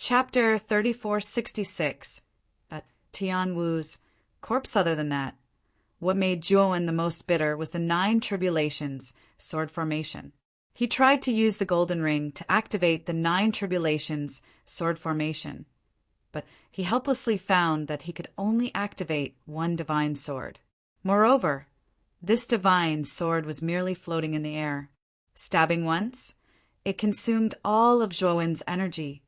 Chapter 3466. Tian Wu's corpse. Other than that, what made Zhuowen the most bitter was the 9 tribulations, sword formation. He tried to use the golden ring to activate the 9 tribulations, sword formation, but he helplessly found that he could only activate one divine sword. Moreover, this divine sword was merely floating in the air. Stabbing once, it consumed all of Zhuowen's energy,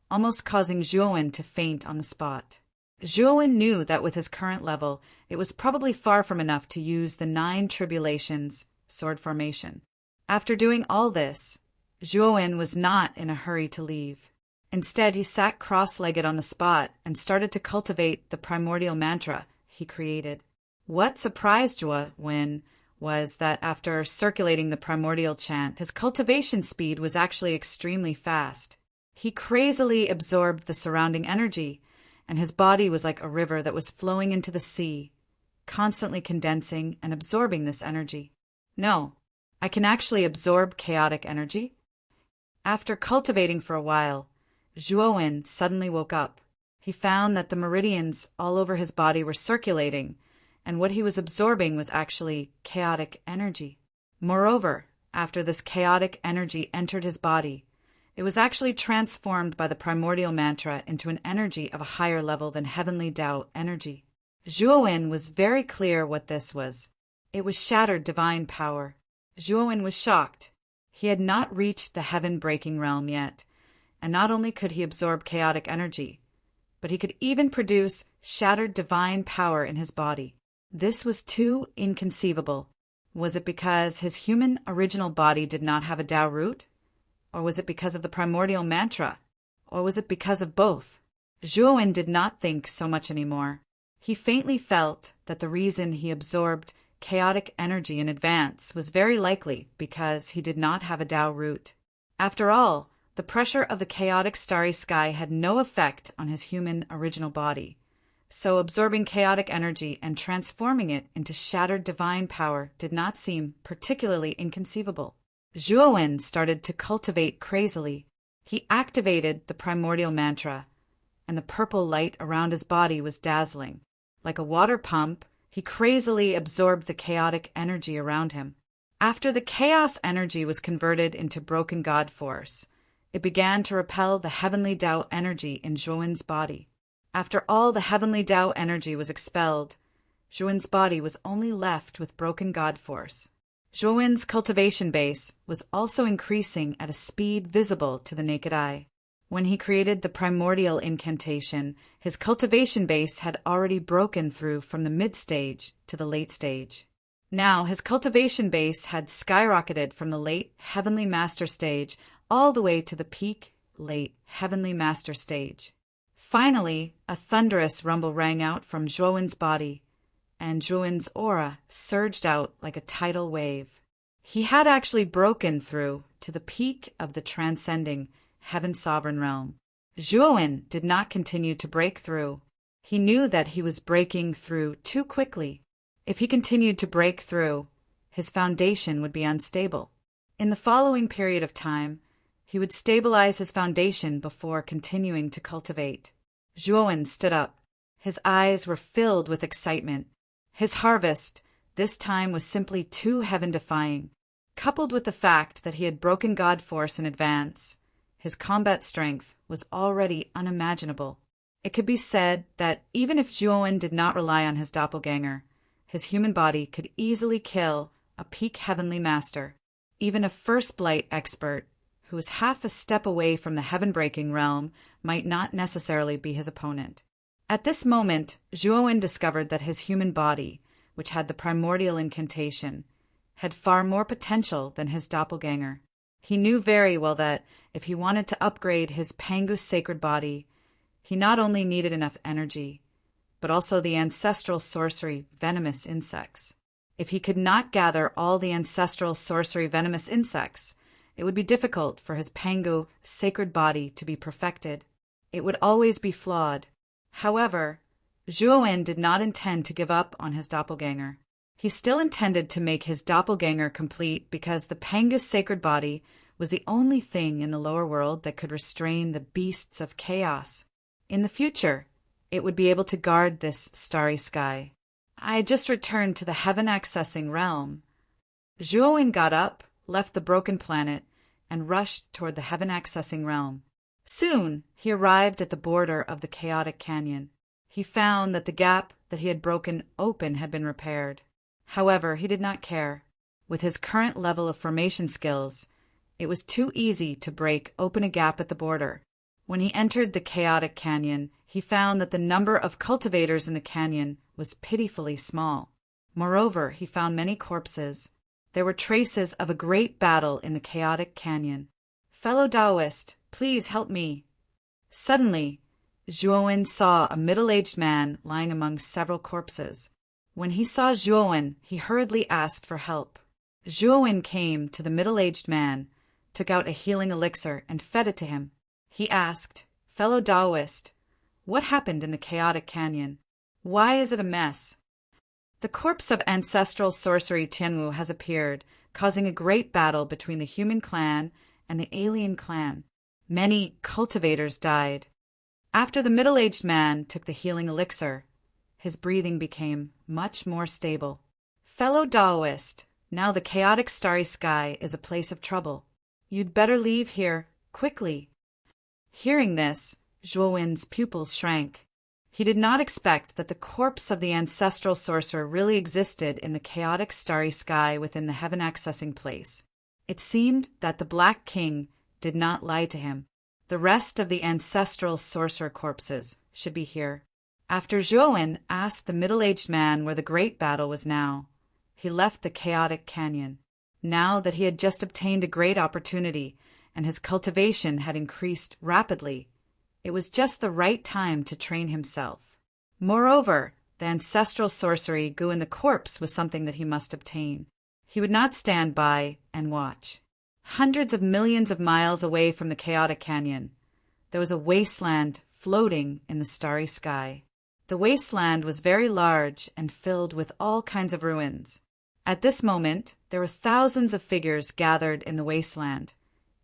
almost causing Zhuowen to faint on the spot. Zhuowen knew that with his current level, it was probably far from enough to use the 9 tribulations, sword formation. After doing all this, Zhuowen was not in a hurry to leave. Instead, he sat cross-legged on the spot and started to cultivate the primordial mantra he created. What surprised Zhuowen was that after circulating the primordial chant, his cultivation speed was actually extremely fast. He crazily absorbed the surrounding energy, and his body was like a river that was flowing into the sea, constantly condensing and absorbing this energy. No, I can actually absorb chaotic energy? After cultivating for a while, Zhuowen suddenly woke up. He found that the meridians all over his body were circulating, and what he was absorbing was actually chaotic energy. Moreover, after this chaotic energy entered his body, it was actually transformed by the primordial mantra into an energy of a higher level than heavenly Tao energy. Zhuowen was very clear what this was. It was shattered divine power. Zhuowen was shocked. He had not reached the heaven-breaking realm yet, and not only could he absorb chaotic energy, but he could even produce shattered divine power in his body. This was too inconceivable. Was it because his human original body did not have a Tao root? Or was it because of the primordial mantra? Or was it because of both? Zhuowen did not think so much anymore. He faintly felt that the reason he absorbed chaotic energy in advance was very likely because he did not have a Tao root. After all, the pressure of the chaotic starry sky had no effect on his human original body. So absorbing chaotic energy and transforming it into shattered divine power did not seem particularly inconceivable. Zhuowen started to cultivate crazily. He activated the primordial mantra, and the purple light around his body was dazzling. Like a water pump, he crazily absorbed the chaotic energy around him. After the chaos energy was converted into broken God force, it began to repel the heavenly Tao energy in Zhuowen's body. After all the heavenly Tao energy was expelled, Zhuowen's body was only left with broken God force. Zhuowen's cultivation base was also increasing at a speed visible to the naked eye. When he created the primordial incantation, his cultivation base had already broken through from the mid-stage to the late stage. Now his cultivation base had skyrocketed from the late Heavenly Master stage all the way to the peak late Heavenly Master stage. Finally, a thunderous rumble rang out from Zhuowen's body, and Zhuowen's aura surged out like a tidal wave. He had actually broken through to the peak of the transcending Heaven Sovereign Realm. Zhuowen did not continue to break through. He knew that he was breaking through too quickly. If he continued to break through, his foundation would be unstable. In the following period of time, he would stabilize his foundation before continuing to cultivate. Zhuowen stood up. His eyes were filled with excitement. His harvest, this time, was simply too heaven-defying. Coupled with the fact that he had broken God force in advance, his combat strength was already unimaginable. It could be said that even if Zhuowen did not rely on his doppelganger, his human body could easily kill a peak heavenly master. Even a first blight expert, who was half a step away from the heaven-breaking realm, might not necessarily be his opponent. At this moment, Zhuowen discovered that his human body, which had the primordial incantation, had far more potential than his doppelganger. He knew very well that if he wanted to upgrade his Pangu's sacred body, he not only needed enough energy, but also the ancestral sorcery venomous insects. If he could not gather all the ancestral sorcery venomous insects, it would be difficult for his Pangu sacred body to be perfected. It would always be flawed. However, Zhuowen did not intend to give up on his doppelganger. He still intended to make his doppelganger complete because the Pangu's sacred body was the only thing in the lower world that could restrain the beasts of chaos. In the future, it would be able to guard this starry sky. I had just returned to the heaven-accessing realm. Zhuowen got up, left the broken planet, and rushed toward the heaven-accessing realm. Soon, he arrived at the border of the chaotic canyon. He found that the gap that he had broken open had been repaired. However, he did not care. With his current level of formation skills, it was too easy to break open a gap at the border. When he entered the chaotic canyon, he found that the number of cultivators in the canyon was pitifully small. Moreover, he found many corpses. There were traces of a great battle in the chaotic canyon. "Fellow Taoist, please help me." Suddenly, Zhuowen saw a middle-aged man lying among several corpses. When he saw Zhuowen, he hurriedly asked for help. Zhuowen came to the middle-aged man, took out a healing elixir, and fed it to him. He asked, "Fellow Taoist, what happened in the chaotic canyon? Why is it a mess?" The corpse of ancestral sorcery Tianwu has appeared, causing a great battle between the human clan and the alien clan. Many cultivators died. After the middle-aged man took the healing elixir, his breathing became much more stable. "Fellow Taoist, now the chaotic starry sky is a place of trouble. You'd better leave here, quickly." Hearing this, Zhuowen's pupils shrank. He did not expect that the corpse of the ancestral sorcerer really existed in the chaotic starry sky within the heaven-accessing place. It seemed that the Black King did not lie to him. The rest of the ancestral sorcerer corpses should be here. After Zhuowen asked the middle-aged man where the great battle was now, he left the chaotic canyon. Now that he had just obtained a great opportunity and his cultivation had increased rapidly, it was just the right time to train himself. Moreover, the ancestral sorcery Gu in the corpse was something that he must obtain. He would not stand by and watch. Hundreds of millions of miles away from the chaotic canyon, there was a wasteland floating in the starry sky. The wasteland was very large and filled with all kinds of ruins. At this moment, there were thousands of figures gathered in the wasteland,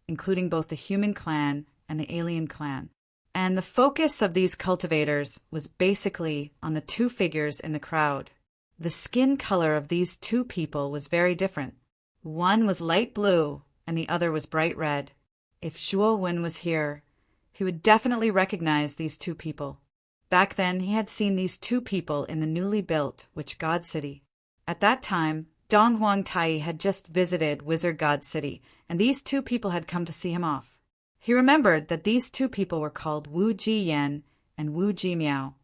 including both the human clan and the alien clan. And the focus of these cultivators was basically on the two figures in the crowd. The skin color of these two people was very different. One was light blue and the other was bright red. If Zhuowen was here, he would definitely recognize these two people. Back then, he had seen these two people in the newly built Witch God City. At that time, Dong Huangtai had just visited Wizard God City, and these two people had come to see him off. He remembered that these two people were called Wu Jiyan and Wu Jimiao.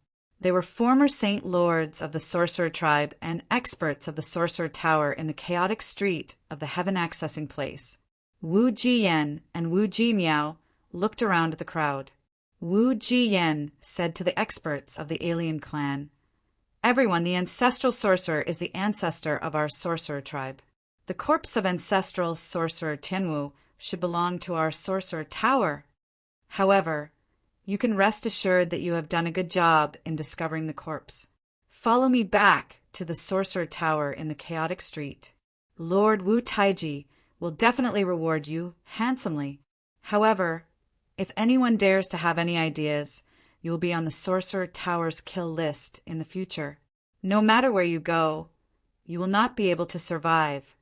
They were former saint lords of the sorcerer tribe and experts of the sorcerer tower in the chaotic street of the heaven-accessing place. Wu Jiyan and Wu Jimiao looked around at the crowd. Wu Jiyan said to the experts of the alien clan, "Everyone, the ancestral sorcerer is the ancestor of our sorcerer tribe. The corpse of ancestral sorcerer Tianwu should belong to our sorcerer tower. However, you can rest assured that you have done a good job in discovering the corpse. Follow me back to the sorcerer tower in the chaotic street. Lord Wu Taiji will definitely reward you handsomely. However, if anyone dares to have any ideas, you will be on the sorcerer tower's kill list in the future. No matter where you go, you will not be able to survive."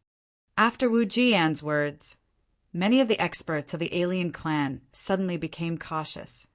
After Wu Jian's words, many of the experts of the alien clan suddenly became cautious.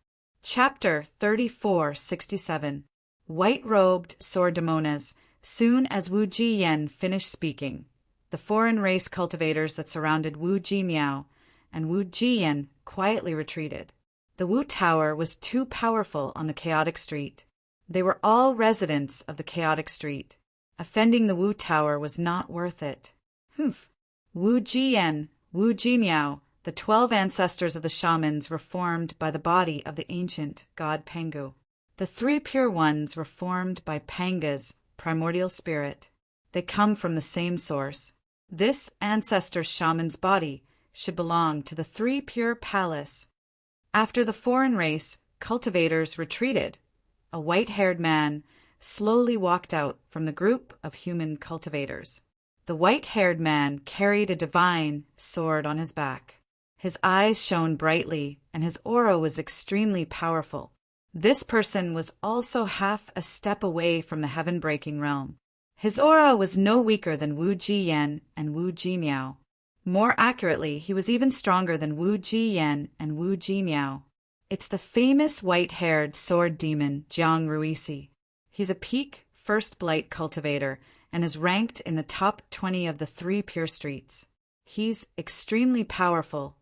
Chapter 3467. White-robed Sordamonas. Soon as Wu Jiyan finished speaking, the foreign race cultivators that surrounded Wu Jimiao and Wu Jiyan quietly retreated. The Wu Tower was too powerful on the chaotic street. They were all residents of the chaotic street. Offending the Wu Tower was not worth it. Wu Jiyan, Wu Jimiao, the 12 ancestors of the shamans were formed by the body of the ancient god Pangu. The 3 pure ones were formed by Panga's primordial spirit. They come from the same source. This ancestor shaman's body should belong to the 3 pure palace. After the foreign race cultivators retreated, a white-haired man slowly walked out from the group of human cultivators. The white-haired man carried a divine sword on his back. His eyes shone brightly, and his aura was extremely powerful. This person was also half a step away from the heaven-breaking realm. His aura was no weaker than Wu Jiyan and Wu Jimiao. More accurately, he was even stronger than Wu Jiyan and Wu Jimiao. It's the famous white-haired sword demon Jiang Ruisi. He's a peak first blight cultivator and is ranked in the top 20 of the 3 pure streets. He's extremely powerful.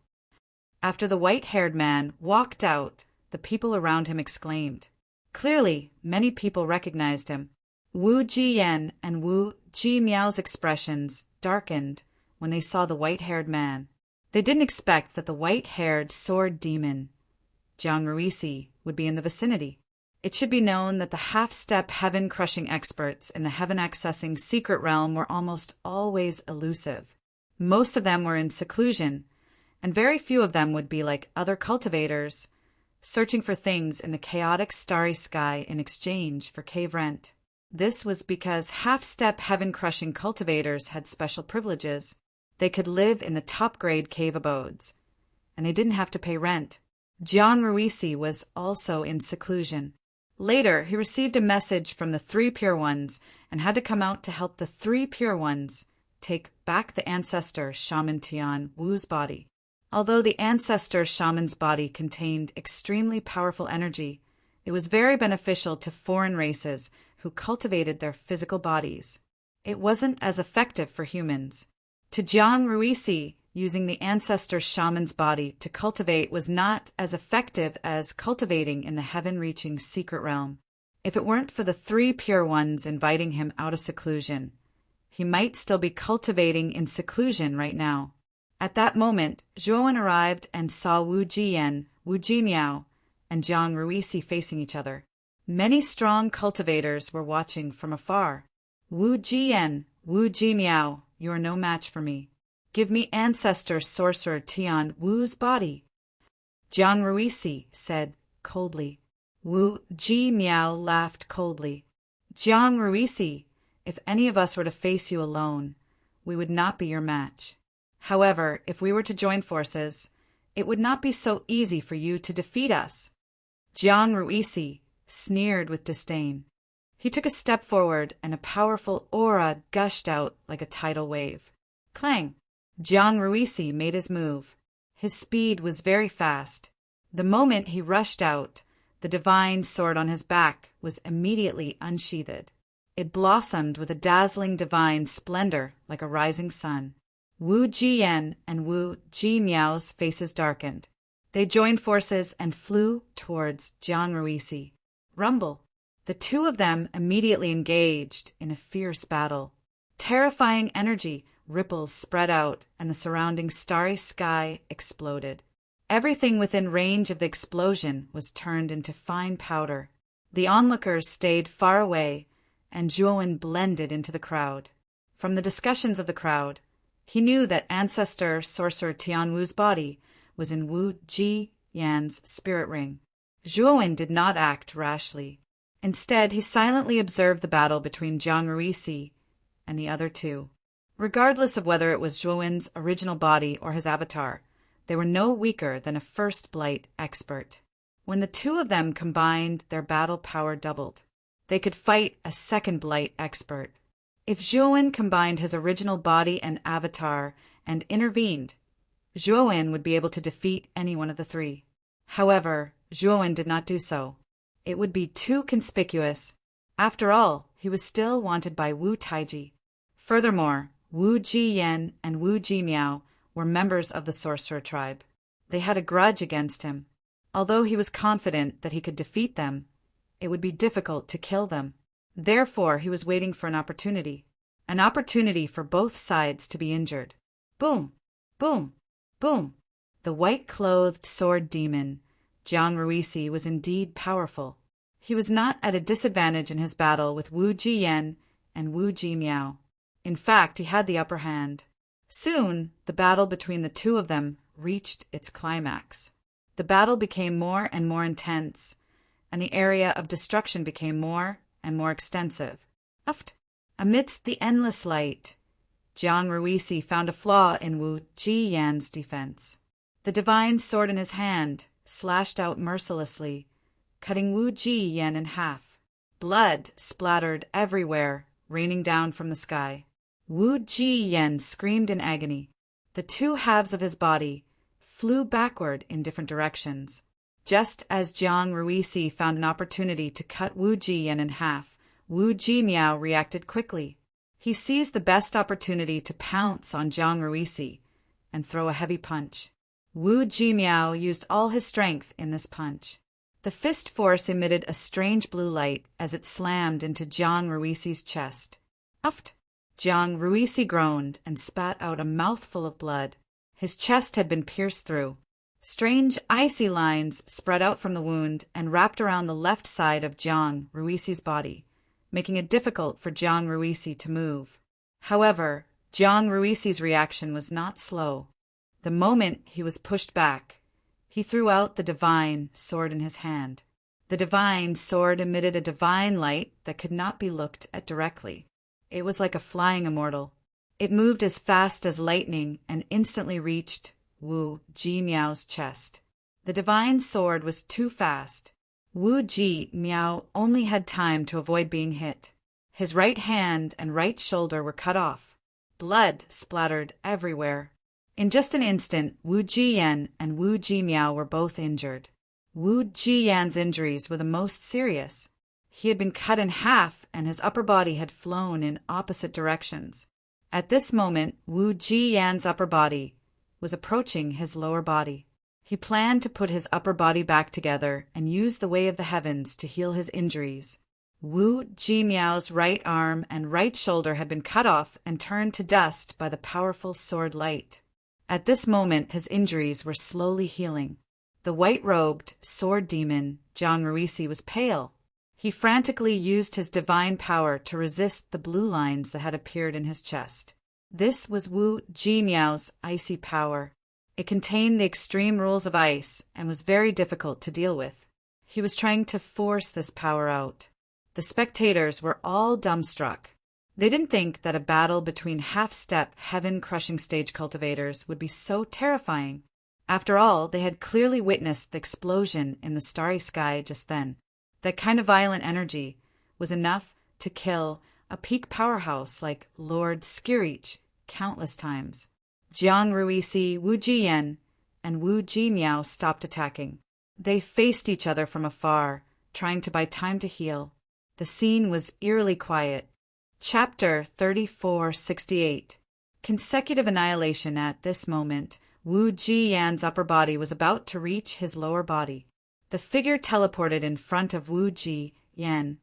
After the white-haired man walked out, the people around him exclaimed. Clearly, many people recognized him. Wu Jiyan and Wu Jimiao's expressions darkened when they saw the white-haired man. They didn't expect that the white-haired sword demon, Jiang Ruisi, would be in the vicinity. It should be known that the half-step heaven-crushing experts in the heaven-accessing secret realm were almost always elusive. Most of them were in seclusion, and very few of them would be like other cultivators, searching for things in the chaotic starry sky in exchange for cave rent. This was because half-step heaven-crushing cultivators had special privileges. They could live in the top-grade cave abodes, and they didn't have to pay rent. Jiang Ruisi was also in seclusion. Later, he received a message from the 3 Pure Ones and had to come out to help the 3 Pure Ones take back the ancestor Shaman Tian Wu's body. Although the ancestor shaman's body contained extremely powerful energy, it was very beneficial to foreign races who cultivated their physical bodies. It wasn't as effective for humans. To Jiang Ruisi, using the ancestor shaman's body to cultivate was not as effective as cultivating in the heaven-reaching secret realm. If it weren't for the 3 Pure Ones inviting him out of seclusion, he might still be cultivating in seclusion right now. At that moment, Zhuowen arrived and saw Wu Jiyan, Wu Jimiao, and Jiang Ruisi facing each other. Many strong cultivators were watching from afar. Wu Jiyan, Wu Jimiao, you are no match for me. Give me ancestor sorcerer Tian Wu's body. Jiang Ruisi said coldly. Wu Jimiao laughed coldly. Jiang Ruisi, if any of us were to face you alone, we would not be your match. However, if we were to join forces, it would not be so easy for you to defeat us. Jiang Ruisi sneered with disdain. He took a step forward, and a powerful aura gushed out like a tidal wave. Clang! Jiang Ruisi made his move. His speed was very fast. The moment he rushed out, the divine sword on his back was immediately unsheathed. It blossomed with a dazzling divine splendor like a rising sun. Wu Jiyan and Wu Jimiao's faces darkened. They joined forces and flew towards Jiang Ruisi. Rumble! The 2 of them immediately engaged in a fierce battle. Terrifying energy, ripples spread out, and the surrounding starry sky exploded. Everything within range of the explosion was turned into fine powder. The onlookers stayed far away, and Zhuowen blended into the crowd. From the discussions of the crowd, he knew that ancestor sorcerer Tian Wu's body was in Wu Jiyan's spirit ring. Zhuowen did not act rashly. Instead, he silently observed the battle between Jiang Ruisi and the other 2. Regardless of whether it was Zhuowen's original body or his avatar, they were no weaker than a first blight expert. When the 2 of them combined, their battle power doubled. They could fight a second blight expert. If Zhuowen combined his original body and avatar and intervened, Zhuowen would be able to defeat any one of the 3. However, Zhuowen did not do so. It would be too conspicuous. After all, he was still wanted by Wu Taiji. Furthermore, Wu Jiyan and Wu Jimiao were members of the sorcerer tribe. They had a grudge against him. Although he was confident that he could defeat them, it would be difficult to kill them. Therefore, he was waiting for an opportunity for both sides to be injured. Boom! Boom! Boom! The white-clothed sword demon, Jiang Ruisi, was indeed powerful. He was not at a disadvantage in his battle with Wu Jiyan and Wu Jimiao. In fact, he had the upper hand. Soon, the battle between the 2 of them reached its climax. The battle became more and more intense, and the area of destruction became more and more extensive. Amidst the endless light, Jiang Ruisi found a flaw in Wu Jiyan's defense. The divine sword in his hand slashed out mercilessly, cutting Wu Ji-yen in half. Blood splattered everywhere, raining down from the sky. Wu Ji-yen screamed in agony. The two halves of his body flew backward in different directions. Just as Jiang Ruisi found an opportunity to cut Wu Ji-yen in half, Wu Ji-miao reacted quickly. He seized the best opportunity to pounce on Jiang Ruisi and throw a heavy punch. Wu Ji-miao used all his strength in this punch. The fist force emitted a strange blue light as it slammed into Jiang Ruisi's chest. Uft! Jiang Ruisi groaned and spat out a mouthful of blood. His chest had been pierced through. Strange icy lines spread out from the wound and wrapped around the left side of Jiang Ruisi's body, making it difficult for Jiang Ruisi to move. However, Jiang Ruisi's reaction was not slow. The moment he was pushed back, he threw out the divine sword in his hand. The divine sword emitted a divine light that could not be looked at directly. It was like a flying immortal. It moved as fast as lightning and instantly reached Wu Ji-miao's chest. The divine sword was too fast. Wu Ji-miao only had time to avoid being hit. His right hand and right shoulder were cut off. Blood splattered everywhere. In just an instant, Wu Ji-yen and Wu Ji-miao were both injured. Wu Ji-yan's injuries were the most serious. He had been cut in half and his upper body had flown in opposite directions. At this moment, Wu Ji-yan's upper body was approaching his lower body. He planned to put his upper body back together and use the way of the heavens to heal his injuries. Wu Ji-miao's right arm and right shoulder had been cut off and turned to dust by the powerful sword light. At this moment, his injuries were slowly healing. The white-robed sword demon, Jiang Ruisi, was pale. He frantically used his divine power to resist the blue lines that had appeared in his chest. This was Wu Ji-miao's icy power. It contained the extreme rules of ice and was very difficult to deal with. He was trying to force this power out. The spectators were all dumbstruck. They didn't think that a battle between half-step, heaven-crushing stage cultivators would be so terrifying. After all, they had clearly witnessed the explosion in the starry sky just then. That kind of violent energy was enough to kill a peak powerhouse like Lord Skirich countless times. Jiang Ruisi, Wu Ji-yen, and Wu Ji-miao stopped attacking. They faced each other from afar, trying to buy time to heal. The scene was eerily quiet. Chapter 3468. Consecutive annihilation. At this moment, Wu Ji-yan's upper body was about to reach his lower body. The figure teleported in front of Wu Ji-yan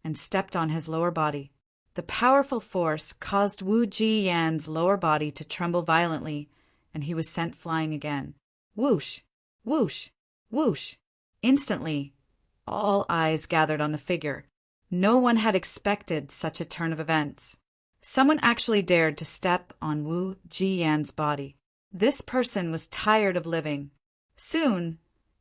and stepped on his lower body. The powerful force caused Wu Ji-yan's lower body to tremble violently, and he was sent flying again. Whoosh! Whoosh! Whoosh! Instantly, all eyes gathered on the figure. No one had expected such a turn of events. Someone actually dared to step on Wu Ji-yan's body. This person was tired of living. Soon,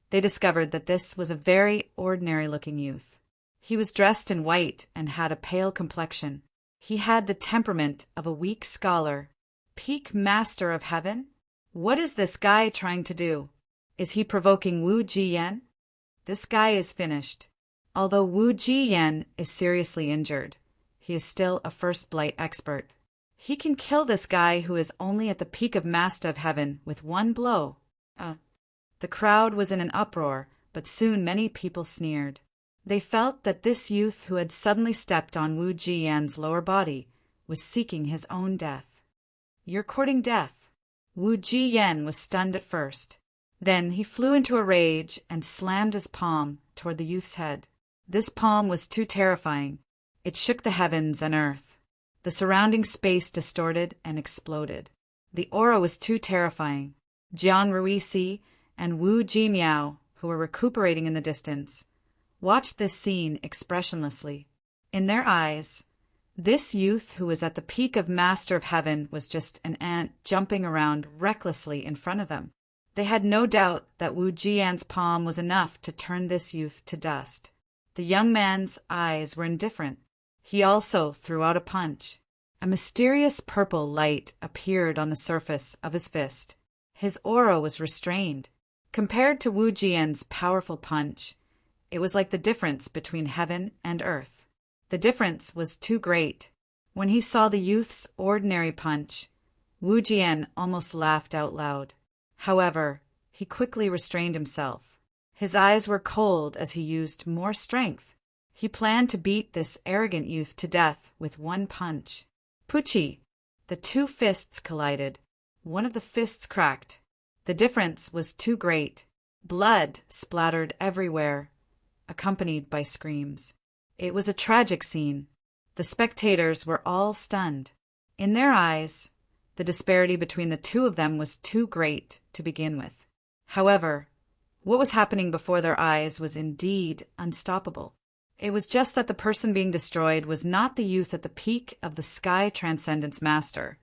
they discovered that this was a very ordinary-looking youth. He was dressed in white and had a pale complexion. He had the temperament of a weak scholar. Peak master of heaven? What is this guy trying to do? Is he provoking Wu Ji-yan? This guy is finished. Although Wu Ji-yan is seriously injured, he is still a first blight expert. He can kill this guy who is only at the peak of master of heaven with one blow. The crowd was in an uproar, but soon many people sneered. They felt that this youth who had suddenly stepped on Wu Ji-yan's lower body was seeking his own death. You're courting death. Wu Ji-yan was stunned at first. Then he flew into a rage and slammed his palm toward the youth's head. This palm was too terrifying. It shook the heavens and earth. The surrounding space distorted and exploded. The aura was too terrifying. Jiang Ruisi and Wu Ji-miao, who were recuperating in the distance, watched this scene expressionlessly. In their eyes, this youth who was at the peak of master of heaven was just an ant jumping around recklessly in front of them. They had no doubt that Wu Ji-yan's palm was enough to turn this youth to dust. The young man's eyes were indifferent. He also threw out a punch. A mysterious purple light appeared on the surface of his fist. His aura was restrained. Compared to Wu Jian's powerful punch, it was like the difference between heaven and earth. The difference was too great. When he saw the youth's ordinary punch, Wu Jian almost laughed out loud. However, he quickly restrained himself. His eyes were cold as he used more strength. He planned to beat this arrogant youth to death with one punch. Pucci! The two fists collided. One of the fists cracked. The difference was too great. Blood splattered everywhere, accompanied by screams. It was a tragic scene. The spectators were all stunned. In their eyes, the disparity between the two of them was too great to begin with. However, what was happening before their eyes was indeed unstoppable. It was just that the person being destroyed was not the youth at the peak of the Sky Transcendence Master,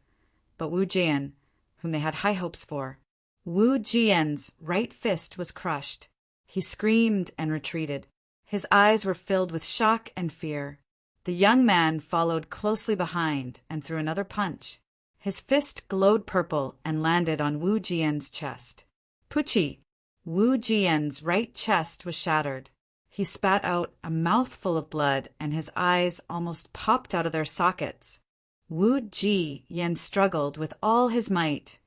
but Wu Jian, whom they had high hopes for. Wu Jian's right fist was crushed. He screamed and retreated. His eyes were filled with shock and fear. The young man followed closely behind and threw another punch. His fist glowed purple and landed on Wu Jian's chest. Pucci! Wu Jian's right chest was shattered. He spat out a mouthful of blood and his eyes almost popped out of their sockets. Wu Jian struggled with all his might,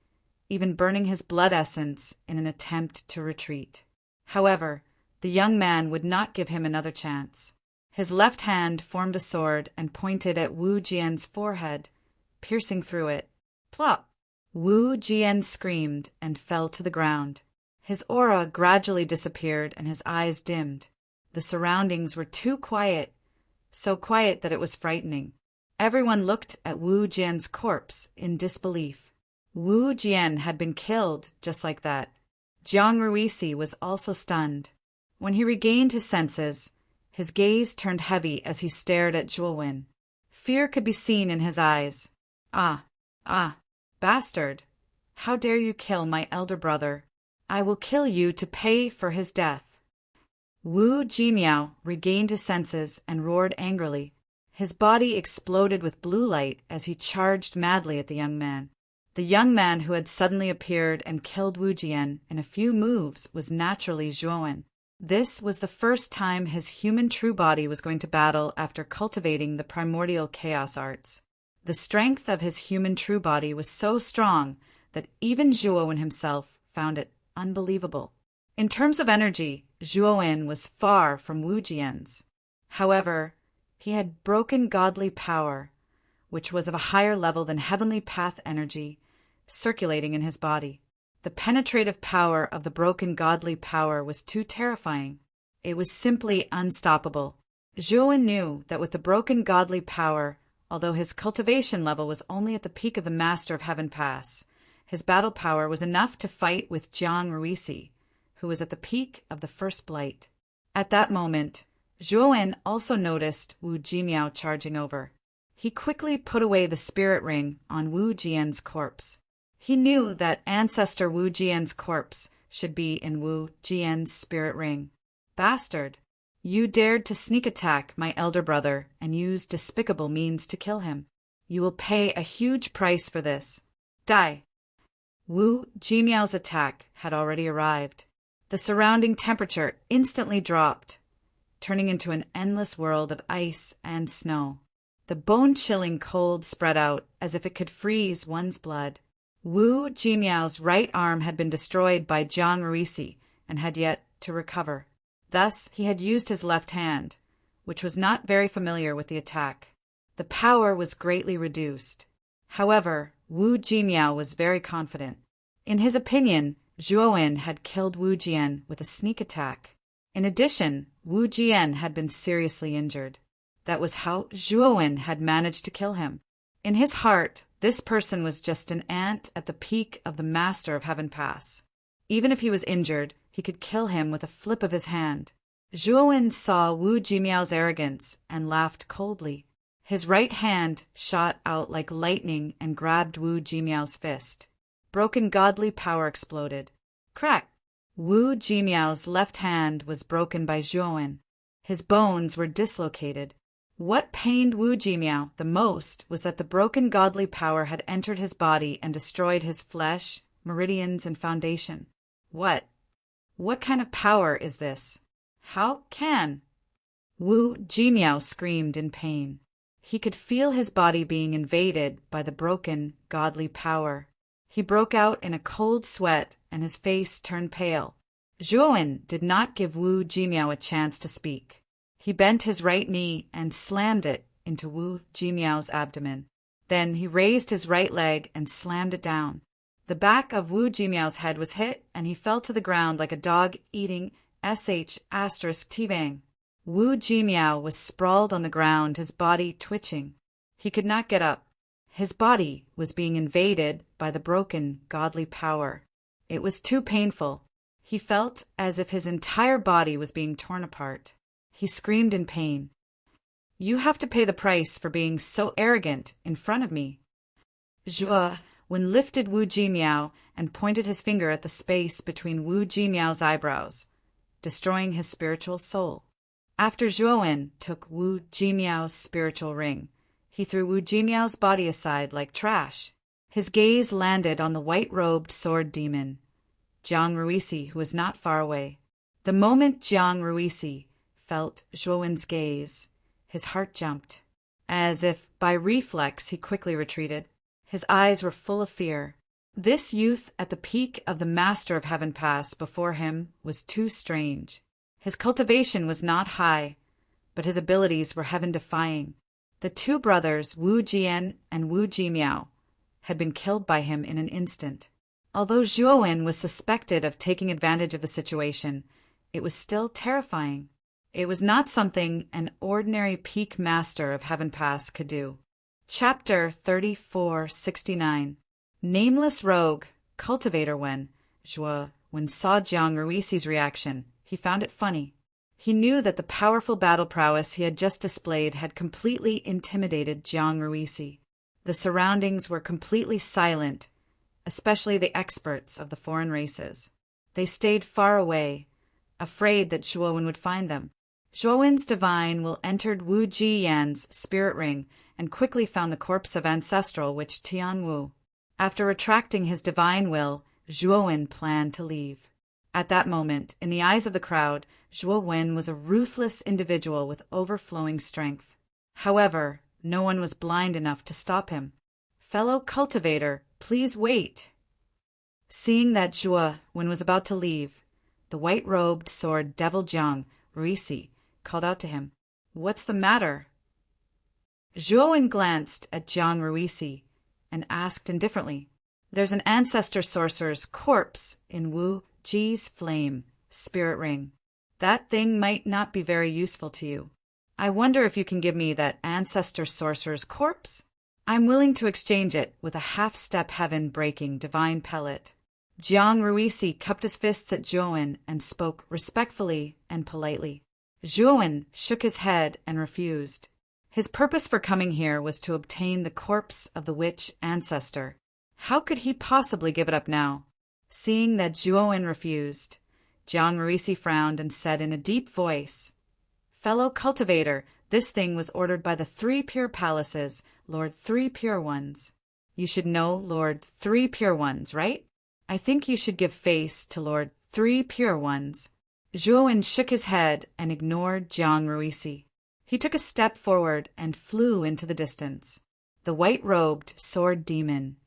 even burning his blood essence in an attempt to retreat. However, the young man would not give him another chance. His left hand formed a sword and pointed at Wu Jian's forehead, piercing through it. Plop! Wu Jian screamed and fell to the ground. His aura gradually disappeared and his eyes dimmed. The surroundings were too quiet, so quiet that it was frightening. Everyone looked at Wu Jian's corpse in disbelief. Wu Jian had been killed just like that. Jiang Ruisi was also stunned. When he regained his senses, his gaze turned heavy as he stared at Zhuowen. Fear could be seen in his eyes. Ah, bastard! How dare you kill my elder brother? I will kill you to pay for his death. Wu Jimiao regained his senses and roared angrily. His body exploded with blue light as he charged madly at the young man. The young man who had suddenly appeared and killed Wu Jian in a few moves was naturally Zhuowen. This was the first time his human true body was going to battle after cultivating the primordial chaos arts. The strength of his human true body was so strong that even Zhuowen himself found it unbelievable. In terms of energy, Zhuowen was far from Wu Jian's. However, he had broken godly power, which was of a higher level than heavenly path energy, circulating in his body. The penetrative power of the broken godly power was too terrifying. It was simply unstoppable. Zhuowen knew that with the broken godly power, although his cultivation level was only at the peak of the Master of Heaven Pass, his battle power was enough to fight with Jiang Ruisi, who was at the peak of the First Blight. At that moment, Zhuowen also noticed Wu Jimiao charging over. He quickly put away the spirit ring on Wu Jian's corpse. He knew that ancestor Wu Jian's corpse should be in Wu Jian's spirit ring. Bastard! You dared to sneak attack my elder brother and use despicable means to kill him. You will pay a huge price for this. Die! Wu Jimiao's attack had already arrived. The surrounding temperature instantly dropped, turning into an endless world of ice and snow. The bone-chilling cold spread out as if it could freeze one's blood. Wu Jimiao's right arm had been destroyed by Jiang Ruisi and had yet to recover. Thus, he had used his left hand, which was not very familiar with the attack. The power was greatly reduced. However, Wu Jimiao was very confident. In his opinion, Zhuowen had killed Wu Jian with a sneak attack. In addition, Wu Jian had been seriously injured. That was how Zhuowen had managed to kill him. In his heart, this person was just an ant at the peak of the Master of Heaven Pass. Even if he was injured, he could kill him with a flip of his hand. Zhuowen saw Wu Jimiao's arrogance and laughed coldly. His right hand shot out like lightning and grabbed Wu Jimiao's fist. Broken godly power exploded. Crack! Wu Jimiao's left hand was broken by Zhuowen. His bones were dislocated. What pained Wu Jimiao the most was that the broken godly power had entered his body and destroyed his flesh, meridians, and foundation. What kind of power is this? How can? Wu Jimiao screamed in pain. He could feel his body being invaded by the broken, godly power. He broke out in a cold sweat and his face turned pale. Zhuowen did not give Wu Jimiao a chance to speak. He bent his right knee and slammed it into Wu Jimiao's abdomen. Then he raised his right leg and slammed it down. The back of Wu Jimiao's head was hit and he fell to the ground like a dog eating *T-bang. Wu Jimiao was sprawled on the ground, his body twitching. He could not get up. His body was being invaded by the broken, godly power. It was too painful. He felt as if his entire body was being torn apart. He screamed in pain. "You have to pay the price for being so arrogant in front of me." Zhuowen lifted Wu Jimiao and pointed his finger at the space between Wu Jimiao's eyebrows, destroying his spiritual soul. After Zhuowen took Wu Jimiao's spiritual ring, he threw Wu Jimiao's body aside like trash. His gaze landed on the white-robed sword demon, Jiang Ruisi, who was not far away. The moment Jiang Ruisi felt Zhuowen's gaze, his heart jumped. As if by reflex, he quickly retreated. His eyes were full of fear. This youth at the peak of the Master of Heaven Pass before him was too strange. His cultivation was not high, but his abilities were heaven-defying. The two brothers, Wu Jian and Wu Jimiao, had been killed by him in an instant. Although Zhuowen was suspected of taking advantage of the situation, it was still terrifying. It was not something an ordinary peak master of Heaven Pass could do. Chapter 3469. Nameless Rogue, Cultivator. When Zhuowen saw Jiang Ruisi's reaction, he found it funny. He knew that the powerful battle prowess he had just displayed had completely intimidated Jiang Ruisi. The surroundings were completely silent, especially the experts of the foreign races. They stayed far away, afraid that Zhuowen would find them. Zhuowen's divine will entered Wu Jiyan's spirit ring and quickly found the corpse of Ancestral which Tianwu. After retracting his divine will, Zhuowen planned to leave. At that moment, in the eyes of the crowd, Zhuowen was a ruthless individual with overflowing strength. However, no one was blind enough to stop him. "Fellow cultivator, please wait." Seeing that Zhuowen was about to leave, the white-robed sword devil Jiang Ruisi called out to him, "What's the matter?" Zhuowen glanced at Jiang Ruisi and asked indifferently, "There's an ancestor sorcerer's corpse in Wu Ji's flame spirit ring. That thing might not be very useful to you. I wonder if you can give me that ancestor sorcerer's corpse? I'm willing to exchange it with a half-step heaven-breaking divine pellet." Jiang Ruisi cupped his fists at Zhuowen and spoke respectfully and politely. Zhuowen shook his head and refused. His purpose for coming here was to obtain the corpse of the witch ancestor. How could he possibly give it up now? Seeing that Zhuowen refused, Jiang Ruisi frowned and said in a deep voice, "Fellow cultivator, this thing was ordered by the 3 pure palaces, Lord 3 Pure Ones. You should know Lord 3 Pure Ones, right? I think you should give face to Lord 3 Pure Ones." Zhuowen shook his head and ignored Jiang Ruisi. He took a step forward and flew into the distance. The white-robed sword demon,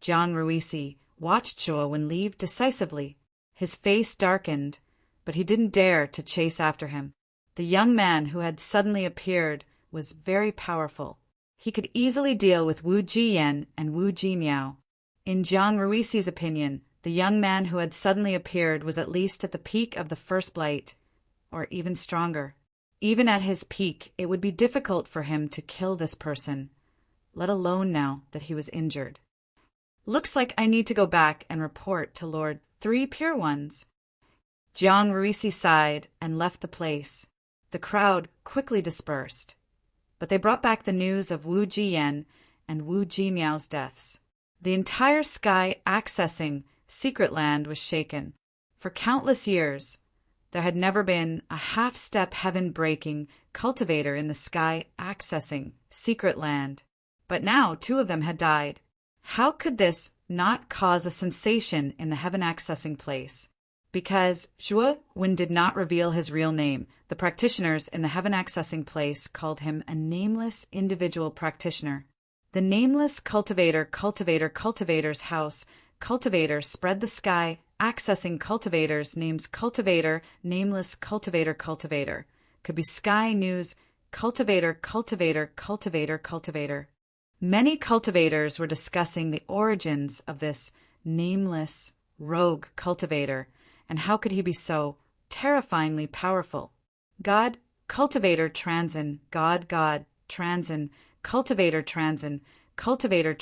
Jiang Ruisi, watched Zhuowen leave decisively. His face darkened, but he didn't dare to chase after him. The young man who had suddenly appeared was very powerful. He could easily deal with Wu Jiyan and Wu Jimiao. In Jiang Ruisi's opinion, the young man who had suddenly appeared was at least at the peak of the first blight, or even stronger. Even at his peak, it would be difficult for him to kill this person, let alone now that he was injured. "Looks like I need to go back and report to Lord 3 Pure Ones." Jiang Ruisi sighed and left the place. The crowd quickly dispersed, but they brought back the news of Wu Jiyan and Wu Jimiao's deaths. The entire sky accessing secret land was shaken. For countless years, there had never been a half-step heaven-breaking cultivator in the sky accessing secret land. But now 2 of them had died. How could this not cause a sensation in the heaven accessing place. Because Zhuo Wen did not reveal his real name, the practitioners in the heaven accessing place called him a nameless individual practitioner. The nameless cultivator's house, cultivator spread the sky, accessing cultivators, names cultivator, nameless cultivator. Could be sky news, cultivator. Many cultivators were discussing the origins of this nameless rogue cultivator, and how could he be so terrifyingly powerful? God, cultivator transin, God, transin, cultivator transin, cultivator,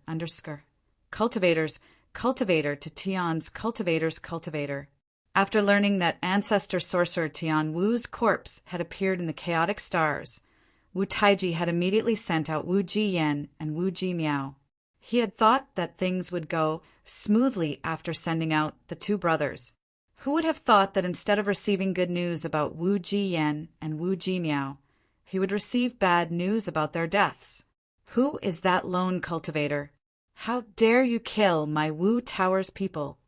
underscore. Cultivators, cultivator to Tian's cultivator. After learning that ancestor sorcerer Tian Wu's corpse had appeared in the chaotic stars, Wu Taiji had immediately sent out Wu Jiyan and Wu Jimiao. He had thought that things would go smoothly after sending out the two brothers. Who would have thought that instead of receiving good news about Wu Jiyan and Wu Jimiao, he would receive bad news about their deaths? Who is that lone cultivator? How dare you kill my Wu Tower's people?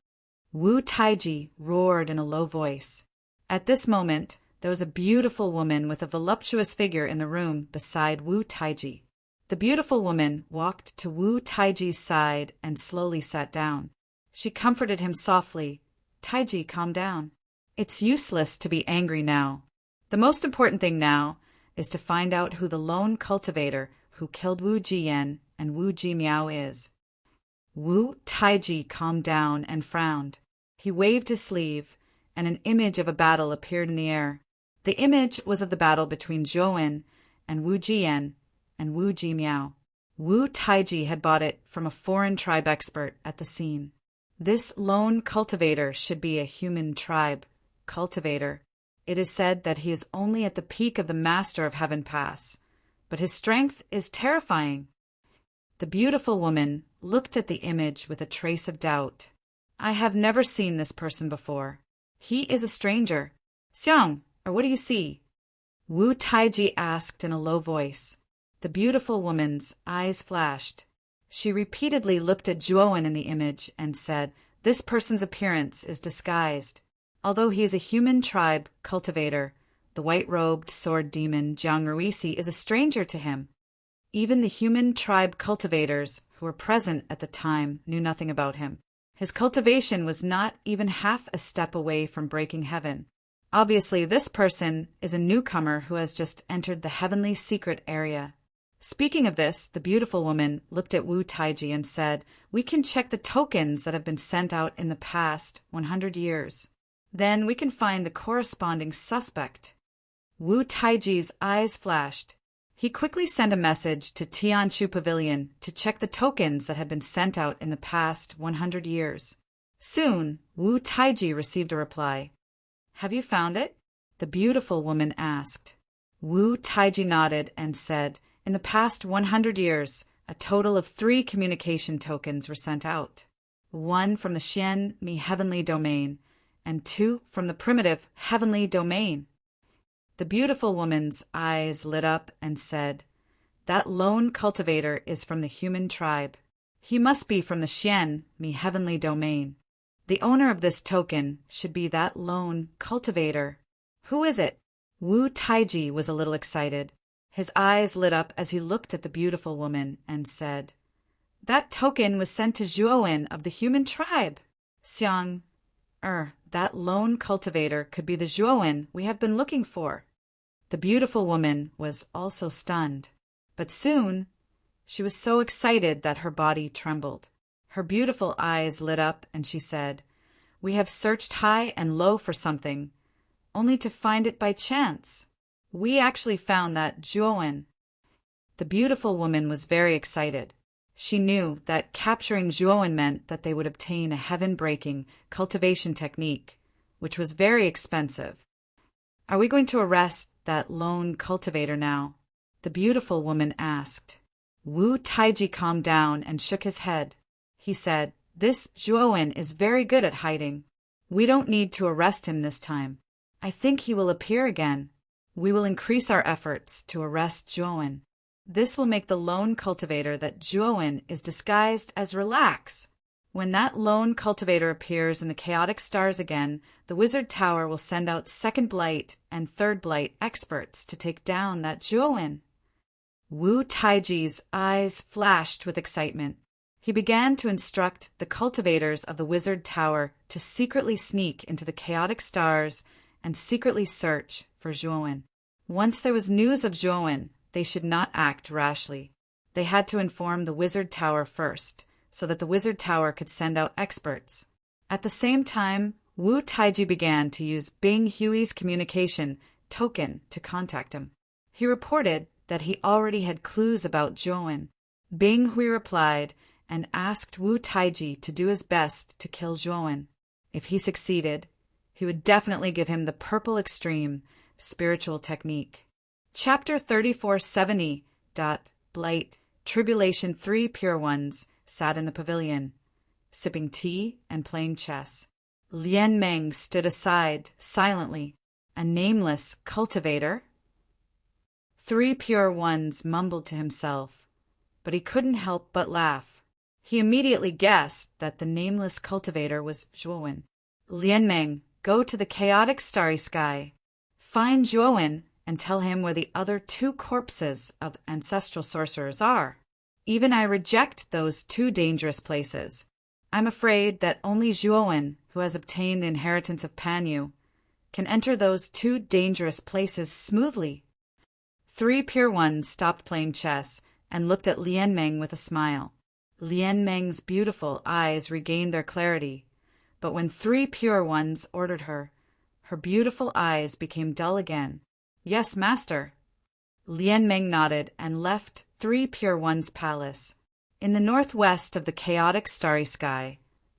Wu Taiji roared in a low voice. At this moment, there was a beautiful woman with a voluptuous figure in the room beside Wu Taiji. The beautiful woman walked to Wu Taiji's side and slowly sat down. She comforted him softly. Taiji, calm down. It's useless to be angry now. The most important thing now is to find out who the lone cultivator who killed Wu Jiyan and Wu Jimiao is. Wu Taiji calmed down and frowned. He waved his sleeve, and an image of a battle appeared in the air. The image was of the battle between Zhuo Wen and Wu Jiyan and Wu Jimiao. Wu Taiji had bought it from a foreign tribe expert at the scene. This lone cultivator should be a human tribe cultivator. It is said that he is only at the peak of the Master of Heaven Pass, but his strength is terrifying. The beautiful woman looked at the image with a trace of doubt. I have never seen this person before. He is a stranger. Xiang, or what do you see? Wu Taiji asked in a low voice. The beautiful woman's eyes flashed. She repeatedly looked at Zhuo Wen in the image and said, this person's appearance is disguised. Although he is a human tribe cultivator, the white-robed sword demon Jiang Ruisi is a stranger to him. Even the human tribe cultivators who were present at the time knew nothing about him. His cultivation was not even half a step away from breaking heaven. Obviously, this person is a newcomer who has just entered the heavenly secret area. Speaking of this, the beautiful woman looked at Wu Taiji and said, we can check the tokens that have been sent out in the past 100 years. Then we can find the corresponding suspect. Wu Taiji's eyes flashed. He quickly sent a message to Tianshu Pavilion to check the tokens that had been sent out in the past 100 years. Soon, Wu Taiji received a reply. Have you found it? The beautiful woman asked. Wu Taiji nodded and said, in the past 100 years, a total of 3 communication tokens were sent out. 1 from the Xian Mi heavenly domain, and 2 from the primitive heavenly domain. The beautiful woman's eyes lit up and said, that lone cultivator is from the human tribe. He must be from the Xian Mi heavenly domain. The owner of this token should be that lone cultivator. Who is it? Wu Taiji was a little excited. His eyes lit up as he looked at the beautiful woman and said, that token was sent to Zhuo Wen of the human tribe. Xiang, that lone cultivator could be the Zhuo Wen we have been looking for. The beautiful woman was also stunned, but soon she was so excited that her body trembled. Her beautiful eyes lit up and she said, we have searched high and low for something, only to find it by chance. We actually found that Zhuo Wen. The beautiful woman was very excited. She knew that capturing Zhuo Wen meant that they would obtain a heaven-breaking cultivation technique, which was very expensive. Are we going to arrest that lone cultivator now? The beautiful woman asked. Wu Taiji calmed down and shook his head. He said, this Zhuo Wen is very good at hiding. We don't need to arrest him this time. I think he will appear again. We will increase our efforts to arrest Zhuowen. This will make the lone cultivator that Zhuowen is disguised as relax. When that lone cultivator appears in the chaotic stars again, the wizard tower will send out second blight and third blight experts to take down that Zhuowen. Wu Taiji's eyes flashed with excitement. He began to instruct the cultivators of the wizard tower to secretly sneak into the chaotic stars and secretly search for Zhuowen. Once there was news of Zhuowen, they should not act rashly. They had to inform the wizard tower first, so that the wizard tower could send out experts. At the same time, Wu Taiji began to use Bing Hui's communication token to contact him. He reported that he already had clues about Zhuowen. Bing Hui replied and asked Wu Taiji to do his best to kill Zhuowen. If he succeeded, he would definitely give him the Purple Extreme spiritual technique. Chapter 3470. Blight. Tribulation. 3 pure ones sat in the pavilion, sipping tea and playing chess. Lian Meng stood aside silently. A nameless cultivator? 3 pure ones mumbled to himself, but he couldn't help but laugh. He immediately guessed that the nameless cultivator was Zhuowen. Lian Meng, go to the chaotic starry sky. Find Zhuowen and tell him where the other 2 corpses of ancestral sorcerers are. Even I reject those 2 dangerous places. I'm afraid that only Zhuowen, who has obtained the inheritance of Panyu, can enter those 2 dangerous places smoothly. 3 pure ones stopped playing chess and looked at Lian Meng with a smile. Lian Meng's beautiful eyes regained their clarity, but when 3 pure ones ordered her, her beautiful eyes became dull again. Yes, master. Lian Meng nodded and left 3 pure ones' palace. In the northwest of the chaotic starry sky,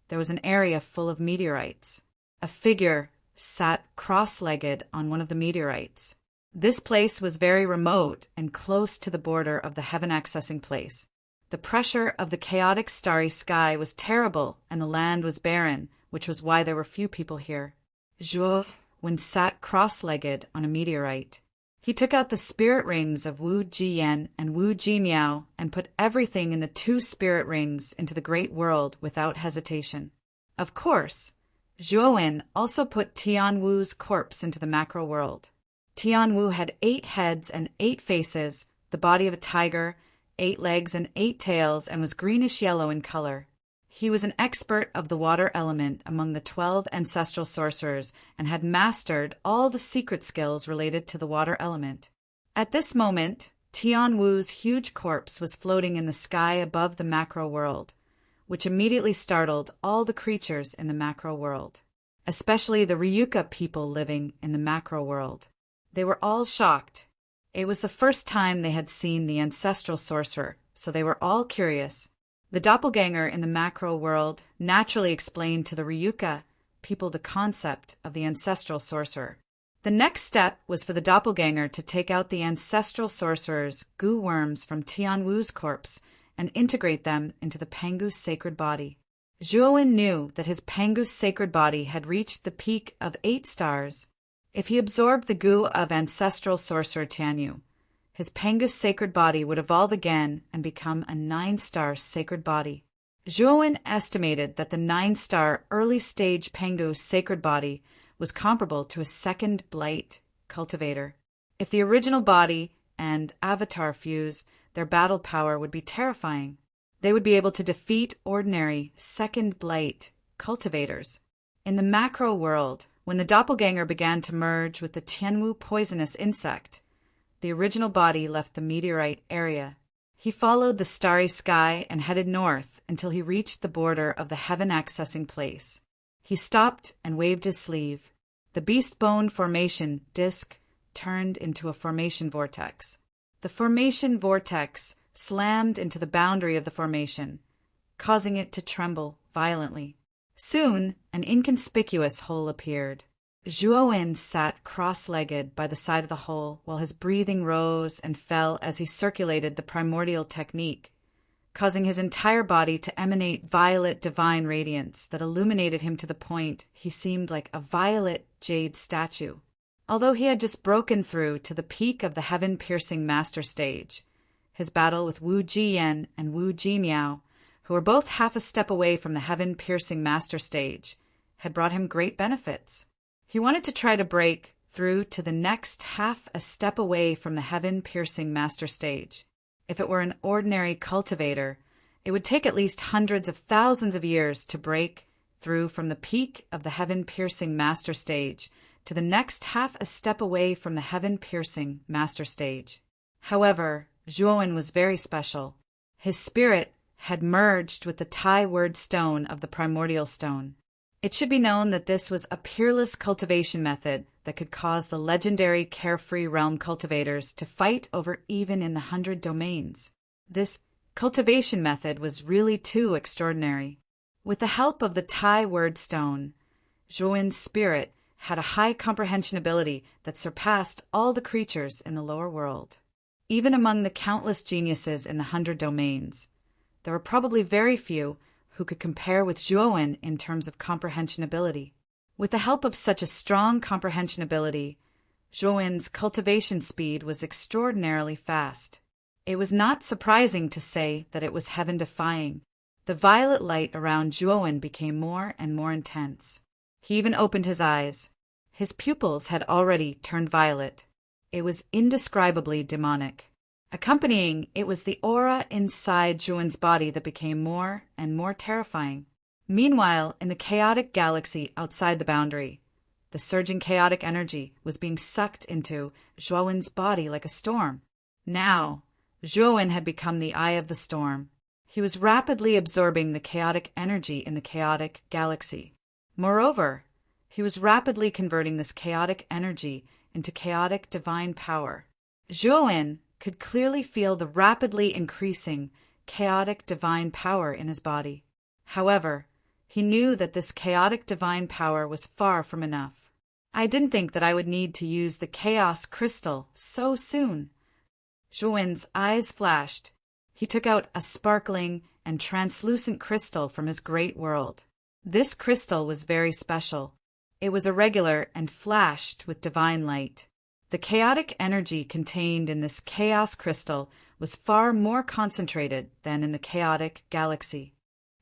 there was an area full of meteorites. A figure sat cross-legged on one of the meteorites. This place was very remote and close to the border of the heaven-accessing place. The pressure of the chaotic starry sky was terrible, and the land was barren, which was why there were few people here. Zhuowen sat cross-legged on a meteorite. He took out the spirit rings of Wu Jiyan and Wu Jimiao and put everything in the 2 spirit rings into the great world without hesitation. Of course, Zhuowen also put Tianwu's corpse into the macro world. Tianwu had 8 heads and 8 faces, the body of a tiger, 8 legs and 8 tails, and was greenish-yellow in color. He was an expert of the water element among the 12 ancestral sorcerers and had mastered all the secret skills related to the water element. At this moment, Tianwu's huge corpse was floating in the sky above the macro world, which immediately startled all the creatures in the macro world, especially the Ryuka people living in the macro world. They were all shocked. It was the first time they had seen the ancestral sorcerer, so they were all curious. The doppelganger in the macro world naturally explained to the Ryuka people the concept of the ancestral sorcerer. The next step was for the doppelganger to take out the ancestral sorcerer's goo worms from Tianwu's corpse and integrate them into the Pangu's sacred body. Zhuowen knew that his Pangu's sacred body had reached the peak of 8 stars. If he absorbed the goo of ancestral sorcerer Tianyu, his Pangu's sacred body would evolve again and become a 9-star sacred body. Zhuowen estimated that the 9-star early-stage Pangu sacred body was comparable to a second blight cultivator. If the original body and avatar fuse, their battle power would be terrifying. They would be able to defeat ordinary second blight cultivators. In the macro world, when the doppelganger began to merge with the Tianwu poisonous insect, the original body left the meteorite area. He followed the starry sky and headed north until he reached the border of the heaven-accessing place. He stopped and waved his sleeve. The beast bone formation disk turned into a formation vortex. The formation vortex slammed into the boundary of the formation, causing it to tremble violently. Soon, an inconspicuous hole appeared. Zhuowen sat cross-legged by the side of the hole while his breathing rose and fell as he circulated the primordial technique, causing his entire body to emanate violet divine radiance that illuminated him to the point he seemed like a violet jade statue. Although he had just broken through to the peak of the heaven-piercing master stage, his battle with Wu Jiyan and Wu Jimiao, who were both half a step away from the heaven-piercing master stage, had brought him great benefits. He wanted to try to break through to the next half a step away from the heaven-piercing master stage. If it were an ordinary cultivator, it would take at least hundreds of thousands of years to break through from the peak of the heaven-piercing master stage to the next half a step away from the heaven-piercing master stage. However, Zhuowen was very special. His spirit had merged with the Tai word stone of the primordial stone. It should be known that this was a peerless cultivation method that could cause the legendary Carefree Realm cultivators to fight over even in the 100 domains. This cultivation method was really too extraordinary. With the help of the Tai word stone, Zhuowen's spirit had a high comprehension ability that surpassed all the creatures in the lower world. Even among the countless geniuses in the 100 domains, there were probably very few who could compare with Zhuowen in terms of comprehension ability. With the help of such a strong comprehension ability, Zhuowen's cultivation speed was extraordinarily fast. It was not surprising to say that it was heaven-defying. The violet light around Zhuowen became more and more intense. He even opened his eyes. His pupils had already turned violet. It was indescribably demonic. Accompanying it was the aura inside Zhuowen's body that became more and more terrifying. Meanwhile, in the chaotic galaxy outside the boundary, the surging chaotic energy was being sucked into Zhuowen's body like a storm. Now, Zhuowen had become the eye of the storm. He was rapidly absorbing the chaotic energy in the chaotic galaxy. Moreover, he was rapidly converting this chaotic energy into chaotic divine power. Zhuowen could clearly feel the rapidly increasing chaotic divine power in his body. However, he knew that this chaotic divine power was far from enough. I didn't think that I would need to use the chaos crystal so soon. Zhuowen's eyes flashed. He took out a sparkling and translucent crystal from his great world. This crystal was very special. It was irregular and flashed with divine light. The chaotic energy contained in this chaos crystal was far more concentrated than in the chaotic galaxy.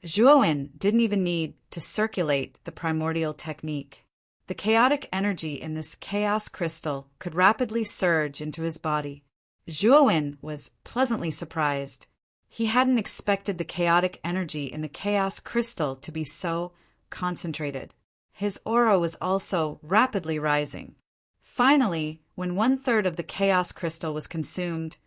Zhuowen didn't even need to circulate the primordial technique. The chaotic energy in this chaos crystal could rapidly surge into his body. Zhuowen was pleasantly surprised. He hadn't expected the chaotic energy in the chaos crystal to be so concentrated. His aura was also rapidly rising. Finally, when 1/3 of the chaos crystal was consumed,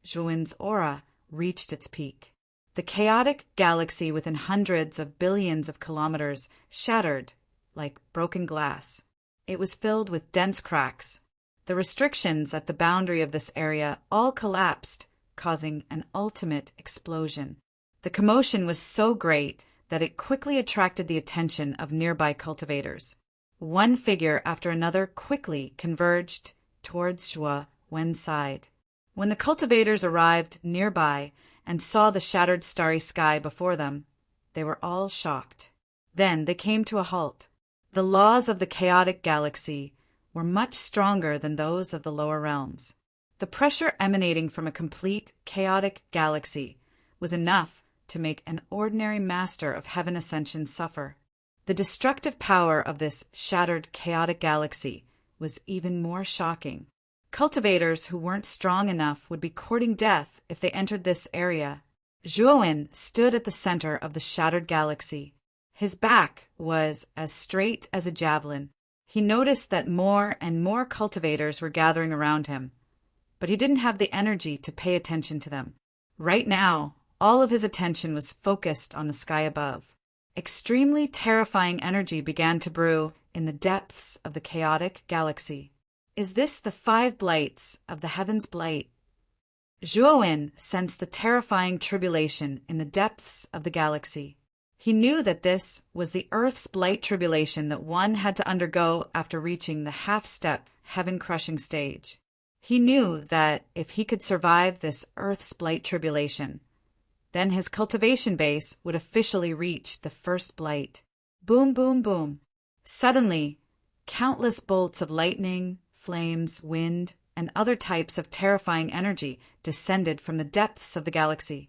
Zhuowen's aura reached its peak. The chaotic galaxy within hundreds of billions of kilometers shattered like broken glass. It was filled with dense cracks. The restrictions at the boundary of this area all collapsed, causing an ultimate explosion. The commotion was so great that it quickly attracted the attention of nearby cultivators. One figure after another quickly converged towards Zhuowen's side. When the cultivators arrived nearby and saw the shattered starry sky before them, they were all shocked. Then they came to a halt. The laws of the chaotic galaxy were much stronger than those of the lower realms. The pressure emanating from a complete chaotic galaxy was enough to make an ordinary master of heaven ascension suffer. The destructive power of this shattered chaotic galaxy was even more shocking. Cultivators who weren't strong enough would be courting death if they entered this area. Zhuowen stood at the center of the shattered galaxy. His back was as straight as a javelin. He noticed that more and more cultivators were gathering around him, but he didn't have the energy to pay attention to them. Right now, all of his attention was focused on the sky above. Extremely terrifying energy began to brew in the depths of the chaotic galaxy. Is this the 5 blights of the heaven's blight? Zhuowen sensed the terrifying tribulation in the depths of the galaxy. He knew that this was the Earth's blight tribulation that one had to undergo after reaching the half-step heaven-crushing stage. He knew that if he could survive this Earth's blight tribulation, then his cultivation base would officially reach the first blight. Boom, boom, boom. Suddenly, countless bolts of lightning, flames, wind, and other types of terrifying energy descended from the depths of the galaxy.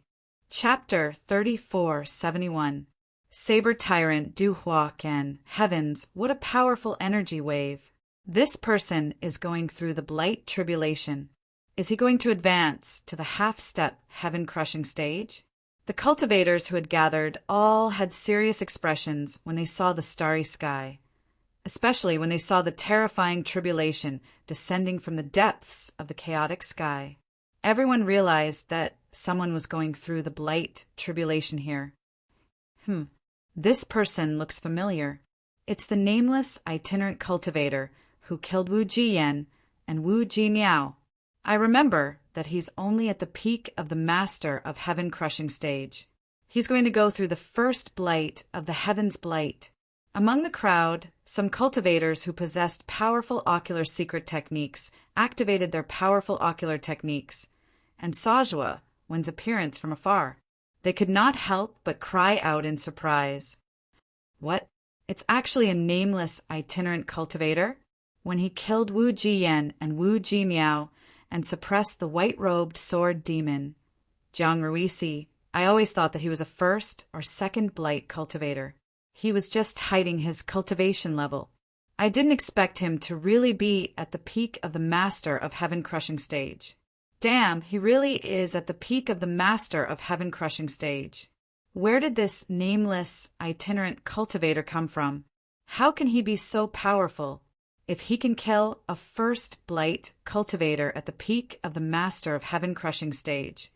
Chapter 3471. Saber Tyrant Du Hua Ken. Heavens, what a powerful energy wave. This person is going through the Blight Tribulation. Is he going to advance to the half-step heaven-crushing stage? The cultivators who had gathered all had serious expressions when they saw the starry sky, especially when they saw the terrifying tribulation descending from the depths of the chaotic sky. Everyone realized that someone was going through the Blight Tribulation here. This person looks familiar. It's the nameless itinerant cultivator who killed Wu Jiyan and Wu Jimiao. I remember that he's only at the peak of the master of heaven-crushing stage. He's going to go through the first blight of the heaven's blight. Among the crowd, some cultivators who possessed powerful ocular secret techniques activated their powerful ocular techniques and saw Zhua Wen's appearance from afar. They could not help but cry out in surprise. What? It's actually a nameless itinerant cultivator? When he killed Wu Jiyan and Wu Jimiao and suppressed the white-robed sword demon, Jiang Ruisi, I always thought that he was a first or second blight cultivator. He was just hiding his cultivation level. I didn't expect him to really be at the peak of the master of heaven-crushing stage. Damn, he really is at the peak of the master of heaven-crushing stage. Where did this nameless itinerant cultivator come from? How can he be so powerful? If he can kill a first blight cultivator at the peak of the master of heaven-crushing stage,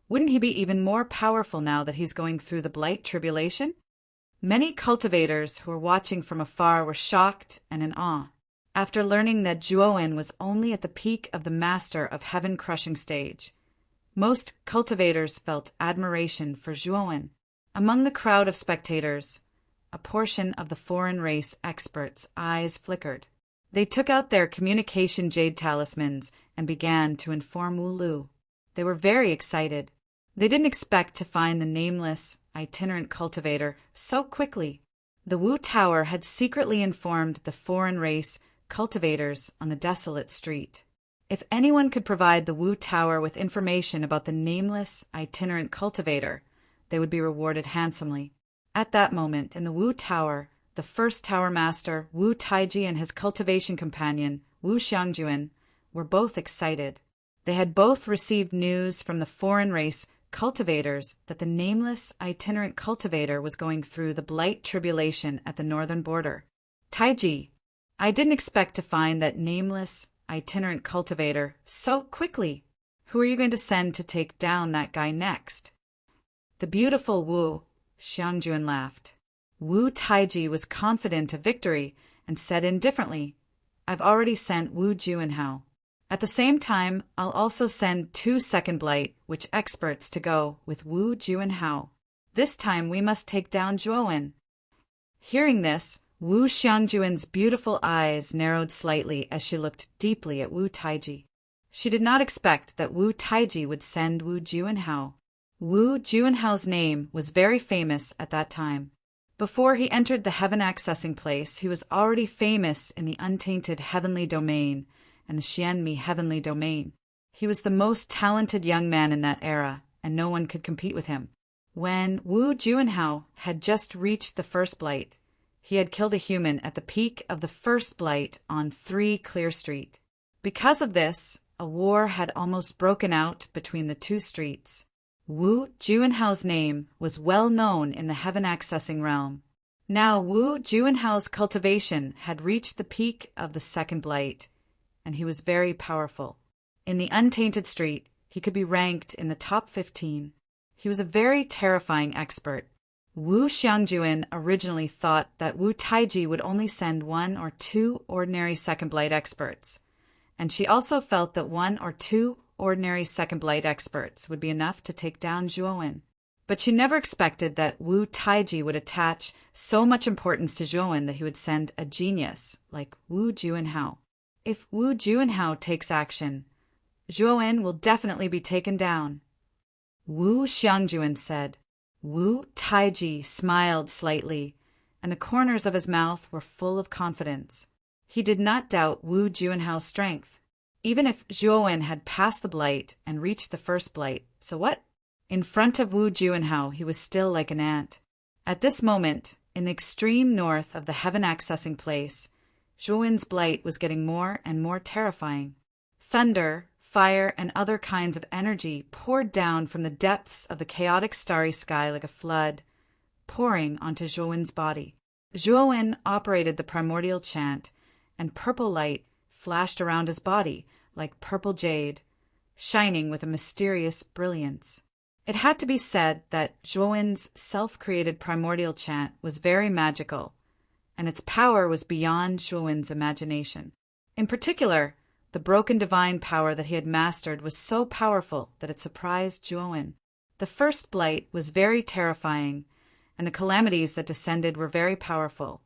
wouldn't he be even more powerful now that he's going through the Blight Tribulation? Many cultivators who were watching from afar were shocked and in awe. After learning that Zhuowen was only at the peak of the master of heaven-crushing stage, most cultivators felt admiration for Zhuowen. Among the crowd of spectators, a portion of the foreign race experts' eyes flickered. They took out their communication jade talismans and began to inform Wu Lu. They were very excited. They didn't expect to find the nameless, itinerant cultivator so quickly. The Wu Tower had secretly informed the foreign race cultivators on the desolate street. If anyone could provide the Wu Tower with information about the nameless, itinerant cultivator, they would be rewarded handsomely. At that moment, in the Wu Tower, the first tower master, Wu Taiji, and his cultivation companion, Wu Xiangjuan, were both excited. They had both received news from the foreign race cultivators that the nameless itinerant cultivator was going through the Blight Tribulation at the northern border. Taiji, I didn't expect to find that nameless itinerant cultivator so quickly. Who are you going to send to take down that guy next? The beautiful Wu, Xiangjuan laughed. Wu Taiji was confident of victory and said indifferently, I've already sent Wu Juanhao. At the same time, I'll also send 2 second blight witch experts to go with Wu Juanhao. This time we must take down Zhuowen. Hearing this, Wu Xiangjuan's beautiful eyes narrowed slightly as she looked deeply at Wu Taiji. She did not expect that Wu Taiji would send Wu Juanhao. Wu Juanhao's name was very famous at that time. Before he entered the heaven-accessing place, he was already famous in the untainted heavenly domain and the Xianmi heavenly domain. He was the most talented young man in that era, and no one could compete with him. When Wu Juanhao had just reached the first blight, he had killed a human at the peak of the first blight on 3 Clear Street. Because of this, a war had almost broken out between the 2 streets. Wu Juanhao's name was well known in the heaven-accessing realm. Now Wu Juanhao's cultivation had reached the peak of the second blight, and he was very powerful. In the untainted street, he could be ranked in the top 15. He was a very terrifying expert. Wu Xiangjuan originally thought that Wu Taiji would only send 1 or 2 ordinary second blight experts, and she also felt that 1 or 2 ordinary second blight experts would be enough to take down Zhuowen. But she never expected that Wu Taiji would attach so much importance to Zhuowen that he would send a genius like Wu Juanhao. If Wu Juanhao takes action, Zhuowen will definitely be taken down. Wu Xiangjuan said. Wu Taiji smiled slightly, and the corners of his mouth were full of confidence. He did not doubt Wu Juanhao's strength. Even if Zhuowen had passed the blight and reached the first blight, so what? In front of Wu Juanhao, he was still like an ant. At this moment, in the extreme north of the heaven-accessing place, Zhuowen's blight was getting more and more terrifying. Thunder, fire, and other kinds of energy poured down from the depths of the chaotic starry sky like a flood, pouring onto Zhuowen's body. Zhuowen operated the primordial chant, and purple light flashed around his body like purple jade, shining with a mysterious brilliance. It had to be said that Zhuowen's self-created primordial chant was very magical, and its power was beyond Zhuowen's imagination. In particular, the broken divine power that he had mastered was so powerful that it surprised Zhuowen. The first blight was very terrifying, and the calamities that descended were very powerful,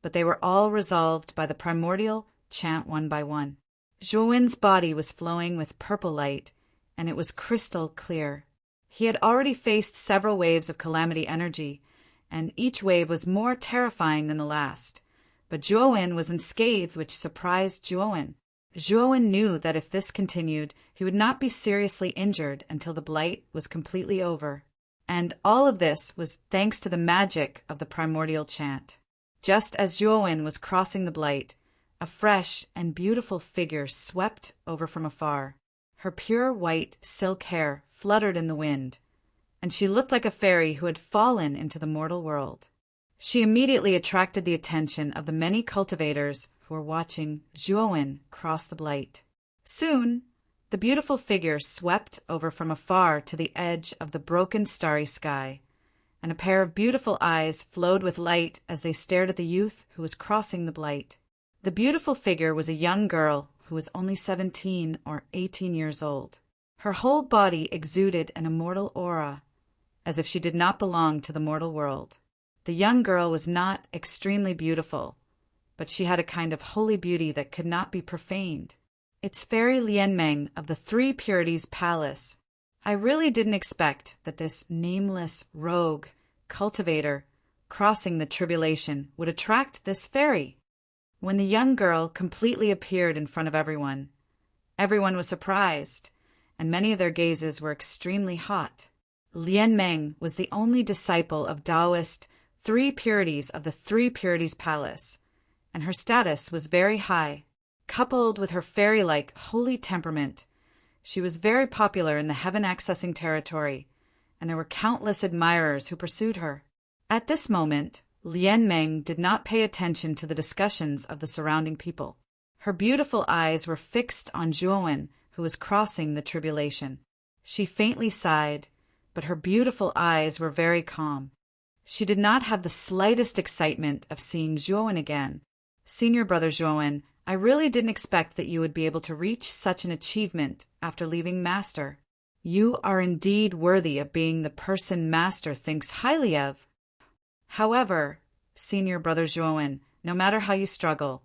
but they were all resolved by the primordial chant one by one. Zhuowen's body was flowing with purple light, and it was crystal clear. He had already faced several waves of calamity energy, and each wave was more terrifying than the last. But Zhuowen was unscathed, which surprised Zhuowen. Zhuowen knew that if this continued, he would not be seriously injured until the blight was completely over. And all of this was thanks to the magic of the primordial chant. Just as Zhuowen was crossing the blight, a fresh and beautiful figure swept over from afar. Her pure white silk hair fluttered in the wind, and she looked like a fairy who had fallen into the mortal world. She immediately attracted the attention of the many cultivators who were watching Zhuowen cross the blight. Soon, the beautiful figure swept over from afar to the edge of the broken starry sky, and a pair of beautiful eyes flowed with light as they stared at the youth who was crossing the blight. The beautiful figure was a young girl who was only 17 or 18 years old. Her whole body exuded an immortal aura, as if she did not belong to the mortal world. The young girl was not extremely beautiful, but she had a kind of holy beauty that could not be profaned. It's Fairy Lianmeng of the Three Purities Palace. I really didn't expect that this nameless rogue cultivator crossing the tribulation would attract this fairy. When the young girl completely appeared in front of everyone was surprised, and many of their gazes were extremely hot. Lianmeng was the only disciple of Taoist Three Purities of the Three Purities Palace, and her status was very high. Coupled with her fairy-like holy temperament, she was very popular in the heaven-accessing territory, and there were countless admirers who pursued her. At this moment, Lianmeng did not pay attention to the discussions of the surrounding people. Her beautiful eyes were fixed on Zhuowen, who was crossing the tribulation. She faintly sighed, but her beautiful eyes were very calm. She did not have the slightest excitement of seeing Zhuowen again. "Senior brother Zhuowen, I really didn't expect that you would be able to reach such an achievement after leaving Master. You are indeed worthy of being the person Master thinks highly of. However, Senior brother Zhuowen, no matter how you struggle,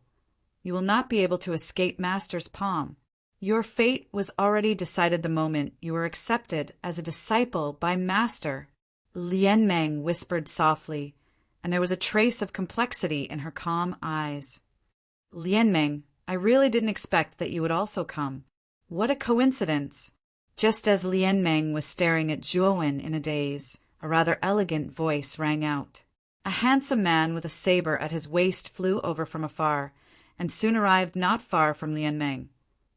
you will not be able to escape Master's palm. Your fate was already decided the moment you were accepted as a disciple by Master." Lianmeng whispered softly, and there was a trace of complexity in her calm eyes. "Lianmeng, I really didn't expect that you would also come. What a coincidence!" Just as Lianmeng was staring at Zhuowen in a daze, a rather elegant voice rang out. A handsome man with a saber at his waist flew over from afar, and soon arrived not far from Lianmeng,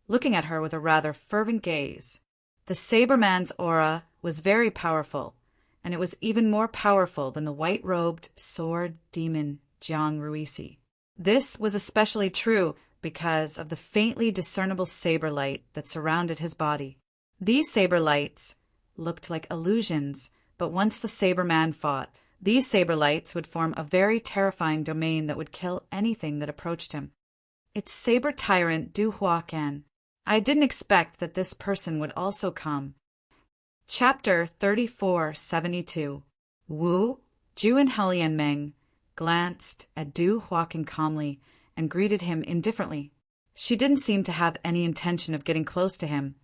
looking at her with a rather fervent gaze. The saber man's aura was very powerful, and it was even more powerful than the white-robed sword demon Jiang Ruisi. This was especially true because of the faintly discernible saber light that surrounded his body. These saber lights looked like illusions, but once the saber man fought, these saber lights would form a very terrifying domain that would kill anything that approached him. It's saber tyrant Du Huacan. I didn't expect that this person would also come. Chapter 3472. Wu Juanhao glanced at Du Huacan calmly and greeted him indifferently. She didn't seem to have any intention of getting close to him,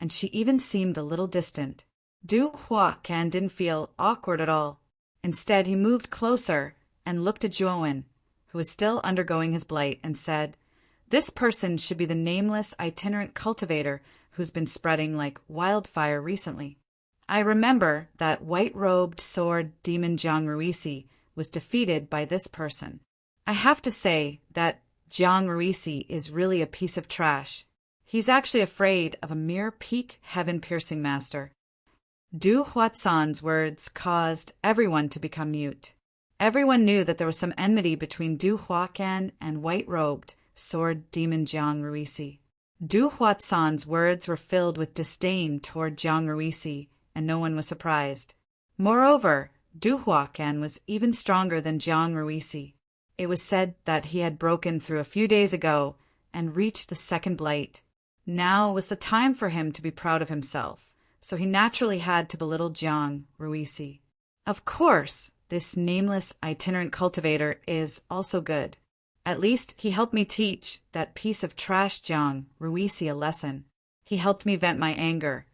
and she even seemed a little distant. Du Huacan didn't feel awkward at all. Instead, he moved closer and looked at Zhuowen, who was still undergoing his blight, and said, "This person should be the nameless itinerant cultivator who's been spreading like wildfire recently. I remember that white-robed sword demon Jiang Ruisi was defeated by this person. I have to say that Jiang Ruisi is really a piece of trash. He's actually afraid of a mere peak heaven-piercing master." Du Huatsan's words caused everyone to become mute. Everyone knew that there was some enmity between Du Huacan and white-robed sword demon Jiang Ruisi. Du Huatsan's words were filled with disdain toward Jiang Ruisi, and no one was surprised. Moreover, Du Huacan was even stronger than Jiang Ruisi. It was said that he had broken through a few days ago and reached the second blight. Now was the time for him to be proud of himself, so he naturally had to belittle Jiang Ruisi. Of course, this nameless itinerant cultivator is also good. At least he helped me teach that piece of trash Jiang Ruisi a lesson. He helped me vent my anger,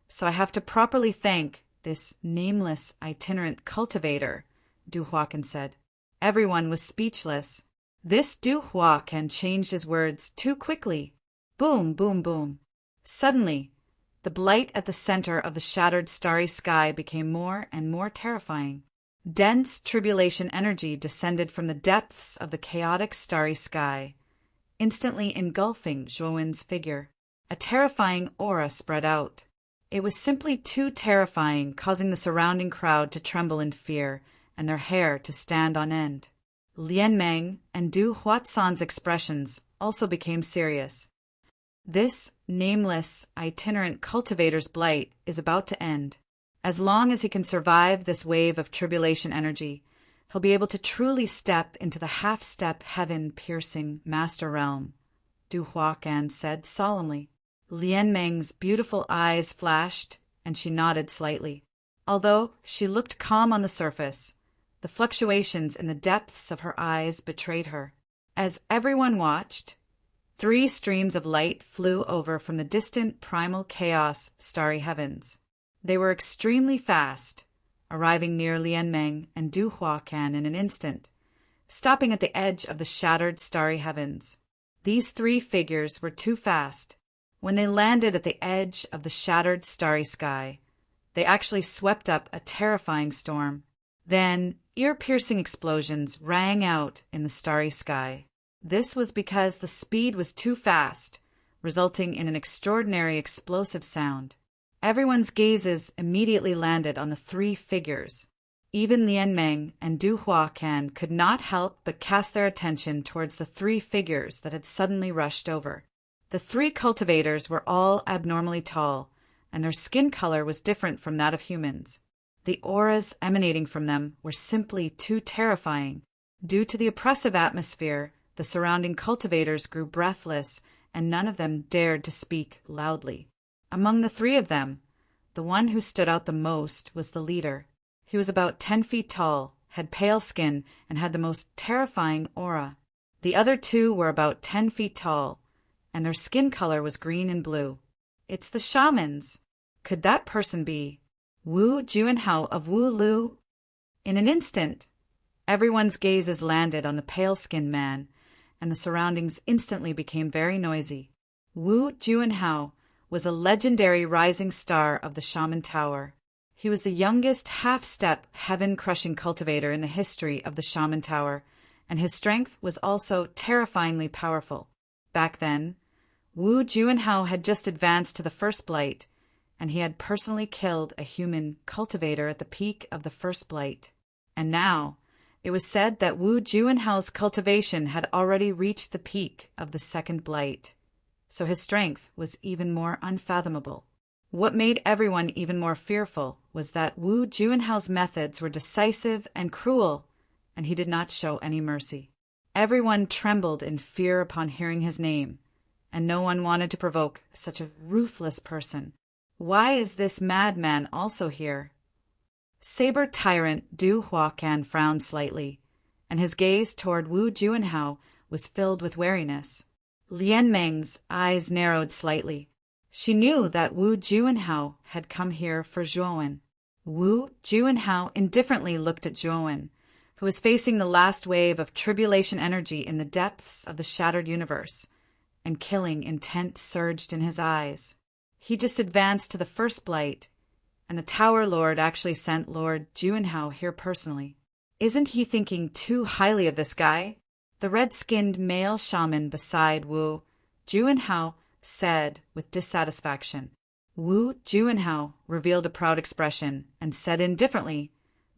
so I have to properly thank this nameless itinerant cultivator, Du Huacan said. Everyone was speechless. This Du Huacan changed his words too quickly. Boom, boom, boom. Suddenly, the blight at the center of the shattered starry sky became more and more terrifying. Dense tribulation energy descended from the depths of the chaotic starry sky, instantly engulfing Zhuowen's figure. A terrifying aura spread out. It was simply too terrifying, causing the surrounding crowd to tremble in fear and their hair to stand on end. Lianmeng and Du Huatsan's expressions also became serious. This nameless, itinerant cultivator's blight is about to end. As long as he can survive this wave of tribulation energy, he'll be able to truly step into the half-step heaven-piercing master realm, Du Huacan said solemnly. Lianmeng's beautiful eyes flashed, and she nodded slightly. Although she looked calm on the surface, the fluctuations in the depths of her eyes betrayed her. As everyone watched, 3 streams of light flew over from the distant primal chaos starry heavens. They were extremely fast, arriving near Lianmeng and Du Huacan in an instant, stopping at the edge of the shattered starry heavens. These 3 figures were too fast. When they landed at the edge of the shattered starry sky, they actually swept up a terrifying storm. Then, ear-piercing explosions rang out in the starry sky. This was because the speed was too fast, resulting in an extraordinary explosive sound. Everyone's gazes immediately landed on the 3 figures. Even Lianmeng and Du Huacan could not help but cast their attention towards the 3 figures that had suddenly rushed over. The 3 cultivators were all abnormally tall, and their skin color was different from that of humans. The auras emanating from them were simply too terrifying. Due to the oppressive atmosphere, the surrounding cultivators grew breathless, and none of them dared to speak loudly. Among the 3 of them, the one who stood out the most was the leader. He was about 10 feet tall, had pale skin, and had the most terrifying aura. The other 2 were about 10 feet tall, and their skin color was green and blue. It's the shamans. Could that person be Wu Juanhao of Wu Lu? In an instant, everyone's gazes landed on the pale-skinned man, and the surroundings instantly became very noisy. Wu Juanhao was a legendary rising star of the Shaman Tower. He was the youngest half-step heaven-crushing cultivator in the history of the Shaman Tower, and his strength was also terrifyingly powerful. Back then, Wu Juanhao had just advanced to the first blight, and he had personally killed a human cultivator at the peak of the first blight. And now, it was said that Wu Juanhao's cultivation had already reached the peak of the second blight, so his strength was even more unfathomable. What made everyone even more fearful was that Wu Juanhao's methods were decisive and cruel, and he did not show any mercy. Everyone trembled in fear upon hearing his name, and no one wanted to provoke such a ruthless person. Why is this madman also here? Saber tyrant Du Huacan frowned slightly, and his gaze toward Wu Juanhao was filled with wariness. Lianmeng's eyes narrowed slightly. She knew that Wu Juanhao had come here for Zhuowen. Wu Juanhao indifferently looked at Zhuowen, who was facing the last wave of tribulation energy in the depths of the shattered universe, and killing intent surged in his eyes. He just advanced to the first blight, and the Tower Lord actually sent Lord Juanhao here personally. Isn't he thinking too highly of this guy? The red-skinned male shaman beside Wu Juanhao said with dissatisfaction. Wu Juanhao revealed a proud expression and said indifferently,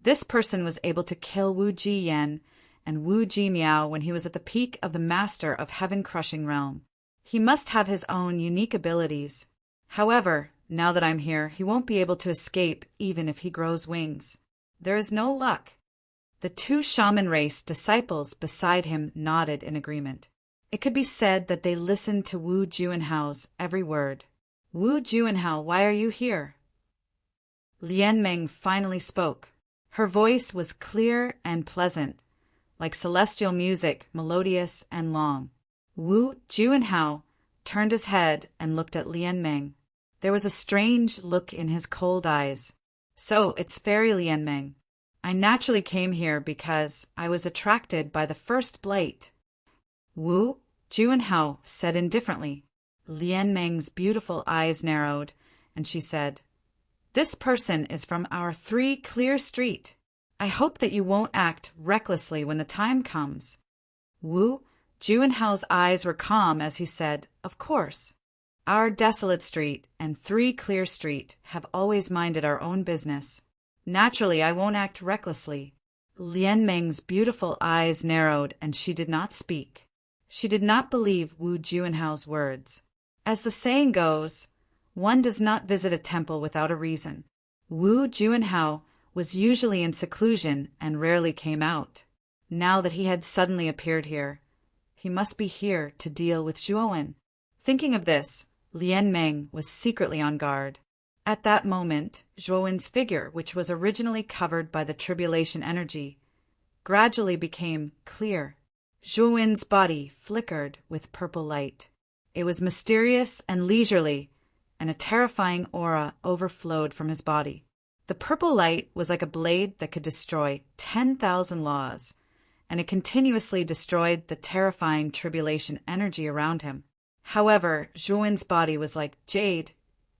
this person was able to kill Wu Jiyan and Wu Jimiao when he was at the peak of the master of heaven-crushing realm. He must have his own unique abilities. However, now that I'm here, he won't be able to escape even if he grows wings. There is no luck. The two shaman race disciples beside him nodded in agreement. It could be said that they listened to Wu Juanhao's every word. Wu Juanhao, why are you here? Lianmeng finally spoke. Her voice was clear and pleasant, like celestial music, melodious and long. Wu Juanhao turned his head and looked at Lianmeng. There was a strange look in his cold eyes. So, it's Fairy Lianmeng. I naturally came here because I was attracted by the first blight. Wu Juanhao said indifferently. Lianmeng's beautiful eyes narrowed, and she said, this person is from our 3 Clear Street. I hope that you won't act recklessly when the time comes. Wu Juanhao's eyes were calm as he said, of course. Our Desolate Street and 3 Clear Street have always minded our own business. Naturally, I won't act recklessly. Lianmeng's beautiful eyes narrowed, and she did not speak. She did not believe Wu Juanhao's words. As the saying goes, one does not visit a temple without a reason. Wu Juanhao was usually in seclusion and rarely came out. Now that he had suddenly appeared here, he must be here to deal with Zhuowen. Thinking of this, Lianmeng was secretly on guard. At that moment, Zhuowen's figure, which was originally covered by the tribulation energy, gradually became clear. Zhuowen's body flickered with purple light. It was mysterious and leisurely, and a terrifying aura overflowed from his body. The purple light was like a blade that could destroy 10,000 laws, and it continuously destroyed the terrifying tribulation energy around him. However, Zhuowen's body was like jade,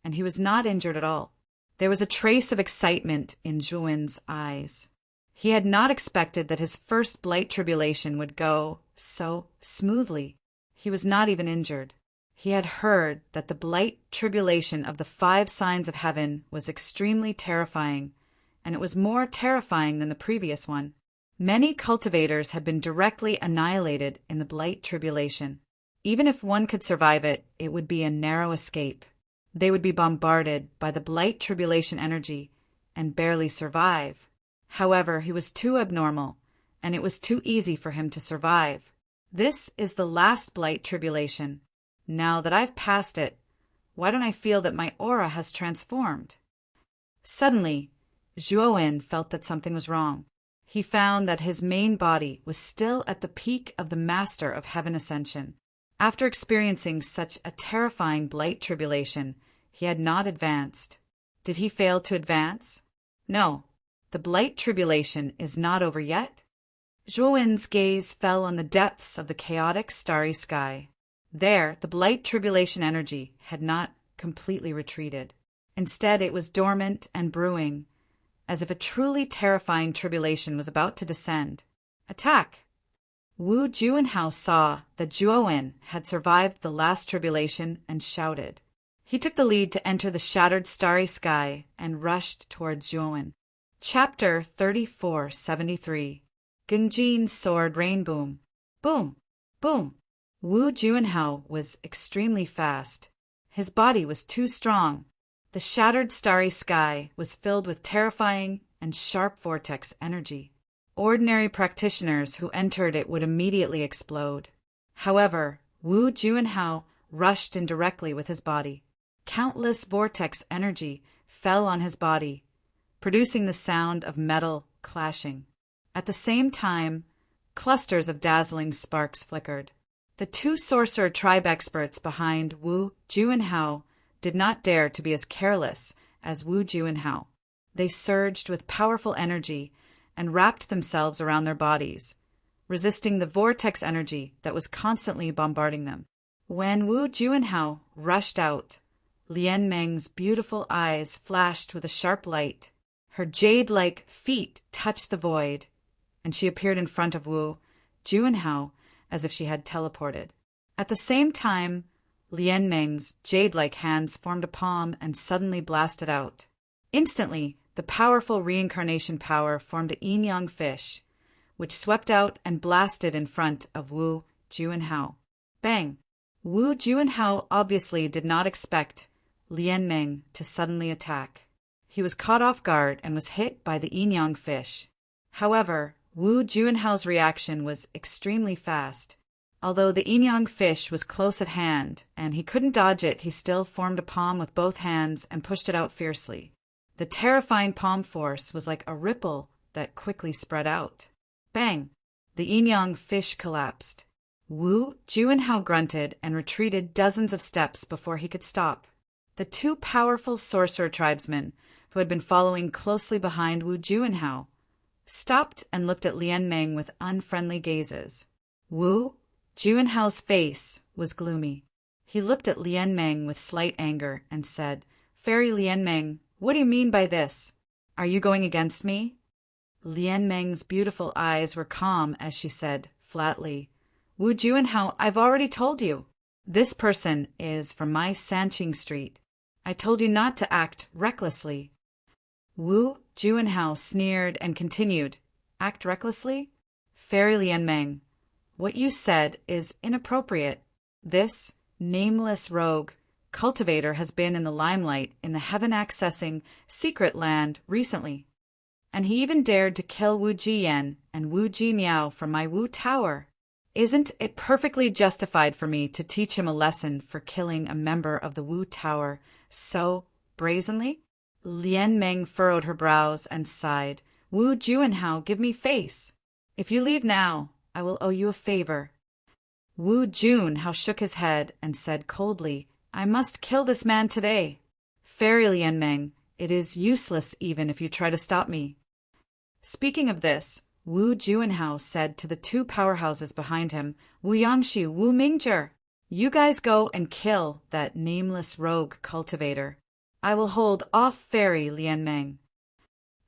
and he was not injured at all. There was a trace of excitement in Zhuowen's eyes. He had not expected that his first blight tribulation would go so smoothly. He was not even injured. He had heard that the blight tribulation of the 5 signs of heaven was extremely terrifying, and it was more terrifying than the previous one. Many cultivators had been directly annihilated in the blight tribulation. Even if one could survive it, it would be a narrow escape. They would be bombarded by the blight tribulation energy and barely survive. However, he was too abnormal, and it was too easy for him to survive. This is the last blight tribulation. Now that I've passed it, why don't I feel that my aura has transformed? Suddenly, Zhuowen felt that something was wrong. He found that his main body was still at the peak of the Master of Heaven Ascension. After experiencing such a terrifying blight tribulation, he had not advanced. Did he fail to advance? No. The blight tribulation is not over yet. Zhuowen's gaze fell on the depths of the chaotic starry sky. There, the blight tribulation energy had not completely retreated. Instead, it was dormant and brewing, as if a truly terrifying tribulation was about to descend. Attack! Wu Juanhao saw that Zhuowen had survived the last tribulation and shouted. He took the lead to enter the shattered starry sky and rushed towards Zhuowen. Chapter 3473. Gengjin's Sword Rain Boom. Boom! Boom! Wu Juanhao was extremely fast. His body was too strong. The shattered starry sky was filled with terrifying and sharp vortex energy. Ordinary practitioners who entered it would immediately explode. However, Wu Juanhao rushed in directly with his body. Countless vortex energy fell on his body, producing the sound of metal clashing. At the same time, clusters of dazzling sparks flickered. The 2 sorcerer tribe experts behind Wu Juanhao did not dare to be as careless as Wu Juanhao. They surged with powerful energy and wrapped themselves around their bodies, resisting the vortex energy that was constantly bombarding them. When Wu Juanhao rushed out, Lian Meng's beautiful eyes flashed with a sharp light. Her jade-like feet touched the void, and she appeared in front of Wu Juanhao as if she had teleported. At the same time, Lian Meng's jade-like hands formed a palm and suddenly blasted out. Instantly, the powerful reincarnation power formed a yin-yang fish, which swept out and blasted in front of Wu Juanhao. Bang! Wu Juanhao obviously did not expect Lian Meng to suddenly attack. He was caught off guard and was hit by the yin-yang fish. However, Wu Juanhao's reaction was extremely fast. Although the yin-yang fish was close at hand and he couldn't dodge it, he still formed a palm with both hands and pushed it out fiercely. The terrifying palm force was like a ripple that quickly spread out. Bang! The yin-yang fish collapsed. Wu Juanhao grunted and retreated dozens of steps before he could stop. The two powerful sorcerer tribesmen, who had been following closely behind Wu Juanhao, stopped and looked at Lian Meng with unfriendly gazes. Wu Juanhao's face was gloomy. He looked at Lian Meng with slight anger and said, "Fairy Lian Meng, what do you mean by this? Are you going against me?" Lian Meng's beautiful eyes were calm as she said, flatly, "Wu Juanhao, I've already told you. This person is from my Sanqing Street. I told you not to act recklessly." Wu Juanhao sneered and continued, "Act recklessly? Fairy Lian Meng, what you said is inappropriate. This nameless rogue cultivator has been in the limelight in the heaven-accessing secret land recently, and he even dared to kill Wu Jiyan and Wu Jimiao from my Wu Tower. Isn't it perfectly justified for me to teach him a lesson for killing a member of the Wu Tower so brazenly?" Lian Meng furrowed her brows and sighed. "Wu Juanhao, give me face. If you leave now, I will owe you a favor." Wu Juanhao shook his head and said coldly, "I must kill this man today. Fairy Lian Meng, it is useless even if you try to stop me." Speaking of this, Wu Juanhao said to the two powerhouses behind him, "Wu Yangxu, Wu Mingzhi, you guys go and kill that nameless rogue cultivator. I will hold off Fairy Lian Meng."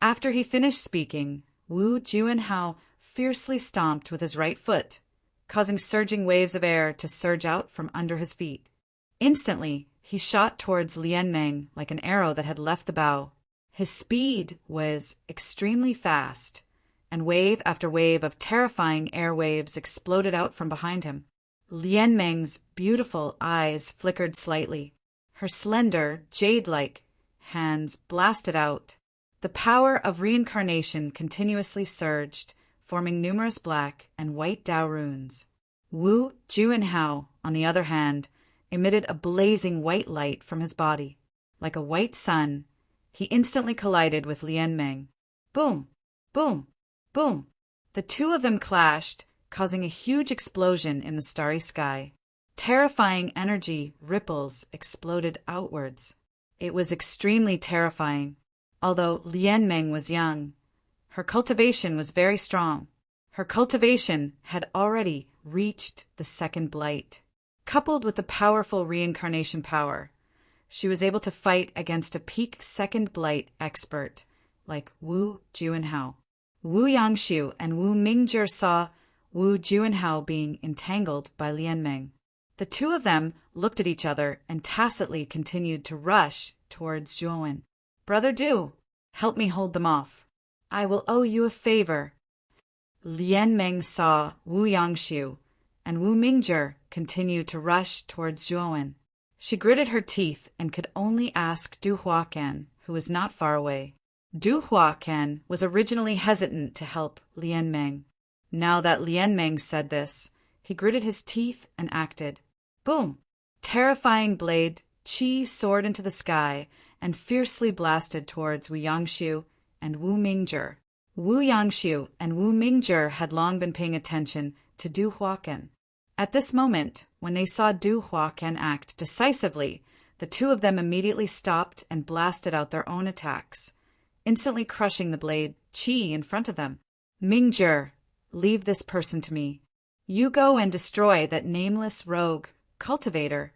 After he finished speaking, Wu Juanhao fiercely stomped with his right foot, causing surging waves of air to surge out from under his feet. Instantly, he shot towards Lian Meng like an arrow that had left the bow. His speed was extremely fast, and wave after wave of terrifying air waves exploded out from behind him. Lian Meng's beautiful eyes flickered slightly. Her slender, jade-like hands blasted out. The power of reincarnation continuously surged, forming numerous black and white Dao runes. Wu Juanhao, on the other hand, emitted a blazing white light from his body. Like a white sun, he instantly collided with Lian Meng. Boom! Boom! Boom! The two of them clashed, causing a huge explosion in the starry sky. Terrifying energy ripples exploded outwards. It was extremely terrifying. Although Lian Meng was young, her cultivation was very strong. Her cultivation had already reached the second blight. Coupled with the powerful reincarnation power, she was able to fight against a peaked second blight expert like Wu Juanhao. Wu Yangxu and Wu Mingzhi saw Wu Juanhao being entangled by Lian Meng. The two of them looked at each other and tacitly continued to rush towards Zhuowen. "Brother Du, help me hold them off. I will owe you a favor." Lian Meng saw Wu Yangxu and Wu Mingzhi continue to rush towards Zhuowen. She gritted her teeth and could only ask Du Huaqian, who was not far away. Du Huaqian was originally hesitant to help Lian Meng. Now that Lian Meng said this, he gritted his teeth and acted. Boom! Terrifying blade Qi soared into the sky and fiercely blasted towards Wu Yangxu and Wu Mingzhi. Wu Yangxu and Wu Mingzhi had long been paying attention to Du Huaqian. At this moment, when they saw Du Huaqian act decisively, the two of them immediately stopped and blasted out their own attacks, instantly crushing the blade qi in front of them. Mingzhi, leave this person to me. You go and destroy that nameless rogue cultivator.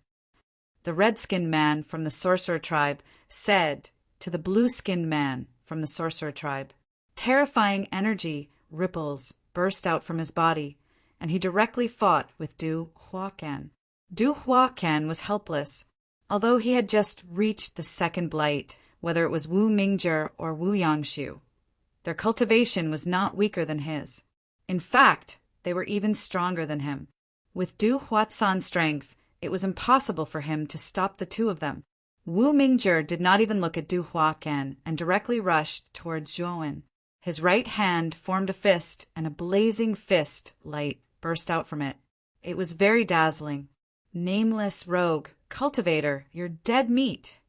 The red-skinned man from the sorcerer tribe said to the blue-skinned man from the sorcerer tribe. Terrifying energy ripples burst out from his body, and he directly fought with Du Huaqian. Du Huaqian was helpless. Although he had just reached the second blight, whether it was Wu Mingzhi or Wu Yangshu, their cultivation was not weaker than his. In fact, they were even stronger than him. With Du Huaqian's strength, it was impossible for him to stop the two of them. Wu Mingzhi did not even look at Du Huaqian and directly rushed towards Zhuowen. His right hand formed a fist, and a blazing fist light burst out from it. It was very dazzling. Nameless rogue, cultivator, you're dead meat.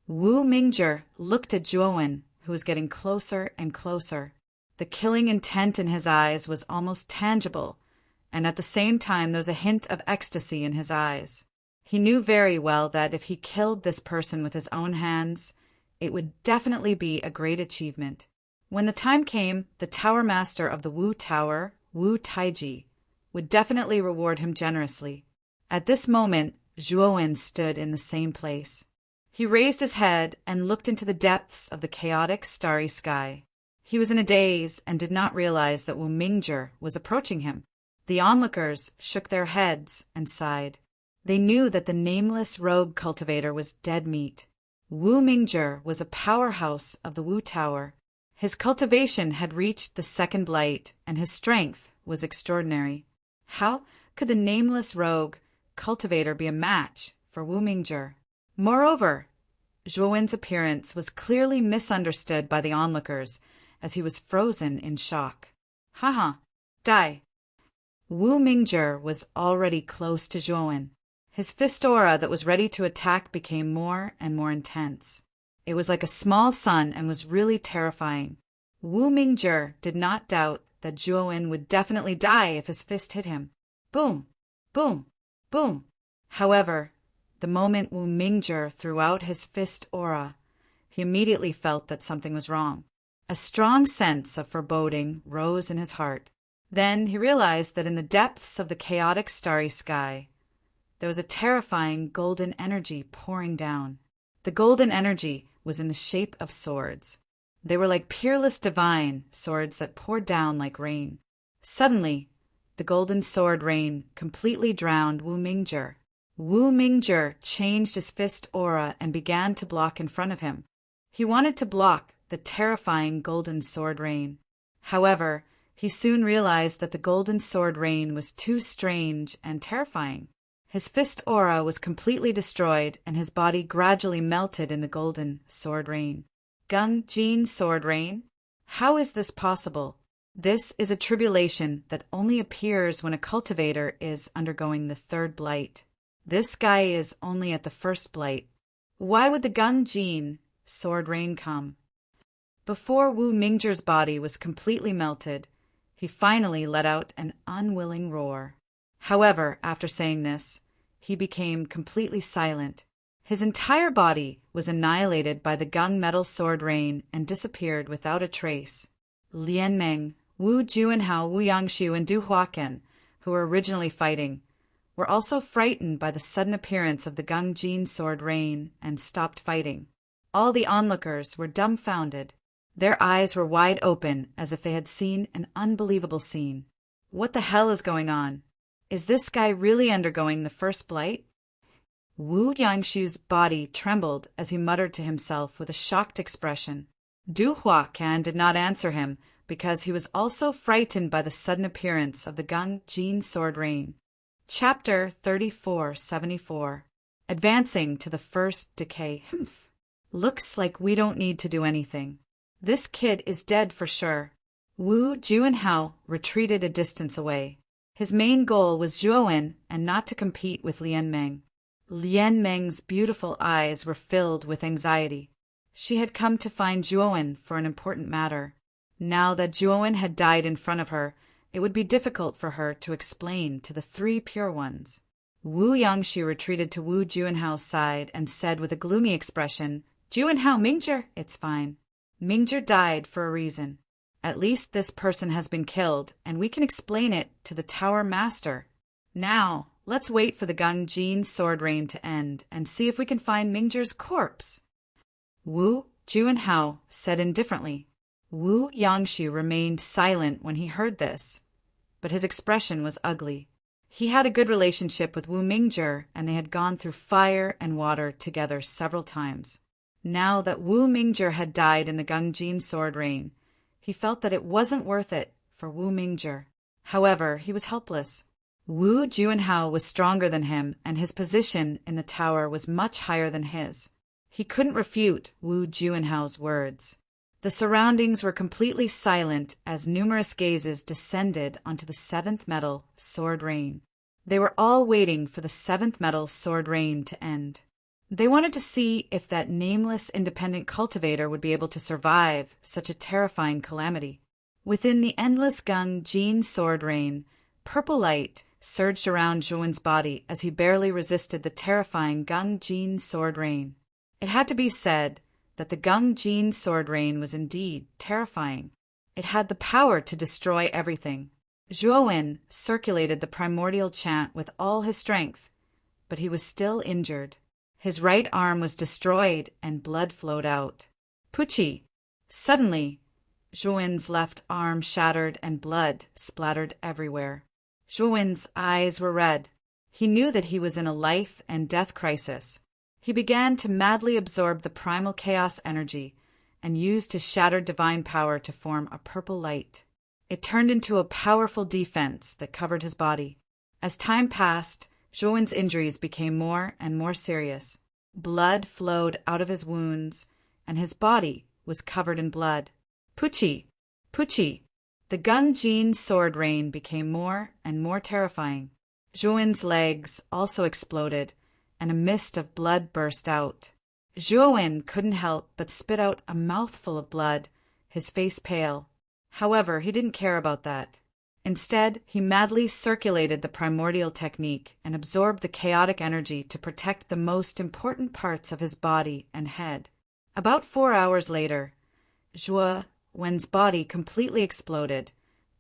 Wu Mingzhi looked at Zhuowen, who was getting closer and closer. The killing intent in his eyes was almost tangible, and at the same time there was a hint of ecstasy in his eyes. He knew very well that if he killed this person with his own hands, it would definitely be a great achievement. When the time came, the tower master of the Wu Tower, Wu Taiji, would definitely reward him generously. At this moment, Zhuowen stood in the same place. He raised his head and looked into the depths of the chaotic, starry sky. He was in a daze and did not realize that Wu Mingzhi was approaching him. The onlookers shook their heads and sighed. They knew that the nameless rogue cultivator was dead meat. Wu Mingzhi was a powerhouse of the Wu Tower. His cultivation had reached the second blight, and his strength was extraordinary. How could the nameless rogue cultivator be a match for Wu Mingzhi? Moreover, Zhuowen's appearance was clearly misunderstood by the onlookers, as he was frozen in shock. Haha, die. Wu Mingzhi was already close to Zhuowen. His fist aura that was ready to attack became more and more intense. It was like a small sun and was really terrifying. Wu Mingzhi did not doubt that Zhuowen would definitely die if his fist hit him. Boom, boom, boom. However, the moment Wu Mingzhi threw out his fist aura, he immediately felt that something was wrong. A strong sense of foreboding rose in his heart. Then he realized that in the depths of the chaotic starry sky, there was a terrifying golden energy pouring down. The golden energy was in the shape of swords. They were like peerless divine swords that poured down like rain. Suddenly, the golden sword rain completely drowned Wu Mingzhi. Wu Mingzhi changed his fist aura and began to block in front of him. He wanted to block the terrifying golden sword rain. However, he soon realized that the golden sword rain was too strange and terrifying. His fist aura was completely destroyed, and his body gradually melted in the golden sword rain. Gung Jin sword rain? How is this possible? This is a tribulation that only appears when a cultivator is undergoing the third blight. This guy is only at the first blight. Why would the Gung Jin sword rain come? Before Wu Mingzhi's body was completely melted, he finally let out an unwilling roar. However, after saying this, he became completely silent. His entire body was annihilated by the gung metal sword rain and disappeared without a trace. Lian Meng, Wu Juanhao, Wu Yangshu, and Du Huaqian, who were originally fighting, were also frightened by the sudden appearance of the Gung Jin sword rain and stopped fighting. All the onlookers were dumbfounded. Their eyes were wide open as if they had seen an unbelievable scene. What the hell is going on? Is this guy really undergoing the first blight? Wu Yangshu's body trembled as he muttered to himself with a shocked expression. Du Huaqian did not answer him because he was also frightened by the sudden appearance of the Gung Jin sword rain. Chapter 3474. Advancing to the first decay. Looks like we don't need to do anything. This kid is dead for sure. Wu Juanhao retreated a distance away. His main goal was Zhuowen and not to compete with Lian Meng. Lian Meng's beautiful eyes were filled with anxiety. She had come to find Zhuowen for an important matter. Now that Zhuowen had died in front of her, it would be difficult for her to explain to the three pure ones. Wu Yangshu retreated to Wu Juanhao's side and said with a gloomy expression, "Juanhao Mingzhi, it's fine." Mingzhi died for a reason. At least this person has been killed, and we can explain it to the Tower Master. Now, let's wait for the Gangjin sword rain to end and see if we can find Mingzhi's corpse. Wu Juanhao said indifferently. Wu Yangshu remained silent when he heard this, but his expression was ugly. He had a good relationship with Wu Mingzhi, and they had gone through fire and water together several times. Now that Wu Mingzhi had died in the Gangjin sword rain, he felt that it wasn't worth it for Wu Mingzhi. However, he was helpless. Wu Juanhao was stronger than him, and his position in the tower was much higher than his. He couldn't refute Wu Juanhao's words. The surroundings were completely silent as numerous gazes descended onto the seventh metal sword rain. They were all waiting for the seventh metal sword rain to end. They wanted to see if that nameless independent cultivator would be able to survive such a terrifying calamity. Within the endless Gangjin sword rain, purple light surged around Zhuan's body as he barely resisted the terrifying Gangjin sword rain. It had to be said that the Gangjin sword rain was indeed terrifying. It had the power to destroy everything. Zhuan circulated the primordial chant with all his strength, but he was still injured. His right arm was destroyed and blood flowed out. Puchi! Suddenly, Zhuan's left arm shattered and blood splattered everywhere. Zhuan's eyes were red. He knew that he was in a life and death crisis. He began to madly absorb the primal chaos energy and used his shattered divine power to form a purple light. It turned into a powerful defense that covered his body. As time passed, Zhuan's injuries became more and more serious. Blood flowed out of his wounds, and his body was covered in blood. Puchi! Puchi! The Gangjin sword rain became more and more terrifying. Zhuan's legs also exploded, and a mist of blood burst out. Zhuan couldn't help but spit out a mouthful of blood, his face pale. However, he didn't care about that. Instead, he madly circulated the primordial technique and absorbed the chaotic energy to protect the most important parts of his body and head. About 4 hours later, Zhuan's body completely exploded,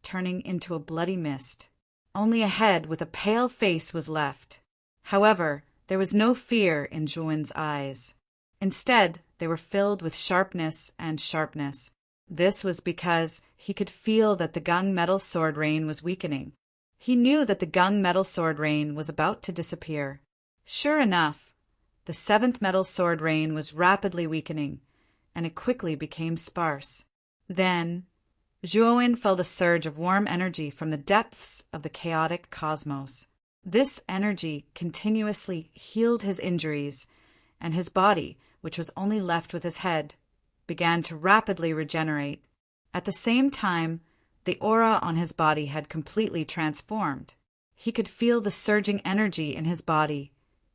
turning into a bloody mist. Only a head with a pale face was left. However, there was no fear in Zhuan's eyes. Instead, they were filled with sharpness and sharpness. This was because he could feel that the Gung metal sword rain was weakening. He knew that the Gung metal sword rain was about to disappear. Sure enough, the seventh metal sword rain was rapidly weakening, and it quickly became sparse. Then, Zhuan felt a surge of warm energy from the depths of the chaotic cosmos. This energy continuously healed his injuries, and his body, which was only left with his head, began to rapidly regenerate. At the same time, the aura on his body had completely transformed. He could feel the surging energy in his body,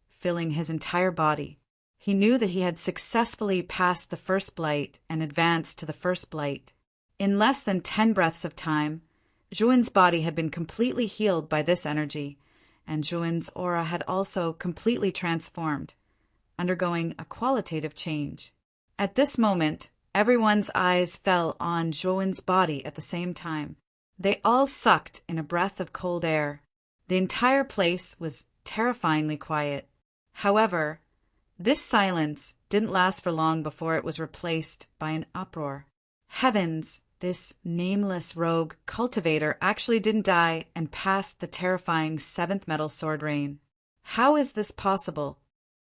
filling his entire body. He knew that he had successfully passed the first blight and advanced to the first blight. In less than 10 breaths of time, Zhuan's body had been completely healed by this energy, and Zhuan's aura had also completely transformed, undergoing a qualitative change. At this moment, everyone's eyes fell on Zhuan's body at the same time. They all sucked in a breath of cold air. The entire place was terrifyingly quiet. However, this silence didn't last for long before it was replaced by an uproar. Heavens! This nameless rogue cultivator actually didn't die and passed the terrifying seventh metal sword rain. How is this possible?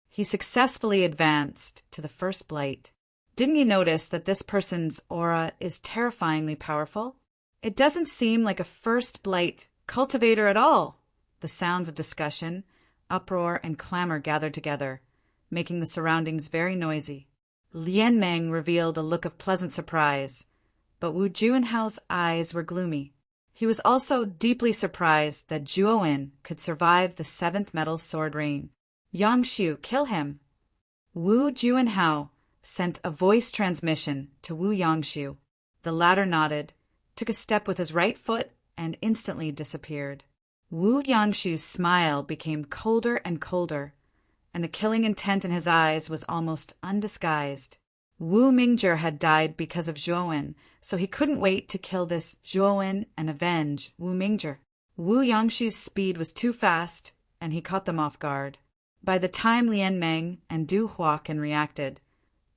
He successfully advanced to the first blight. Didn't you notice that this person's aura is terrifyingly powerful? It doesn't seem like a first blight cultivator at all. The sounds of discussion, uproar, and clamor gathered together, making the surroundings very noisy. Lian Meng revealed a look of pleasant surprise, but Wu Juanhao's eyes were gloomy. He was also deeply surprised that Zhuan could survive the seventh metal sword rain. Yangshu, kill him! Wu Juanhao sent a voice transmission to Wu Yangshu. The latter nodded, took a step with his right foot, and instantly disappeared. Wu Yangshu's smile became colder and colder, and the killing intent in his eyes was almost undisguised. Wu Mingzhi had died because of Zhuowen, so he couldn't wait to kill this Zhuowen and avenge Wu Mingzhi. Wu Yangshu's speed was too fast, and he caught them off guard. By the time Lian Meng and Du Huaqian reacted,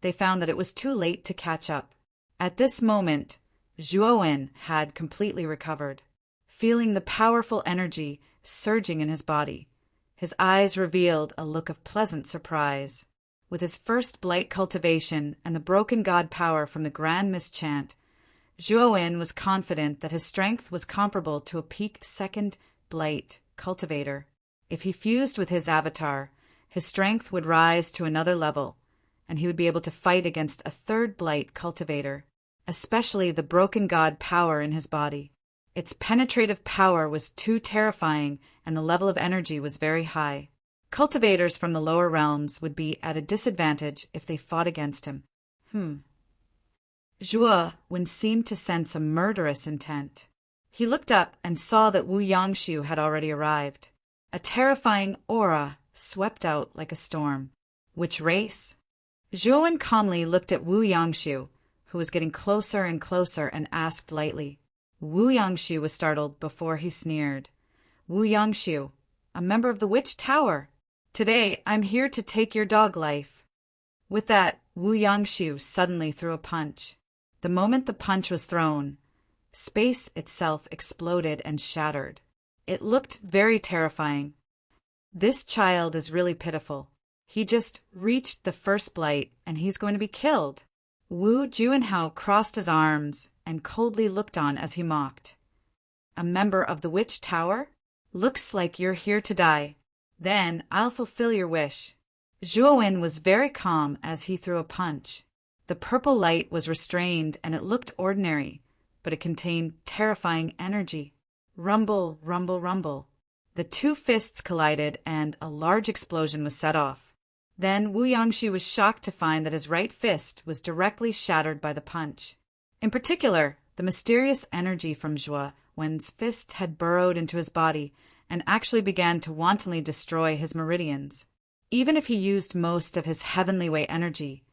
they found that it was too late to catch up. At this moment, Zhuowen had completely recovered. Feeling the powerful energy surging in his body, his eyes revealed a look of pleasant surprise. With his first blight cultivation and the broken god power from the grand mischant, Zhuowen was confident that his strength was comparable to a peaked second blight cultivator. If he fused with his avatar, his strength would rise to another level, and he would be able to fight against a third blight cultivator, especially the broken god power in his body. Its penetrative power was too terrifying, and the level of energy was very high. Cultivators from the lower realms would be at a disadvantage if they fought against him. Zhuowen seemed to sense a murderous intent. He looked up and saw that Wu Yangshu had already arrived. A terrifying aura swept out like a storm. Which race? Zhuowen calmly looked at Wu Yangshu, who was getting closer and closer, and asked lightly. Wu Yangshu was startled before he sneered. Wu Yangshu, a member of the Witch Tower. Today, I'm here to take your dog life. With that, Wu Yangshu suddenly threw a punch. The moment the punch was thrown, space itself exploded and shattered. It looked very terrifying. This child is really pitiful. He just reached the first blight, and he's going to be killed. Wu Juanhao crossed his arms and coldly looked on as he mocked. A member of the Witch Tower? Looks like you're here to die. Then I'll fulfill your wish. Zhuowen was very calm as he threw a punch. The purple light was restrained and it looked ordinary, but it contained terrifying energy. Rumble, rumble, rumble. The two fists collided and a large explosion was set off. Then Wu Yangshu was shocked to find that his right fist was directly shattered by the punch. In particular, the mysterious energy from Zhuowen's fist had burrowed into his body and actually began to wantonly destroy his meridians. Even if he used most of his heavenly way energy,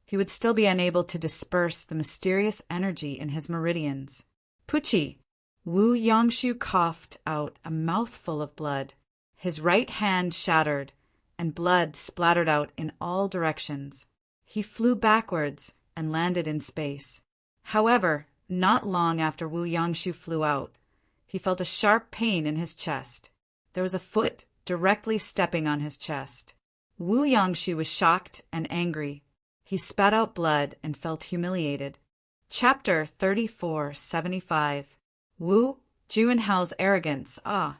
he would still be unable to disperse the mysterious energy in his meridians. Puchi! Wu Yangshu coughed out a mouthful of blood. His right hand shattered, and blood splattered out in all directions. He flew backwards and landed in space. However, not long after Wu Yangshu flew out, he felt a sharp pain in his chest. There was a foot directly stepping on his chest. Wu Yangshu was shocked and angry. He spat out blood and felt humiliated. Chapter 3475. Wu Juanhao's arrogance. A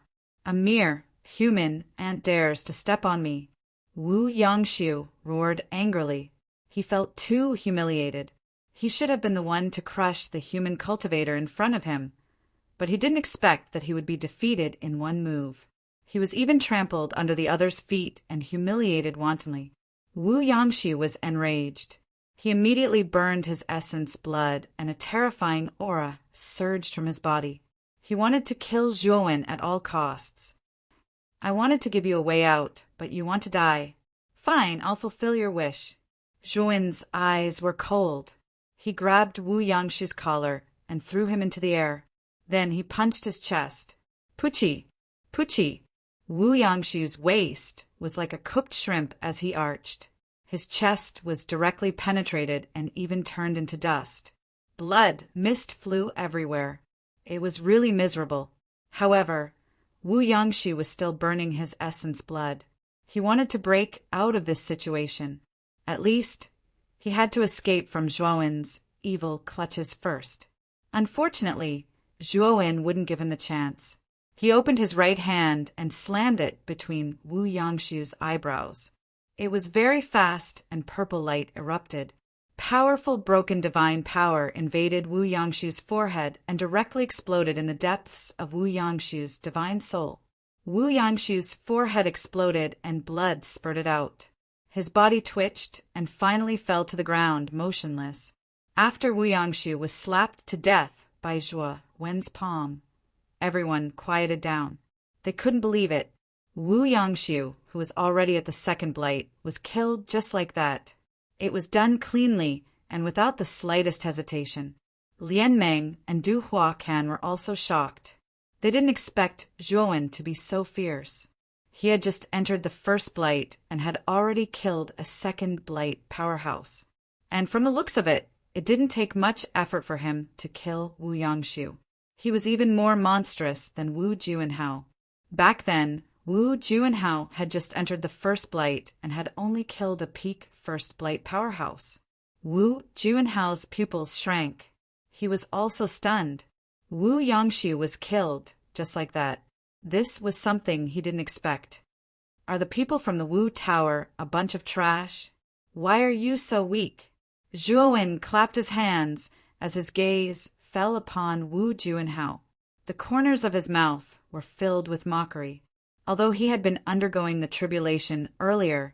mere human ant dares to step on me. Wu Yangshu roared angrily. He felt too humiliated. He should have been the one to crush the human cultivator in front of him, but he didn't expect that he would be defeated in one move. He was even trampled under the other's feet and humiliated wantonly. Wu Yangshu was enraged. He immediately burned his essence blood, and a terrifying aura surged from his body. He wanted to kill Zhuowen at all costs. I wanted to give you a way out, but you want to die. Fine, I'll fulfill your wish. Zhuowen's eyes were cold. He grabbed Wu Yangshu's collar and threw him into the air. Then he punched his chest. Puchi! Puchi! Wu Yangshu's waist was like a cooked shrimp as he arched. His chest was directly penetrated and even turned into dust. Blood, mist flew everywhere. It was really miserable. However, Wu Yangshu was still burning his essence blood. He wanted to break out of this situation. At least, he had to escape from Zhuowen's evil clutches first. Unfortunately, Zhuowen wouldn't give him the chance. He opened his right hand and slammed it between Wu Yangshu's eyebrows. It was very fast and purple light erupted. Powerful broken divine power invaded Wu Yangshu's forehead and directly exploded in the depths of Wu Yangshu's divine soul. Wu Yangshu's forehead exploded and blood spurted out. His body twitched and finally fell to the ground motionless. After Wu Yangshu was slapped to death by Zhuowen's palm, everyone quieted down. They couldn't believe it. Wu Yangshu, who was already at the second blight, was killed just like that. It was done cleanly and without the slightest hesitation. Lian Meng and Du Huacan were also shocked. They didn't expect Zhuowen to be so fierce. He had just entered the first blight and had already killed a second blight powerhouse. And from the looks of it, it didn't take much effort for him to kill Wu Yongxiu. He was even more monstrous than Wu Juanhao. Back then, Wu Juanhao had just entered the first blight and had only killed a peak first blight powerhouse. Wu Juanhao's pupils shrank. He was also stunned. Wu Yongxiu was killed, just like that. This was something he didn't expect. Are the people from the Wu Tower a bunch of trash? Why are you so weak? Zhuowen clapped his hands as his gaze fell upon Wu Juanhao. The corners of his mouth were filled with mockery. Although he had been undergoing the tribulation earlier,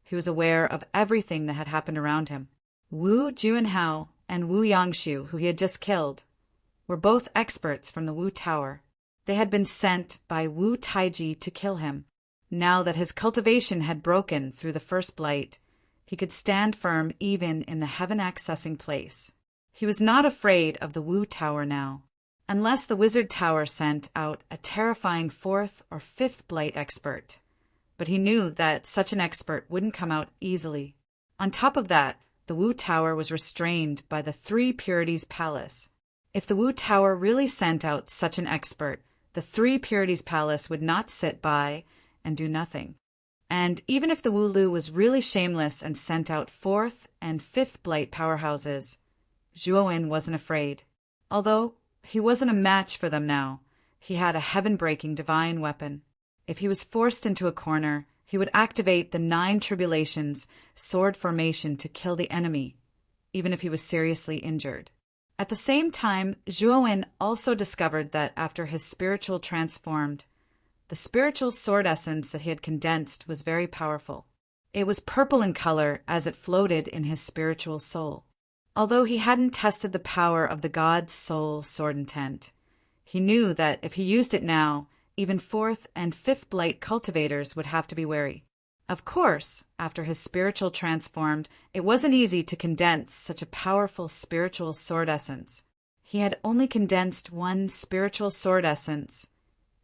he was aware of everything that had happened around him. Wu Juanhao and Wu Yongxiu, who he had just killed, were both experts from the Wu Tower. They had been sent by Wu Taiji to kill him. Now that his cultivation had broken through the first blight, he could stand firm even in the heaven-accessing place. He was not afraid of the Wu Tower now, unless the Wizard Tower sent out a terrifying fourth or fifth blight expert. But he knew that such an expert wouldn't come out easily. On top of that, the Wu Tower was restrained by the Three Purities Palace. If the Wu Tower really sent out such an expert, the Three Purities Palace would not sit by and do nothing. And even if the Wu Lu was really shameless and sent out fourth and fifth blight powerhouses, Zhuowen wasn't afraid. Although he wasn't a match for them now, he had a heaven-breaking divine weapon. If he was forced into a corner, he would activate the 9 tribulations sword formation to kill the enemy, even if he was seriously injured. At the same time, Zhuowen also discovered that after his spiritual transformed, the spiritual sword essence that he had condensed was very powerful. It was purple in color as it floated in his spiritual soul. Although he hadn't tested the power of the God's soul sword intent, he knew that if he used it now, even 4th and 5th blight cultivators would have to be wary. Of course, after his spiritual transformed, it wasn't easy to condense such a powerful spiritual sword essence. He had only condensed one spiritual sword essence,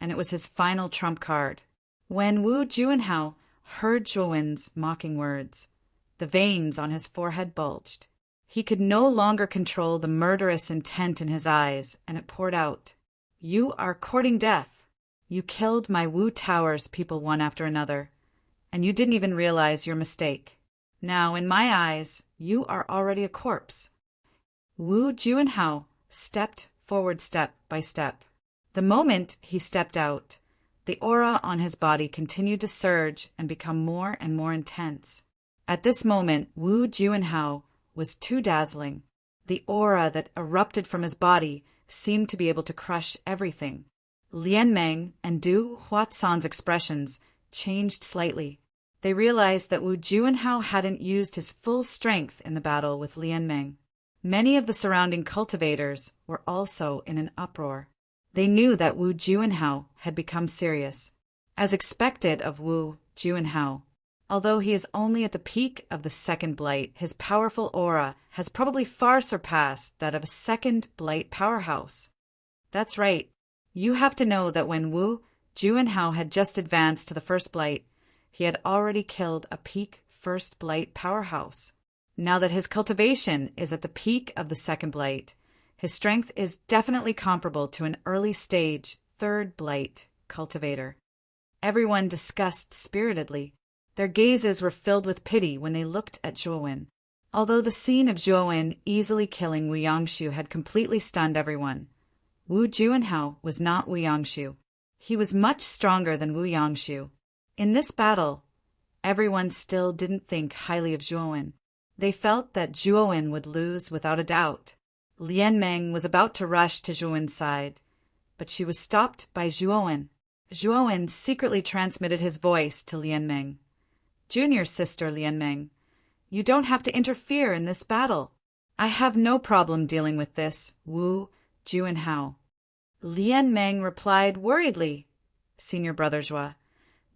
and it was his final trump card. When Wu Juanhao heard Zhuowen's mocking words, the veins on his forehead bulged. He could no longer control the murderous intent in his eyes, and it poured out. You are courting death. You killed my Wu Tower's people one after another, and you didn't even realize your mistake. Now, in my eyes, you are already a corpse. Wu Juanhao stepped forward step by step. The moment he stepped out, the aura on his body continued to surge and become more and more intense. At this moment, Wu Juanhao was too dazzling. The aura that erupted from his body seemed to be able to crush everything. Lian Meng and Du Huacan's expressions changed slightly. They realized that Wu Juanhao hadn't used his full strength in the battle with Lian Meng. Many of the surrounding cultivators were also in an uproar. They knew that Wu Juanhao had become serious. As expected of Wu Juanhao, although he is only at the peak of the second blight, his powerful aura has probably far surpassed that of a second blight powerhouse. That's right. You have to know that when Wu Juanhao had just advanced to the first blight, he had already killed a peak first blight powerhouse. Now that his cultivation is at the peak of the second blight, his strength is definitely comparable to an early stage third blight cultivator. Everyone discussed spiritedly. Their gazes were filled with pity when they looked at Zhuowen. Although the scene of Zhuowen easily killing Wu Yongxiu had completely stunned everyone, Wu Juanhao was not Wu Yongxiu. He was much stronger than Wu Yongxiu. In this battle, everyone still didn't think highly of Zhuowen. They felt that Zhuowen would lose without a doubt. Lian Meng was about to rush to Zhuowen's side, but she was stopped by Zhuowen. Zhuowen secretly transmitted his voice to Lian Meng. Junior sister Lian Meng, you don't have to interfere in this battle. I have no problem dealing with this, Wu Juanhao. Lian Meng replied worriedly, Senior Brother Zhua,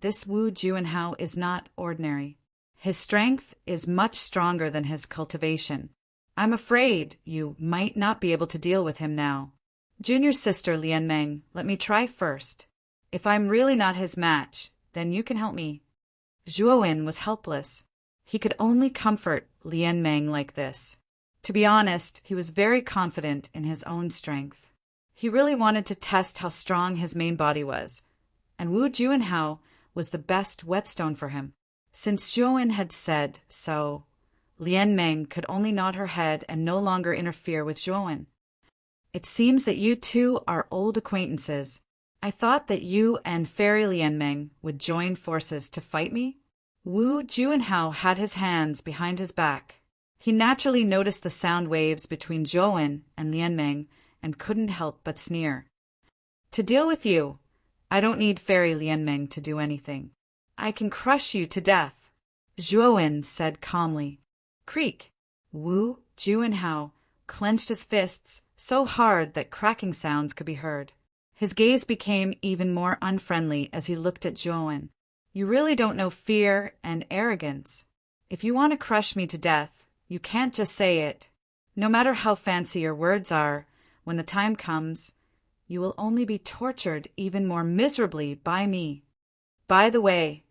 this Wu Juanhao is not ordinary. His strength is much stronger than his cultivation. I'm afraid you might not be able to deal with him now. Junior sister Lian Meng, let me try first. If I'm really not his match, then you can help me. Zhuowen was helpless. He could only comfort Lian Meng like this. To be honest, he was very confident in his own strength. He really wanted to test how strong his main body was, and Wu Juanhao was the best whetstone for him. Since Zhuowen had said so, Lian Meng could only nod her head and no longer interfere with Zhuowen. It seems that you two are old acquaintances. I thought that you and Fairy Lian Meng would join forces to fight me. Wu Juanhao had his hands behind his back. He naturally noticed the sound waves between Zhuowen and Lian Meng and couldn't help but sneer. To deal with you, I don't need Fairy Lian Meng to do anything. I can crush you to death, Zhuowen said calmly. Creak! Wu Juanhao clenched his fists so hard that cracking sounds could be heard. His gaze became even more unfriendly as he looked at Zhuowen. You really don't know fear and arrogance. If you want to crush me to death, you can't just say it. No matter how fancy your words are, when the time comes, you will only be tortured even more miserably by me. By the way,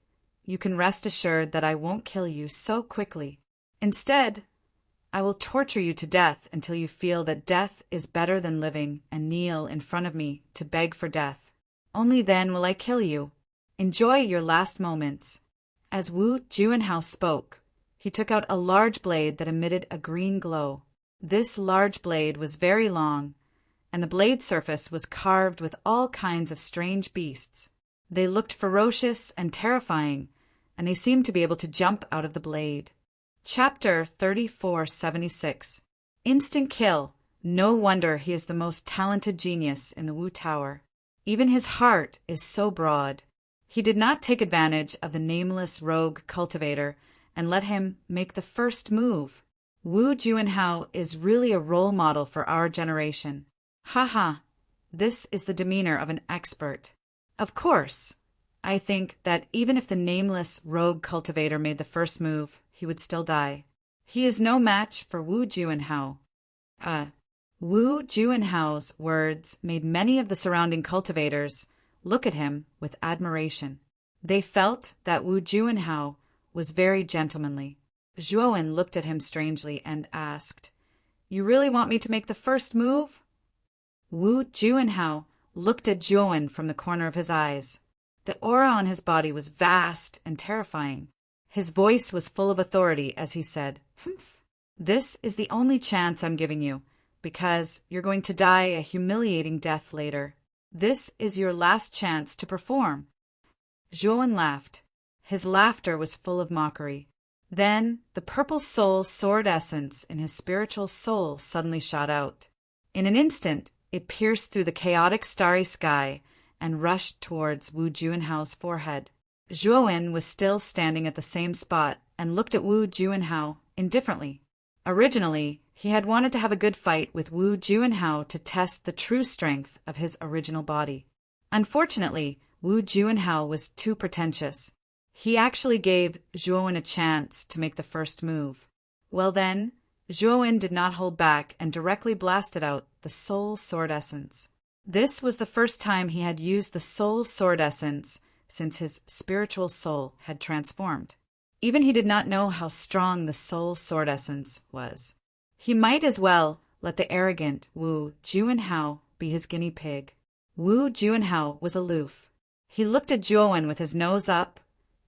you can rest assured that I won't kill you so quickly. Instead, I will torture you to death until you feel that death is better than living and kneel in front of me to beg for death. Only then will I kill you. Enjoy your last moments. As Wu Juanhao spoke, he took out a large blade that emitted a green glow. This large blade was very long, and the blade surface was carved with all kinds of strange beasts. They looked ferocious and terrifying, and they seemed to be able to jump out of the blade. Chapter 3476. Instant kill. No wonder he is the most talented genius in the Wu Tower. Even his heart is so broad. He did not take advantage of the nameless rogue cultivator and let him make the first move. Wu Juanhao is really a role model for our generation. Haha, this is the demeanor of an expert. Of course, I think that even if the nameless rogue cultivator made the first move, he would still die. He is no match for Wu Juanhao. Wu Juanhao's words made many of the surrounding cultivators look at him with admiration. They felt that Wu Juanhao was very gentlemanly. Zhuowen looked at him strangely and asked, You really want me to make the first move? Wu Juanhao looked at Zhuowen from the corner of his eyes. The aura on his body was vast and terrifying. His voice was full of authority as he said, Humph. This is the only chance I'm giving you, because you're going to die a humiliating death later. This is your last chance to perform. Zhuowen laughed. His laughter was full of mockery. Then the purple soul sword essence in his spiritual soul suddenly shot out. In an instant, it pierced through the chaotic starry sky and rushed towards Wu Juanhao's forehead. Zhuowen was still standing at the same spot and looked at Wu Juanhao indifferently. Originally, he had wanted to have a good fight with Wu Juanhao to test the true strength of his original body. Unfortunately, Wu Juanhao was too pretentious. He actually gave Zhuowen a chance to make the first move. Well then, Zhuowen did not hold back and directly blasted out the soul sword essence. This was the first time he had used the soul sword essence since his spiritual soul had transformed. Even he did not know how strong the soul sword essence was. He might as well let the arrogant Wu Juanhao be his guinea pig. Wu Juanhao was aloof. He looked at Zhuowen with his nose up,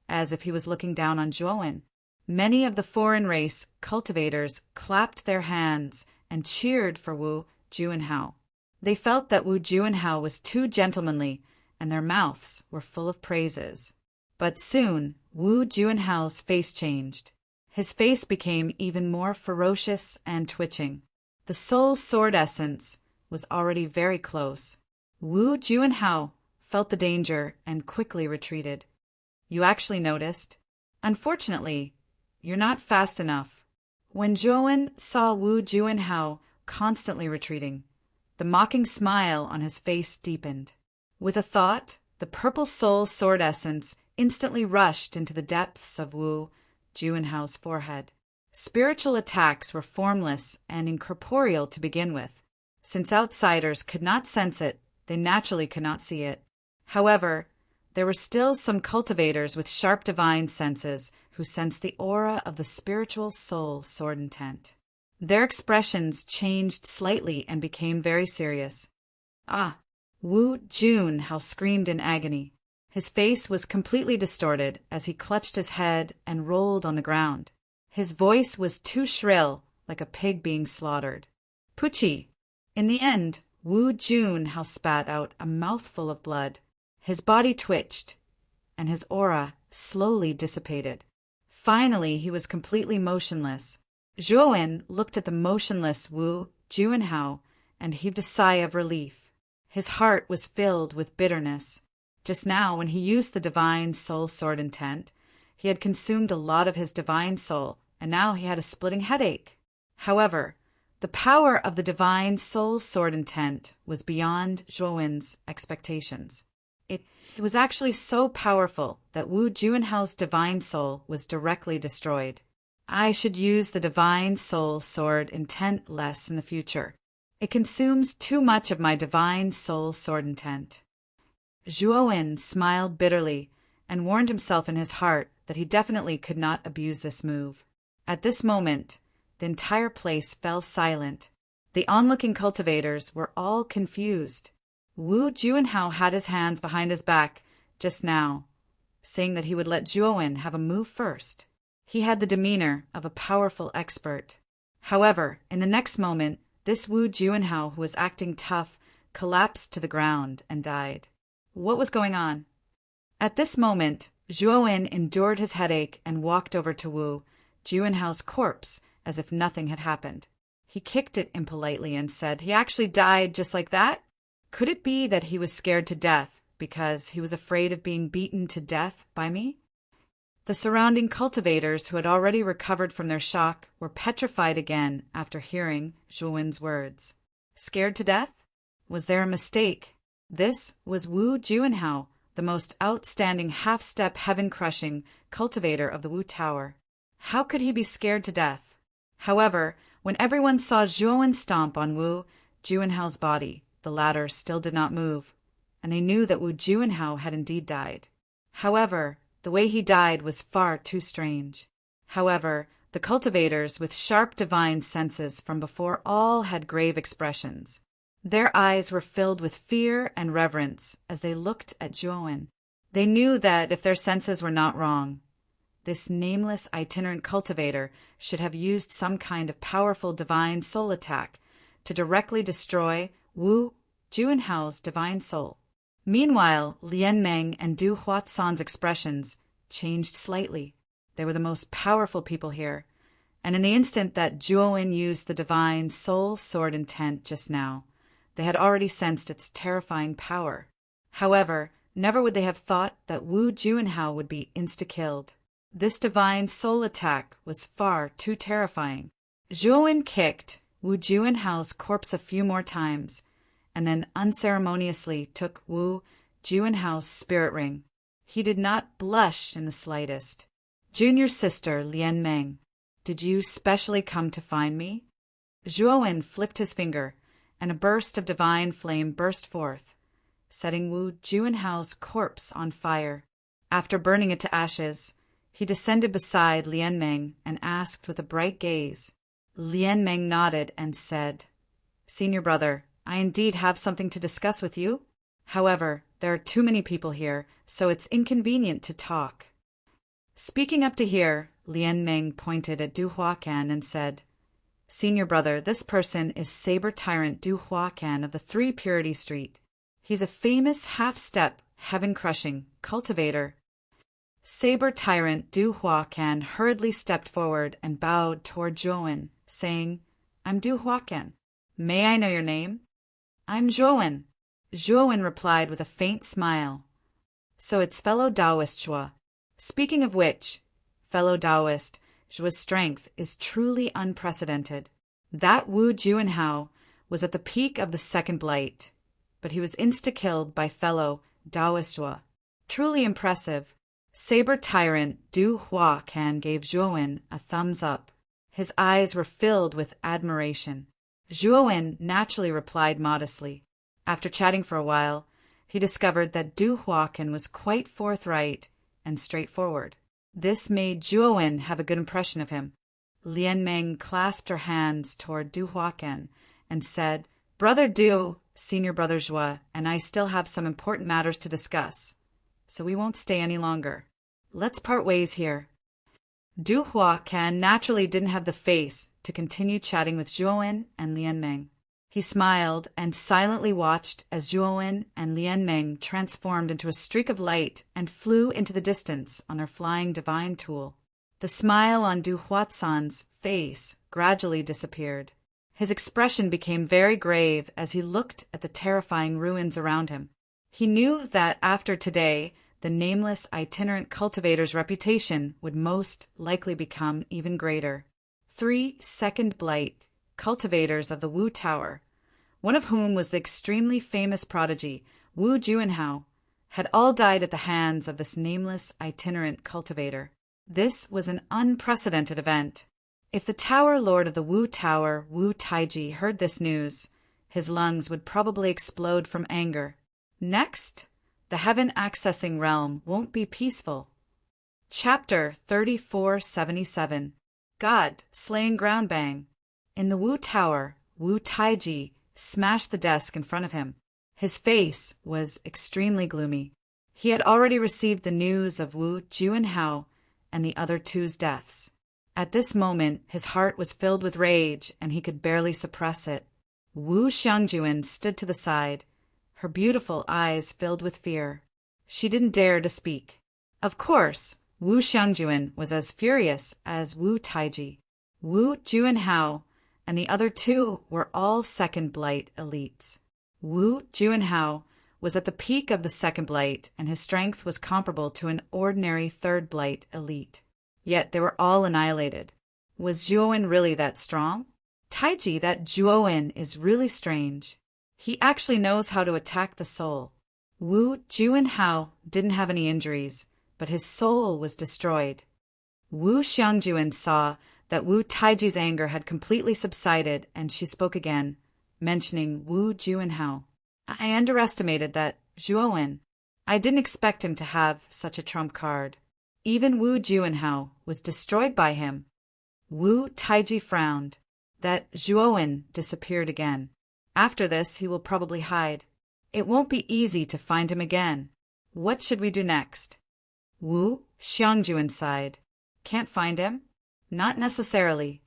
as if he was looking down on Zhuowen. Many of the foreign race cultivators clapped their hands and cheered for Wu Juanhao. They felt that Wu Juanhao was too gentlemanly, and their mouths were full of praises. But soon, Wu Juanhao's face changed. His face became even more ferocious and twitching. The soul sword essence was already very close. Wu Juanhao felt the danger and quickly retreated. You actually noticed? Unfortunately, you're not fast enough. When Zhuowen saw Wu Juanhao constantly retreating, the mocking smile on his face deepened. With a thought, the purple soul sword essence instantly rushed into the depths of Wu Juanhao's forehead. Spiritual attacks were formless and incorporeal to begin with. Since outsiders could not sense it, they naturally could not see it. However, there were still some cultivators with sharp divine senses who sensed the aura of the spiritual soul sword intent. Their expressions changed slightly and became very serious. Ah! Wu Junhao screamed in agony. His face was completely distorted as he clutched his head and rolled on the ground. His voice was too shrill, like a pig being slaughtered. Pucci! In the end, Wu Junhao spat out a mouthful of blood. His body twitched, and his aura slowly dissipated. Finally, he was completely motionless. Zhuowen looked at the motionless Wu Junhao and heaved a sigh of relief. His heart was filled with bitterness. Just now, when he used the divine soul sword intent, he had consumed a lot of his divine soul, and now he had a splitting headache. However, the power of the divine soul sword intent was beyond Zhuowen's expectations. It was actually so powerful that Wu Junhao's divine soul was directly destroyed. I should use the divine soul sword intent less in the future. It consumes too much of my divine soul sword intent. Zhuowen smiled bitterly and warned himself in his heart that he definitely could not abuse this move. At this moment, the entire place fell silent. The onlooking cultivators were all confused. Wu Junhao had his hands behind his back just now, saying that he would let Zhuowen have a move first. He had the demeanor of a powerful expert. However, in the next moment, this Wu Junhao, who was acting tough, collapsed to the ground and died. What was going on? At this moment, Zhuowen endured his headache and walked over to Wu Junhao's corpse as if nothing had happened. He kicked it impolitely and said, "He actually died just like that?" Could it be that he was scared to death because he was afraid of being beaten to death by me? The surrounding cultivators, who had already recovered from their shock, were petrified again after hearing Zhuowen's words. Scared to death? Was there a mistake? This was Wu Junhao, the most outstanding half-step heaven-crushing cultivator of the Wu Tower. How could he be scared to death? However, when everyone saw Zhuowen stomp on Wu Junhao's body, the latter still did not move, and they knew that Wu Junhao had indeed died. However, the way he died was far too strange. However, the cultivators with sharp divine senses from before all had grave expressions. Their eyes were filled with fear and reverence as they looked at Zhuowen. They knew that if their senses were not wrong, this nameless itinerant cultivator should have used some kind of powerful divine soul attack to directly destroy Wu Junhao's divine soul. Meanwhile, Lian Meng and Du Huatsan's expressions changed slightly. They were the most powerful people here, and in the instant that Zhuowen used the divine soul sword intent just now, they had already sensed its terrifying power. However, never would they have thought that Wu Junhao would be insta-killed. This divine soul attack was far too terrifying. Zhuowen kicked Wu Junhao's corpse a few more times, and then unceremoniously took Wu Junhao's spirit ring. He did not blush in the slightest. "Junior sister Lian Meng, did you specially come to find me?" Zhuowen flicked his finger, and a burst of divine flame burst forth, setting Wu Junhao's corpse on fire. After burning it to ashes, he descended beside Lian Meng and asked with a bright gaze. Lian Meng nodded and said, "Senior brother, I indeed have something to discuss with you. However, there are too many people here, so it's inconvenient to talk." Speaking up to here, Lian Meng pointed at Du Huacan and said, "Senior brother, this person is Saber Tyrant Du Huacan of the 3 Purity Street. He's a famous half-step, heaven-crushing cultivator." Saber Tyrant Du Huacan hurriedly stepped forward and bowed toward Zhuowen, saying, "I'm Du Huacan. May I know your name?" "I'm Zhuowen." Zhuowen replied with a faint smile. "So it's fellow Taoist Zhua. Speaking of which, fellow Taoist, Zhua's strength is truly unprecedented. That Wu Junhao was at the peak of the second blight, but he was insta-killed by fellow Taoist Zhua. Truly impressive." Saber Tyrant Du Huacan gave Zhuowen a thumbs up. His eyes were filled with admiration. Zhuowen naturally replied modestly. After chatting for a while, he discovered that Du Huaqian was quite forthright and straightforward. This made Zhuowen have a good impression of him. Lian Meng clasped her hands toward Du Huaqian and said, "Brother Du, Senior Brother Zhua, and I still have some important matters to discuss, so we won't stay any longer. Let's part ways here." Du Huaqian naturally didn't have the face to continue chatting with Zhuowen and Lian Meng. He smiled and silently watched as Zhuowen and Lian Meng transformed into a streak of light and flew into the distance on their flying divine tool. The smile on Du Huaqian's face gradually disappeared. His expression became very grave as he looked at the terrifying ruins around him. He knew that after today, the nameless itinerant cultivator's reputation would most likely become even greater. 3 second blight cultivators of the Wu Tower, one of whom was the extremely famous prodigy Wu Juanhao, had all died at the hands of this nameless itinerant cultivator. This was an unprecedented event. If the Tower Lord of the Wu Tower, Wu Taiji, heard this news, his lungs would probably explode from anger. Next, the heaven-accessing realm won't be peaceful. Chapter 3477. God Slaying Groundbang. In the Wu Tower, Wu Taiji smashed the desk in front of him. His face was extremely gloomy. He had already received the news of Wu Juanhao and the other two's deaths. At this moment, his heart was filled with rage, and he could barely suppress it. Wu Xiangjuan stood to the side, her beautiful eyes filled with fear. She didn't dare to speak. Of course, Wu Xiangjuan was as furious as Wu Taiji. Wu Juanhao and the other two were all Second Blight elites. Wu Juanhao was at the peak of the Second Blight, and his strength was comparable to an ordinary Third Blight elite. Yet they were all annihilated. Was Zhuowen really that strong? Taiji, that Zhuowen is really strange. He actually knows how to attack the soul. Wu Juanhao didn't have any injuries, but his soul was destroyed. Wu Xiangjuan saw that Wu Taiji's anger had completely subsided, and she spoke again, mentioning Wu Juanhao. "I underestimated that Zhuowen. I didn't expect him to have such a trump card. Even Wu Juanhao was destroyed by him." Wu Taiji frowned. That Zhuowen disappeared again. After this, he will probably hide. It won't be easy to find him again. What should we do next? Wu Xiangjuan sighed. "Can't find him?" "Not necessarily."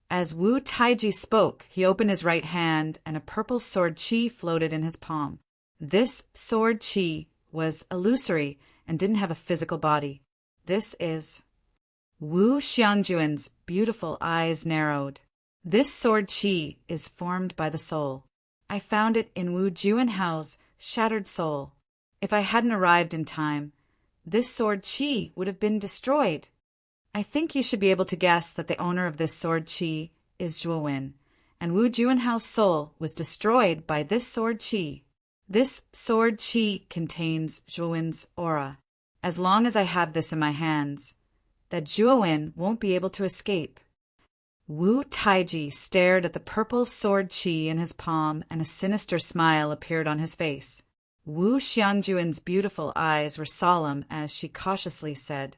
As Wu Taiji spoke, he opened his right hand, and a purple sword chi floated in his palm. This sword chi was illusory and didn't have a physical body. This is... Wu Xiangjuan's beautiful eyes narrowed. "This sword chi is formed by the soul. I found it in Wu Juanhao's shattered soul. If I hadn't arrived in time, this sword chi would have been destroyed. I think you should be able to guess that the owner of this sword chi is Zhuowen, and Wu Juanhao's soul was destroyed by this sword chi. This sword chi contains Zhuowen's aura. As long as I have this in my hands, that Zhuowen won't be able to escape." Wu Taiji stared at the purple sword chi in his palm, and a sinister smile appeared on his face. Wu Xiangjuan's beautiful eyes were solemn as she cautiously said,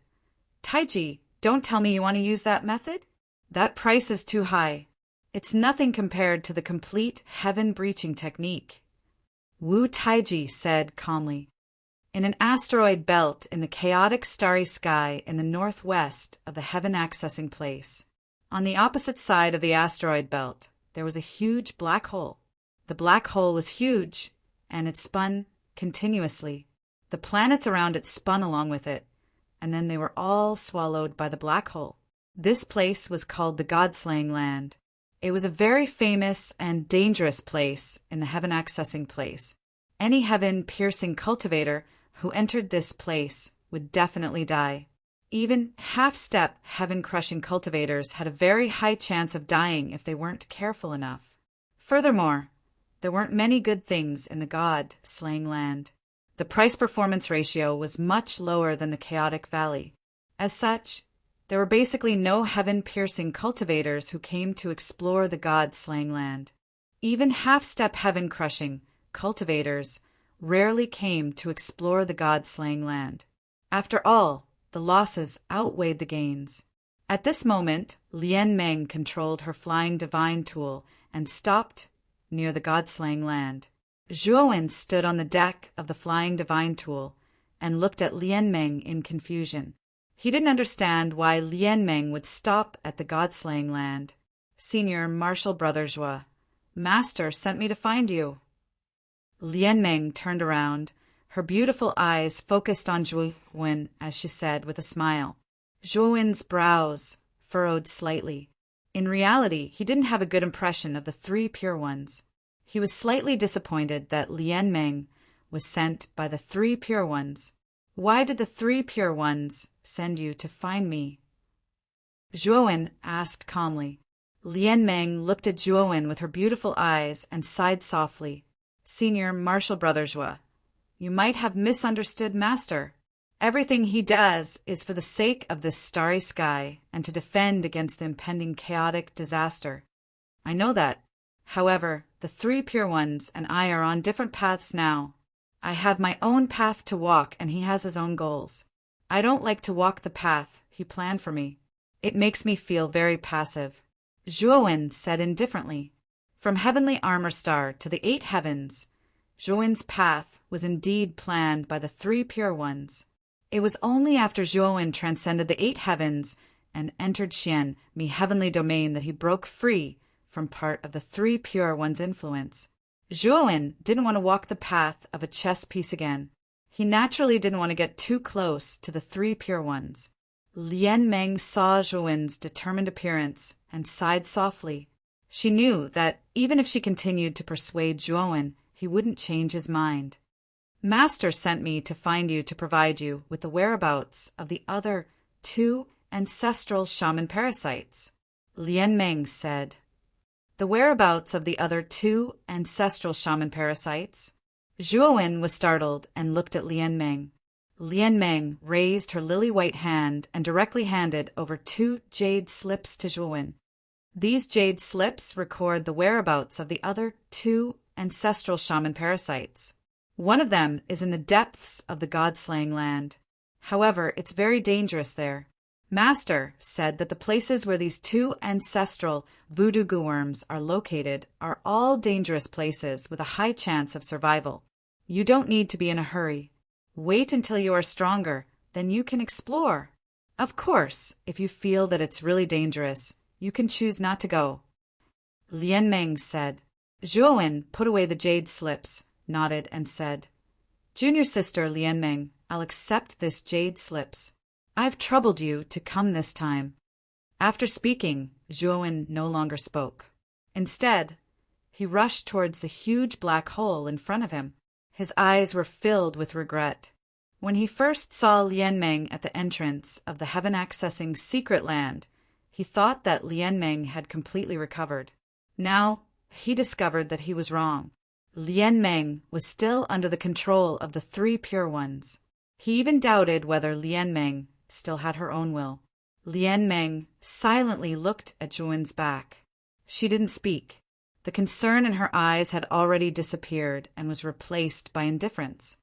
"Taiji, don't tell me you want to use that method? That price is too high. It's nothing compared to the complete heaven-breaching technique." Wu Taiji said calmly, "In an asteroid belt in the chaotic starry sky in the northwest of the heaven-accessing place, on the opposite side of the asteroid belt, there was a huge black hole. The black hole was huge, and it spun continuously. The planets around it spun along with it, and then they were all swallowed by the black hole. This place was called the God-Slaying Land. It was a very famous and dangerous place in the heaven-accessing place. Any heaven-piercing cultivator who entered this place would definitely die. Even half-step heaven-crushing cultivators had a very high chance of dying if they weren't careful enough. Furthermore, there weren't many good things in the God-Slaying Land. The price-performance ratio was much lower than the chaotic valley. As such, There were basically no heaven-piercing cultivators who came to explore the god-slaying land. Even half-step heaven-crushing cultivators rarely came to explore the god-slaying land. After all, the losses outweighed the gains. At this moment, Lian Meng controlled her flying divine tool and stopped near the god-slaying land. Zhuowen stood on the deck of the flying divine tool and looked at Lian Meng in confusion. He didn't understand why Lian Meng would stop at the god-slaying land. Senior Marshal Brother Zhua, Master sent me to find you. Lian Meng turned around, her beautiful eyes focused on Zhuowen as she said with a smile. Zhuowen's brows furrowed slightly. In reality, he didn't have a good impression of the three Pure Ones. He was slightly disappointed that Lian Meng was sent by the three Pure Ones. Why did the three Pure Ones send you to find me? Zhuowen asked calmly. Lian Meng looked at Zhuowen with her beautiful eyes and sighed softly. Senior Marshal Brother Zhua, you might have misunderstood Master. Everything he does is for the sake of this starry sky and to defend against the impending chaotic disaster. I know that. However, the three Pure Ones and I are on different paths now. I have my own path to walk and he has his own goals. I don't like to walk the path he planned for me. It makes me feel very passive. Zhuowen said indifferently. From Heavenly Armor Star to the 8 heavens, Zhuowen's path was indeed planned by the three Pure Ones. It was only after Zhuowen transcended the 8 heavens and entered Xian, Mi heavenly domain, that he broke free from part of the three Pure Ones' influence. Zhuowen didn't want to walk the path of a chess piece again. He naturally didn't want to get too close to the three Pure Ones. Lian Meng saw Zhuowen's determined appearance and sighed softly. She knew that even if she continued to persuade Zhuowen, he wouldn't change his mind. Master sent me to find you to provide you with the whereabouts of the other 2 ancestral shaman parasites, Lian Meng said. The whereabouts of the other 2 ancestral shaman parasites? Zhuowen was startled and looked at Lian Meng. Lian Meng raised her lily-white hand and directly handed over 2 jade slips to Zhuowen. These jade slips record the whereabouts of the other 2 ancestral shaman parasites. One of them is in the depths of the god-slaying land. However, it's very dangerous there. Master said that the places where these 2 ancestral voodoo worms are located are all dangerous places with a high chance of survival. You don't need to be in a hurry. Wait until you are stronger, then you can explore. Of course, if you feel that it's really dangerous, you can choose not to go. Lian Meng said. Zhuowen put away the jade slips, nodded, and said, Junior sister Lian Meng, I'll accept this jade slips. I've troubled you to come this time. After speaking, Zhuowen no longer spoke. Instead, he rushed towards the huge black hole in front of him. His eyes were filled with regret. When he first saw Lian Meng at the entrance of the heaven-accessing secret land, he thought that Lian Meng had completely recovered. Now, he discovered that he was wrong. Lian Meng was still under the control of the three Pure Ones. He even doubted whether Lian Meng still had her own will. Lian Meng silently looked at Zhuowen's back. She didn't speak. The concern in her eyes had already disappeared and was replaced by indifference.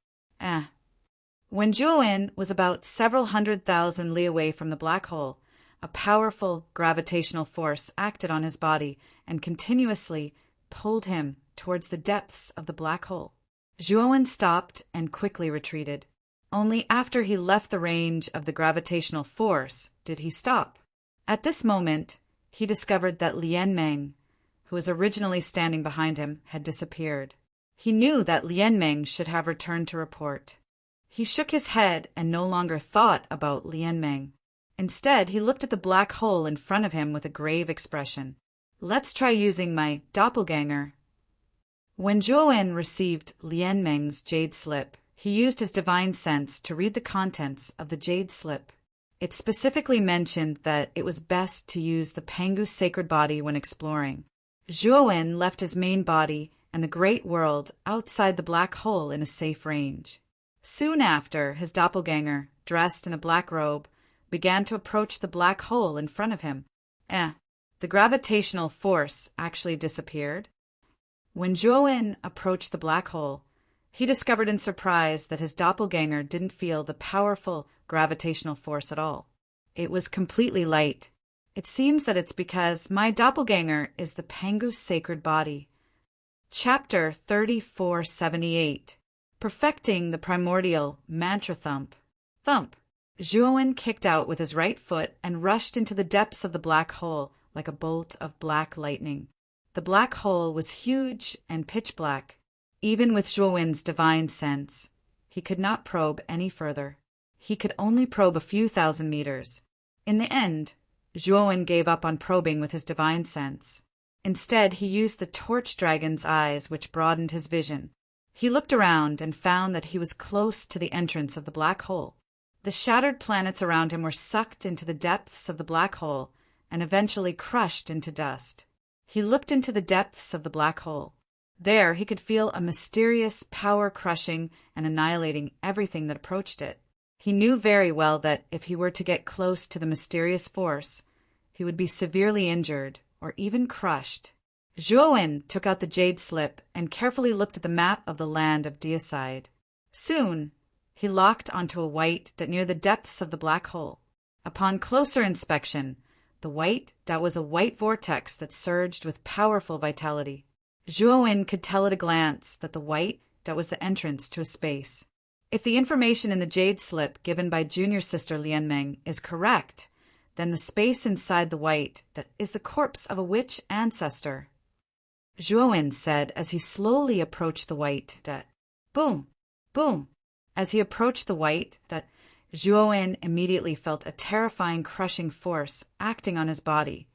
When Zhuowen was about several 100,000 li away from the black hole, a powerful gravitational force acted on his body and continuously pulled him towards the depths of the black hole. Zhuowen stopped and quickly retreated. Only after he left the range of the gravitational force did he stop. At this moment, he discovered that Lian Meng, who was originally standing behind him, had disappeared. He knew that Lian Meng should have returned to report. He shook his head and no longer thought about Lian Meng. Instead, he looked at the black hole in front of him with a grave expression. Let's try using my doppelganger. When Zhuowen received Lian Meng's jade slip, he used his divine sense to read the contents of the jade slip. It specifically mentioned that it was best to use the Pangu's sacred body when exploring. Zhuowen left his main body and the great world outside the black hole in a safe range. Soon after, his doppelganger, dressed in a black robe, began to approach the black hole in front of him. The gravitational force actually disappeared. When Zhuo approached the black hole, he discovered in surprise that his doppelganger didn't feel the powerful gravitational force at all. It was completely light. It seems that it's because my doppelganger is the Pangu's sacred body. Chapter 3478. Perfecting the primordial mantra thump. Thump. Zhuo kicked out with his right foot and rushed into the depths of the black hole like a bolt of black lightning. The black hole was huge and pitch black. Even with Zhuo's divine sense, he could not probe any further. He could only probe a few thousand meters. In the end, Zhuo gave up on probing with his divine sense. Instead, he used the torch dragon's eyes, which broadened his vision. He looked around and found that he was close to the entrance of the black hole. The shattered planets around him were sucked into the depths of the black hole and eventually crushed into dust. He looked into the depths of the black hole. There he could feel a mysterious power crushing and annihilating everything that approached it. He knew very well that if he were to get close to the mysterious force, he would be severely injured or even crushed. Zhuo took out the jade slip and carefully looked at the map of the land of Deicide. Soon, he locked onto a white dot near the depths of the black hole. Upon closer inspection, the white dot was a white vortex that surged with powerful vitality. Zhuo could tell at a glance that the white dot was the entrance to a space. If the information in the jade slip given by junior sister Lianmeng is correct, then the space inside the white dot is the corpse of a witch ancestor. Zhuo said as he slowly approached the white dot. Boom! Boom! As he approached the white dot, Zhuo immediately felt a terrifying crushing force acting on his body,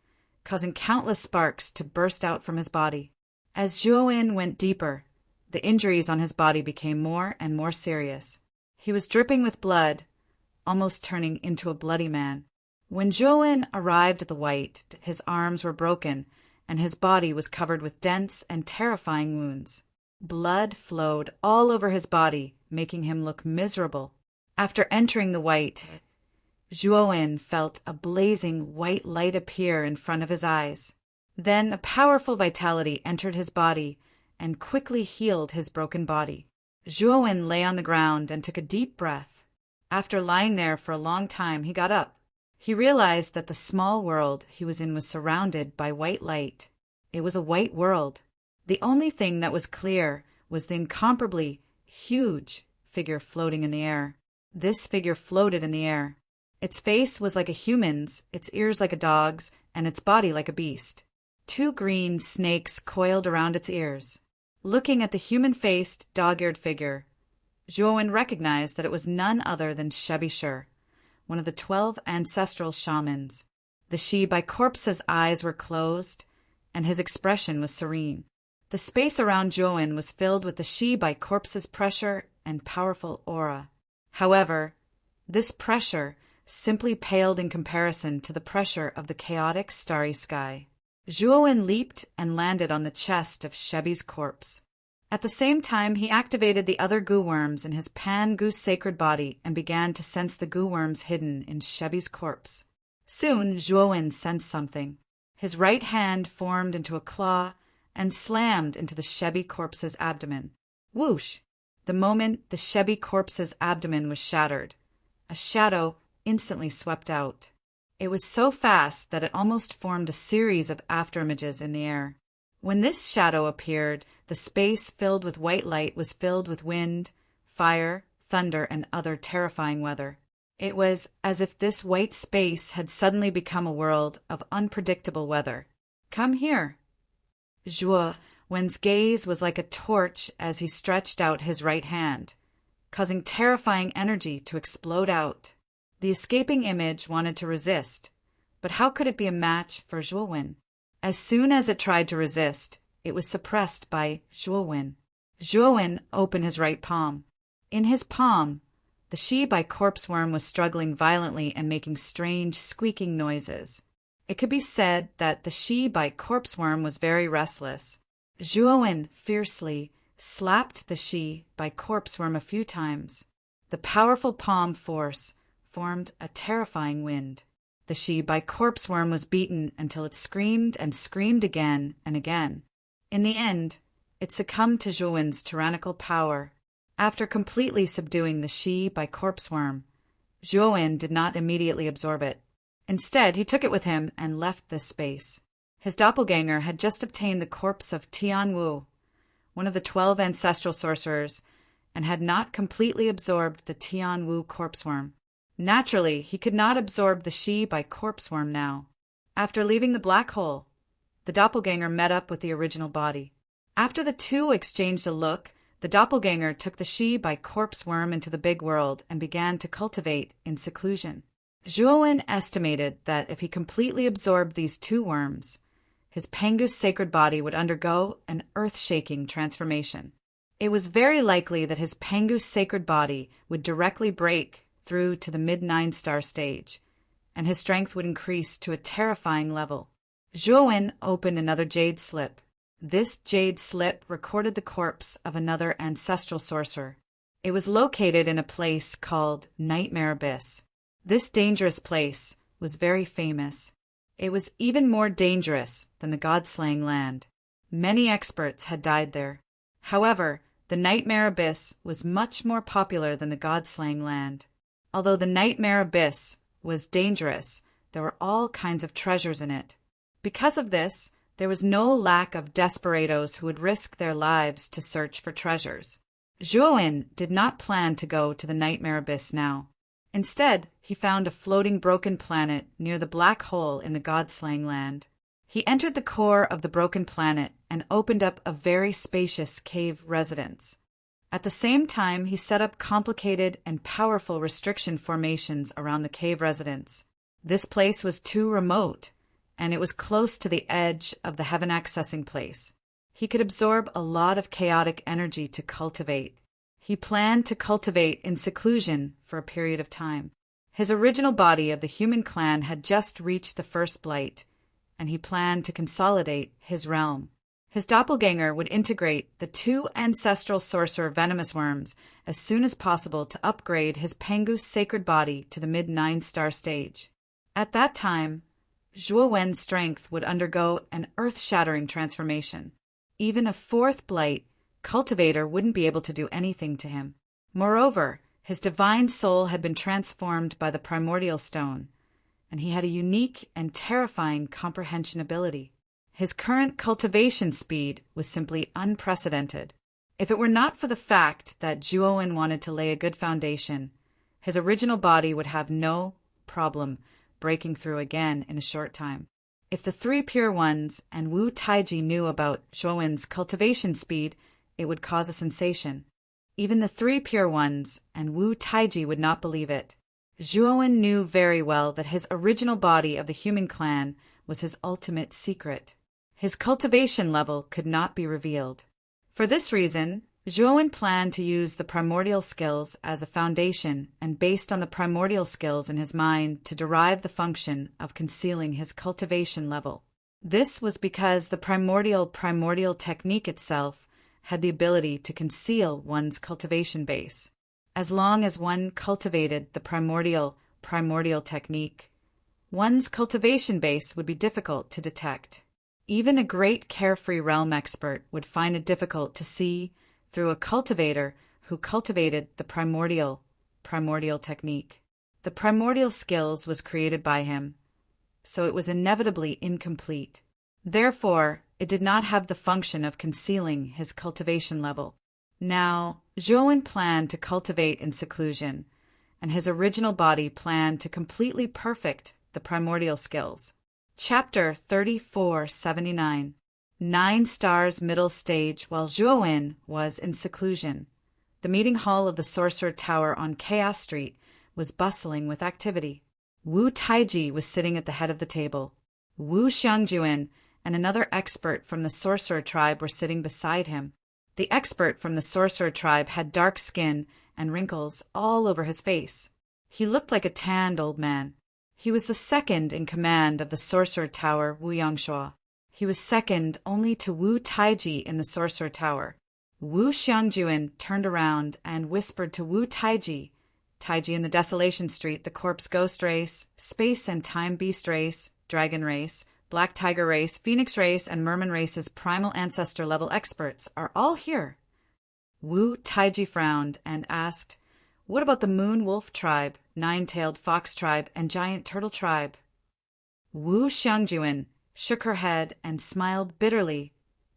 causing countless sparks to burst out from his body. As Zhuo went deeper, the injuries on his body became more and more serious. He was dripping with blood, almost turning into a bloody man. When Zhuo arrived at the white, his arms were broken, and his body was covered with dense and terrifying wounds. Blood flowed all over his body, making him look miserable. After entering the white, Zhuo felt a blazing white light appear in front of his eyes. Then a powerful vitality entered his body and quickly healed his broken body. Zhuo lay on the ground and took a deep breath. After lying there for a long time, he got up. He realized that the small world he was in was surrounded by white light. It was a white world. The only thing that was clear was the incomparably huge figure floating in the air. This figure floated in the air. Its face was like a human's, its ears like a dog's, and its body like a beast. 2 green snakes coiled around its ears. Looking at the human-faced, dog-eared figure, Zhuo recognized that it was none other than Shebi Shur, one of the 12 ancestral shamans. The Shi Corpse's eyes were closed, and his expression was serene. The space around Zhuo was filled with the Shi Corpse's pressure and powerful aura. However, this pressure simply paled in comparison to the pressure of the chaotic starry sky. Zhuo leaped and landed on the chest of Shebi's corpse. At the same time, he activated the other goo worms in his pan-goose sacred body and began to sense the goo worms hidden in Shebi's corpse. Soon, Zhuo sensed something. His right hand formed into a claw and slammed into the Shebi corpse's abdomen. Whoosh! The moment the Shebi corpse's abdomen was shattered, a shadow instantly swept out. It was so fast that it almost formed a series of afterimages in the air. When this shadow appeared, the space filled with white light was filled with wind, fire, thunder, and other terrifying weather. It was as if this white space had suddenly become a world of unpredictable weather. Come here. Zhuo's gaze was like a torch as he stretched out his right hand, causing terrifying energy to explode out. The escaping image wanted to resist, but how could it be a match for Zhuo? As soon as it tried to resist, it was suppressed by Zhuo. Zhuo opened his right palm. In his palm, the Shi corpse worm was struggling violently and making strange squeaking noises. It could be said that the Shi corpse worm was very restless. Zhuo fiercely slapped the Shi corpse worm a few times. The powerful palm force formed a terrifying wind. The she by corpse worm was beaten until it screamed and screamed again and again. In the end, it succumbed to Zhuowen's tyrannical power. After completely subduing the she by corpse worm, Zhuowen did not immediately absorb it. Instead, he took it with him and left this space. His doppelganger had just obtained the corpse of Tianwu, one of the 12 ancestral sorcerers, and had not completely absorbed the Tianwu corpse worm. Naturally, he could not absorb the she by corpse worm now. After leaving the black hole, the doppelganger met up with the original body. After the two exchanged a look, the doppelganger took the she by corpse worm into the big world and began to cultivate in seclusion. Zhuowen estimated that if he completely absorbed these two worms, his Pengu's sacred body would undergo an earth-shaking transformation. It was very likely that his Pengu's sacred body would directly break through to the mid-9-star stage, and his strength would increase to a terrifying level. Zhuowen opened another jade slip. This jade slip recorded the corpse of another ancestral sorcerer. It was located in a place called Nightmare Abyss. This dangerous place was very famous. It was even more dangerous than the God-slaying land. Many experts had died there. However, the Nightmare Abyss was much more popular than the God-slaying land. Although the Nightmare Abyss was dangerous, there were all kinds of treasures in it. Because of this, there was no lack of desperados who would risk their lives to search for treasures. Zhuowen did not plan to go to the Nightmare Abyss now. Instead, he found a floating broken planet near the black hole in the God-slaying land. He entered the core of the broken planet and opened up a very spacious cave residence. At the same time, he set up complicated and powerful restriction formations around the cave residence. This place was too remote, and it was close to the edge of the heaven accessing place. He could absorb a lot of chaotic energy to cultivate. He planned to cultivate in seclusion for a period of time. His original body of the human clan had just reached the first blight, and he planned to consolidate his realm. His doppelganger would integrate the two ancestral sorcerer venomous worms as soon as possible to upgrade his Pengu's sacred body to the mid-9-star stage. At that time, Zhuowen's strength would undergo an earth-shattering transformation. Even a fourth blight cultivator wouldn't be able to do anything to him. Moreover, his divine soul had been transformed by the primordial stone, and he had a unique and terrifying comprehension ability. His current cultivation speed was simply unprecedented. If it were not for the fact that Zhuowen wanted to lay a good foundation, his original body would have no problem breaking through again in a short time. If the three Pure Ones and Wu Taiji knew about Zhuowen's cultivation speed, it would cause a sensation. Even the three Pure Ones and Wu Taiji would not believe it. Zhuowen knew very well that his original body of the human clan was his ultimate secret. His cultivation level could not be revealed. For this reason, Zhuowen planned to use the primordial skills as a foundation and based on the primordial skills in his mind to derive the function of concealing his cultivation level. This was because the primordial technique itself had the ability to conceal one's cultivation base. As long as one cultivated the primordial technique, one's cultivation base would be difficult to detect. Even a great carefree realm expert would find it difficult to see through a cultivator who cultivated the primordial technique. The primordial skills was created by him, so it was inevitably incomplete. Therefore, it did not have the function of concealing his cultivation level. Now, Zhuowen planned to cultivate in seclusion, and his original body planned to completely perfect the primordial skills. Chapter 3479. 9 stars middle stage while Zhuowen was in seclusion. The meeting hall of the Sorcerer Tower on Chaos Street was bustling with activity. Wu Taiji was sitting at the head of the table. Wu Xiangjuan and another expert from the Sorcerer Tribe were sitting beside him. The expert from the Sorcerer Tribe had dark skin and wrinkles all over his face. He looked like a tanned old man. He was the second in command of the Sorcerer Tower, Wu Yangshuo. He was second only to Wu Taiji in the Sorcerer Tower. Wu Xiangjuan turned around and whispered to Wu Taiji Taiji and the Desolation Street, the Corpse Ghost Race, Space and Time Beast Race, Dragon Race, Black Tiger Race, Phoenix Race, and Merman Race's primal ancestor level experts are all here. Wu Taiji frowned and asked, "What about the Moon Wolf Tribe, Nine-Tailed Fox Tribe, and Giant Turtle Tribe?" Wu Xiangjuan shook her head and smiled bitterly.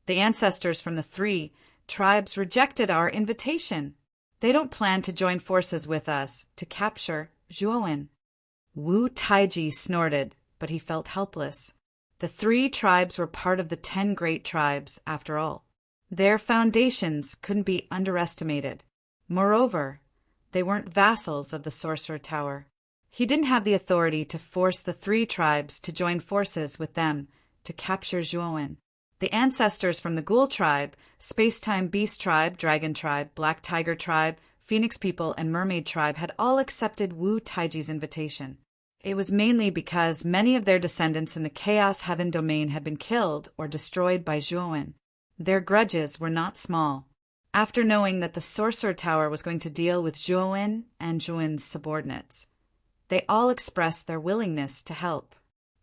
"The ancestors from the 3 tribes rejected our invitation. They don't plan to join forces with us to capture Zhuowen." Wu Taiji snorted, but he felt helpless. The 3 tribes were part of the 10 great tribes, after all. Their foundations couldn't be underestimated. Moreover, they weren't vassals of the Sorcerer Tower. He didn't have the authority to force the 3 tribes to join forces with them to capture Zhuowen. The ancestors from the Ghoul Tribe, Space-Time Beast Tribe, Dragon Tribe, Black Tiger Tribe, Phoenix People, and Mermaid Tribe had all accepted Wu Taiji's invitation. It was mainly because many of their descendants in the Chaos Heaven domain had been killed or destroyed by Zhuowen. Their grudges were not small. After knowing that the Sorcerer Tower was going to deal with Zhuowen and Zhuowen's subordinates, they all expressed their willingness to help.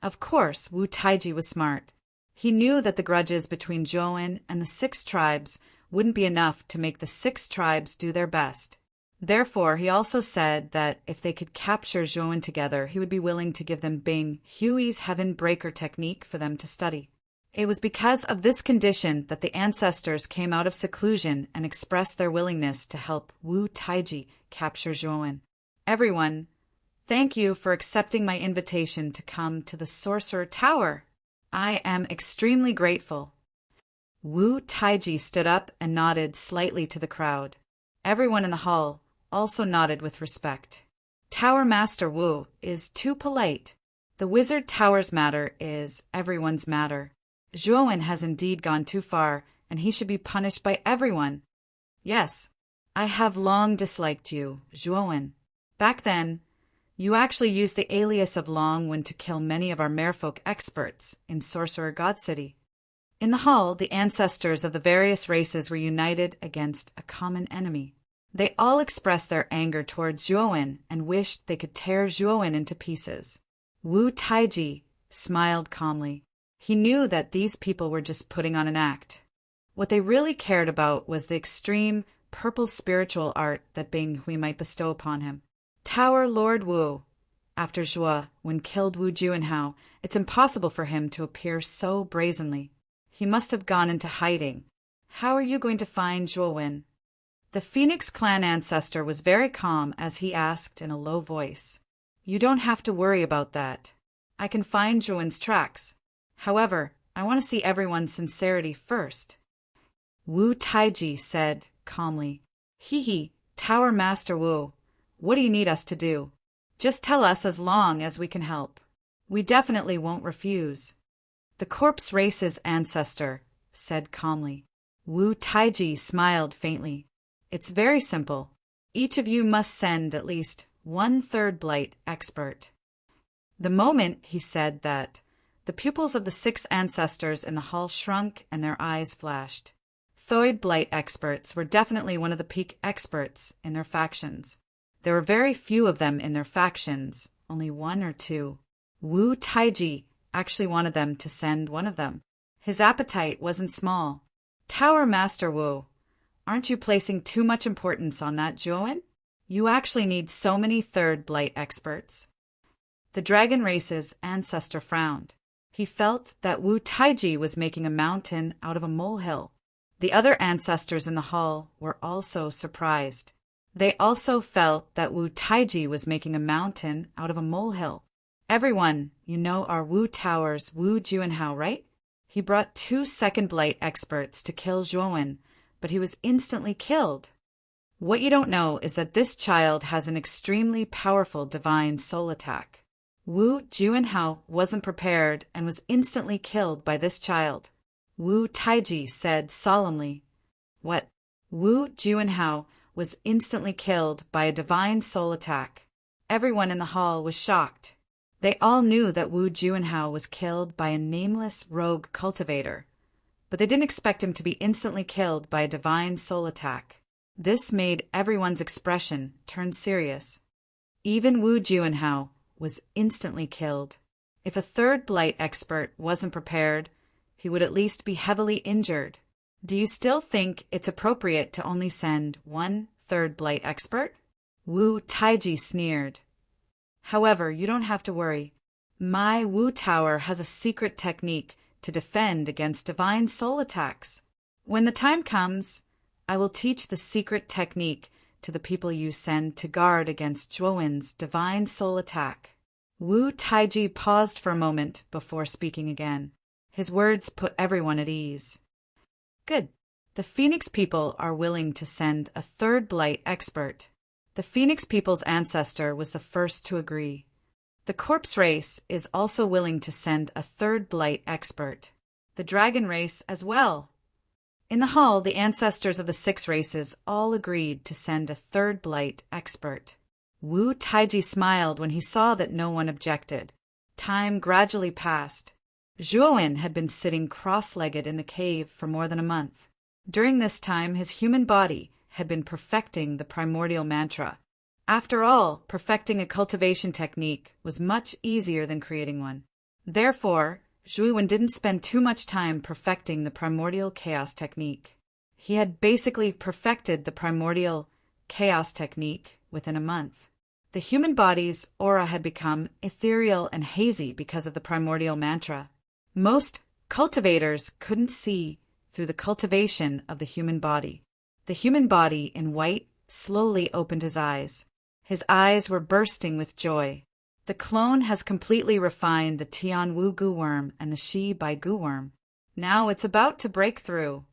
Of course, Wu Taiji was smart. He knew that the grudges between Zhuowen and the 6 tribes wouldn't be enough to make the 6 tribes do their best. Therefore, he also said that if they could capture Zhuowen together, he would be willing to give them Bing Hui's Heaven Breaker technique for them to study. It was because of this condition that the ancestors came out of seclusion and expressed their willingness to help Wu Taiji capture Zhuowen. "Everyone, thank you for accepting my invitation to come to the Sorcerer Tower. I am extremely grateful." Wu Taiji stood up and nodded slightly to the crowd. Everyone in the hall also nodded with respect. "Tower Master Wu is too polite. The Wizard Tower's matter is everyone's matter. Zhuowen has indeed gone too far, and he should be punished by everyone. Yes, I have long disliked you, Zhuowen. Back then, you actually used the alias of Longwen to kill many of our merfolk experts in Sorcerer God City." In the hall, the ancestors of the various races were united against a common enemy. They all expressed their anger towards Zhuowen and wished they could tear Zhuowen into pieces. Wu Taiji smiled calmly. He knew that these people were just putting on an act. What they really cared about was the extreme purple spiritual art that Bing Hui might bestow upon him. Tower Lord Wu. After Zhuowen killed Wu Juanhao, it's impossible for him to appear so brazenly. He must have gone into hiding. How are you going to find Zhuowen? The Phoenix clan ancestor was very calm as he asked in a low voice. "You don't have to worry about that. I can find Zhuowen's tracks. However, I want to see everyone's sincerity first." Wu Taiji said calmly, "Hee, Tower Master Wu, what do you need us to do? Just tell us as long as we can help. We definitely won't refuse." The Corpse Race's ancestor said calmly. Wu Taiji smiled faintly. "It's very simple. Each of you must send at least 1/3 Blight expert." The moment he said that, the pupils of the 6 ancestors in the hall shrunk and their eyes flashed. Thoid Blight experts were definitely one of the peak experts in their factions. There were very few of them in their factions, only 1 or 2. Wu Taiji actually wanted them to send one of them. His appetite wasn't small. "Tower Master Wu, aren't you placing too much importance on that Zhuowen? You actually need so many 3rd Blight experts." The Dragon Race's ancestor frowned. He felt that Wu Taiji was making a mountain out of a molehill. The other ancestors in the hall were also surprised. They also felt that Wu Taiji was making a mountain out of a molehill. "Everyone, you know our Wu Tower's Wu Juanhao, right? He brought 2 Second Blight experts to kill Zhuowen, but he was instantly killed. What you don't know is that this child has an extremely powerful divine soul attack. Wu Juanhao wasn't prepared and was instantly killed by this child." Wu Taiji said solemnly. "What? Wu Juanhao was instantly killed by a divine soul attack." Everyone in the hall was shocked. They all knew that Wu Juanhao was killed by a nameless rogue cultivator, but they didn't expect him to be instantly killed by a divine soul attack. This made everyone's expression turn serious. even Wu Juanhao was instantly killed. If a third blight expert wasn't prepared, he would at least be heavily injured. Do you still think it's appropriate to only send one third blight expert? Wu Taiji sneered. However, you don't have to worry. My Wu Tower has a secret technique to defend against divine soul attacks. When the time comes, I will teach the secret technique to the people you send to guard against Zhuowen's divine soul attack. Wu Taiji paused for a moment before speaking again. His words put everyone at ease. Good. The Phoenix people are willing to send a third blight expert. The Phoenix people's ancestor was the first to agree. The corpse race is also willing to send a third blight expert. The dragon race as well. In the hall, the ancestors of the 6 races all agreed to send a third blight expert. Wu Taiji smiled when he saw that no one objected. Time gradually passed. Zhuowen had been sitting cross-legged in the cave for more than a month. During this time, his human body had been perfecting the primordial mantra. After all, perfecting a cultivation technique was much easier than creating one. Therefore, Zhuowen didn't spend too much time perfecting the primordial chaos technique. He had basically perfected the primordial chaos technique within a month. The human body's aura had become ethereal and hazy because of the primordial mantra. Most cultivators couldn't see through the cultivation of the human body. The human body in white slowly opened his eyes. His eyes were bursting with joy. The clone has completely refined the Tianwu goo worm and the Shi Bai goo worm. Now it's about to break through.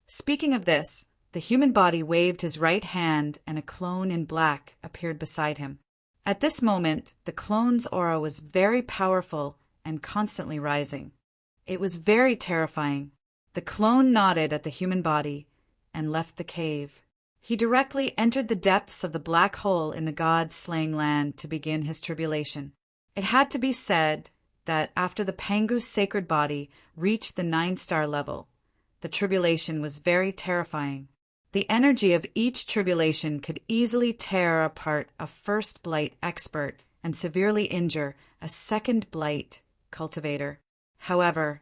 Speaking of this, the human body waved his right hand and a clone in black appeared beside him. At this moment, the clone's aura was very powerful and constantly rising. It was very terrifying. The clone nodded at the human body and left the cave. He directly entered the depths of the black hole in the god-slaying land to begin his tribulation. It had to be said that after the Pangu's sacred body reached the 9-star level, the tribulation was very terrifying. The energy of each tribulation could easily tear apart a first blight expert and severely injure a second blight cultivator. However,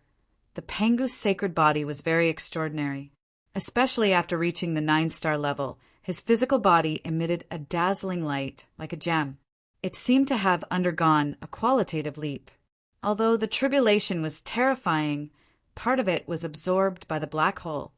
the Pangu's sacred body was very extraordinary. Especially after reaching the 9-star level, his physical body emitted a dazzling light like a gem. It seemed to have undergone a qualitative leap. Although the tribulation was terrifying, part of it was absorbed by the black hole,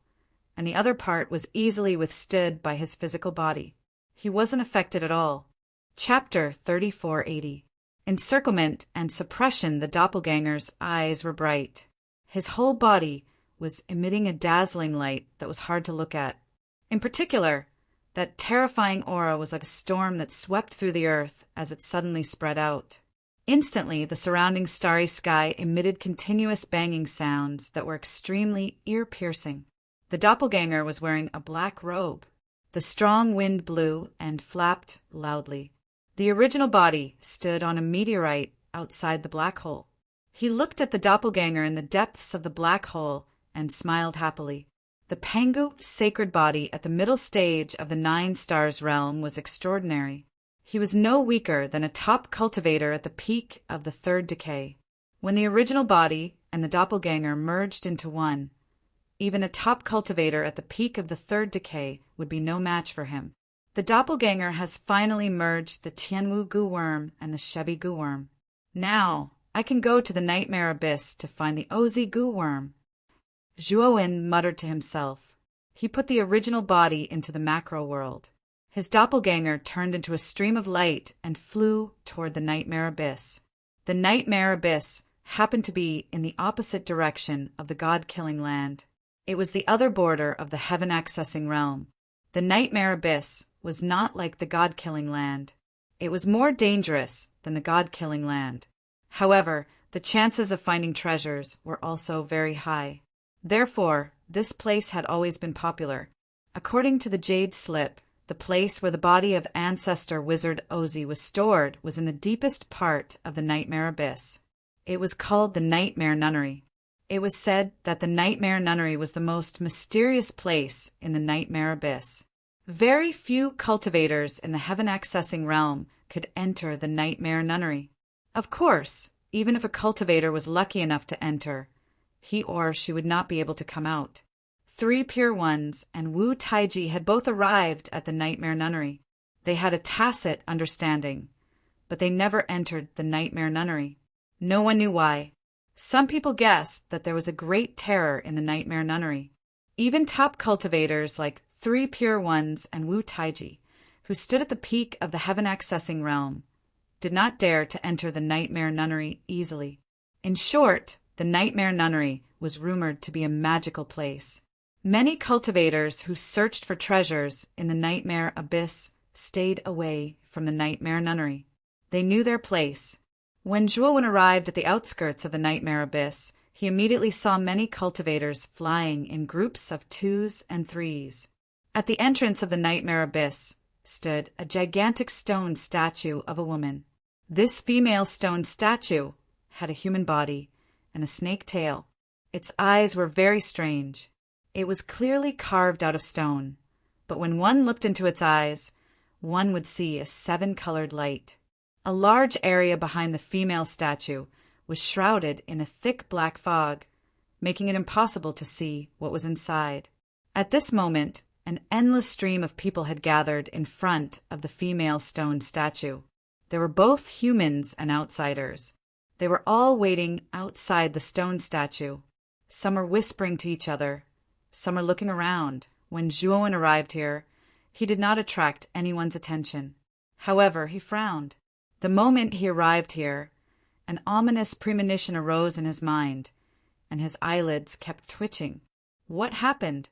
and the other part was easily withstood by his physical body. He wasn't affected at all. Chapter 3480. Encirclement and suppression. The doppelganger's eyes were bright. His whole body was emitting a dazzling light that was hard to look at. In particular, that terrifying aura was like a storm that swept through the earth as it suddenly spread out. Instantly, the surrounding starry sky emitted continuous banging sounds that were extremely ear-piercing. The doppelganger was wearing a black robe. The strong wind blew and flapped loudly. The original body stood on a meteorite outside the black hole. He looked at the doppelganger in the depths of the black hole and smiled happily. The Pangu sacred body at the middle stage of the 9 stars realm was extraordinary. He was no weaker than a top cultivator at the peak of the 3rd decay. When the original body and the doppelganger merged into one, even a top cultivator at the peak of the 3rd decay would be no match for him. The doppelganger has finally merged the Tianwu goo worm and the Shebi goo worm. Now, I can go to the nightmare abyss to find the Ozi goo worm. Zhuowen muttered to himself. He put the original body into the macro world. His doppelganger turned into a stream of light and flew toward the nightmare abyss. The nightmare abyss happened to be in the opposite direction of the god-killing land. It was the other border of the heaven-accessing realm. The nightmare abyss was not like the god-killing land. It was more dangerous than the god-killing land. However, the chances of finding treasures were also very high. Therefore, this place had always been popular. According to the Jade Slip, the place where the body of ancestor wizard Ozi was stored was in the deepest part of the nightmare abyss. It was called the Nightmare Nunnery. It was said that the Nightmare Nunnery was the most mysterious place in the nightmare abyss. Very few cultivators in the heaven-accessing realm could enter the nightmare nunnery. Of course, even if a cultivator was lucky enough to enter, he or she would not be able to come out. 3 Pure Ones and Wu Taiji had both arrived at the nightmare nunnery. They had a tacit understanding, but they never entered the nightmare nunnery. No one knew why. Some people guessed that there was a great terror in the nightmare nunnery. Even top cultivators like 3 Pure Ones and Wu Taiji, who stood at the peak of the heaven-accessing realm, did not dare to enter the nightmare nunnery easily. In short, the nightmare nunnery was rumored to be a magical place. Many cultivators who searched for treasures in the nightmare abyss stayed away from the nightmare nunnery. They knew their place. When Zhuowen arrived at the outskirts of the nightmare abyss, he immediately saw many cultivators flying in groups of 2s and 3s. At the entrance of the nightmare abyss stood a gigantic stone statue of a woman. This female stone statue had a human body and a snake tail. Its eyes were very strange. It was clearly carved out of stone, but when one looked into its eyes, one would see a 7-colored light. A large area behind the female statue was shrouded in a thick black fog, making it impossible to see what was inside. At this moment, an endless stream of people had gathered in front of the female stone statue. There were both humans and outsiders. They were all waiting outside the stone statue. Some were whispering to each other. Some were looking around. When Zhuowen arrived here, he did not attract anyone's attention. However, he frowned. The moment he arrived here, an ominous premonition arose in his mind, and his eyelids kept twitching. What happened?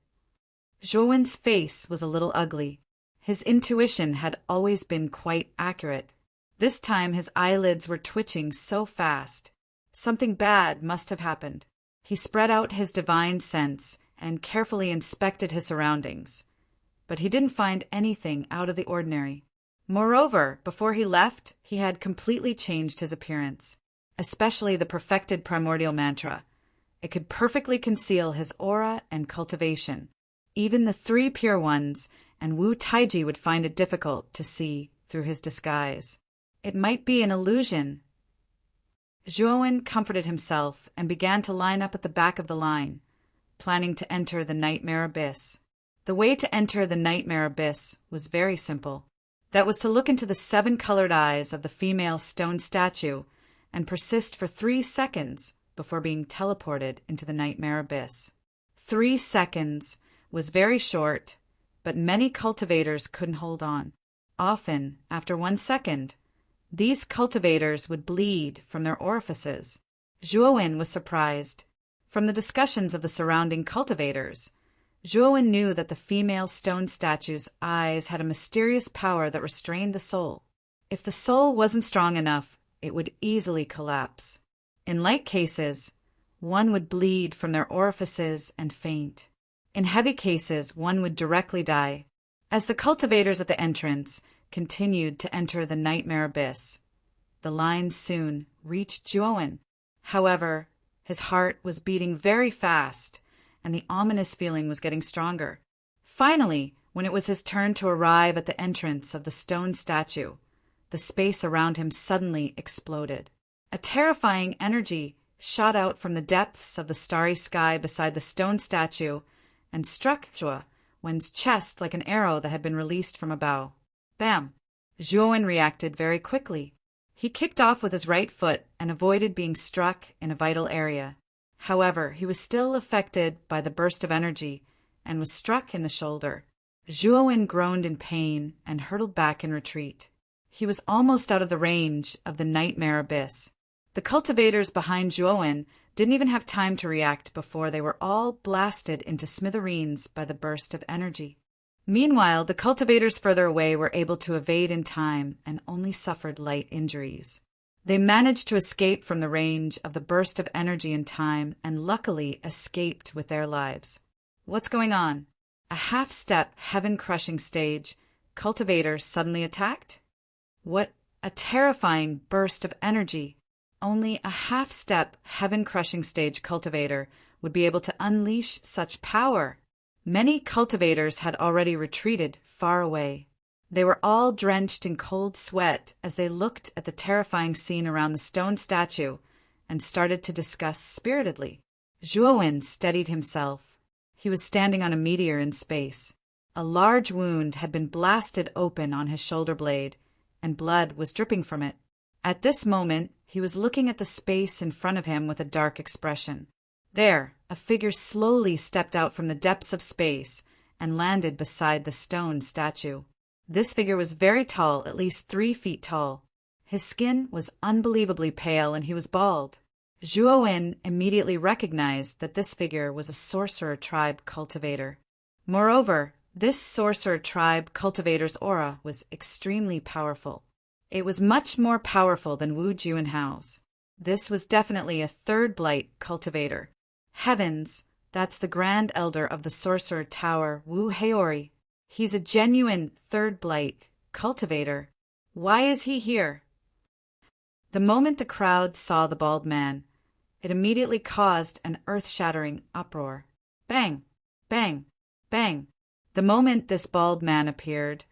Zhuowen's face was a little ugly. His intuition had always been quite accurate. This time his eyelids were twitching so fast. Something bad must have happened. He spread out his divine sense and carefully inspected his surroundings, but he didn't find anything out of the ordinary. Moreover, before he left, he had completely changed his appearance, especially the perfected primordial mantra. It could perfectly conceal his aura and cultivation. Even the 3 Pure Ones and Wu Taiji would find it difficult to see through his disguise. It might be an illusion. Zhuowen comforted himself and began to line up at the back of the line, planning to enter the nightmare abyss. The way to enter the nightmare abyss was very simple. That was to look into the 7-colored eyes of the female stone statue and persist for 3 seconds before being teleported into the nightmare abyss. 3 seconds was very short, but many cultivators couldn't hold on. Often, after 1 second, these cultivators would bleed from their orifices. Zhuowen was surprised. From the discussions of the surrounding cultivators, Zhuowen knew that the female stone statue's eyes had a mysterious power that restrained the soul. If the soul wasn't strong enough, it would easily collapse. In light cases, one would bleed from their orifices and faint. In heavy cases, one would directly die. As the cultivators at the entrance continued to enter the nightmare abyss, the line soon reached Zhuowen. However, his heart was beating very fast, and the ominous feeling was getting stronger. Finally, when it was his turn to arrive at the entrance of the stone statue, the space around him suddenly exploded. A terrifying energy shot out from the depths of the starry sky beside the stone statue and struck Zhuowen's chest like an arrow that had been released from a bow. Bam! Zhuowen reacted very quickly. He kicked off with his right foot and avoided being struck in a vital area. However, he was still affected by the burst of energy and was struck in the shoulder. Zhuowen groaned in pain and hurtled back in retreat. He was almost out of the range of the nightmare abyss. The cultivators behind Zhuowen didn't even have time to react before they were all blasted into smithereens by the burst of energy. Meanwhile, the cultivators further away were able to evade in time and only suffered light injuries. They managed to escape from the range of the burst of energy in time and luckily escaped with their lives. What's going on? A half-step heaven-crushing stage cultivator suddenly attacked? What a terrifying burst of energy! Only a half-step heaven-crushing stage cultivator would be able to unleash such power. Many cultivators had already retreated far away. They were all drenched in cold sweat as they looked at the terrifying scene around the stone statue and started to discuss spiritedly. Zhuowen steadied himself. He was standing on a meteor in space. A large wound had been blasted open on his shoulder blade, and blood was dripping from it. At this moment, he was looking at the space in front of him with a dark expression. There, a figure slowly stepped out from the depths of space and landed beside the stone statue. This figure was very tall, at least 3 feet tall. His skin was unbelievably pale and he was bald. Zhuowen immediately recognized that this figure was a sorcerer tribe cultivator. Moreover, this sorcerer tribe cultivator's aura was extremely powerful. It was much more powerful than Wu Juanhao's. This was definitely a third blight cultivator. Heavens, that's the Grand Elder of the Sorcerer Tower, Wu Heori. He's a genuine third blight cultivator. Why is he here? The moment the crowd saw the bald man, it immediately caused an earth-shattering uproar. Bang! Bang! Bang! The moment this bald man appeared,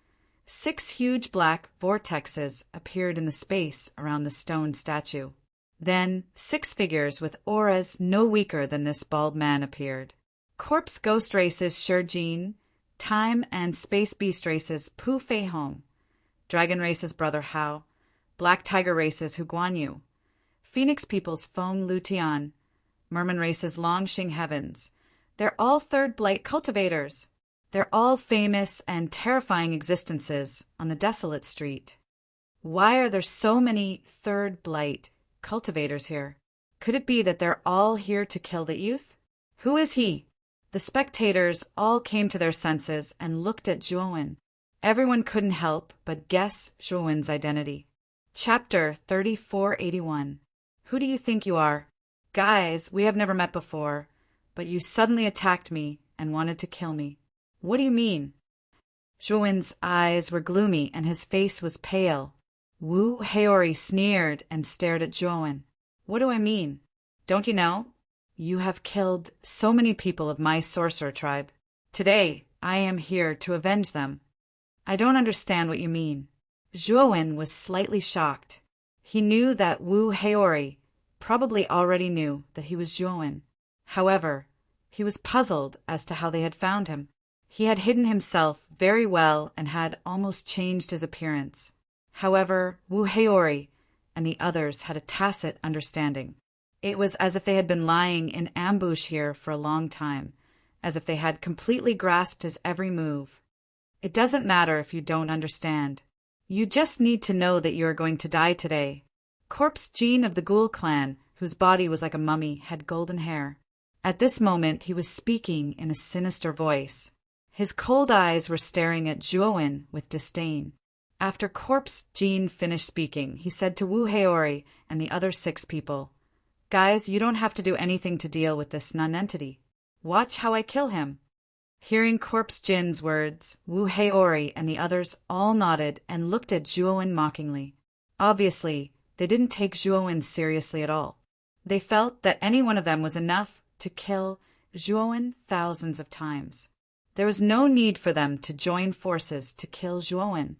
6 huge black vortexes appeared in the space around the stone statue. Then 6 figures with auras no weaker than this bald man appeared. Corpse ghost races Shijin, time and space beast races Pu Fei Hong, dragon races Brother Hao, black tiger races Hu Guanyu, phoenix peoples Feng Lutian, merman races Long Xing Heavens. They're all third blight cultivators. They're all famous and terrifying existences on the desolate street. Why are there so many third blight cultivators here? Could it be that they're all here to kill the youth? Who is he? The spectators all came to their senses and looked at Zhuowen. Everyone couldn't help but guess Zhuowen's identity. Chapter 3481. Who do you think you are? Guys, we have never met before, but you suddenly attacked me and wanted to kill me. What do you mean? Zhuowen's eyes were gloomy and his face was pale. Wu Heori sneered and stared at Zhuowen. What do I mean? Don't you know? You have killed so many people of my sorcerer tribe. Today, I am here to avenge them. I don't understand what you mean. Zhuowen was slightly shocked. He knew that Wu Heori probably already knew that he was Zhuowen. However, he was puzzled as to how they had found him. He had hidden himself very well and had almost changed his appearance. However, Wu Heori and the others had a tacit understanding. It was as if they had been lying in ambush here for a long time, as if they had completely grasped his every move. It doesn't matter if you don't understand. You just need to know that you are going to die today. Corpse Jean of the Ghoul clan, whose body was like a mummy, had golden hair. At this moment he was speaking in a sinister voice. His cold eyes were staring at Zhuowen with disdain. After Corpse Jean finished speaking, he said to Wu Heori and the other 6 people, "Guys, you don't have to do anything to deal with this nonentity. Watch how I kill him." Hearing Corpse Jin's words, Wu Heori and the others all nodded and looked at Zhuowen mockingly. Obviously, they didn't take Zhuowen seriously at all. They felt that any one of them was enough to kill Zhuowen thousands of times. There was no need for them to join forces to kill Zhuowen.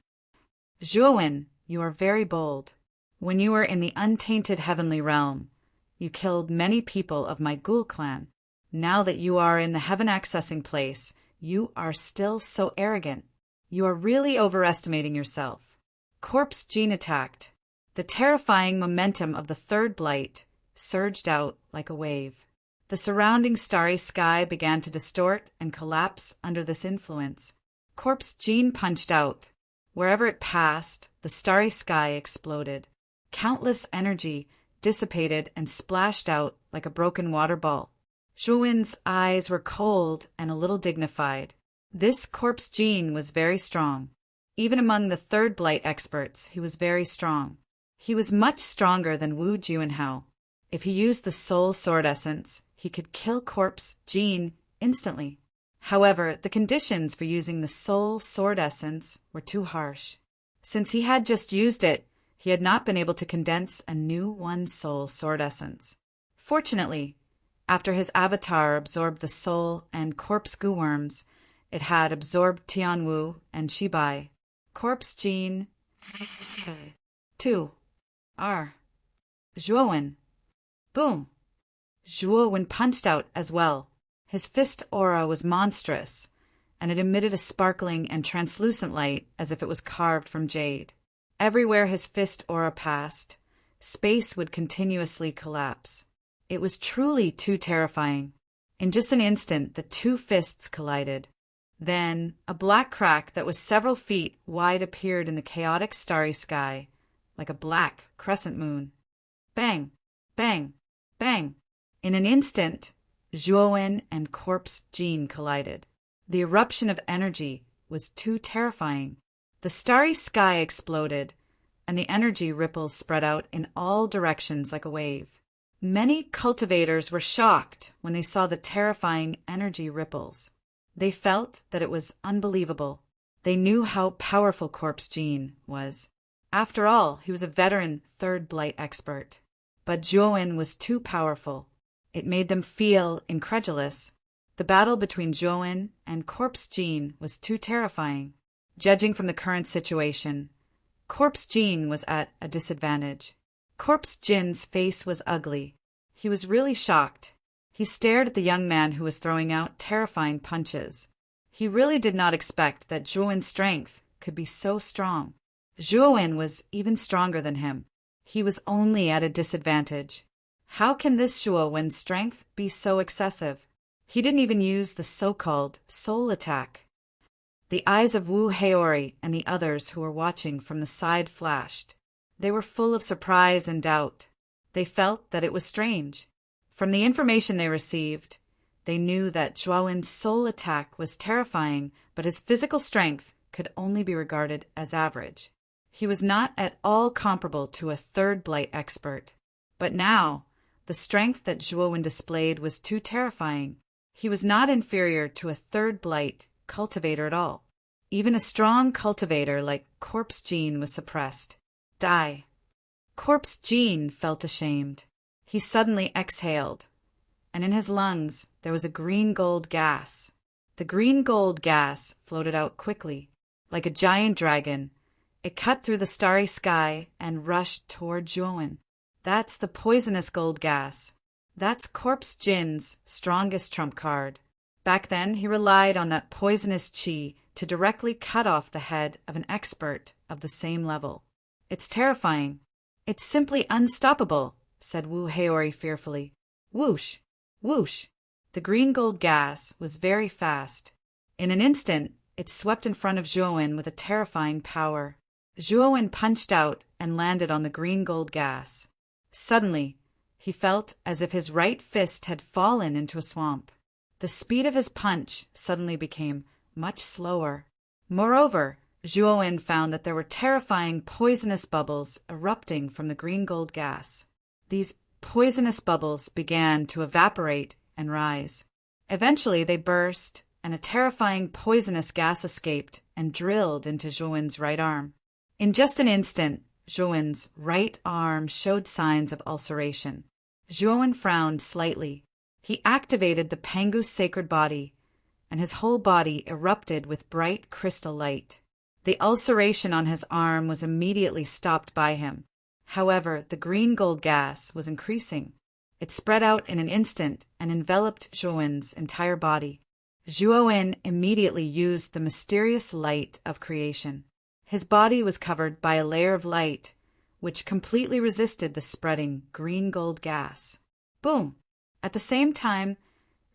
Zhuowen, you are very bold. When you were in the untainted heavenly realm, you killed many people of my Ghoul clan. Now that you are in the heaven accessing place, you are still so arrogant. You are really overestimating yourself. Corpse Jean attacked. The terrifying momentum of the third blight surged out like a wave. The surrounding starry sky began to distort and collapse under this influence. Corpse Jean punched out. Wherever it passed, the starry sky exploded. Countless energy dissipated and splashed out like a broken water ball. Zhuowen's eyes were cold and a little dignified. This Corpse Jean was very strong. Even among the third blight experts, he was very strong. He was much stronger than Wu Juanhao. If he used the soul sword essence, he could kill Corpse Jean instantly. However, the conditions for using the soul sword essence were too harsh. Since he had just used it, he had not been able to condense a new one soul sword essence. Fortunately, After his avatar absorbed the soul and corpse goo worms, it had absorbed Tianwu and Shibai. Corpse gene 2. R. Zhuowen. Boom! Zhuowen punched out as well. His fist aura was monstrous, and it emitted a sparkling and translucent light as if it was carved from jade. Everywhere his fist aura passed, space would continuously collapse. It was truly too terrifying. In just an instant, the two fists collided. Then, a black crack that was several feet wide appeared in the chaotic starry sky, like a black crescent moon. Bang! Bang! Bang! In an instant, Zhuowen and Corpse Gene collided. The eruption of energy was too terrifying. The starry sky exploded, and the energy ripples spread out in all directions like a wave. Many cultivators were shocked when they saw the terrifying energy ripples. They felt that it was unbelievable. They knew how powerful Corpse Gene was. After all, he was a veteran third blight expert. But Zhuowen was too powerful. It made them feel incredulous. The battle between Zhuowen and Corpse Gene was too terrifying. Judging from the current situation, Corpse Gene was at a disadvantage. Corpse Gene's face was ugly. He was really shocked. He stared at the young man who was throwing out terrifying punches. He really did not expect that Zhuowen's strength could be so strong. Zhuowen was even stronger than him. He was only at a disadvantage. How can this Zhuowen's strength be so excessive? He didn't even use the so-called soul attack. The eyes of Wu Heiori and the others who were watching from the side flashed. They were full of surprise and doubt. They felt that it was strange. From the information they received, they knew that Zhuowen's soul attack was terrifying, but his physical strength could only be regarded as average. He was not at all comparable to a third blight expert. But now, the strength that Zhuowen displayed was too terrifying. He was not inferior to a third blight cultivator at all. Even a strong cultivator like Corpse Gene was suppressed. Die. Corpse Gene felt ashamed. He suddenly exhaled, and in his lungs there was a green-gold gas. The green-gold gas floated out quickly. Like a giant dragon, it cut through the starry sky and rushed toward Zhuowen. That's the poisonous gold gas. That's Corpse Gene's strongest trump card. Back then, he relied on that poisonous qi to directly cut off the head of an expert of the same level. It's terrifying. It's simply unstoppable, said Wu Heiori fearfully. Whoosh! Whoosh! The green-gold gas was very fast. In an instant, it swept in front of Zhuowen with a terrifying power. Zhuowen punched out and landed on the green-gold gas. Suddenly, he felt as if his right fist had fallen into a swamp. The speed of his punch suddenly became much slower. Moreover, Zhuowen found that there were terrifying poisonous bubbles erupting from the green-gold gas. These poisonous bubbles began to evaporate and rise. Eventually they burst, and a terrifying poisonous gas escaped and drilled into Zhuowen's right arm. In just an instant, Zhuowen's right arm showed signs of ulceration. Zhuowen frowned slightly. He activated the Pangu's sacred body, and his whole body erupted with bright crystal light. The ulceration on his arm was immediately stopped by him. However, the green-gold gas was increasing. It spread out in an instant and enveloped Zhuowen's entire body. Zhuowen immediately used the mysterious light of creation. His body was covered by a layer of light, which completely resisted the spreading green-gold gas. Boom! At the same time,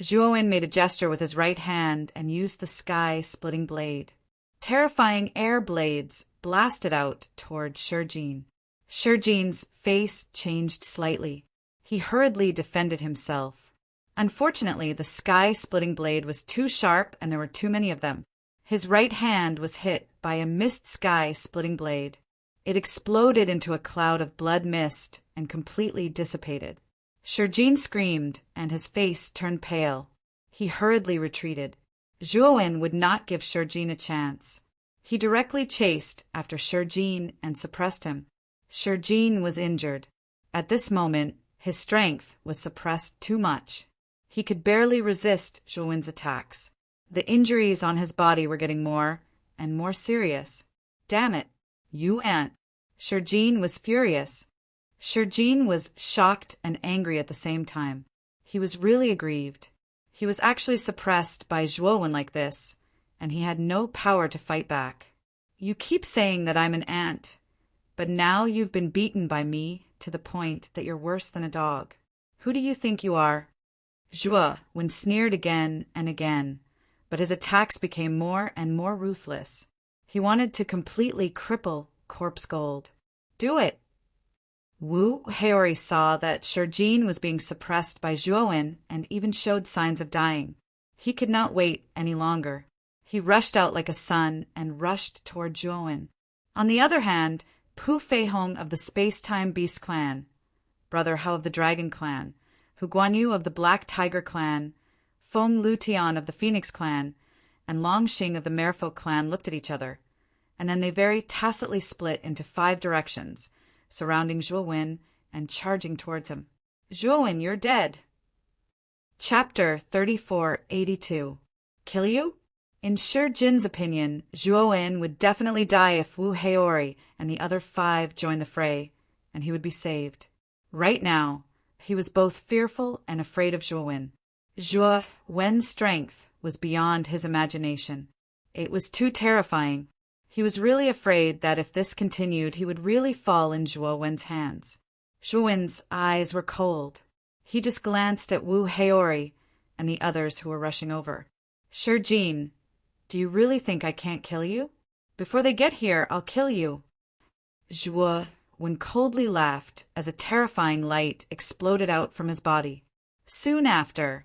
Zhuowen made a gesture with his right hand and used the sky-splitting blade. Terrifying air blades blasted out toward Shurjin. Shurjin's face changed slightly. He hurriedly defended himself. Unfortunately, the sky-splitting blade was too sharp and there were too many of them. His right hand was hit by a mist sky-splitting blade. It exploded into a cloud of blood mist and completely dissipated. Shurjin screamed, and his face turned pale. He hurriedly retreated. Zhuowen would not give Shurjin a chance. He directly chased after Shurjin and suppressed him. Shurjin was injured. At this moment, his strength was suppressed too much. He could barely resist Zhuowen's attacks. The injuries on his body were getting more and more serious. Damn it, you aunt. Shurjin was furious. Shurjin was shocked and angry at the same time. He was really aggrieved. He was actually suppressed by Zhuowen like this, and he had no power to fight back. You keep saying that I'm an ant, but now you've been beaten by me to the point that you're worse than a dog. Who do you think you are? Zhuowen sneered again and again, but his attacks became more and more ruthless. He wanted to completely cripple Corpse Gold. Do it! Wu Haori saw that Shurjin was being suppressed by Zhuowen and even showed signs of dying. He could not wait any longer. He rushed out like a sun and rushed toward Zhuowen. On the other hand, Pu Feihong of the Space-Time Beast Clan, Brother Hao of the Dragon Clan, Hu Guanyu of the Black Tiger Clan, Feng Lutian of the Phoenix Clan, and Long Xing of the Merfolk Clan looked at each other, and then they very tacitly split into 5 directions, surrounding Zhuowen and charging towards him. Zhuowen, you're dead. Chapter 3482. Kill you? In Shurjin's opinion, Zhuowen would definitely die if Wu Haori and the other 5 joined the fray, and he would be saved. Right now, he was both fearful and afraid of Zhuowen. Zhuowen's strength was beyond his imagination. It was too terrifying. He was really afraid that if this continued, he would really fall in Zhuowen's hands. Zhuowen's eyes were cold. He just glanced at Wu Haori and the others who were rushing over. Shurjin, do you really think I can't kill you? Before they get here, I'll kill you. Zhuowen coldly laughed as a terrifying light exploded out from his body. Soon after,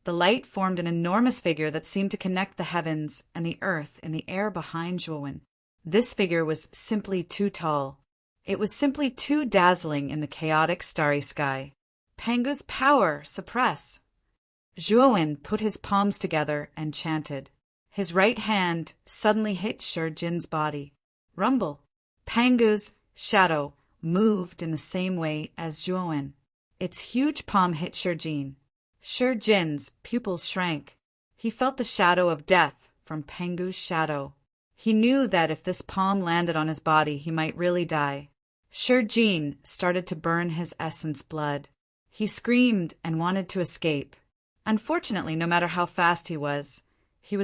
the light formed an enormous figure that seemed to connect the heavens and the earth in the air behind Zhuowen. This figure was simply too tall. It was simply too dazzling in the chaotic starry sky. Pangu's power, suppress. Zhuowen put his palms together and chanted. His right hand suddenly hit Shurjin's body. Rumble. Pangu's shadow moved in the same way as Zhuowen. Its huge palm hit Shurjin. Shurjin's pupils shrank. He felt the shadow of death from Pangu's shadow. He knew that if this palm landed on his body, he might really die. Shurjin started to burn his essence blood. He screamed and wanted to escape. Unfortunately, no matter how fast he was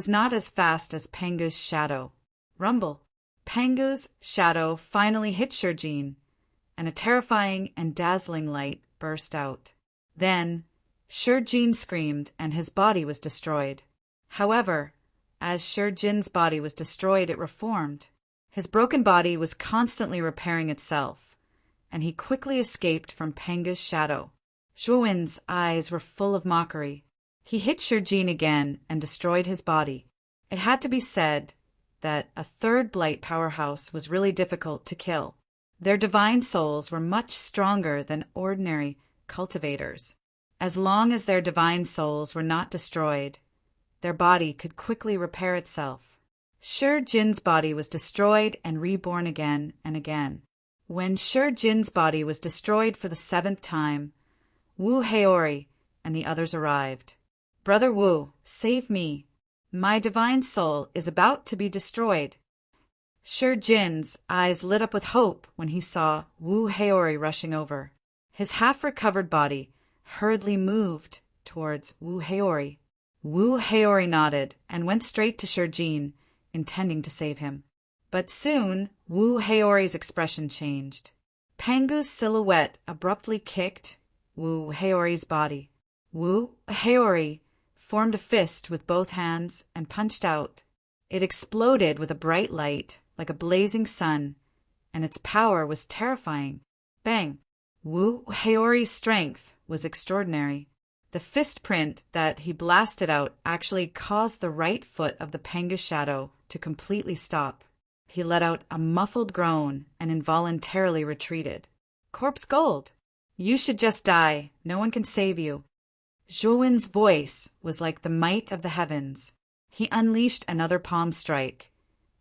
not as fast as Pangu's shadow. Rumble. Pangu's shadow finally hit Shurjin, and a terrifying and dazzling light burst out. Then, Shurjin screamed and his body was destroyed. However, as Shurjin's body was destroyed, it reformed. His broken body was constantly repairing itself, and he quickly escaped from Pangu's shadow. Zhuowen's eyes were full of mockery. He hit Shurjin again and destroyed his body. It had to be said that a 3rd Blight powerhouse was really difficult to kill. Their divine souls were much stronger than ordinary cultivators. As long as their divine souls were not destroyed, their body could quickly repair itself. Shurjin's body was destroyed and reborn again and again. When Shurjin's body was destroyed for the 7th time, Wu Haori and the others arrived. Brother Wu, save me. My divine soul is about to be destroyed. Shurjin's eyes lit up with hope when he saw Wu Haori rushing over. His half-recovered body hurriedly moved towards Wu Haori. Wu Haori nodded and went straight to Shurjin, intending to save him. But soon, Wu Haori's expression changed. Pangu's silhouette abruptly kicked Wu Haori's body. Wu Haori formed a fist with both hands and punched out. It exploded with a bright light, like a blazing sun, and its power was terrifying. Bang! Wu Haori's strength was extraordinary. The fist print that he blasted out actually caused the right foot of the Pangu shadow to completely stop. He let out a muffled groan and involuntarily retreated. Corpse Gold! You should just die. No one can save you. Zhuowen's voice was like the might of the heavens. He unleashed another palm strike,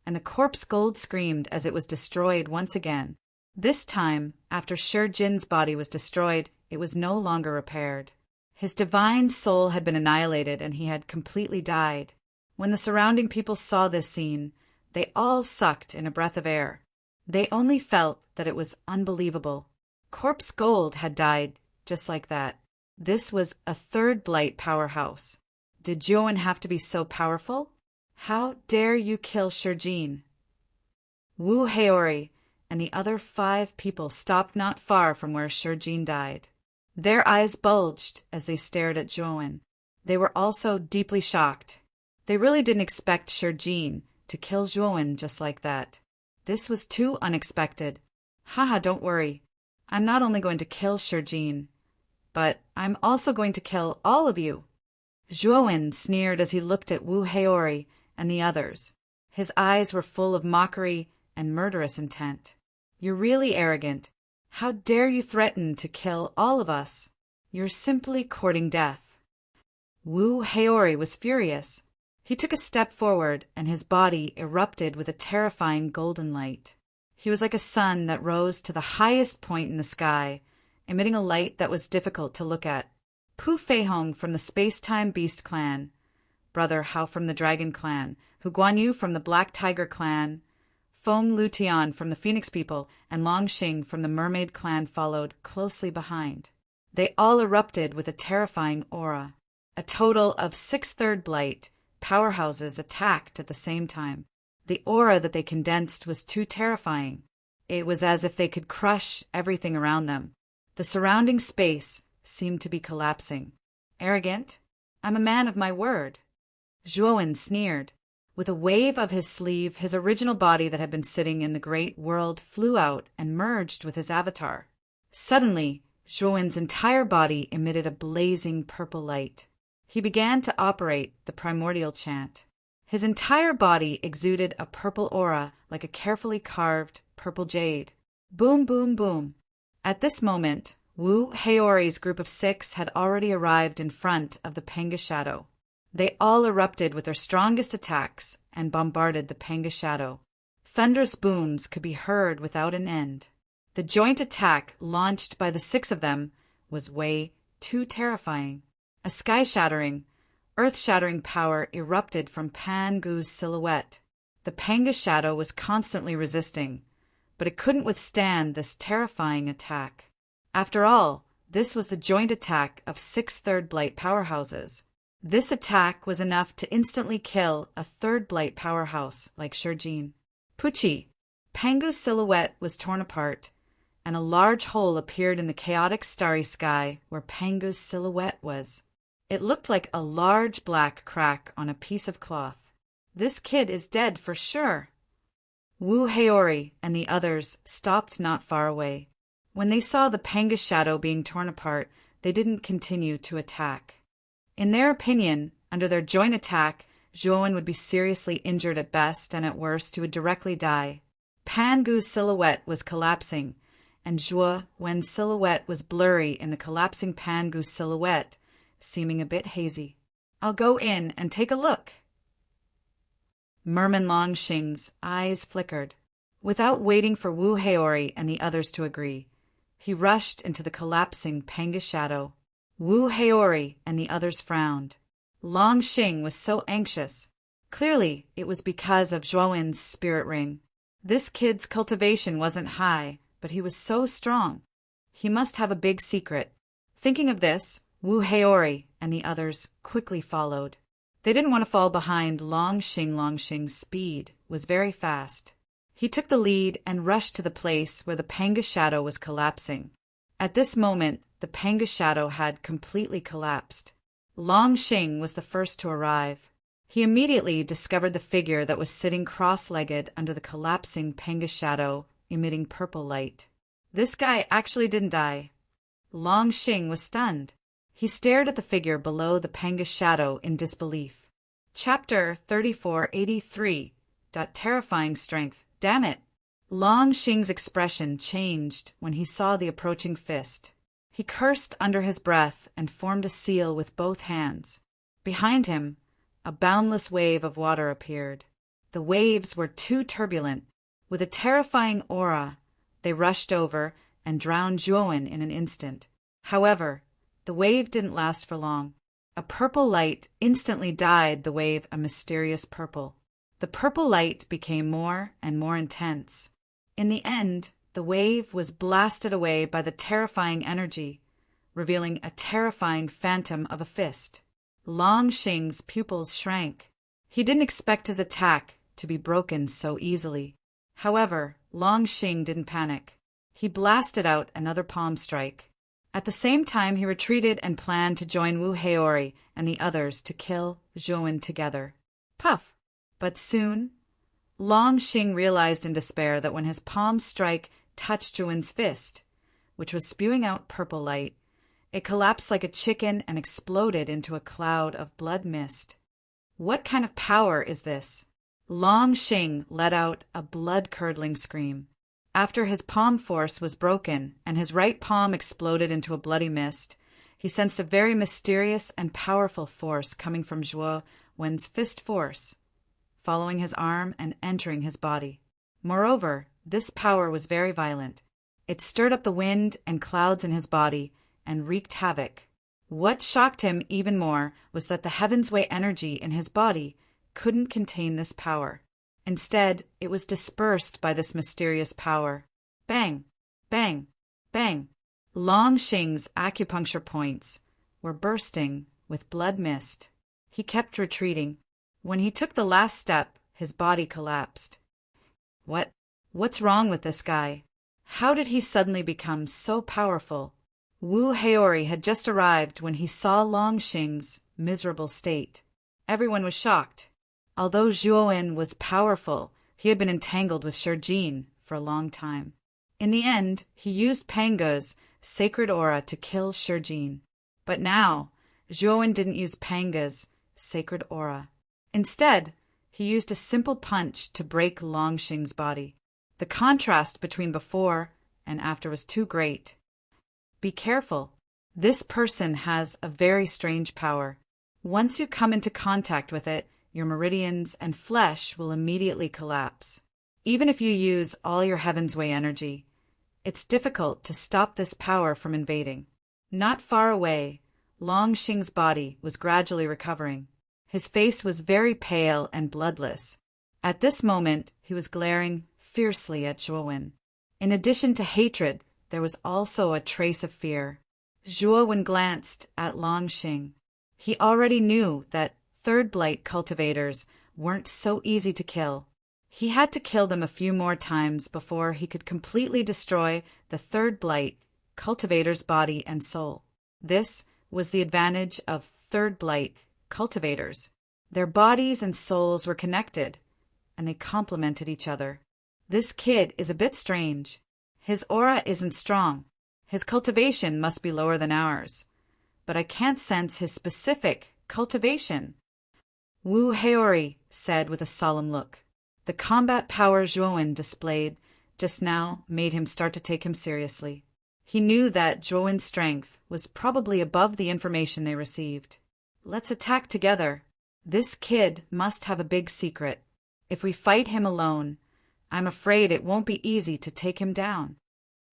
and the Corpse Gold screamed as it was destroyed once again. This time, after Shurjin's body was destroyed, it was no longer repaired. His divine soul had been annihilated and he had completely died. When the surrounding people saw this scene, they all sucked in a breath of air. They only felt that it was unbelievable. Corpse Gold had died just like that. This was a third blight powerhouse. Did Joan have to be so powerful? How dare you kill Shurjin? Wu Heori and the other 5 people stopped not far from where Shurjin died. Their eyes bulged as they stared at Joan. They were also deeply shocked. They really didn't expect Shurjin to kill Joan just like that. This was too unexpected. Haha, don't worry. I'm not only going to kill Shurjin, but I'm also going to kill all of you. Joan sneered as he looked at Wu Heori and the others. His eyes were full of mockery and murderous intent. You're really arrogant. How dare you threaten to kill all of us? You're simply courting death. Wu Heori was furious. He took a step forward, and his body erupted with a terrifying golden light. He was like a sun that rose to the highest point in the sky, emitting a light that was difficult to look at. Pu Feihong from the Space-Time Beast clan, Brother Hao from the Dragon clan, Hu Guanyu from the Black Tiger clan, Feng Lutian from the Phoenix people, and Long Xing from the Mermaid clan followed closely behind. They all erupted with a terrifying aura. A total of 6 third blight powerhouses attacked at the same time. The aura that they condensed was too terrifying. It was as if they could crush everything around them. The surrounding space seemed to be collapsing. Arrogant? I'm a man of my word. Zhuowen sneered. With a wave of his sleeve, his original body that had been sitting in the great world flew out and merged with his avatar. Suddenly, Zhuowen's entire body emitted a blazing purple light. He began to operate the primordial chant. His entire body exuded a purple aura like a carefully carved purple jade. Boom, boom, boom. At this moment, Wu Heori's group of 6 had already arrived in front of the Panga Shadow. They all erupted with their strongest attacks and bombarded the Panga Shadow. Thunderous booms could be heard without an end. The joint attack launched by the 6 of them was way too terrifying. A sky-shattering, earth-shattering power erupted from Pan Gu's silhouette. The Panga Shadow was constantly resisting, but it couldn't withstand this terrifying attack. After all, this was the joint attack of 6 third blight powerhouses. This attack was enough to instantly kill a third blight powerhouse like Shurjin. Pucci, Pangu's silhouette was torn apart, and a large hole appeared in the chaotic starry sky where Pangu's silhouette was. It looked like a large black crack on a piece of cloth. This kid is dead for sure. Wu Heori and the others stopped not far away. When they saw the Panga Shadow being torn apart, they didn't continue to attack. In their opinion, under their joint attack, Zhuowen would be seriously injured at best, and at worst he would directly die. Pan Gu's silhouette was collapsing, and Zhuowen's silhouette was blurry in the collapsing Pan Gu's silhouette, seeming a bit hazy. I'll go in and take a look. Merman Longxing's eyes flickered. Without waiting for Wu Heori and the others to agree, he rushed into the collapsing Panga Shadow. Wu Heori and the others frowned. Long Xing was so anxious. Clearly, it was because of Zhuowen's spirit ring. This kid's cultivation wasn't high, but he was so strong. He must have a big secret. Thinking of this, Wu Heori and the others quickly followed. They didn't want to fall behind Long Xing. Long Xing's speed was very fast. He took the lead and rushed to the place where the Panga Shadow was collapsing. At this moment, the Panga Shadow had completely collapsed. Long Xing was the first to arrive. He immediately discovered the figure that was sitting cross-legged under the collapsing Panga Shadow, emitting purple light. This guy actually didn't die. Long Xing was stunned. He stared at the figure below the Panga Shadow in disbelief. Chapter 3483. Terrifying strength. Damn it! Long Xing's expression changed when he saw the approaching fist. He cursed under his breath and formed a seal with both hands. Behind him, a boundless wave of water appeared. The waves were too turbulent. With a terrifying aura, they rushed over and drowned Zhuowen in an instant. However, The wave didn't last for long. A purple light instantly dyed the wave a mysterious purple. The purple light became more and more intense. In the end, the wave was blasted away by the terrifying energy, revealing a terrifying phantom of a fist. Long Xing's pupils shrank. He didn't expect his attack to be broken so easily. However, Long Xing didn't panic. He blasted out another palm strike. At the same time, he retreated and planned to join Wu Heori and the others to kill Zhou together. Puff! But soon, Long Xing realized in despair that when his palm strike touched Zhou's fist, which was spewing out purple light, it collapsed like a chicken and exploded into a cloud of blood mist. What kind of power is this? Long Xing let out a blood-curdling scream. After his palm force was broken and his right palm exploded into a bloody mist, he sensed a very mysterious and powerful force coming from Zhou Wen's fist force, following his arm and entering his body. Moreover, this power was very violent. It stirred up the wind and clouds in his body and wreaked havoc. What shocked him even more was that the Heaven's Way energy in his body couldn't contain this power. Instead, it was dispersed by this mysterious power. Bang! Bang! Bang! Long Xing's acupuncture points were bursting with blood mist. He kept retreating. When he took the last step, his body collapsed. What's wrong with this guy? How did he suddenly become so powerful? Wu Heori had just arrived when he saw Long Xing's miserable state. Everyone was shocked. Although Zhou was powerful, he had been entangled with Shijin for a long time. In the end, he used Panga's sacred aura to kill Shijin. But now, Zhou didn't use Panga's sacred aura. Instead, he used a simple punch to break Long Xing's body. The contrast between before and after was too great. Be careful. This person has a very strange power. Once you come into contact with it, your meridians and flesh will immediately collapse. Even if you use all your Heaven's Way energy, it's difficult to stop this power from invading. Not far away, Long Xing's body was gradually recovering. His face was very pale and bloodless. At this moment, he was glaring fiercely at Zhou. In addition to hatred, there was also a trace of fear. Zhou glanced at Long Xing. He already knew that Third Blight cultivators weren't so easy to kill. He had to kill them a few more times before he could completely destroy the Third Blight cultivator's body and soul. This was the advantage of Third Blight cultivators. Their bodies and souls were connected, and they complemented each other. This kid is a bit strange. His aura isn't strong. His cultivation must be lower than ours. But I can't sense his specific cultivation. Wu Heori said with a solemn look. The combat power Zhou displayed just now made him start to take him seriously. He knew that Zhou's strength was probably above the information they received. Let's attack together. This kid must have a big secret. If we fight him alone, I'm afraid it won't be easy to take him down.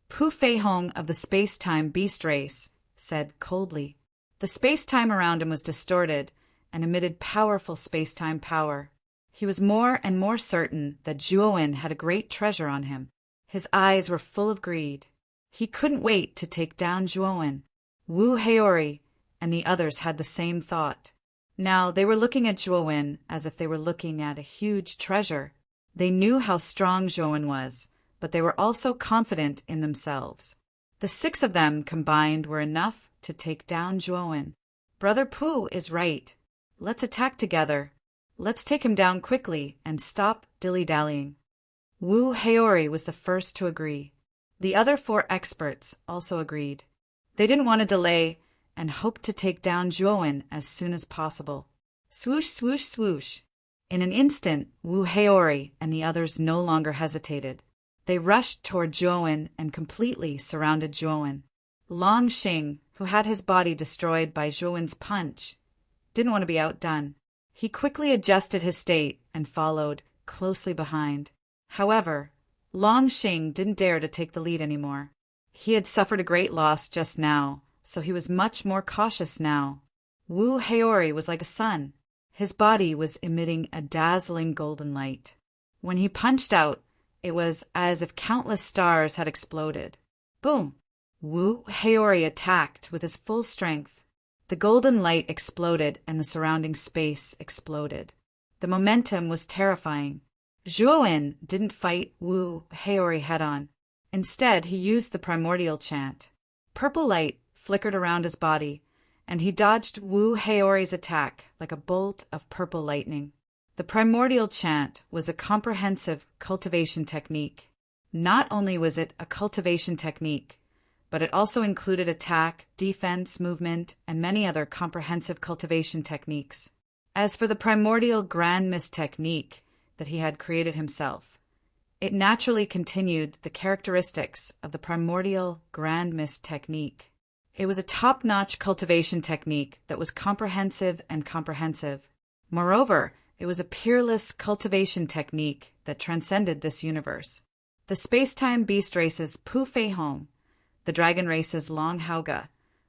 Pu Feihong of the space-time beast race said coldly. The space-time around him was distorted and emitted powerful space-time power. He was more and more certain that Zhou had a great treasure on him. His eyes were full of greed. He couldn't wait to take down Zhou. Wu Heori and the others had the same thought. Now they were looking at Zhou as if they were looking at a huge treasure. They knew how strong Zhou was, but they were also confident in themselves. The 6 of them combined were enough to take down Zhou. Brother Pu is right. Let's attack together. Let's take him down quickly and stop dilly-dallying. Wu Heori was the first to agree. The other 4 experts also agreed. They didn't want to delay and hoped to take down Zhou as soon as possible. Swoosh, swoosh, swoosh. In an instant, Wu Heori and the others no longer hesitated. They rushed toward Zhou and completely surrounded Zhou. Long Xing, who had his body destroyed by Zhou's punch, didn't want to be outdone. He quickly adjusted his state and followed closely behind. However, Long Xing didn't dare to take the lead anymore. He had suffered a great loss just now so he was much more cautious now. Wu Heori was like a sun. His body was emitting a dazzling golden light. When he punched out, it was as if countless stars had exploded. Boom! Wu Heori attacked with his full strength. The golden light exploded and the surrounding space exploded. The momentum was terrifying. Zhuowen didn't fight Wu Heori head-on. Instead, he used the primordial chant. Purple light flickered around his body, and he dodged Wu Heori's attack like a bolt of purple lightning. The primordial chant was a comprehensive cultivation technique. Not only was it a cultivation technique, but it also included attack, defense, movement, and many other comprehensive cultivation techniques. As for the primordial grand mist technique that he had created himself, it naturally continued the characteristics of the primordial grand mist technique. It was a top-notch cultivation technique that was comprehensive and comprehensive. Moreover, it was a peerless cultivation technique that transcended this universe. The space-time beast races Pu Fei Hong, the dragon races Long Hauga,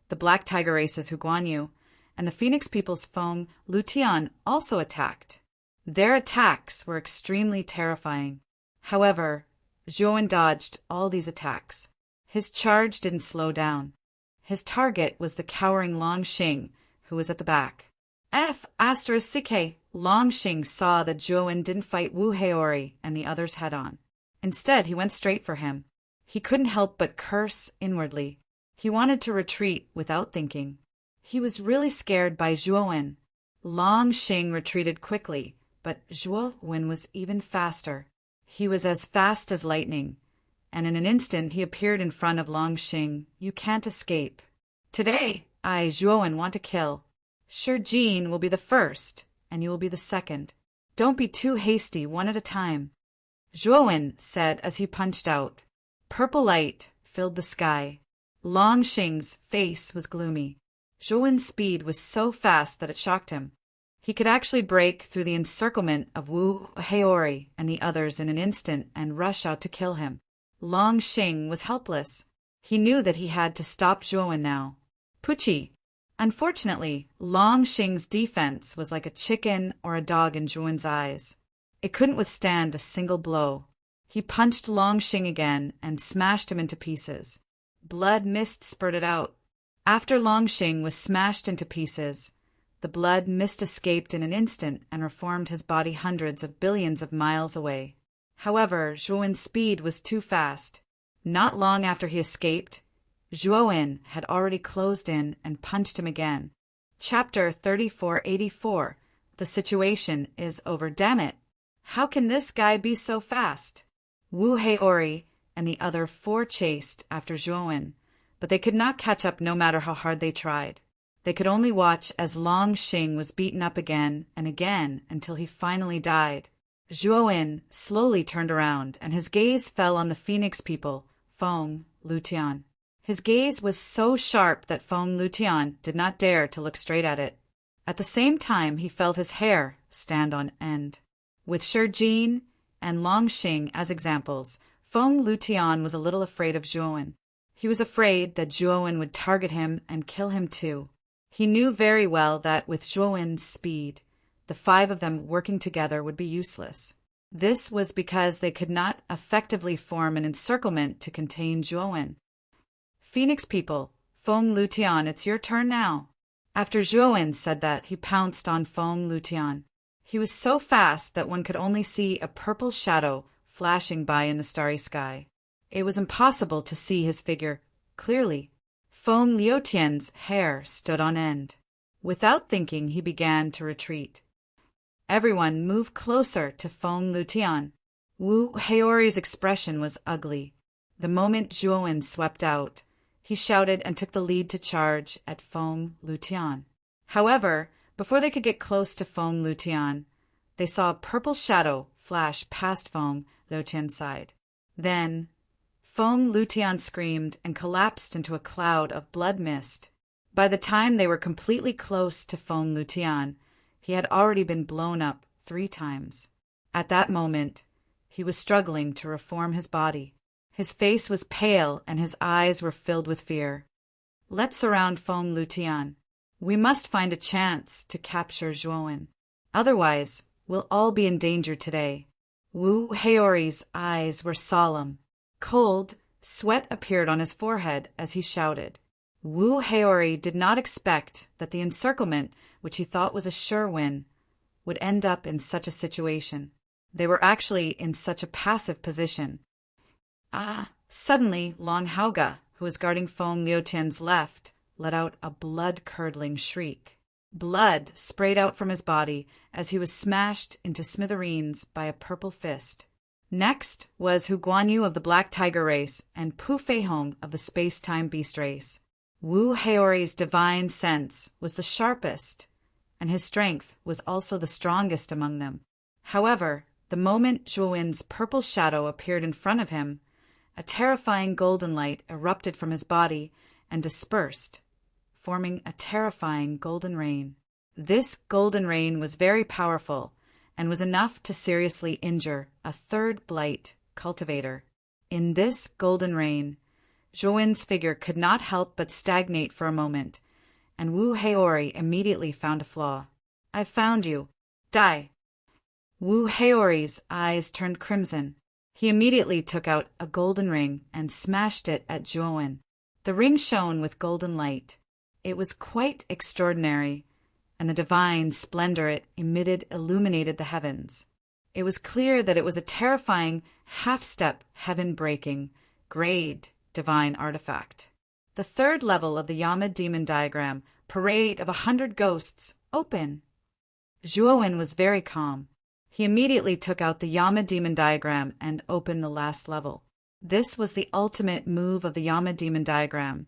the black tiger races Hu Guanyu, and the phoenix people's Feng Lutian also attacked. Their attacks were extremely terrifying. However, Zhuowen dodged all these attacks. His charge didn't slow down. His target was the cowering Long Xing, who was at the back. Long Xing saw that Zhuowen didn't fight Wu Heori and the others head-on. Instead, he went straight for him. He couldn't help but curse inwardly. He wanted to retreat without thinking. He was really scared by Zhuowen. Long Xing retreated quickly, but Zhuowen was even faster. He was as fast as lightning, and in an instant he appeared in front of Long Xing. You can't escape. Today, I, Zhuowen, want to kill. Shi Jin will be the first, and you will be the second. Don't be too hasty, one at a time. Zhuowen said as he punched out. Purple light filled the sky. Long Xing's face was gloomy. Zhuowen's speed was so fast that it shocked him. He could actually break through the encirclement of Wu Heori and the others in an instant and rush out to kill him. Long Xing was helpless. He knew that he had to stop Zhuowen now. Puchi. Unfortunately, Long Xing's defense was like a chicken or a dog in Zhuowen's eyes. It couldn't withstand a single blow. He punched Long Xing again and smashed him into pieces. Blood mist spurted out. After Long Xing was smashed into pieces, the blood mist escaped in an instant and reformed his body hundreds of billions of miles away. However, Zhuowen's speed was too fast. Not long after he escaped, Zhuowen had already closed in and punched him again. Chapter 3484. The situation is over, damn it. How can this guy be so fast? Wu Heori and the other four chased after Zhuowen, but they could not catch up no matter how hard they tried. They could only watch as Long Xing was beaten up again and again until he finally died. Zhuowen slowly turned around, and his gaze fell on the phoenix people, Feng Lutian. His gaze was so sharp that Feng Lutian did not dare to look straight at it. At the same time, he felt his hair stand on end. With Shi Jin and Long Xing as examples, Feng Lutian was a little afraid of Zhuowen. He was afraid that Zhuowen would target him and kill him too. He knew very well that with Zhuowen's speed, the five of them working together would be useless. This was because they could not effectively form an encirclement to contain Zhuowen. Phoenix people, Feng Lutian, it's your turn now. After Zhuowen said that, he pounced on Feng Lutian. He was so fast that one could only see a purple shadow flashing by in the starry sky. It was impossible to see his figure clearly. Feng Lutian's hair stood on end. Without thinking, he began to retreat. Everyone moved closer to Feng Lutian. Wu Heori's expression was ugly. The moment Zhuowen swept out, he shouted and took the lead to charge at Feng Lutian. However, before they could get close to Feng Lutian, they saw a purple shadow flash past Feng Lutian's side. Then, Feng Lutian screamed and collapsed into a cloud of blood mist. By the time they were completely close to Feng Lutian, he had already been blown up 3 times. At that moment, he was struggling to reform his body. His face was pale and his eyes were filled with fear. Let's surround Feng Lutian. We must find a chance to capture Zhuowen. Otherwise, we'll all be in danger today. Wu Heori's eyes were solemn. Cold sweat appeared on his forehead as he shouted. Wu Heori did not expect that the encirclement, which he thought was a sure win, would end up in such a situation. They were actually in such a passive position. Suddenly, Long Haoga, who was guarding Feng Liutian's left, let out a blood-curdling shriek. Blood sprayed out from his body as he was smashed into smithereens by a purple fist. Next was Hu Guanyu of the Black Tiger race and Pu Feihong of the Space-Time Beast race. Wu Heori's divine sense was the sharpest, and his strength was also the strongest among them. However, the moment Zhuowen's purple shadow appeared in front of him, a terrifying golden light erupted from his body and dispersed, forming a terrifying golden rain. This golden rain was very powerful and was enough to seriously injure a third blight cultivator. In this golden rain, Zhuowen's figure could not help but stagnate for a moment, and Wu Heori immediately found a flaw. "I've found you. Die!" Wu Heori's eyes turned crimson. He immediately took out a golden ring and smashed it at Zhuowen. The ring shone with golden light. It was quite extraordinary, and the divine splendor it emitted illuminated the heavens. It was clear that it was a terrifying, half-step, heaven-breaking, grade divine artifact. The third level of the Yama demon diagram, Parade of 100 Ghosts, open. Zhuowen was very calm. He immediately took out the Yama demon diagram and opened the last level. This was the ultimate move of the Yama demon diagram,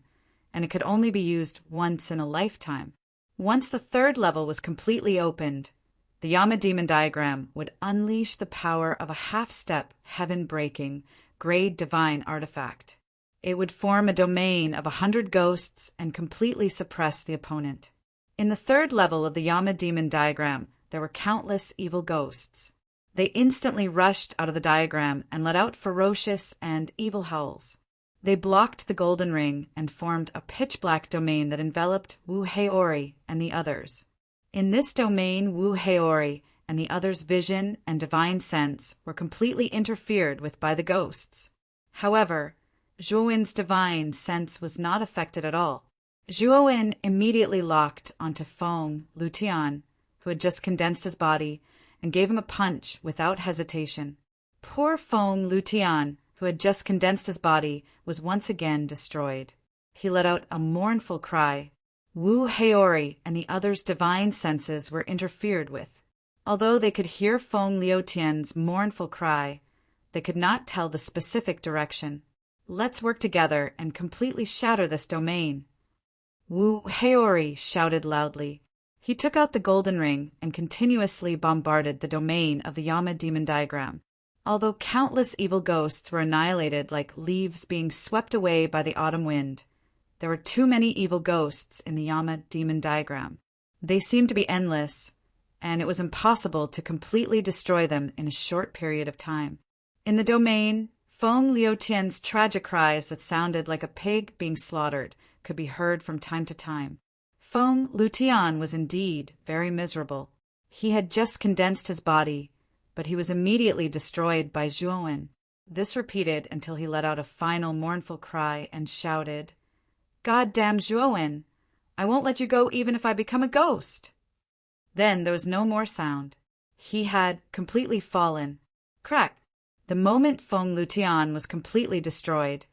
and it could only be used once in a lifetime. Once the third level was completely opened, the Yama demon diagram would unleash the power of a half-step, heaven-breaking, grade divine artifact. It would form a domain of 100 ghosts and completely suppress the opponent. In the third level of the Yama demon diagram, there were countless evil ghosts. They instantly rushed out of the diagram and let out ferocious and evil howls. They blocked the golden ring and formed a pitch-black domain that enveloped Wu Heori and the others. In this domain, Wu Heori and the others' vision and divine sense were completely interfered with by the ghosts. However, Zhuowen's divine sense was not affected at all. Zhuowen immediately locked onto Feng Lutian, who had just condensed his body, and gave him a punch without hesitation. Poor Feng Lutian, who had just condensed his body, was once again destroyed. He let out a mournful cry. Wu Heori and the others' divine senses were interfered with. Although they could hear Feng Liutian's mournful cry, they could not tell the specific direction. "Let's work together and completely shatter this domain." Wu Heori shouted loudly. He took out the golden ring and continuously bombarded the domain of the Yama demon diagram. Although countless evil ghosts were annihilated like leaves being swept away by the autumn wind, there were too many evil ghosts in the Yama demon diagram. They seemed to be endless, and it was impossible to completely destroy them in a short period of time. In the domain, Feng Liutian's tragic cries that sounded like a pig being slaughtered could be heard from time to time. Feng Lutian was indeed very miserable. He had just condensed his body, but he was immediately destroyed by Zhuowen. This repeated until he let out a final mournful cry and shouted, "God damn Zhuowen! I won't let you go even if I become a ghost!" Then there was no more sound. He had completely fallen. Crack! The moment Feng Lutian was completely destroyed,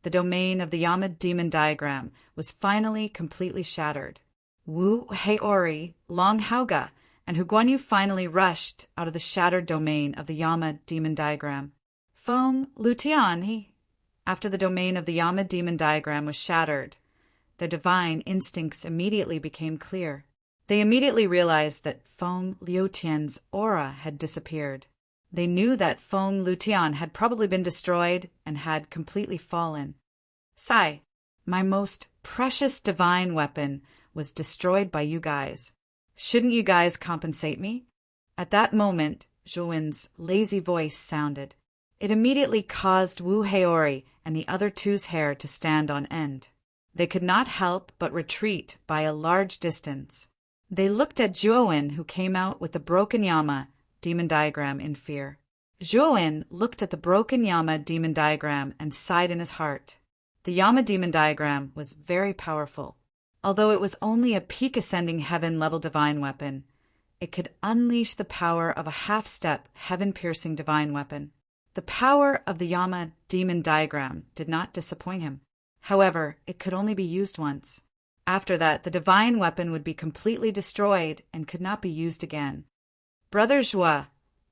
the domain of the Yama demon diagram was finally completely shattered. Wu Heori, Long Haoga, and Hu Guanyu finally rushed out of the shattered domain of the Yama demon diagram. Feng Lutian, after the domain of the Yama demon diagram was shattered, their divine instincts immediately became clear. They immediately realized that Feng Liutian's aura had disappeared. They knew that Feng Lutian had probably been destroyed and had completely fallen. "Sai, my most precious divine weapon was destroyed by you guys. Shouldn't you guys compensate me?" At that moment, Zhuowen's lazy voice sounded. It immediately caused Wu Heori and the other two's hair to stand on end. They could not help but retreat by a large distance. They looked at Zhuowen, who came out with the broken Yama demon diagram in fear. Zhuowen looked at the broken Yama demon diagram and sighed in his heart. The Yama demon diagram was very powerful. Although it was only a peak ascending heaven level divine weapon, it could unleash the power of a half-step heaven-piercing divine weapon. The power of the Yama demon diagram did not disappoint him. However, it could only be used once. After that, the divine weapon would be completely destroyed and could not be used again. Brother Zhua,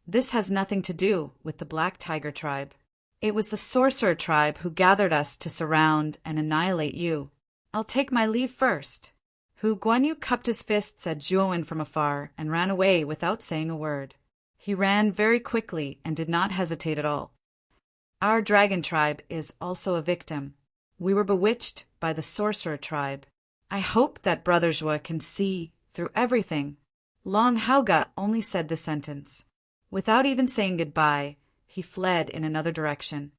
this has nothing to do with the Black Tiger tribe. It was the sorcerer tribe who gathered us to surround and annihilate you. I'll take my leave first. Hu Guanyu cupped his fists at Zhuowen from afar and ran away without saying a word. He ran very quickly and did not hesitate at all. Our dragon tribe is also a victim. We were bewitched by the sorcerer tribe. I hope that Brother Zhua can see through everything. Long Haoga only said the sentence. Without even saying goodbye, he fled in another direction.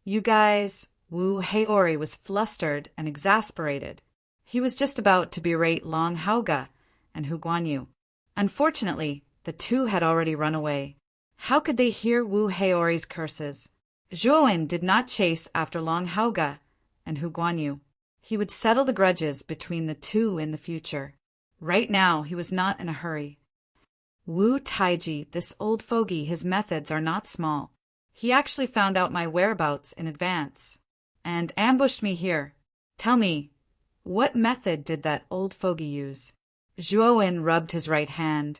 You guys, Wu Heiori was flustered and exasperated. He was just about to berate Long Haoga and Hu Guanyu. Unfortunately, the two had already run away. How could they hear Wu Heiori's curses? Zhuowen did not chase after Long Haoga and Hu Guanyu. He would settle the grudges between the two in the future. Right now, he was not in a hurry. Wu Taiji, this old fogey, his methods are not small. He actually found out my whereabouts in advance and ambushed me here. Tell me, what method did that old fogey use? Zhuowen rubbed his right hand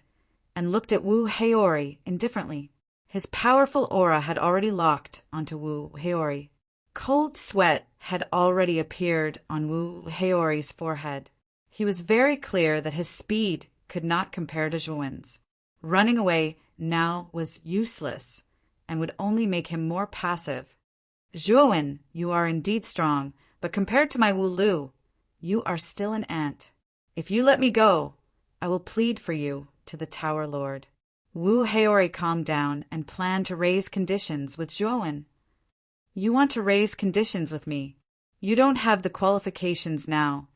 and looked at Wu Heiori indifferently. His powerful aura had already locked onto Wu Heiori. Cold sweat had already appeared on Wu Heiori's forehead. He was very clear that his speed could not compare to Zhuowen's. Running away now was useless and would only make him more passive. Zhuowen, you are indeed strong, but compared to my Wu Lu, you are still an ant. If you let me go, I will plead for you to the Tower Lord. Wu Heiori calmed down and planned to raise conditions with Zhuowen. You want to raise conditions with me. You don't have the qualifications now.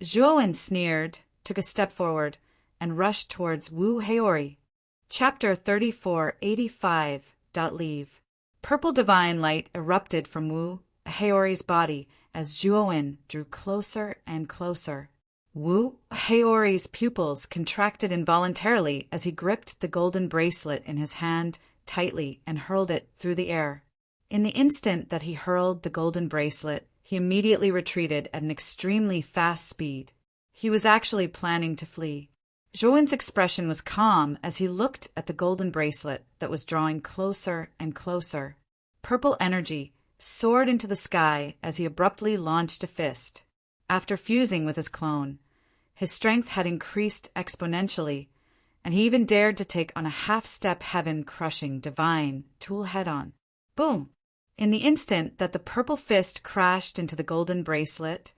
Zhuowen sneered, took a step forward, and rushed towards Wu Heiori. Chapter 3485. Leave. Purple divine light erupted from Wu Heiori's body as Zhuowen drew closer and closer. Wu Heiori's pupils contracted involuntarily as he gripped the golden bracelet in his hand tightly and hurled it through the air. In the instant that he hurled the golden bracelet, he immediately retreated at an extremely fast speed. He was actually planning to flee. Zhuowen's expression was calm as he looked at the golden bracelet that was drawing closer and closer. Purple energy soared into the sky as he abruptly launched a fist. After fusing with his clone, his strength had increased exponentially, and he even dared to take on a half-step heaven-crushing divine tool head-on. Boom! In the instant that the purple fist crashed into the golden bracelet,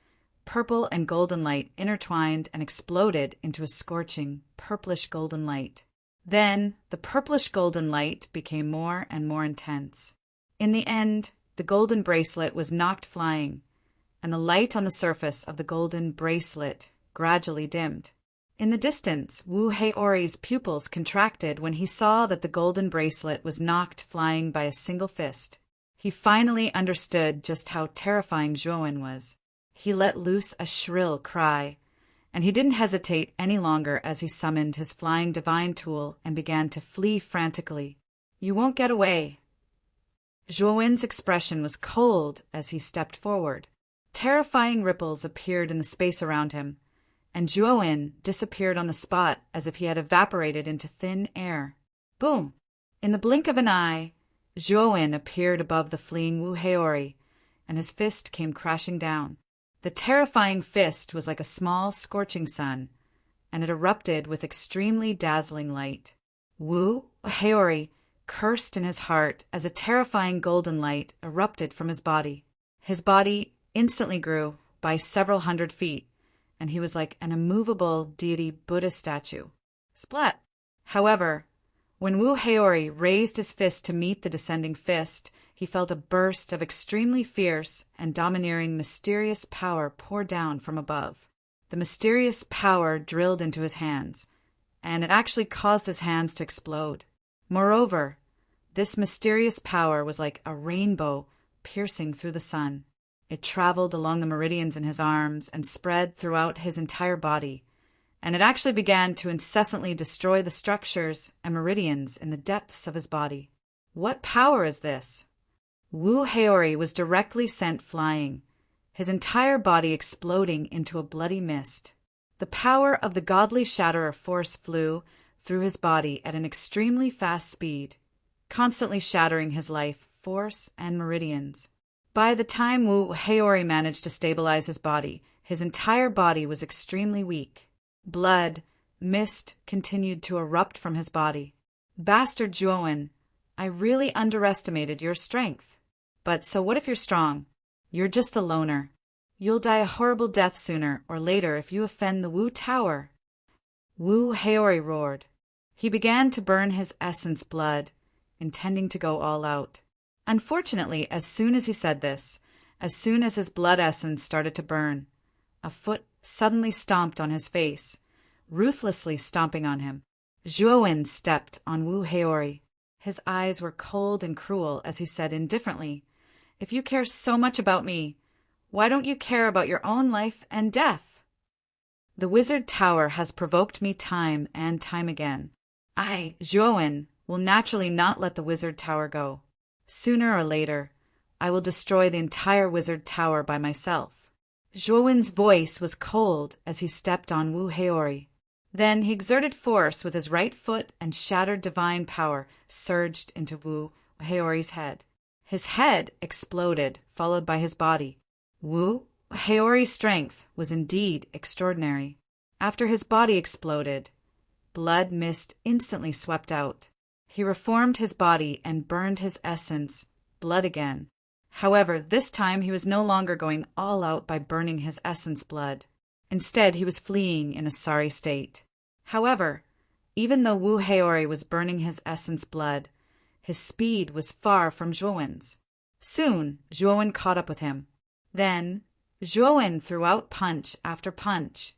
purple and golden light intertwined and exploded into a scorching, purplish golden light. Then, the purplish golden light became more and more intense. In the end, the golden bracelet was knocked flying, and the light on the surface of the golden bracelet gradually dimmed. In the distance, Wu Heiori's pupils contracted when he saw that the golden bracelet was knocked flying by a single fist. He finally understood just how terrifying Zhuowen was. He let loose a shrill cry, and he didn't hesitate any longer as he summoned his flying divine tool and began to flee frantically. You won't get away. Zhuowen's expression was cold as he stepped forward. Terrifying ripples appeared in the space around him, and Zhuowen disappeared on the spot as if he had evaporated into thin air. Boom! In the blink of an eye, Zhuowen appeared above the fleeing Wu Heiori, and his fist came crashing down. The terrifying fist was like a small, scorching sun, and it erupted with extremely dazzling light. Wu Heiori cursed in his heart as a terrifying golden light erupted from his body. His body instantly grew by several hundred feet, and he was like an immovable deity Buddha statue. Splat! However, when Wu Heiori raised his fist to meet the descending fist, he felt a burst of extremely fierce and domineering mysterious power pour down from above. The mysterious power drilled into his hands, and it actually caused his hands to explode. Moreover, this mysterious power was like a rainbow piercing through the sun. It traveled along the meridians in his arms and spread throughout his entire body, and it actually began to incessantly destroy the structures and meridians in the depths of his body. What power is this? Wu Heori was directly sent flying, his entire body exploding into a bloody mist. The power of the godly Shatterer force flew through his body at an extremely fast speed, constantly shattering his life, force, and meridians. By the time Wu Heori managed to stabilize his body, his entire body was extremely weak. Blood, mist continued to erupt from his body. Bastard Zhuowen, I really underestimated your strength. But so what if you're strong? You're just a loner. You'll die a horrible death sooner or later if you offend the Wu Tower. Wu Heori roared. He began to burn his essence blood, intending to go all out. Unfortunately, as soon as he said this, as soon as his blood essence started to burn, a foot suddenly stomped on his face, ruthlessly stomping on him. Zhuowen stepped on Wu Heori. His eyes were cold and cruel as he said indifferently, "If you care so much about me, why don't you care about your own life and death? The Wizard Tower has provoked me time and time again. I, Zhuowen, will naturally not let the Wizard Tower go. Sooner or later, I will destroy the entire Wizard Tower by myself." Zhuowen's voice was cold as he stepped on Wu Heori. Then he exerted force with his right foot and shattered divine power surged into Wu Heori's head. His head exploded, followed by his body. Wu Heori's strength was indeed extraordinary. After his body exploded, blood mist instantly swept out. He reformed his body and burned his essence, blood again. However, this time he was no longer going all out by burning his essence blood. Instead, he was fleeing in a sorry state. However, even though Wu Heori was burning his essence blood, his speed was far from Zhuowen's. Soon, Zhuowen caught up with him. Then, Zhuowen threw out punch after punch,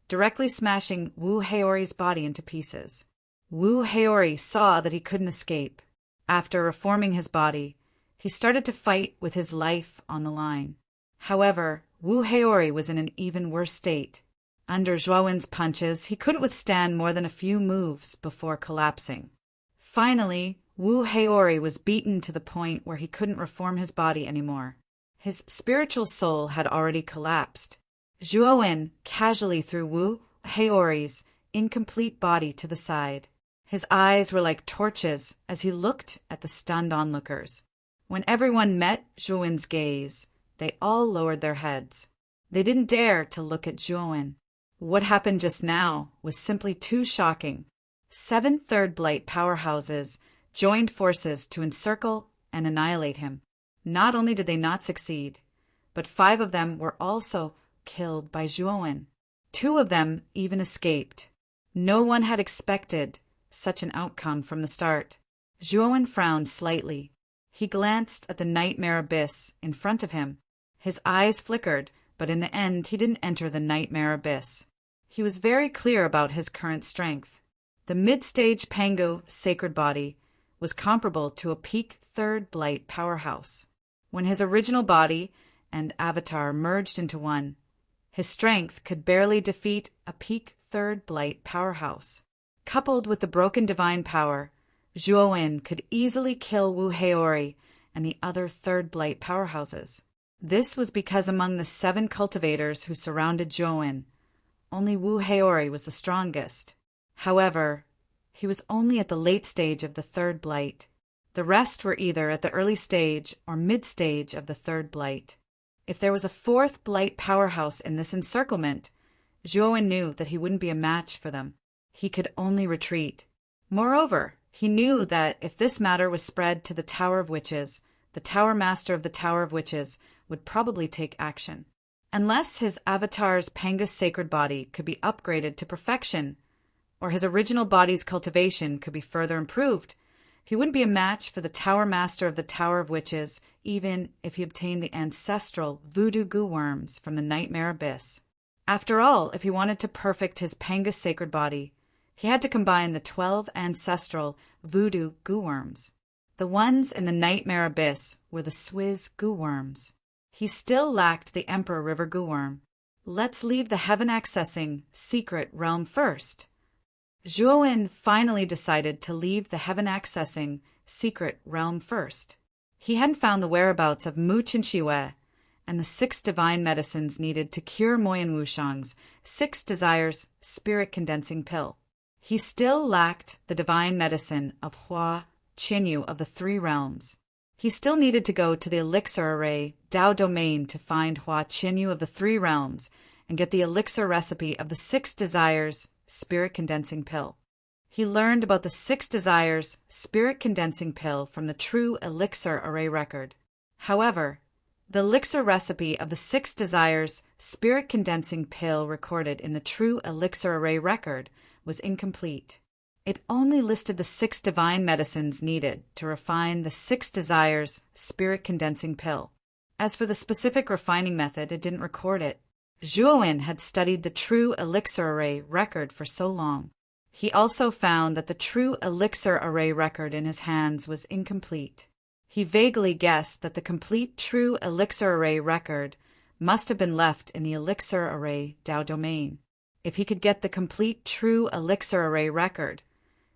directly smashing Wu Heori's body into pieces. Wu Heori saw that he couldn't escape. After reforming his body, he started to fight with his life on the line. However, Wu Heori was in an even worse state. Under Zhuowen's punches, he couldn't withstand more than a few moves before collapsing. Finally, Wu Heori was beaten to the point where he couldn't reform his body anymore. His spiritual soul had already collapsed. Zhuowen casually threw Wu Heori's incomplete body to the side. His eyes were like torches as he looked at the stunned onlookers. When everyone met Zhuowen's gaze, they all lowered their heads. They didn't dare to look at Zhuowen. What happened just now was simply too shocking. 7 Third Blight powerhouses joined forces to encircle and annihilate him. Not only did they not succeed, but 5 of them were also killed by Zhuowen. 2 of them even escaped. No one had expected such an outcome from the start. Zhuowen frowned slightly. He glanced at the nightmare abyss in front of him. His eyes flickered, but in the end he didn't enter the nightmare abyss. He was very clear about his current strength. The mid-stage Pangu sacred body was comparable to a peak Third Blight powerhouse. When his original body and avatar merged into one, his strength could barely defeat a peak Third Blight powerhouse. Coupled with the broken divine power, Zhuowen could easily kill Wu Heori and the other Third Blight powerhouses. This was because among the 7 cultivators who surrounded Zhuowen, only Wu Heori was the strongest. However, he was only at the late stage of the Third Blight. The rest were either at the early stage or mid-stage of the Third Blight. If there was a 4th Blight powerhouse in this encirclement, Zhuowen knew that he wouldn't be a match for them. He could only retreat. Moreover, he knew that if this matter was spread to the Tower of Witches, the Tower Master of the Tower of Witches would probably take action. Unless his avatar's Pangus sacred body could be upgraded to perfection, or his original body's cultivation could be further improved, He wouldn't be a match for the Tower Master of the Tower of Witches, even if he obtained the ancestral voodoo goo worms from the Nightmare Abyss. After all, if he wanted to perfect his Pangus sacred body, he had to combine the 12 ancestral voodoo goo worms. The ones in the Nightmare Abyss were the Swizz goo worms. He still lacked the Emperor River goo worm. Let's leave the heaven-accessing secret realm first. Zhuo finally decided to leave the heaven-accessing secret realm first. He hadn't found the whereabouts of Mu Qinshue and the 6 divine medicines needed to cure Moyan Wushang's 6 desires spirit-condensing pill. He still lacked the divine medicine of Hua Qinyu of the 3 realms. He still needed to go to the elixir array Dao domain to find Hua Qinyu of the 3 realms and get the elixir recipe of the 6 desires spirit-condensing pill. He learned about the 6 desires spirit-condensing pill from the true elixir array record. However, the elixir recipe of the 6 desires spirit-condensing pill recorded in the true elixir array record was incomplete. It only listed the 6 divine medicines needed to refine the 6 desires spirit-condensing pill. As for the specific refining method, it didn't record it. Zhuo had studied the true elixir array record for so long. He also found that the true elixir array record in his hands was incomplete. He vaguely guessed that the complete true elixir array record must have been left in the elixir array Dao domain. If he could get the complete true elixir array record,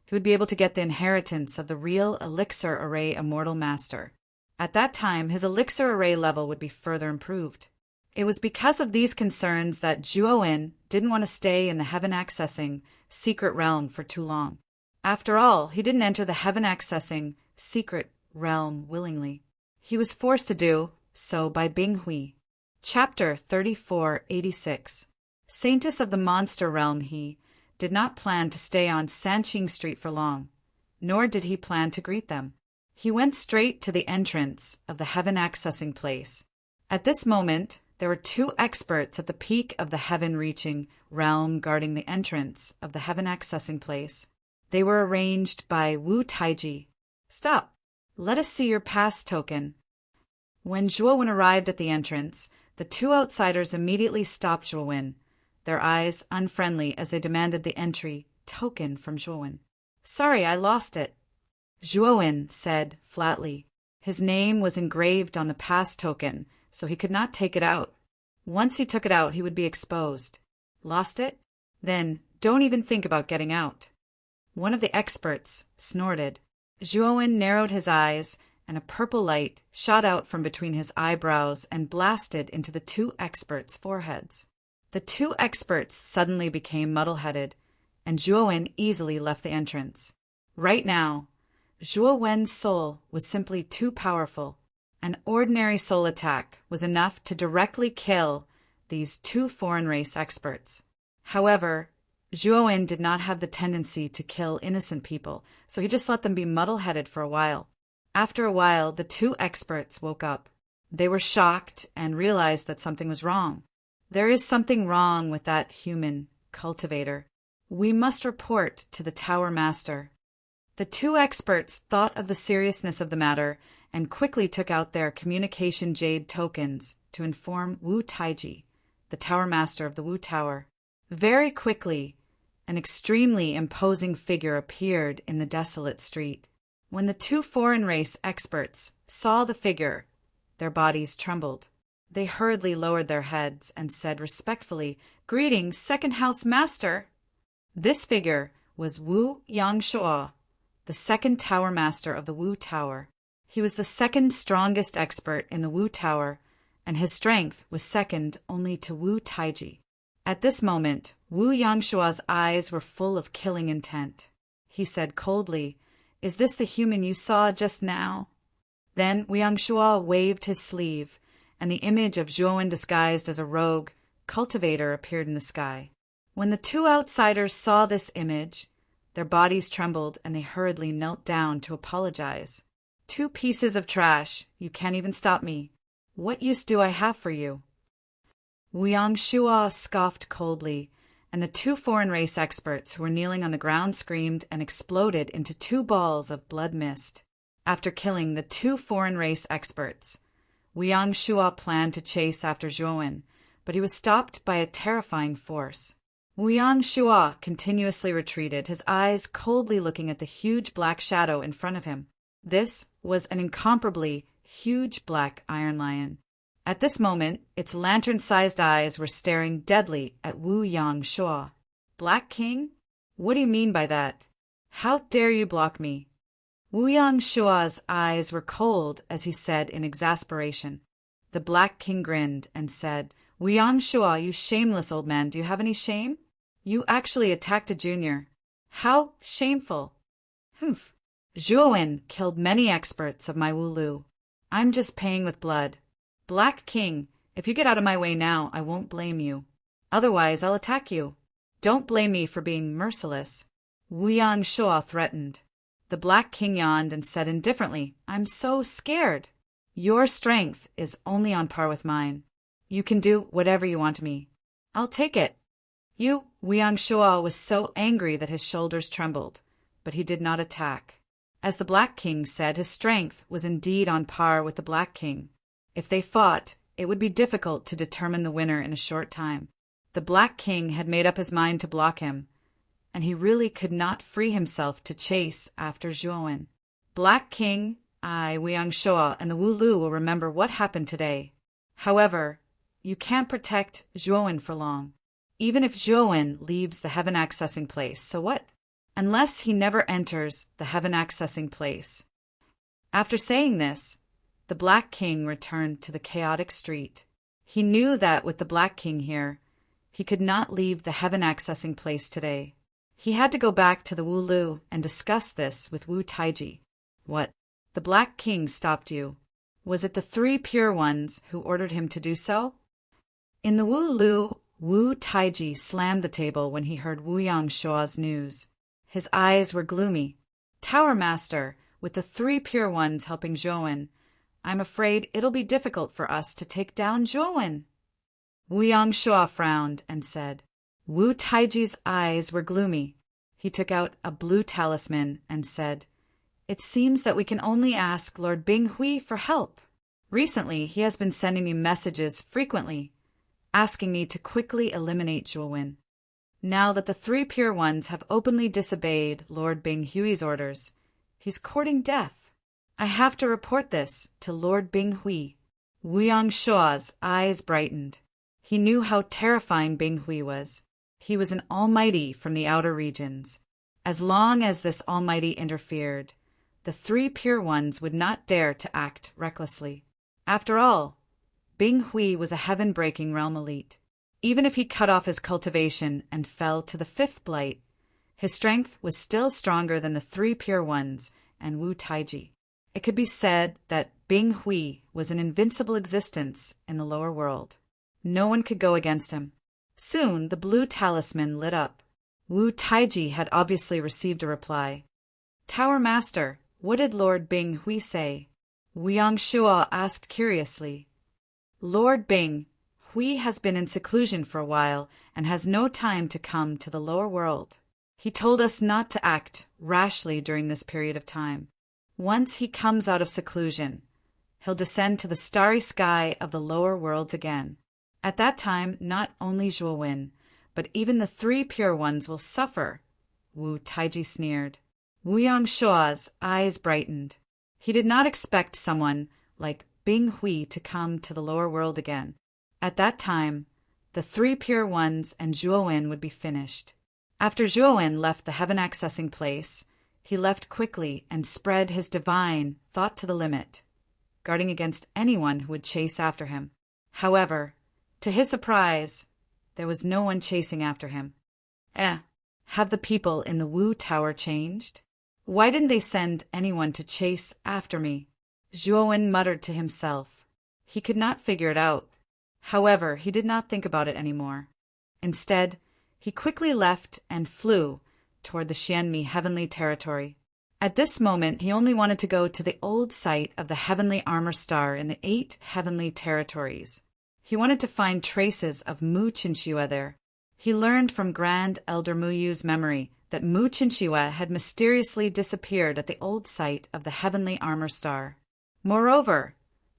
he would be able to get the inheritance of the real elixir array immortal master. At that time, his elixir array level would be further improved. It was because of these concerns that Zhuo didn't want to stay in the heaven-accessing secret realm for too long. After all, he didn't enter the heaven-accessing secret realm willingly. He was forced to do so by Binghui. Chapter 3486. Saintess of the Monster Realm, he did not plan to stay on Sanqing Street for long, nor did he plan to greet them. He went straight to the entrance of the heaven-accessing place. At this moment, there were 2 experts at the peak of the heaven-reaching realm guarding the entrance of the heaven-accessing place. They were arranged by Wu Taiji. "Stop. Let us see your pass token." When Zhuo arrived at the entrance, the 2 outsiders immediately stopped Zhuo, their eyes unfriendly as they demanded the entry token from Zhuo. "Sorry, I lost it," Zhuo said flatly. His name was engraved on the pass token, so he could not take it out. Once he took it out, he would be exposed. "Lost it? Then don't even think about getting out." One of the experts snorted. Zhuo narrowed his eyes, and a purple light shot out from between his eyebrows and blasted into the 2 experts' foreheads. The 2 experts suddenly became muddle-headed, and Zhuo easily left the entrance. Right now, Zhuo's soul was simply too powerful. An ordinary soul attack was enough to directly kill these 2 foreign race experts. However, Zhuo did not have the tendency to kill innocent people, so he just let them be muddle-headed for a while. After a while, the 2 experts woke up. They were shocked and realized that something was wrong. There is something wrong with that human cultivator. We must report to the Tower Master. The 2 experts thought of the seriousness of the matter and quickly took out their communication jade tokens to inform Wu Taiji, the Tower Master of the Wu Tower. Very quickly, an extremely imposing figure appeared in the desolate street. When the 2 foreign race experts saw the figure, their bodies trembled. They hurriedly lowered their heads and said respectfully, "Greetings, Second House Master." This figure was Wu Yangshuo, the 2nd Tower Master of the Wu Tower. He was the 2nd strongest expert in the Wu Tower, and his strength was second only to Wu Taiji. At this moment, Wu Yangshuo's eyes were full of killing intent. He said coldly, "Is this the human you saw just now?" Then Wu Yangshuo waved his sleeve, and the image of Zhuo disguised as a rogue cultivator appeared in the sky. When the 2 outsiders saw this image, their bodies trembled and they hurriedly knelt down to apologize. "2 pieces of trash. You can't even stop me. What use do I have for you?" Wu Yangshuo scoffed coldly, and the 2 foreign race experts who were kneeling on the ground screamed and exploded into 2 balls of blood mist. After killing the 2 foreign race experts, Wuyang Shua planned to chase after Zhuowen, but he was stopped by a terrifying force. Wuyang Shua continuously retreated, his eyes coldly looking at the huge black shadow in front of him. This was an incomparably huge black iron lion. At this moment, its lantern-sized eyes were staring deadly at Wuyang Shua. "Black King? What do you mean by that? How dare you block me?" Wuyang Shua's eyes were cold as he said in exasperation. The Black King grinned and said, "Wuyang Shua, you shameless old man, do you have any shame? You actually attacked a junior. How shameful!" "Humph. Zhuowen killed many experts of my Wulu. I'm just paying with blood. Black King, if you get out of my way now, I won't blame you. Otherwise, I'll attack you. Don't blame me for being merciless," Wuyang Shua threatened. The Black King yawned and said indifferently, "I'm so scared. Your strength is only on par with mine. You can do whatever you want me. I'll take it." Wuyang Shua was so angry that his shoulders trembled, but he did not attack. As the Black King said, his strength was indeed on par with the Black King. If they fought, it would be difficult to determine the winner in a short time. The Black King had made up his mind to block him, and he really could not free himself to chase after Zhuowen. "Black King, I, Wuyang Shua, and the Wulu will remember what happened today. However, you can't protect Zhuowen for long. Even if Zhuowen leaves the heaven accessing place, so what? Unless he never enters the heaven accessing place." After saying this, the Black King returned to the chaotic street. He knew that with the Black King here, he could not leave the heaven accessing place today. He had to go back to the Wulu and discuss this with Wu Taiji. "What? The Black King stopped you. Was it the 3 pure ones who ordered him to do so?" In the Wulu, Wu Taiji slammed the table when he heard Wuyang Shua's news. His eyes were gloomy. "Tower Master, with the 3 pure ones helping Zhuowen, I'm afraid it'll be difficult for us to take down Zhuowen." Wuyang Shua frowned and said. Wu Taiji's eyes were gloomy. He took out a blue talisman and said, "It seems that we can only ask Lord Bing Hui for help. Recently, he has been sending me messages frequently, asking me to quickly eliminate Zhuowen. Now that the 3 pure ones have openly disobeyed Lord Bing Hui's orders, he's courting death. I have to report this to Lord Bing Hui." Wuyang Shua's eyes brightened. He knew how terrifying Bing Hui was. He was an almighty from the outer regions. As long as this almighty interfered, the 3 pure ones would not dare to act recklessly. After all, Bing Hui was a heaven-breaking realm elite. Even if he cut off his cultivation and fell to the 5th blight, his strength was still stronger than the 3 pure ones and Wu Taiji. It could be said that Bing Hui was an invincible existence in the lower world. No one could go against him. Soon the blue talisman lit up. Wu Taiji had obviously received a reply. "Tower Master, what did Lord Bing Hui say?" Wuyang Shua asked curiously. "Lord Bing Hui has been in seclusion for a while and has no time to come to the lower world. He told us not to act rashly during this period of time. Once he comes out of seclusion, he'll descend to the starry sky of the lower worlds again. At that time, not only Zhuowen, but even the 3 pure ones will suffer," Wu Taiji sneered. Wuyang Shua's eyes brightened. He did not expect someone like Bing Hui to come to the lower world again. At that time, the 3 pure ones and Zhuowen would be finished. After Zhuowen left the heaven-accessing place, he left quickly and spread his divine thought to the limit, guarding against anyone who would chase after him. However, to his surprise, there was no one chasing after him. Have the people in the Wu Tower changed? Why didn't they send anyone to chase after me? Zhuowen muttered to himself. He could not figure it out. However, he did not think about it anymore. Instead, he quickly left and flew toward the Xianmi heavenly territory. At this moment, he only wanted to go to the old site of the heavenly armor star in the 8 heavenly territories. He wanted to find traces of Mu Chinxue there. He learned from Grand Elder Muyu's memory that Mu Chinchua had mysteriously disappeared at the old site of the Heavenly Armor Star. Moreover,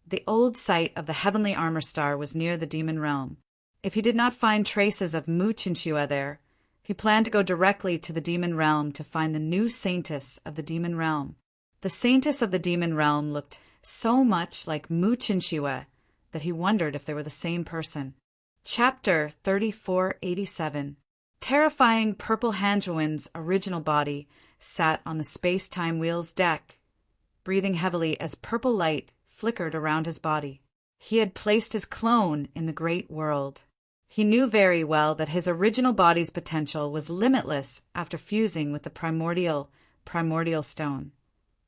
the old site of the Heavenly Armor Star was near the Demon Realm. If he did not find traces of Mu Chinchua there, he planned to go directly to the Demon Realm to find the new Saintess of the Demon Realm. The Saintess of the Demon Realm looked so much like Mu Chinchua that he wondered if they were the same person. Chapter 3487. Terrifying Purple Hanjuin's original body sat on the space-time wheel's deck, breathing heavily as purple light flickered around his body. He had placed his clone in the great world. He knew very well that his original body's potential was limitless after fusing with the primordial stone,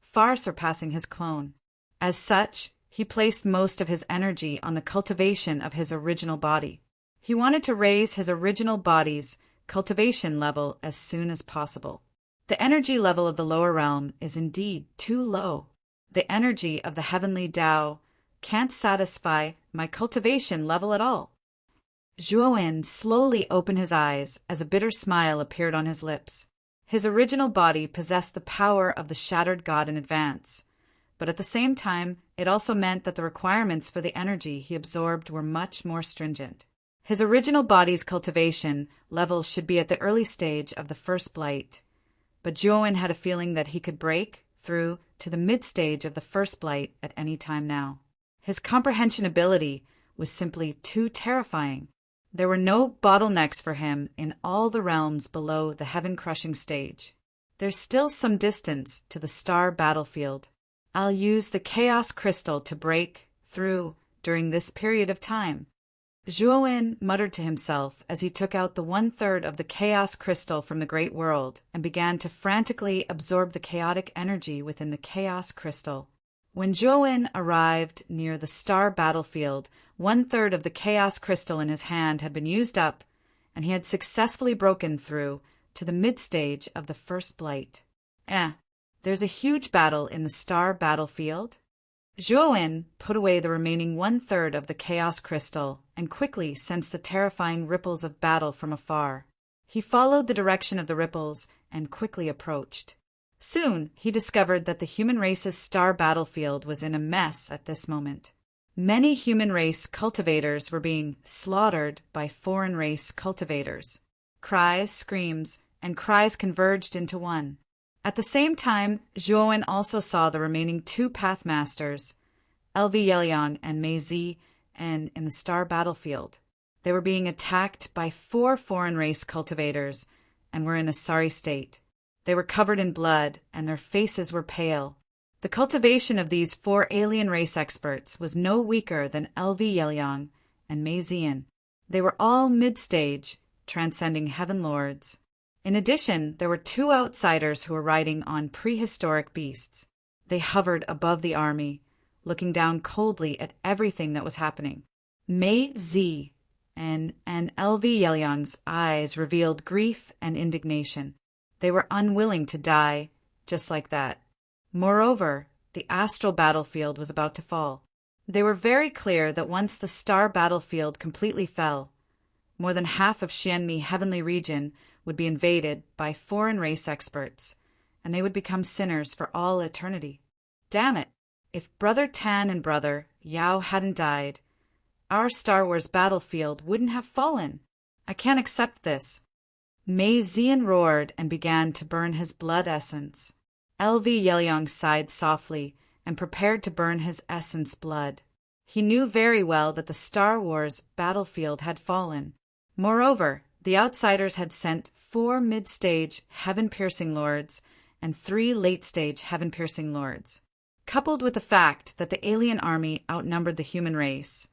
far surpassing his clone. As such, he placed most of his energy on the cultivation of his original body. He wanted to raise his original body's cultivation level as soon as possible. The energy level of the lower realm is indeed too low. The energy of the heavenly Tao can't satisfy my cultivation level at all. Zhuowen slowly opened his eyes as a bitter smile appeared on his lips. His original body possessed the power of the shattered god in advance, but at the same time, it also meant that the requirements for the energy he absorbed were much more stringent. His original body's cultivation level should be at the early stage of the first blight, but Zhuowen had a feeling that he could break through to the mid-stage of the first blight at any time now. His comprehension ability was simply too terrifying. There were no bottlenecks for him in all the realms below the heaven-crushing stage. There's still some distance to the star battlefield. I'll use the chaos crystal to break through during this period of time. Zhuowen muttered to himself as he took out the 1/3 of the chaos crystal from the great world and began to frantically absorb the chaotic energy within the chaos crystal. When Zhuowen arrived near the star battlefield, 1/3 of the chaos crystal in his hand had been used up, and he had successfully broken through to the mid-stage of the first blight. There's a huge battle in the star battlefield? Zhuowen put away the remaining 1/3 of the chaos crystal and quickly sensed the terrifying ripples of battle from afar. He followed the direction of the ripples and quickly approached. Soon he discovered that the human race's star battlefield was in a mess at this moment. Many human race cultivators were being slaughtered by foreign race cultivators. Cries, screams, and cries converged into one. At the same time, Zhuowen also saw the remaining 2 Pathmasters, LV Yeliang and Mei Zi, in the star battlefield. They were being attacked by 4 foreign race cultivators and were in a sorry state. They were covered in blood, and their faces were pale. The cultivation of these 4 alien race experts was no weaker than LV Yeliang and Mei Zian. They were all mid-stage, transcending heaven lords. In addition, there were 2 outsiders who were riding on prehistoric beasts. They hovered above the army, looking down coldly at everything that was happening. Mei Zi and LV Yeliang's eyes revealed grief and indignation. They were unwilling to die just like that. Moreover, the astral battlefield was about to fall. They were very clear that once the star battlefield completely fell, more than half of Xianmi Heavenly Region would be invaded by foreign race experts, and they would become sinners for all eternity. Damn it! If Brother Tan and Brother Yao hadn't died, our Star Wars battlefield wouldn't have fallen. I can't accept this. Mei Zian roared and began to burn his blood essence. LV Yeliang sighed softly and prepared to burn his essence blood. He knew very well that the Star Wars battlefield had fallen. Moreover, the outsiders had sent 4 mid-stage heaven-piercing lords and 3 late-stage heaven-piercing lords. Coupled with the fact that the alien army outnumbered the human race,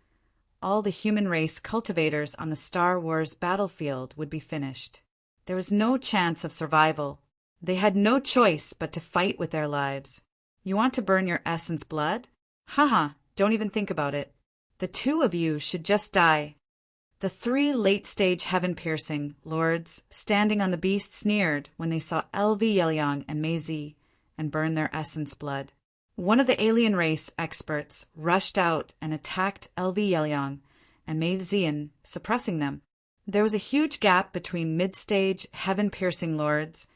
all the human race cultivators on the Star Wars battlefield would be finished. There was no chance of survival. They had no choice but to fight with their lives. You want to burn your essence blood? Haha, don't even think about it. The 2 of you should just die. The 3 late-stage heaven-piercing lords standing on the beast sneered when they saw LV Yeliang and Mei Zi and burned their essence blood. One of the alien race experts rushed out and attacked LV Yeliang and Mei Zian, suppressing them. There was a huge gap between mid-stage heaven-piercing lords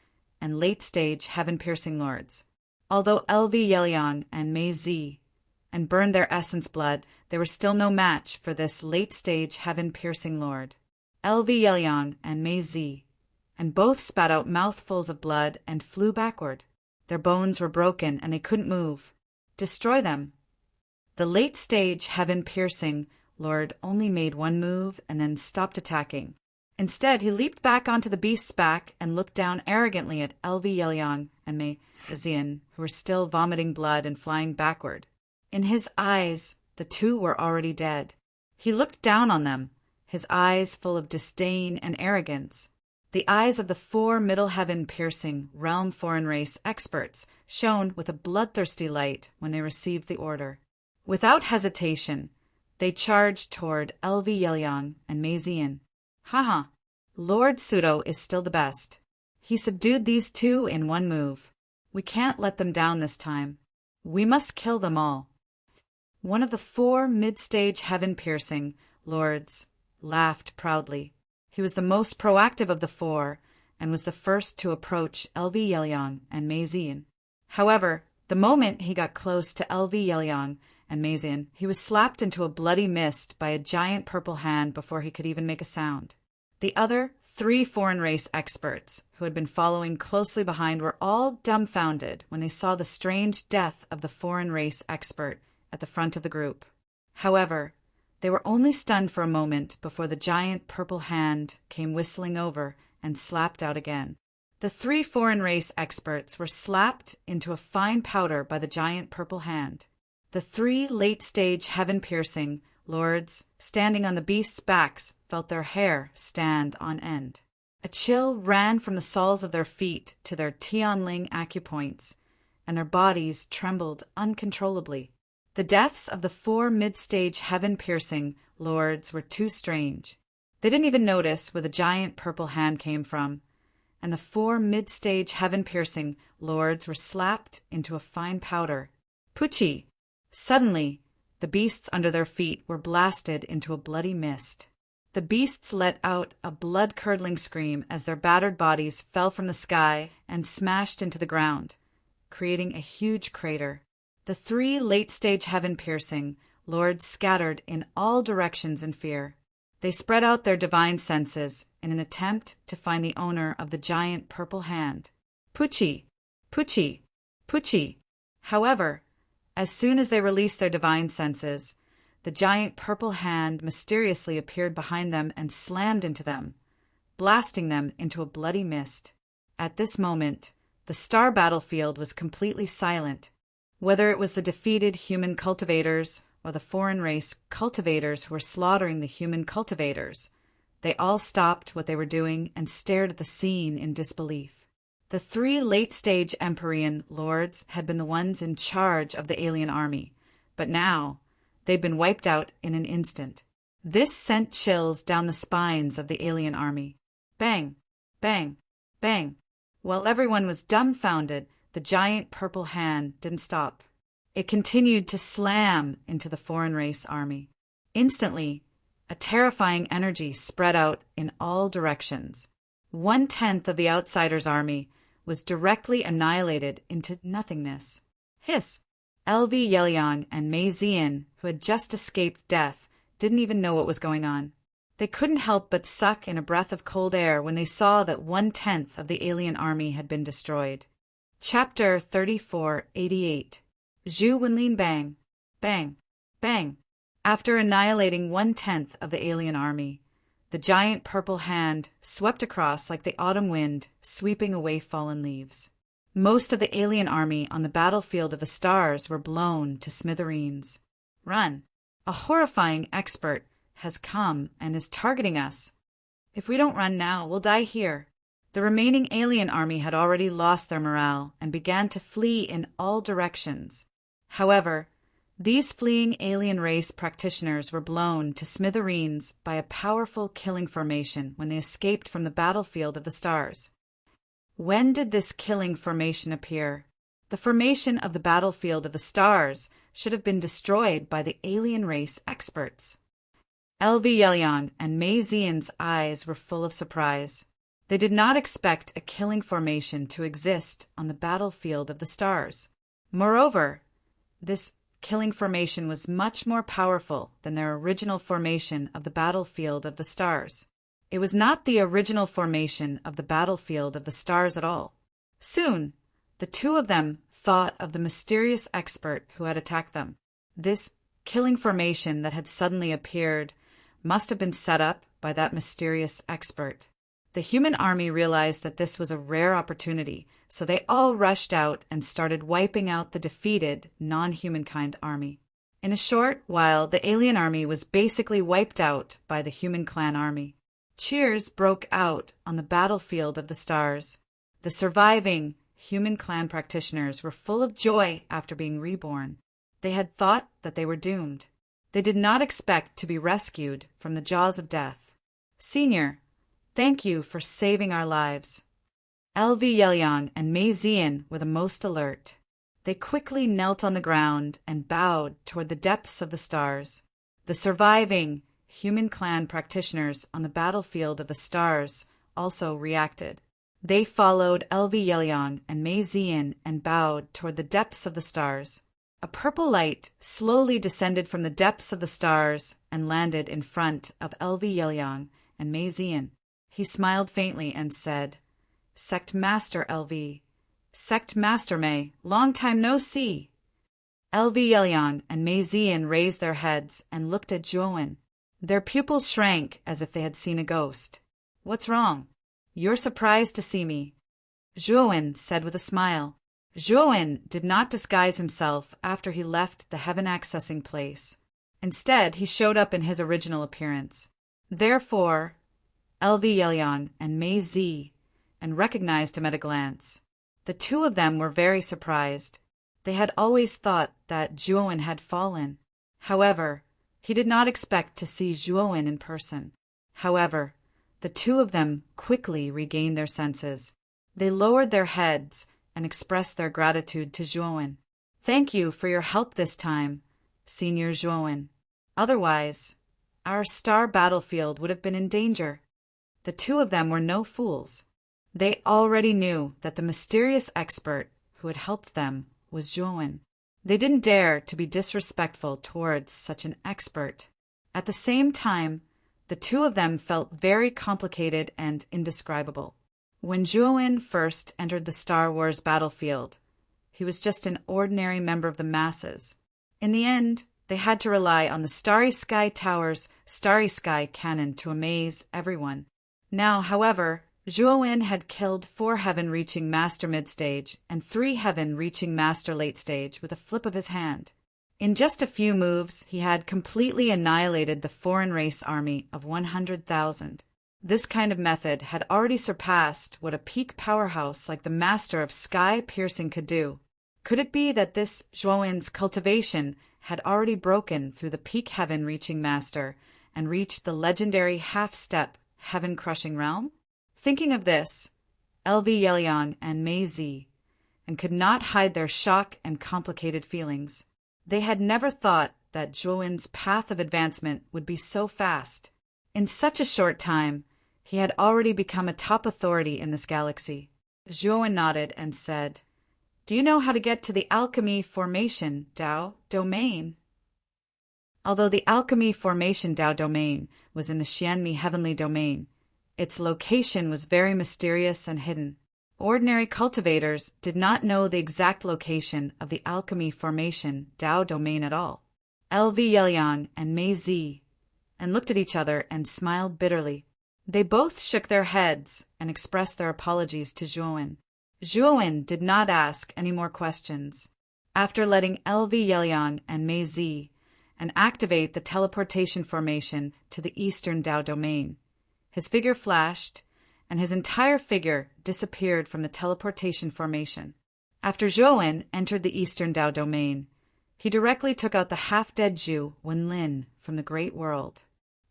and late-stage heaven-piercing lords. Although LV Yelion and Mei Zi and burned their essence blood, they were still no match for this late-stage heaven-piercing lord. LV Yelion and Mei Zi, and both spat out mouthfuls of blood and flew backward. Their bones were broken and they couldn't move. Destroy them. The late-stage heaven-piercing lord only made one move and then stopped attacking. Instead, he leaped back onto the beast's back and looked down arrogantly at LV Yelion and Mei Zi, who were still vomiting blood and flying backward. In his eyes, the two were already dead. He looked down on them, his eyes full of disdain and arrogance. The eyes of the 4 middle heaven-piercing realm foreign race experts shone with a bloodthirsty light when they received the order. Without hesitation, they charged toward LV Yelion and Mei Zi. Haha, Lord Pseudo is still the best. He subdued these two in one move. We can't let them down this time. We must kill them all. One of the 4 mid-stage heaven-piercing lords laughed proudly. He was the most proactive of the 4 and was the first to approach LV Yelion and Mei Zi. However, the moment he got close to LV Yelion and Mei Zi, he was slapped into a bloody mist by a giant purple hand before he could even make a sound. The other 3 foreign race experts who had been following closely behind were all dumbfounded when they saw the strange death of the foreign race expert at the front of the group. However, they were only stunned for a moment before the giant purple hand came whistling over and slapped out again. The 3 foreign race experts were slapped into a fine powder by the giant purple hand. The 3 late-stage heaven-piercing lords standing on the beasts' backs felt their hair stand on end. A chill ran from the soles of their feet to their Tianling acupoints, and their bodies trembled uncontrollably. The deaths of the 4 mid-stage heaven-piercing lords were too strange. They didn't even notice where the giant purple hand came from, and the 4 mid-stage heaven-piercing lords were slapped into a fine powder. Pucci! Suddenly, the beasts under their feet were blasted into a bloody mist. The beasts let out a blood-curdling scream as their battered bodies fell from the sky and smashed into the ground, creating a huge crater. The 3 late-stage heaven-piercing lords scattered in all directions in fear. They spread out their divine senses in an attempt to find the owner of the giant purple hand. Pucci! Pucci! Pucci! However, as soon as they released their divine senses, the giant purple hand mysteriously appeared behind them and slammed into them, blasting them into a bloody mist. At this moment, the star battlefield was completely silent. Whether it was the defeated human cultivators or the foreign race cultivators who were slaughtering the human cultivators, they all stopped what they were doing and stared at the scene in disbelief. The 3 late-stage Empyrean lords had been the ones in charge of the alien army, but now they'd been wiped out in an instant. This sent chills down the spines of the alien army. Bang! Bang! Bang! While everyone was dumbfounded, the giant purple hand didn't stop. It continued to slam into the foreign race army. Instantly, a terrifying energy spread out in all directions. 1/10 of the outsiders' army was directly annihilated into nothingness. Hiss! LV Yelion and Mei Zi, who had just escaped death, didn't even know what was going on. They couldn't help but suck in a breath of cold air when they saw that 1/10 of the alien army had been destroyed. Chapter 3488. Zhu Wenlin Bang! Bang! Bang! After annihilating 1/10 of the alien army, the giant purple hand swept across like the autumn wind sweeping away fallen leaves. Most of the alien army on the battlefield of the stars were blown to smithereens. Run! A horrifying expert has come and is targeting us. If we don't run now, we'll die here. The remaining alien army had already lost their morale and began to flee in all directions. However, these fleeing alien race practitioners were blown to smithereens by a powerful killing formation when they escaped from the battlefield of the stars. When did this killing formation appear? The formation of the battlefield of the stars should have been destroyed by the alien race experts. LV Yelion and Mei Zian's eyes were full of surprise. They did not expect a killing formation to exist on the battlefield of the stars. Moreover, this killing formation was much more powerful than their original formation of the battlefield of the stars. It was not the original formation of the battlefield of the stars at all. Soon, the two of them thought of the mysterious expert who had attacked them. This killing formation that had suddenly appeared must have been set up by that mysterious expert. The human army realized that this was a rare opportunity, so they all rushed out and started wiping out the defeated non-humankind army. In a short while, the alien army was basically wiped out by the human clan army. Cheers broke out on the battlefield of the stars. The surviving human clan practitioners were full of joy after being reborn. They had thought that they were doomed. They did not expect to be rescued from the jaws of death. Senior, thank you for saving our lives. LV Yelion and Mei Zian were the most alert. They quickly knelt on the ground and bowed toward the depths of the stars. The surviving human clan practitioners on the battlefield of the stars also reacted. They followed LV Yelion and Mei Zian and bowed toward the depths of the stars. A purple light slowly descended from the depths of the stars and landed in front of LV Yelion and Mei Zian. He smiled faintly and said, "Sect Master LV, Sect Master Mei, long time no see." LV Yelion and Mei Zian raised their heads and looked at Zhuowen. Their pupils shrank as if they had seen a ghost. "What's wrong? You're surprised to see me," Zhuowen said with a smile. Zhuowen did not disguise himself after he left the heaven-accessing place. Instead, he showed up in his original appearance. Therefore, LV Yelion and Mei Zi and recognized him at a glance. The two of them were very surprised. They had always thought that Zhuowen had fallen. However, he did not expect to see Zhuowen in person. However, the two of them quickly regained their senses. They lowered their heads and expressed their gratitude to Zhuowen. "Thank you for your help this time, Senior Zhuowen. Otherwise, our star battlefield would have been in danger." The two of them were no fools. They already knew that the mysterious expert who had helped them was Zhuowen. They didn't dare to be disrespectful towards such an expert. At the same time, the two of them felt very complicated and indescribable. When Zhuowen first entered the Star Wars battlefield, he was just an ordinary member of the masses. In the end, they had to rely on the Starry Sky Tower's Starry Sky cannon to amaze everyone. Now, however, Zhuowen had killed 4 heaven-reaching Master Mid-Stage and 3 heaven-reaching Master Late-Stage with a flip of his hand. In just a few moves, he had completely annihilated the foreign race army of 100,000. This kind of method had already surpassed what a peak powerhouse like the Master of Sky Piercing could do. Could it be that this Zhuowen's cultivation had already broken through the peak heaven-reaching Master and reached the legendary half-step heaven-crushing realm? Thinking of this, LV Yelion and Mei Zi, and could not hide their shock and complicated feelings. They had never thought that Zhuowen's path of advancement would be so fast. In such a short time, he had already become a top authority in this galaxy. Zhuowen nodded and said, "Do you know how to get to the Alchemy Formation Dao domain?" Although the Alchemy Formation Dao domain was in the Xianmi Heavenly Domain, its location was very mysterious and hidden. Ordinary cultivators did not know the exact location of the Alchemy Formation Dao domain at all. LV Yelion and Mei Zi and looked at each other and smiled bitterly. They both shook their heads and expressed their apologies to Zhuowen. Zhuowen did not ask any more questions. After letting LV Yelion and Mei Zi and activate the teleportation formation to the Eastern Dao domain, his figure flashed, and his entire figure disappeared from the teleportation formation. After Zhuowen entered the Eastern Dao domain, he directly took out the half-dead Zhu Wenlin from the Great World.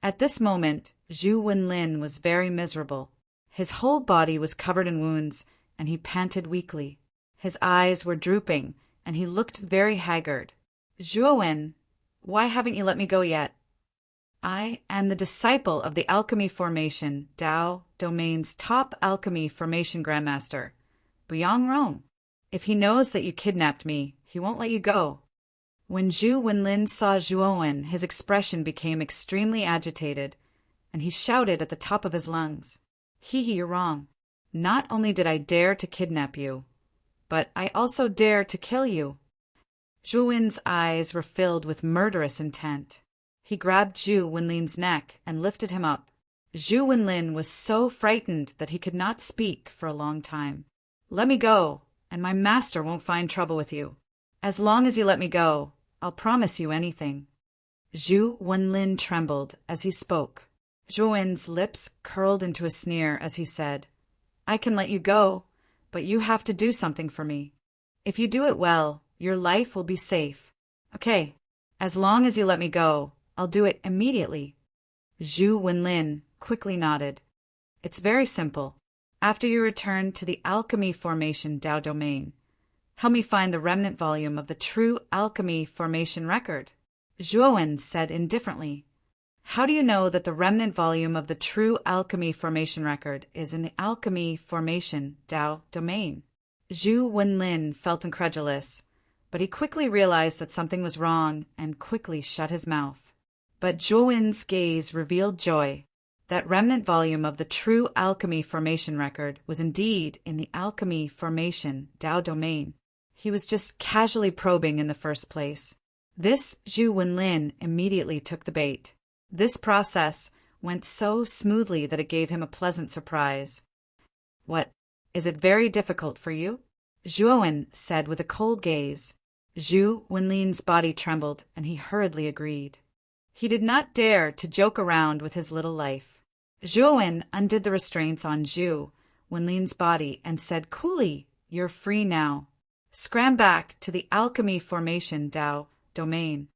At this moment, Zhu Wenlin was very miserable. His whole body was covered in wounds, and he panted weakly. His eyes were drooping, and he looked very haggard. "Zhuowen, why haven't you let me go yet?" I am the disciple of the Alchemy Formation Tao Domain's top Alchemy Formation Grandmaster, Buyang Rong. If he knows that you kidnapped me, he won't let you go. When Zhu Wenlin saw Zhuowen, his expression became extremely agitated, and he shouted at the top of his lungs, You're wrong. Not only did I dare to kidnap you, but I also dare to kill you." Zhuowen's eyes were filled with murderous intent. He grabbed Zhu Wenlin's neck and lifted him up. Zhu Wenlin was so frightened that he could not speak for a long time. "Let me go, and my master won't find trouble with you. As long as you let me go, I'll promise you anything." Zhu Wenlin trembled as he spoke. Zhuowen's lips curled into a sneer as he said, "I can let you go, but you have to do something for me. If you do it well, your life will be safe. Okay, as long as you let me go, I'll do it immediately." Zhu Wenlin quickly nodded. "It's very simple. After you return to the Alchemy Formation Tao Domain, help me find the remnant volume of the true Alchemy Formation record." Zhuowen said indifferently, "How do you know that the remnant volume of the true Alchemy Formation record is in the Alchemy Formation Tao Domain?" Zhu Wenlin felt incredulous, but he quickly realized that something was wrong and quickly shut his mouth. But Zhuowen's gaze revealed joy. That remnant volume of the true Alchemy Formation record was indeed in the Alchemy Formation Tao Domain. He was just casually probing in the first place. This Zhu Wenlin immediately took the bait. This process went so smoothly that it gave him a pleasant surprise. "What, is it very difficult for you?" Zhuowen said with a cold gaze. Zhu Wenlin's body trembled, and he hurriedly agreed. He did not dare to joke around with his little life. Zhuowen undid the restraints on Zhu Wenlin's body and said coolly, "You're free now. Scram back to the Alchemy Formation Tao Domain.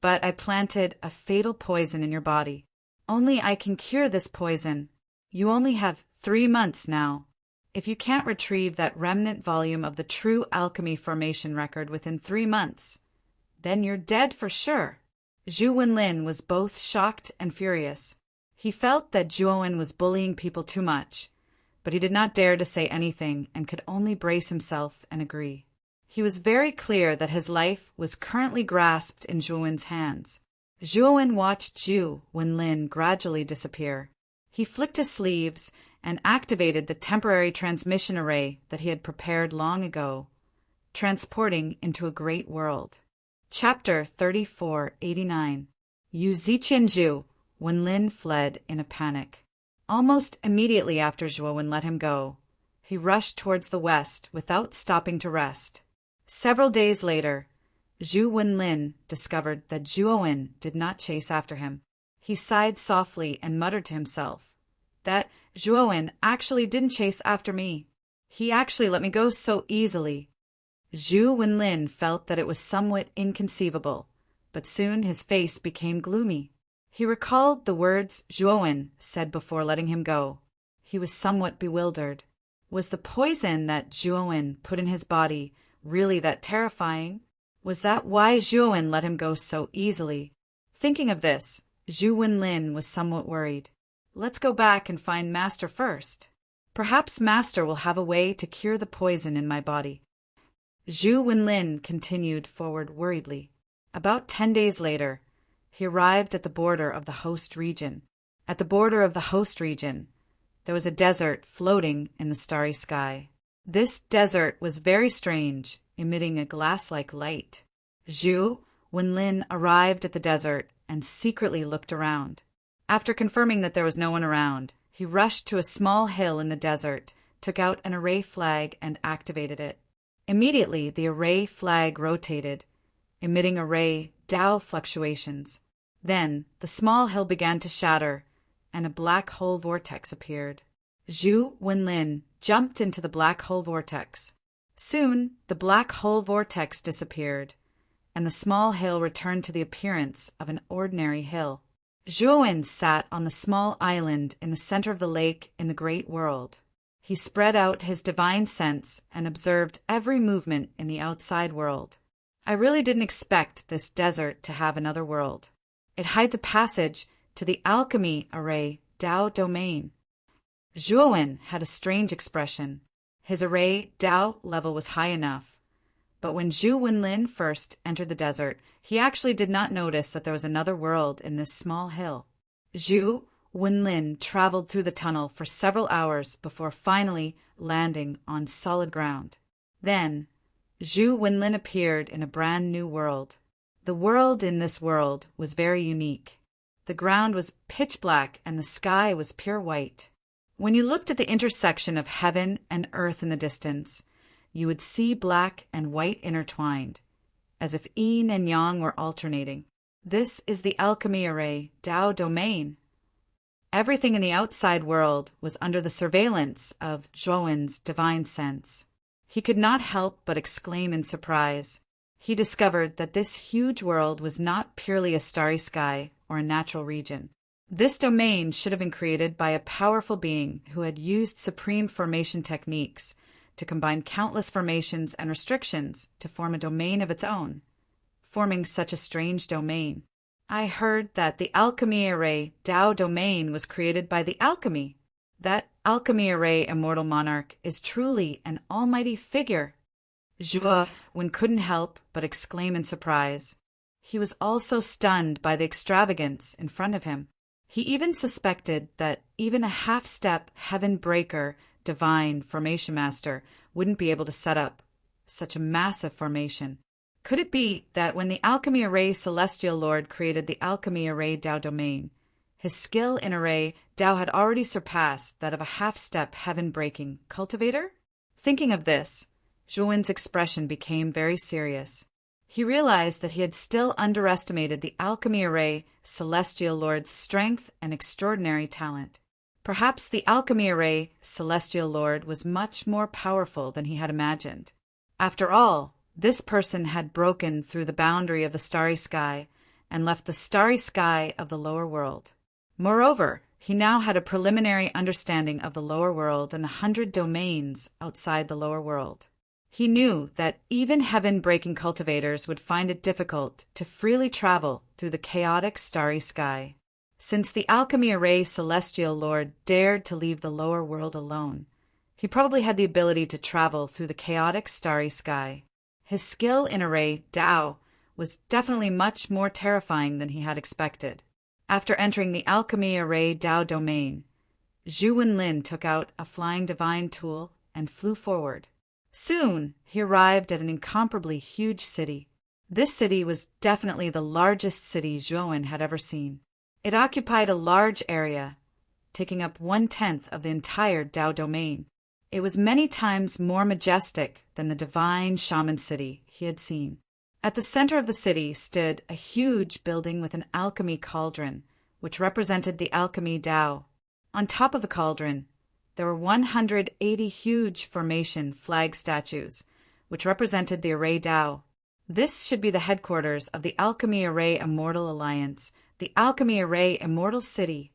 But I planted a fatal poison in your body. Only I can cure this poison. You only have 3 months now. If you can't retrieve that remnant volume of the true Alchemy Formation record within 3 months, then you're dead for sure." Zhu Wenlin was both shocked and furious. He felt that Zhuowen was bullying people too much, but he did not dare to say anything and could only brace himself and agree. He was very clear that his life was currently grasped in Zhuowen's hands. Zhuowen watched Zhu Wenlin gradually disappear. He flicked his sleeves and activated the temporary transmission array that he had prepared long ago, transporting into a great world. Chapter 3489. Yu Ziqianzhu. Wenlin fled in a panic. Almost immediately after Zhuowen let him go, he rushed towards the west without stopping to rest. Several days later, Zhu Wenlin discovered that Zhuowen did not chase after him. He sighed softly and muttered to himself, "That Zhuowen actually didn't chase after me. He actually let me go so easily." Zhu Wenlin felt that it was somewhat inconceivable, but soon his face became gloomy. He recalled the words Zhuowen said before letting him go. He was somewhat bewildered. Was the poison that Zhuowen put in his body really that terrifying? Was that why Zhuowen let him go so easily? Thinking of this, Zhu Wenlin was somewhat worried. "Let's go back and find Master first. Perhaps Master will have a way to cure the poison in my body." Zhu Wenlin continued forward worriedly. About 10 days later, he arrived at the border of the host region. At the border of the host region, there was a desert floating in the starry sky. This desert was very strange, emitting a glass-like light. Zhu Wenlin arrived at the desert and secretly looked around. After confirming that there was no one around, he rushed to a small hill in the desert, took out an array flag and activated it. Immediately, the array flag rotated, emitting array Tao fluctuations. Then, the small hill began to shatter, and a black hole vortex appeared. Zhu Wenlin jumped into the black hole vortex. Soon, the black hole vortex disappeared, and the small hill returned to the appearance of an ordinary hill. Zhuowen sat on the small island in the center of the lake in the great world. He spread out his divine sense and observed every movement in the outside world. "I really didn't expect this desert to have another world. It hides a passage to the alchemy array Dao domain. Zhuowen had a strange expression. His array Dao level was high enough. But when Zhu Wenlin first entered the desert, he actually did not notice that there was another world in this small hill. Zhu Wenlin traveled through the tunnel for several hours before finally landing on solid ground. Then, Zhu Wenlin appeared in a brand new world. The world in this world was very unique. The ground was pitch black and the sky was pure white. When you looked at the intersection of heaven and earth in the distance, you would see black and white intertwined, as if yin and yang were alternating. This is the alchemy array Dao domain. Everything in the outside world was under the surveillance of Zhuowen's divine sense. He could not help but exclaim in surprise. He discovered that this huge world was not purely a starry sky or a natural region. This domain should have been created by a powerful being who had used supreme formation techniques to combine countless formations and restrictions to form a domain of its own, forming such a strange domain. I heard that the alchemy array Dao domain was created by the alchemy. That alchemy array immortal monarch is truly an almighty figure. Zhuo Wen couldn't help but exclaim in surprise. He was also stunned by the extravagance in front of him. He even suspected that even a half-step heaven breaker divine formation master wouldn't be able to set up such a massive formation. Could it be that when the alchemy array celestial lord created the alchemy array Dao domain, his skill in array Dao had already surpassed that of a half-step heaven-breaking cultivator? Thinking of this, Zhuowen's expression became very serious. He realized that he had still underestimated the alchemy array celestial lord's strength and extraordinary talent. Perhaps the alchemy array celestial lord was much more powerful than he had imagined. After all, this person had broken through the boundary of the starry sky and left the starry sky of the lower world. Moreover, he now had a preliminary understanding of the lower world and 100 domains outside the lower world. He knew that even heaven-breaking cultivators would find it difficult to freely travel through the chaotic starry sky. Since the alchemy array celestial lord dared to leave the lower world alone, he probably had the ability to travel through the chaotic starry sky. His skill in array Dao was definitely much more terrifying than he had expected. After entering the alchemy array Dao domain, Zhu Wenlin took out a flying divine tool and flew forward. Soon, he arrived at an incomparably huge city. This city was definitely the largest city Zhuowen had ever seen. It occupied a large area, taking up 1/10 of the entire Dao domain. It was many times more majestic than the divine shaman city he had seen. At the center of the city stood a huge building with an alchemy cauldron, which represented the alchemy Dao. On top of the cauldron, there were 180 huge formation flag statues, which represented the array Dao. This should be the headquarters of the Alchemy Array Immortal Alliance, the Alchemy Array Immortal City.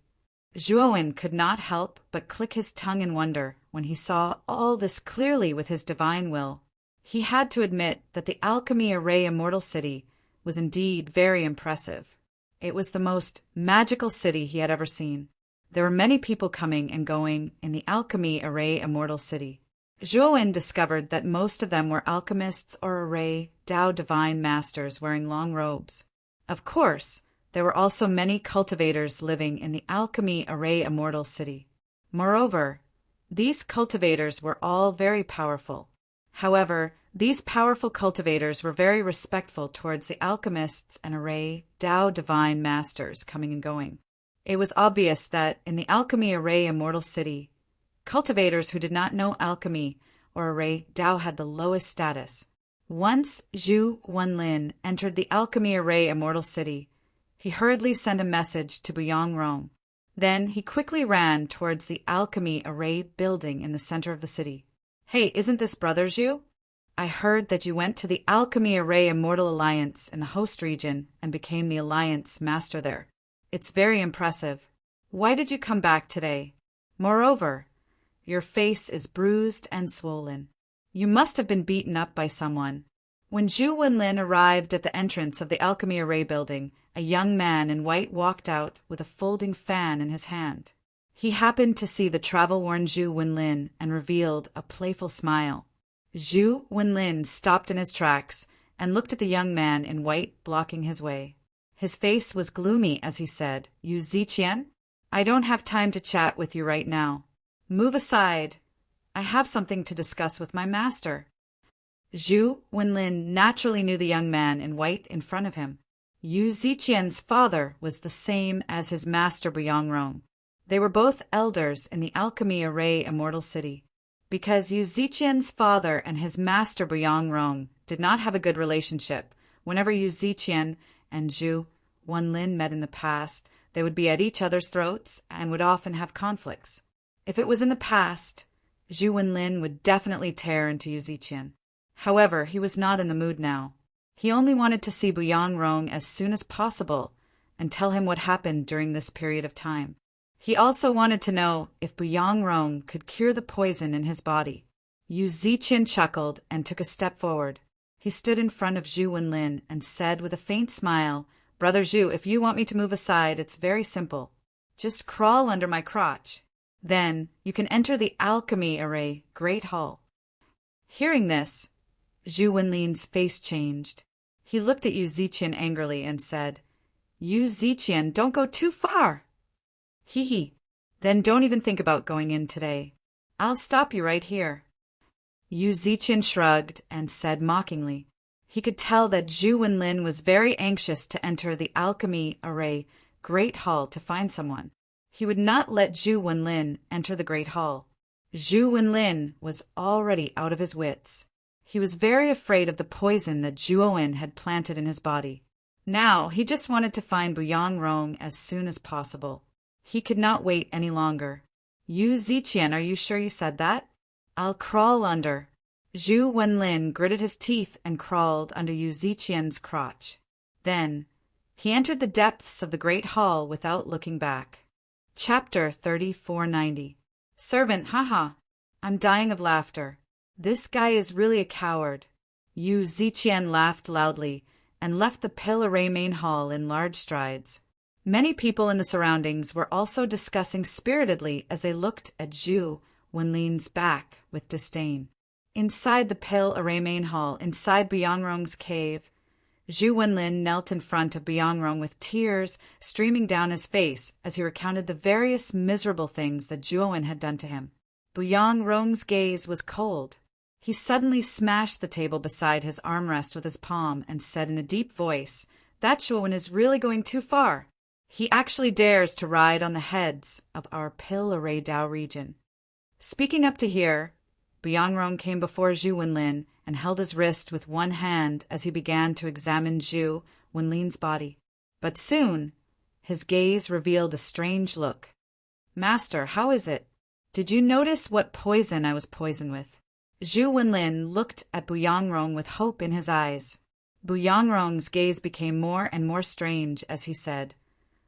Zhuowen could not help but click his tongue in wonder when he saw all this clearly with his divine will. He had to admit that the Alchemy Array Immortal City was indeed very impressive. It was the most magical city he had ever seen. There were many people coming and going in the Alchemy Array Immortal City. Zhuowen discovered that most of them were alchemists or array Dao divine masters wearing long robes. Of course, there were also many cultivators living in the Alchemy Array Immortal City. Moreover, these cultivators were all very powerful. However, these powerful cultivators were very respectful towards the alchemists and array Dao divine masters coming and going. It was obvious that in the Alchemy Array Immortal City, cultivators who did not know alchemy or array Dao had the lowest status. Once Zhu Wenlin entered the Alchemy Array Immortal City, he hurriedly sent a message to Buyong Rong. Then he quickly ran towards the Alchemy Array building in the center of the city. "Hey, isn't this Brother Zhu? I heard that you went to the Alchemy Array Immortal Alliance in the host region and became the Alliance Master there. It's very impressive. Why did you come back today? Moreover, your face is bruised and swollen. You must have been beaten up by someone. When Zhu Wenlin arrived at the entrance of the Alchemy Array building, a young man in white walked out with a folding fan in his hand. He happened to see the travel-worn Zhu Wenlin and revealed a playful smile. Zhu Wenlin stopped in his tracks and looked at the young man in white blocking his way. His face was gloomy as he said, "You Ziqian? I don't have time to chat with you right now. Move aside. I have something to discuss with my master." Zhu Wenlin naturally knew the young man in white in front of him. Yu Ziqian's father was the same as his master Buyongrong. They were both elders in the Alchemy Array Immortal City. Because Yu Ziqian's father and his master Buyongrong did not have a good relationship, whenever Yu Ziqian and Zhu Wenlin met in the past, they would be at each other's throats and would often have conflicts. If it was in the past, Zhu Wenlin would definitely tear into Yu Ziqian. However, he was not in the mood now. He only wanted to see Buyongrong as soon as possible and tell him what happened during this period of time. He also wanted to know if Buyongrong could cure the poison in his body. Yu Ziqian chuckled and took a step forward. He stood in front of Zhu Wenlin and said with a faint smile, "Brother Zhu, if you want me to move aside, it's very simple. Just crawl under my crotch. Then you can enter the Alchemy Array Great Hall." Hearing this, Zhu Wenlin's face changed. He looked at Yu Ziqian angrily and said, "Yu Ziqian, don't go too far." "Hee. Then don't even think about going in today. I'll stop you right here." Yu Ziqian shrugged and said mockingly. He could tell that Zhu Wenlin was very anxious to enter the Alchemy Array Great Hall to find someone. He would not let Zhu Wenlin enter the Great Hall. Zhu Wenlin was already out of his wits. He was very afraid of the poison that Zhuowen had planted in his body. Now he just wanted to find Buyongrong as soon as possible. He could not wait any longer. "Yu Ziqian, are you sure you said that? I'll crawl under." Zhu Wenlin gritted his teeth and crawled under Yu Ziqian's crotch. Then he entered the depths of the Great Hall without looking back. Chapter 3490. Servant, haha. I'm dying of laughter. This guy is really a coward. Yu Ziqian laughed loudly and left the Pill Array main hall in large strides. Many people in the surroundings were also discussing spiritedly as they looked at Zhu Wenlin's back with disdain. Inside the Pill Array main hall, inside Buyongrong's cave, Zhu Wenlin knelt in front of Buyongrong with tears streaming down his face as he recounted the various miserable things that Zhuowen had done to him. Buyongrong's gaze was cold. He suddenly smashed the table beside his armrest with his palm and said in a deep voice, "That Zhuowen is really going too far. He actually dares to ride on the heads of our Pill Array Dao region." Speaking up to here, Buyongrong came before Zhu Wenlin and held his wrist with one hand as he began to examine Zhu Wenlin's body. But soon, his gaze revealed a strange look. "Master, how is it? Did you notice what poison I was poisoned with?" Zhu Wenlin looked at Buyongrong with hope in his eyes. Buyongrong's gaze became more and more strange as he said,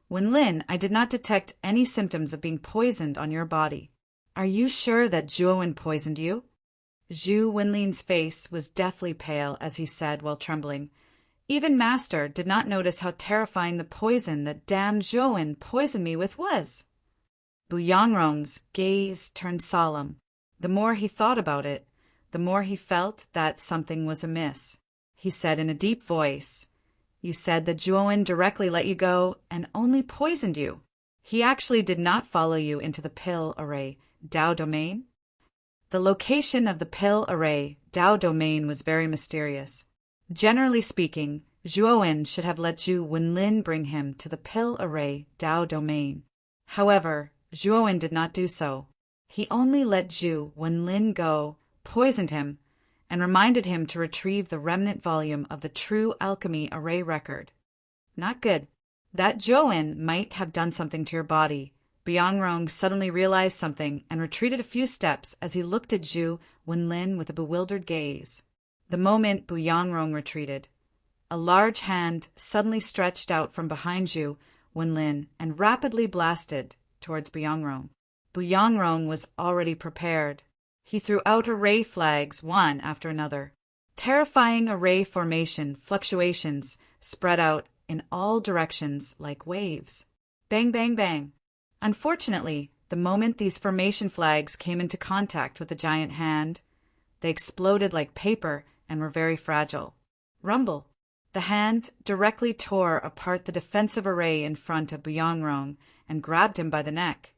"Wenlin, I did not detect any symptoms of being poisoned on your body. Are you sure that Zhuowen poisoned you?" Zhu Wenlin's face was deathly pale as he said while trembling, "Even Master did not notice how terrifying the poison that damned Zhuowen poisoned me with was." Buyongrong's gaze turned solemn. The more he thought about it, the more he felt that something was amiss. He said in a deep voice, "You said that Zhuowen directly let you go and only poisoned you. He actually did not follow you into the Pill Array Dao domain?" The location of the Pill Array Dao domain was very mysterious. Generally speaking, Zhuowen should have let Zhu Wenlin bring him to the Pill Array Dao domain. However, Zhuowen did not do so. He only let Zhu Wenlin go, poisoned him, and reminded him to retrieve the remnant volume of the True Alchemy Array record. Not good. That Zhuowen might have done something to your body. Buyongrong suddenly realized something and retreated a few steps as he looked at Zhu Wenlin with a bewildered gaze. The moment Buyongrong retreated, a large hand suddenly stretched out from behind Zhu Wenlin and rapidly blasted towards Buyongrong. Buyongrong was already prepared. He threw out array flags one after another. Terrifying array formation fluctuations spread out in all directions like waves. Bang, bang, bang. Unfortunately, the moment these formation flags came into contact with the giant hand, they exploded like paper and were very fragile. Rumble. The hand directly tore apart the defensive array in front of Buyongrong and grabbed him by the neck,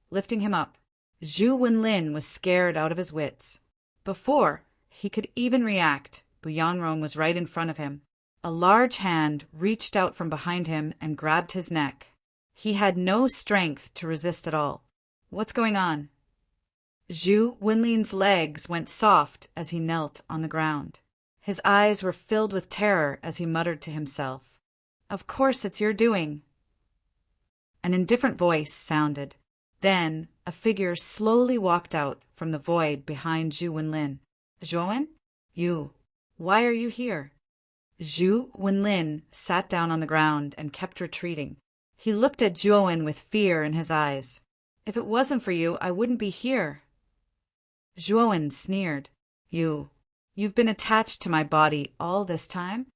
lifting him up. Zhu Wenlin was scared out of his wits. Before he could even react, Buyongrong was right in front of him. A large hand reached out from behind him and grabbed his neck. He had no strength to resist at all. What's going on? Zhu Wenlin's legs went soft as he knelt on the ground. His eyes were filled with terror as he muttered to himself, "Of course it's your doing." An indifferent voice sounded. Then a figure slowly walked out from the void behind Zhu Wenlin. "Zhuowen? Why are you here?" Zhu Wenlin sat down on the ground and kept retreating. He looked at Zhuowen with fear in his eyes. "If it wasn't for you, I wouldn't be here." Zhuowen sneered. You've been attached to my body all this time?"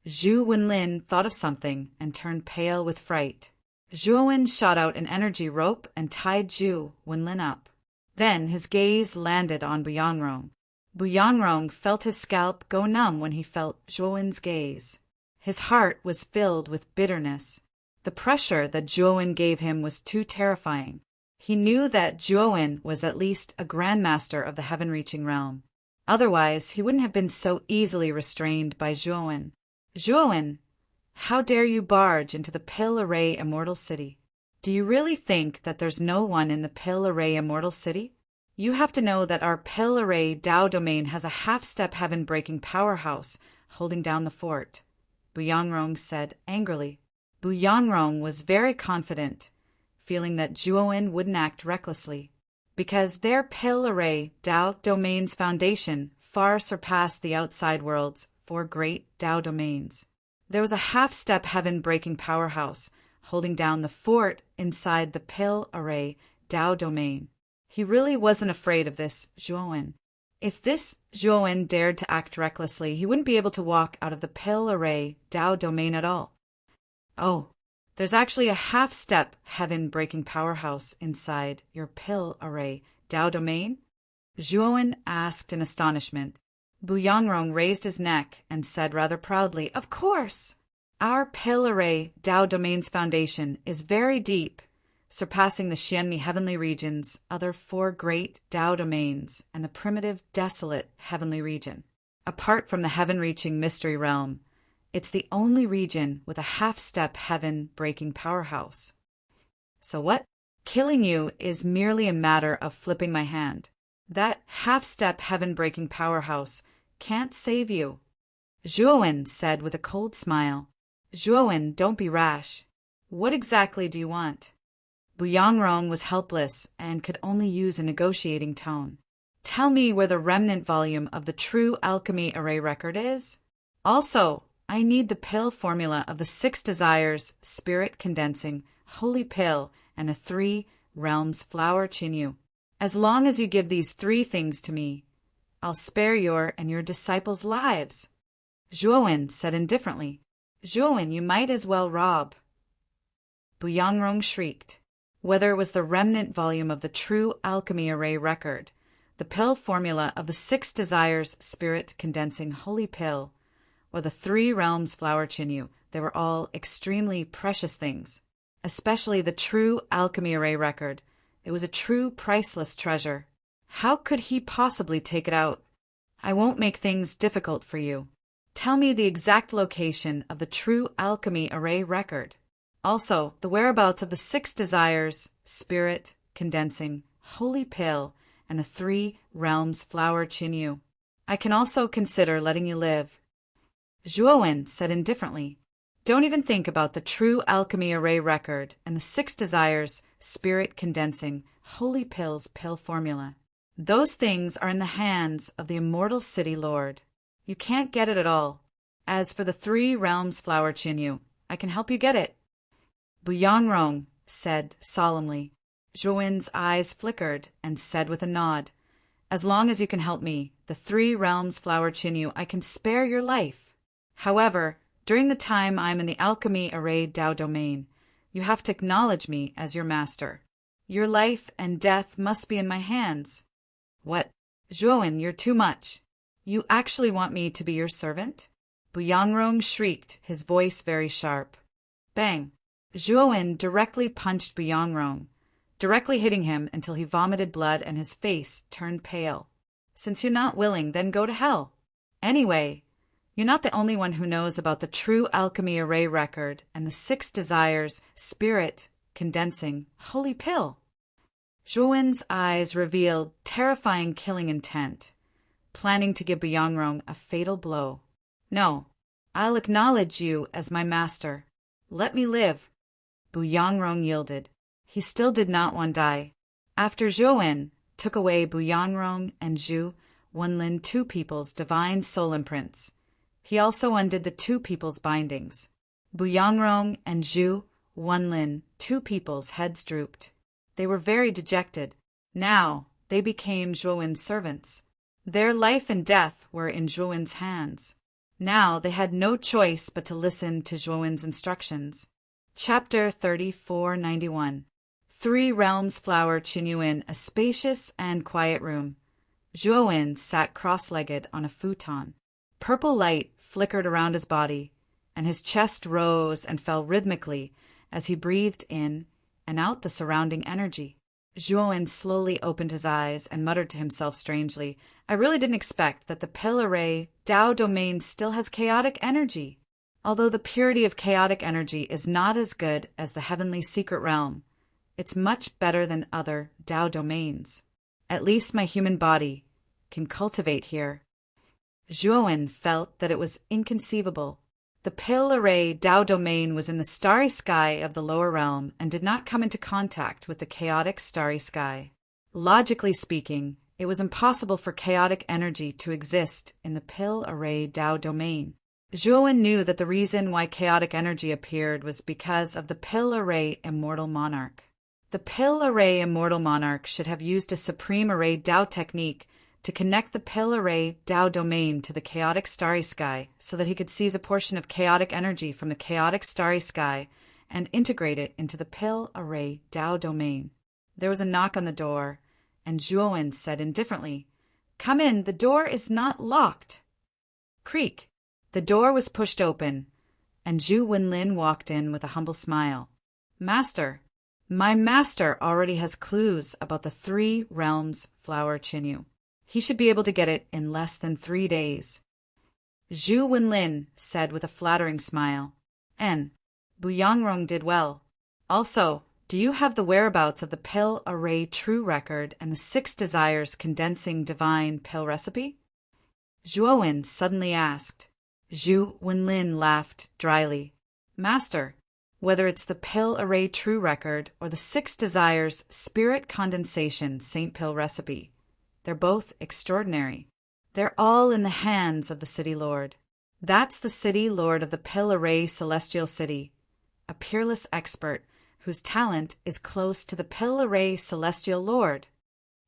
Zhu Wenlin thought of something and turned pale with fright. Zhuowen shot out an energy rope and tied Zhu Wenlin up. Then his gaze landed on Buyongrong. Buyongrong felt his scalp go numb when he felt Zhuowen's gaze. His heart was filled with bitterness. The pressure that Zhuowen gave him was too terrifying. He knew that Zhuowen was at least a grandmaster of the heaven-reaching realm. Otherwise, he wouldn't have been so easily restrained by Zhuowen. "Zhuowen, how dare you barge into the Pill Array Immortal City? Do you really think that there's no one in the Pill Array Immortal City? You have to know that our Pill Array Dao domain has a half-step heaven-breaking powerhouse holding down the fort," Buyongrong said angrily. Buyongrong was very confident, feeling that Zhuowen wouldn't act recklessly, because their Pill Array Dao domain's foundation far surpassed the outside world's 4 great Dao domains. There was a half-step heaven-breaking powerhouse holding down the fort inside the Pill Array Dao domain. He really wasn't afraid of this Zhuowen. If this Zhuowen dared to act recklessly, he wouldn't be able to walk out of the Pill Array Dao domain at all. "Oh, there's actually a half-step heaven-breaking powerhouse inside your Pill Array Dao domain?" Zhuowen asked in astonishment. Buyongrong raised his neck and said rather proudly, "Of course! Our Pill Array Dao domain's foundation is very deep, surpassing the Xianmi heavenly region's other 4 great Dao domains and the primitive, desolate heavenly region. Apart from the heaven-reaching mystery realm, it's the only region with a half-step heaven-breaking powerhouse. So what? Killing you is merely a matter of flipping my hand. That half-step heaven-breaking powerhouse can't save you," Zhuowen said with a cold smile. "Zhuowen, don't be rash. What exactly do you want?" Buyongrong was helpless and could only use a negotiating tone. "Tell me where the remnant volume of the True Alchemy Array record is. Also, I need the pill formula of the 6 desires, spirit condensing, holy pill, and the 3 realms flower Chinyu. As long as you give these 3 things to me, I'll spare your and your disciples' lives." Zhuowen said indifferently. "Zhuowen, you might as well rob." Buyongrong shrieked. Whether it was the remnant volume of the True Alchemy Array record, the pill formula of the 6 desires, spirit condensing holy pill, or the 3 realms flower Chinyu, they were all extremely precious things. Especially the True Alchemy Array record. It was a true priceless treasure. How could he possibly take it out? "I won't make things difficult for you. Tell me the exact location of the True Alchemy Array record. Also, the whereabouts of the 6 desires, spirit, condensing, holy pill, and the 3 realms flower Chinyu. I can also consider letting you live." Zhuowen said indifferently. "Don't even think about the True Alchemy Array record and the 6 desires, spirit condensing, holy pill's pill formula. Those things are in the hands of the Immortal City Lord. You can't get it at all. As for the 3 realms flower Chinyu, I can help you get it." Buyongrong said solemnly. Zhuowen's eyes flickered and said with a nod, "As long as you can help me, the Three Realms Flower Chinyu, I can spare your life. However, during the time I'm in the Alchemy Array Dao domain, you have to acknowledge me as your master. Your life and death must be in my hands. What? Zhuowen, you're too much. You actually want me to be your servant? Bu Yangrong shrieked, his voice very sharp. Bang! Zhuowen directly punched Bu Yangrong, directly hitting him until he vomited blood and his face turned pale. Since you're not willing, then go to hell. Anyway, you're not the only one who knows about the true alchemy array record and the 6 desires, spirit, condensing, holy pill. Zhuowen's eyes revealed terrifying killing intent, planning to give Bu Yangrong a fatal blow. No, I'll acknowledge you as my master. Let me live. Bu Yangrong yielded. He still did not want to die. After Zhuowen took away Bu Yangrong and Zhu Wenlin, 2 people's divine soul imprints, he also undid the 2 people's bindings. Bu Yangrong and Zhu Wenlin, 2 people's heads drooped. They were very dejected. Now they became Zhuowen's servants. Their life and death were in Zhuowen's hands. Now they had no choice but to listen to Zhuowen's instructions. Chapter 3491. 3 Realms Flower Chinyu. In a spacious and quiet room, Zhuowen sat cross-legged on a futon. Purple light flickered around his body, and his chest rose and fell rhythmically as he breathed in and out the surrounding energy. Zhuowen slowly opened his eyes and muttered to himself strangely, I really didn't expect that the pill array Dao domain still has chaotic energy. Although the purity of chaotic energy is not as good as the heavenly secret realm, it's much better than other Dao domains. At least my human body can cultivate here. Zhuowen felt that it was inconceivable. The pill array Dao domain was in the starry sky of the lower realm and did not come into contact with the chaotic starry sky. Logically speaking, it was impossible for chaotic energy to exist in the pill array Dao domain. Zhuowen knew that the reason why chaotic energy appeared was because of the pill array immortal monarch. The pill array immortal monarch should have used a supreme array Dao technique to connect the pill array Dao domain to the chaotic starry sky so that he could seize a portion of chaotic energy from the chaotic starry sky and integrate it into the pill array Dao domain. There was a knock on the door, and Zhuowen said indifferently, Come in, the door is not locked. Creak. The door was pushed open, and Zhu Wenlin walked in with a humble smile. Master, my master already has clues about the 3 Realms Flower Chinyu. He should be able to get it in less than 3 days. Zhu Wenlin said with a flattering smile. And Bu Yangrong did well. Also, do you have the whereabouts of the pill array true record and the 6 desires condensing divine pill recipe? Zhuowen suddenly asked. Zhu Wenlin laughed dryly. Master, whether it's the pill array true record or the 6 desires spirit condensation Saint Pill recipe, they're both extraordinary. They're all in the hands of the City Lord. That's the City Lord of the Pill Array Celestial City, a peerless expert whose talent is close to the Pill Array Celestial Lord.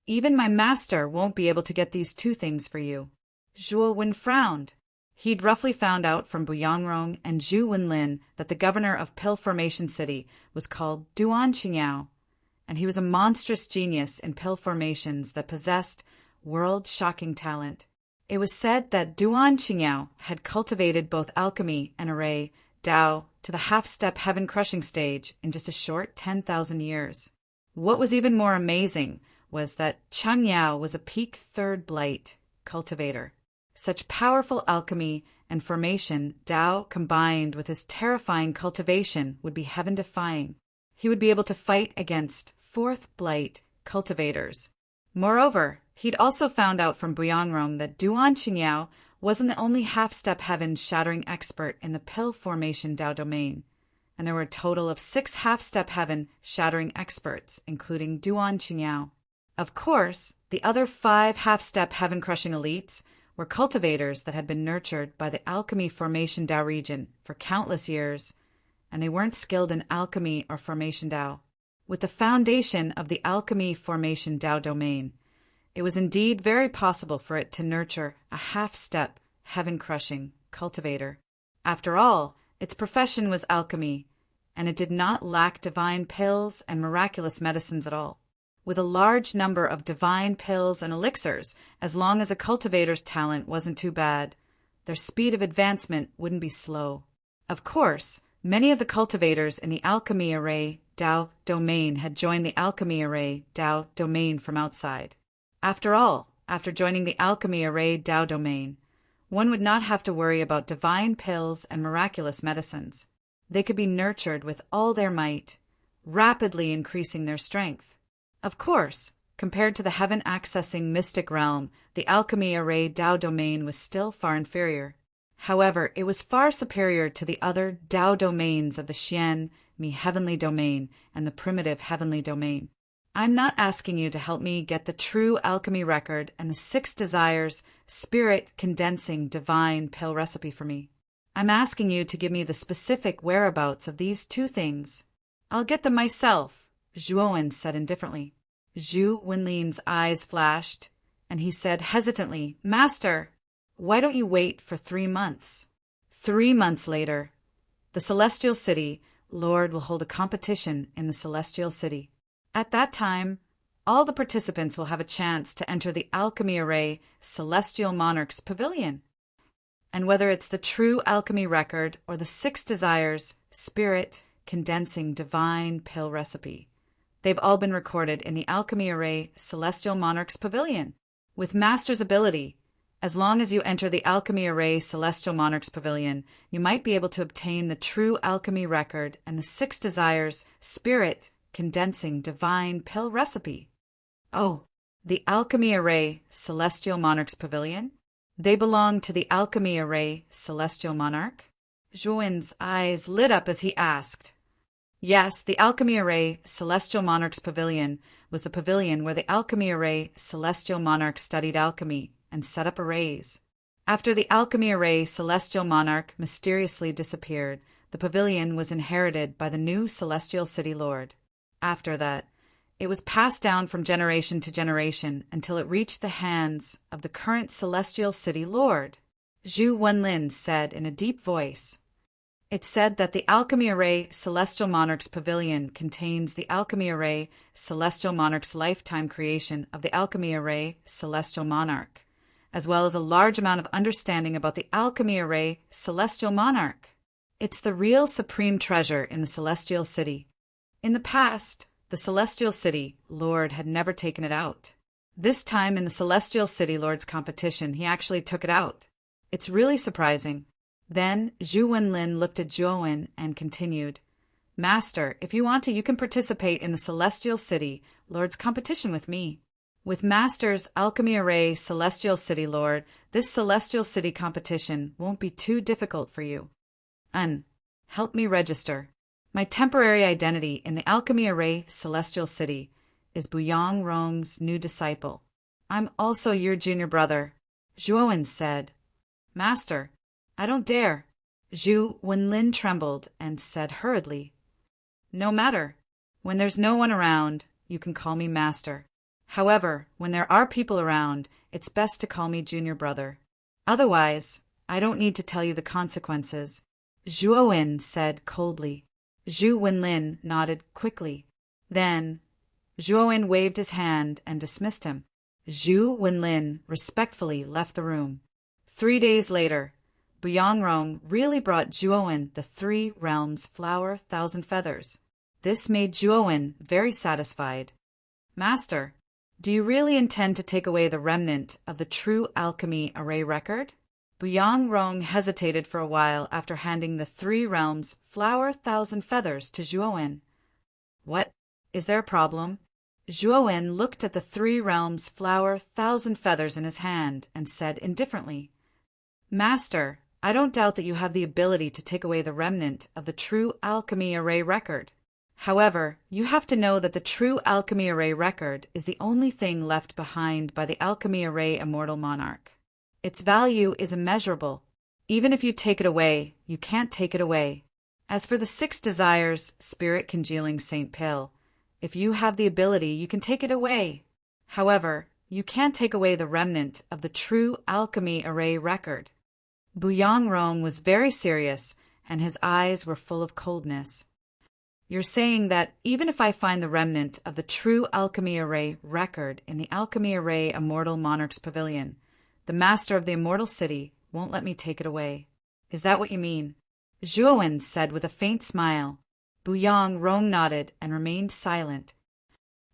Even my master won't be able to get these 2 things for you. Zhuowen frowned. He'd roughly found out from Bu Yangrong and Zhu Wenlin that the governor of Pill Formation City was called Duan Qingyao, and he was a monstrous genius in pill formations that possessed world-shocking talent. It was said that Duan Qingyao had cultivated both alchemy and array Dao to the half-step heaven-crushing stage in just a short 10,000 years. What was even more amazing was that Chang Yao was a peak 3rd blight cultivator. Such powerful alchemy and formation Dao combined with his terrifying cultivation would be heaven-defying. He would be able to fight against 4th blight cultivators. Moreover, he'd also found out from Bu Yangrong that Duan Qingyao wasn't the only half-step heaven-shattering expert in the pill formation Dao domain, and there were a total of 6 half-step heaven-shattering experts, including Duan Qingyao. Of course, the other 5 half-step heaven-crushing elites were cultivators that had been nurtured by the alchemy formation Dao region for countless years, and they weren't skilled in alchemy or formation Dao. With the foundation of the alchemy formation Dao domain, It was indeed very possible for it to nurture a half-step, heaven-crushing cultivator. After all, its profession was alchemy, and it did not lack divine pills and miraculous medicines at all. With a large number of divine pills and elixirs, as long as a cultivator's talent wasn't too bad, their speed of advancement wouldn't be slow. Of course, many of the cultivators in the Alchemy Array Dao domain had joined the Alchemy Array Dao domain from outside. After all, after joining the Alchemy Array Dao domain, one would not have to worry about divine pills and miraculous medicines. They could be nurtured with all their might, rapidly increasing their strength. Of course, compared to the heaven-accessing mystic realm, the Alchemy Array Dao domain was still far inferior. However, it was far superior to the other Dao domains of the Xian, Mi heavenly domain, and the primitive heavenly domain. I'm not asking you to help me get the true alchemy record and the 6 desires, spirit condensing divine pill recipe for me. I'm asking you to give me the specific whereabouts of these 2 things. I'll get them myself, Zhuowen said indifferently. Zhu Wenlin's eyes flashed, and he said hesitantly, Master, why don't you wait for 3 months? 3 months later, the Celestial City, Lord will hold a competition in the Celestial City. At that time, all the participants will have a chance to enter the Alchemy Array Celestial Monarch's Pavilion. And whether it's the true alchemy record or the 6 desires, spirit, condensing divine pill recipe, they've all been recorded in the Alchemy Array Celestial Monarch's Pavilion. With Master's ability, as long as you enter the Alchemy Array Celestial Monarch's Pavilion, you might be able to obtain the true alchemy record and the 6 desires, spirit, condensing divine pill recipe. Oh, the Alchemy Array Celestial Monarch's Pavilion? They belong to the Alchemy Array Celestial Monarch? Zhuowen's eyes lit up as he asked. Yes, the Alchemy Array Celestial Monarch's Pavilion was the pavilion where the Alchemy Array Celestial Monarch studied alchemy and set up arrays. After the Alchemy Array Celestial Monarch mysteriously disappeared, the pavilion was inherited by the new Celestial City Lord. After that, it was passed down from generation to generation until it reached the hands of the current Celestial City Lord. Zhu Wenlin said in a deep voice. It said that the Alchemy Array Celestial Monarch's Pavilion contains the Alchemy Array Celestial Monarch's lifetime creation of the Alchemy Array Celestial Monarch, as well as a large amount of understanding about the Alchemy Array Celestial Monarch. It's the real supreme treasure in the Celestial City. In the past, the Celestial City Lord had never taken it out. This time in the Celestial City Lord's competition, he actually took it out. It's really surprising. Then Zhu Wenlin looked at Zhuowen and continued, Master, if you want to, you can participate in the Celestial City Lord's competition with me. With Master's Alchemy Array Celestial City Lord, this Celestial City competition won't be too difficult for you. Help me register. My temporary identity in the Alchemy Array Celestial City is Buyang Rong's new disciple. I'm also your junior brother, Zhuowen said. Master, I don't dare. Zhu Wenlin trembled and said hurriedly, No matter. When there's no one around, you can call me Master. However, when there are people around, it's best to call me junior brother. Otherwise, I don't need to tell you the consequences. Zhuowen said coldly. Zhu Wenlin nodded quickly. Then, Zhuowen waved his hand and dismissed him. Zhu Wenlin respectfully left the room. 3 days later, Buyangrong really brought Zhuowen the 3 realms flower 1,000 feathers. This made Zhuowen very satisfied. Master, do you really intend to take away the remnant of the true alchemy array record? Buyangrong hesitated for a while after handing the 3 realms flower 1,000 feathers to Zhuowen. What? Is there a problem? Zhuowen looked at the 3 realms flower 1,000 feathers in his hand and said indifferently, Master, I don't doubt that you have the ability to take away the remnant of the true alchemy array record. However, you have to know that the true alchemy array record is the only thing left behind by the alchemy array immortal monarch. Its value is immeasurable. Even if you take it away, you can't take it away. As for the 6 desires, spirit congealing Saint Pill, if you have the ability, you can take it away. However, You can't take away the remnant of the true alchemy array record. Buyang Rong was very serious, and his eyes were full of coldness. You're saying that even if I find the remnant of the true alchemy array record in the alchemy array Immortal Monarch's Pavilion, the master of the Immortal City won't let me take it away. Is that what you mean? Zhuowen said with a faint smile. Buyang Rong nodded and remained silent.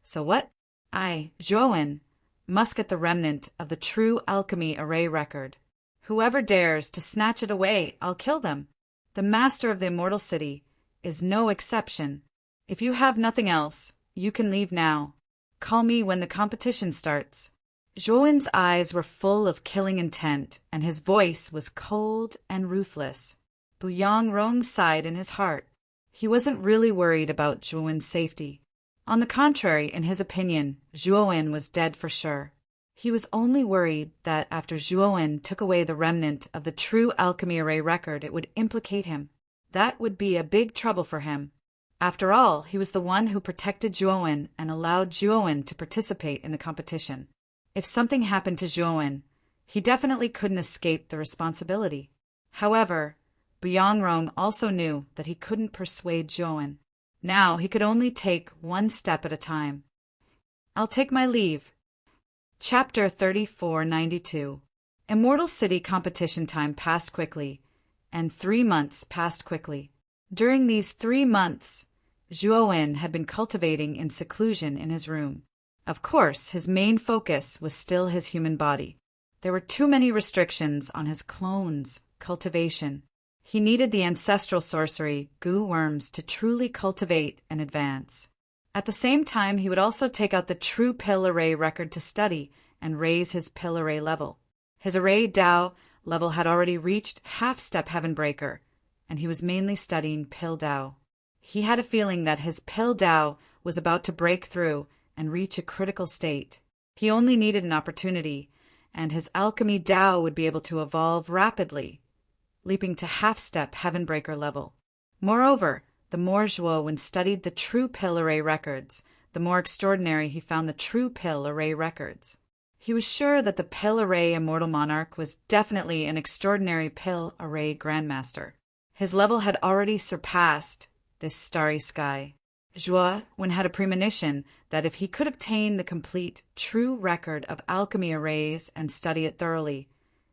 So what? I, Zhuowen, must get the remnant of the true alchemy array record. Whoever dares to snatch it away, I'll kill them. The master of the Immortal City is no exception. If you have nothing else, you can leave now. Call me when the competition starts. Zhuowen's eyes were full of killing intent, and his voice was cold and ruthless. Buyang Rong sighed in his heart. He wasn't really worried about Zhuowen's safety. On the contrary, in his opinion, Zhuowen was dead for sure. He was only worried that after Zhuowen took away the remnant of the true alchemy array record, it would implicate him. That would be a big trouble for him. After all, he was the one who protected Zhuowen and allowed Zhuowen to participate in the competition. If something happened to Zhuowen, he definitely couldn't escape the responsibility. However, Buyang Rong also knew that he couldn't persuade Zhuowen. Now he could only take one step at a time. I'll take my leave. Chapter 3492. Immortal City competition time passed quickly, and 3 months passed quickly. During these 3 months, Zhuowen had been cultivating in seclusion in his room. Of course, his main focus was still his human body. There were too many restrictions on his clone's cultivation. He needed the ancestral sorcery, goo worms, to truly cultivate and advance. At the same time, he would also take out the true pill array record to study and raise his pill array level. His array Dao level had already reached half-step Heaven Breaker, and he was mainly studying pill Dao. He had a feeling that his pill Dao was about to break through and reach a critical state. He only needed an opportunity, and his alchemy Dao would be able to evolve rapidly, leaping to half-step Heaven Breaker level. Moreover, the more Zhuowen studied the true pill array records, the more extraordinary he found the true pill array records. He was sure that the pill array Immortal Monarch was definitely an extraordinary pill array Grandmaster. His level had already surpassed this starry sky. Zhuowen had a premonition that if he could obtain the complete true record of alchemy arrays and study it thoroughly,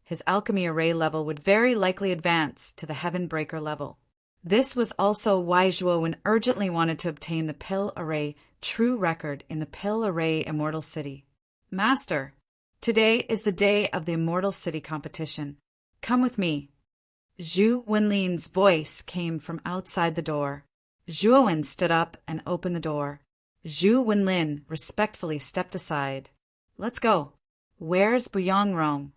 his alchemy array level would very likely advance to the Heaven Breaker level. This was also why Zhuowen urgently wanted to obtain the pill array true record in the pill array Immortal City. Master, today is the day of the Immortal City competition. Come with me. Zhu Wenlin's voice came from outside the door. Zhuowen stood up and opened the door. Zhu Wenlin respectfully stepped aside. Let's go. Where's Buyang Rong?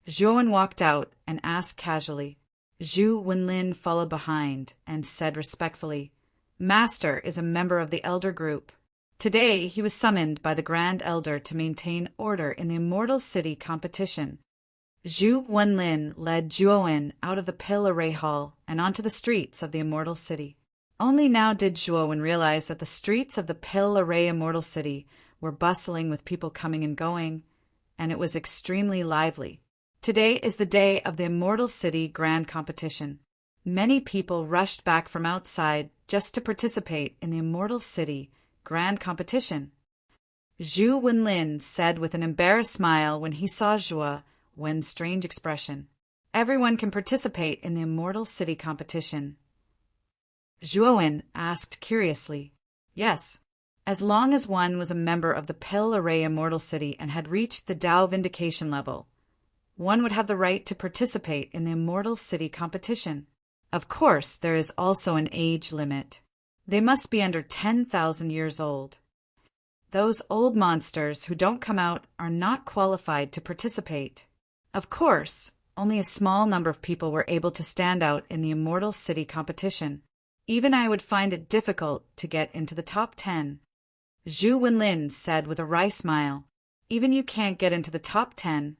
Zhuowen walked out and asked casually. Zhu Wenlin followed behind and said respectfully, Master is a member of the Elder Group. Today he was summoned by the Grand Elder to maintain order in the Immortal City competition. Zhu Wenlin led Zhuowen out of the Pill Array Hall and onto the streets of the Immortal City. Only now did Zhuowen realize that the streets of the Pill Array Immortal City were bustling with people coming and going, and it was extremely lively. Today is the day of the Immortal City Grand Competition. Many people rushed back from outside just to participate in the Immortal City Grand Competition. Zhu Wenlin said with an embarrassed smile when he saw Zhuowen's strange expression. Everyone can participate in the Immortal City competition. Zhuowen asked curiously. Yes, as long as one was a member of the Pill Array Immortal City and had reached the Dao Vindication level, one would have the right to participate in the Immortal City competition. Of course, there is also an age limit. They must be under 10,000 years old. Those old monsters who don't come out are not qualified to participate. Of course, only a small number of people were able to stand out in the Immortal City competition. Even I would find it difficult to get into the top 10. Zhu Wenlin said with a wry smile. Even you can't get into the top 10.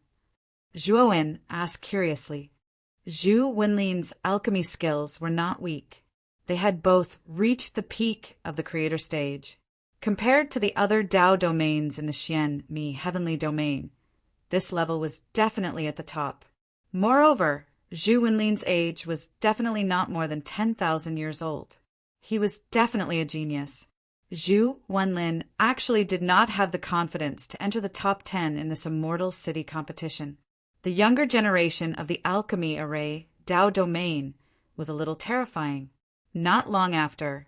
Zhuowen asked curiously. Zhu Wenlin's alchemy skills were not weak. They had both reached the peak of the creator stage. Compared to the other Dao domains in the Xian-Mi heavenly domain, this level was definitely at the top. Moreover, Zhu Wenlin's age was definitely not more than 10,000 years old. He was definitely a genius. Zhu Wenlin actually did not have the confidence to enter the top 10 in this immortal city competition. The younger generation of the alchemy array Dao domain was a little terrifying. Not long after,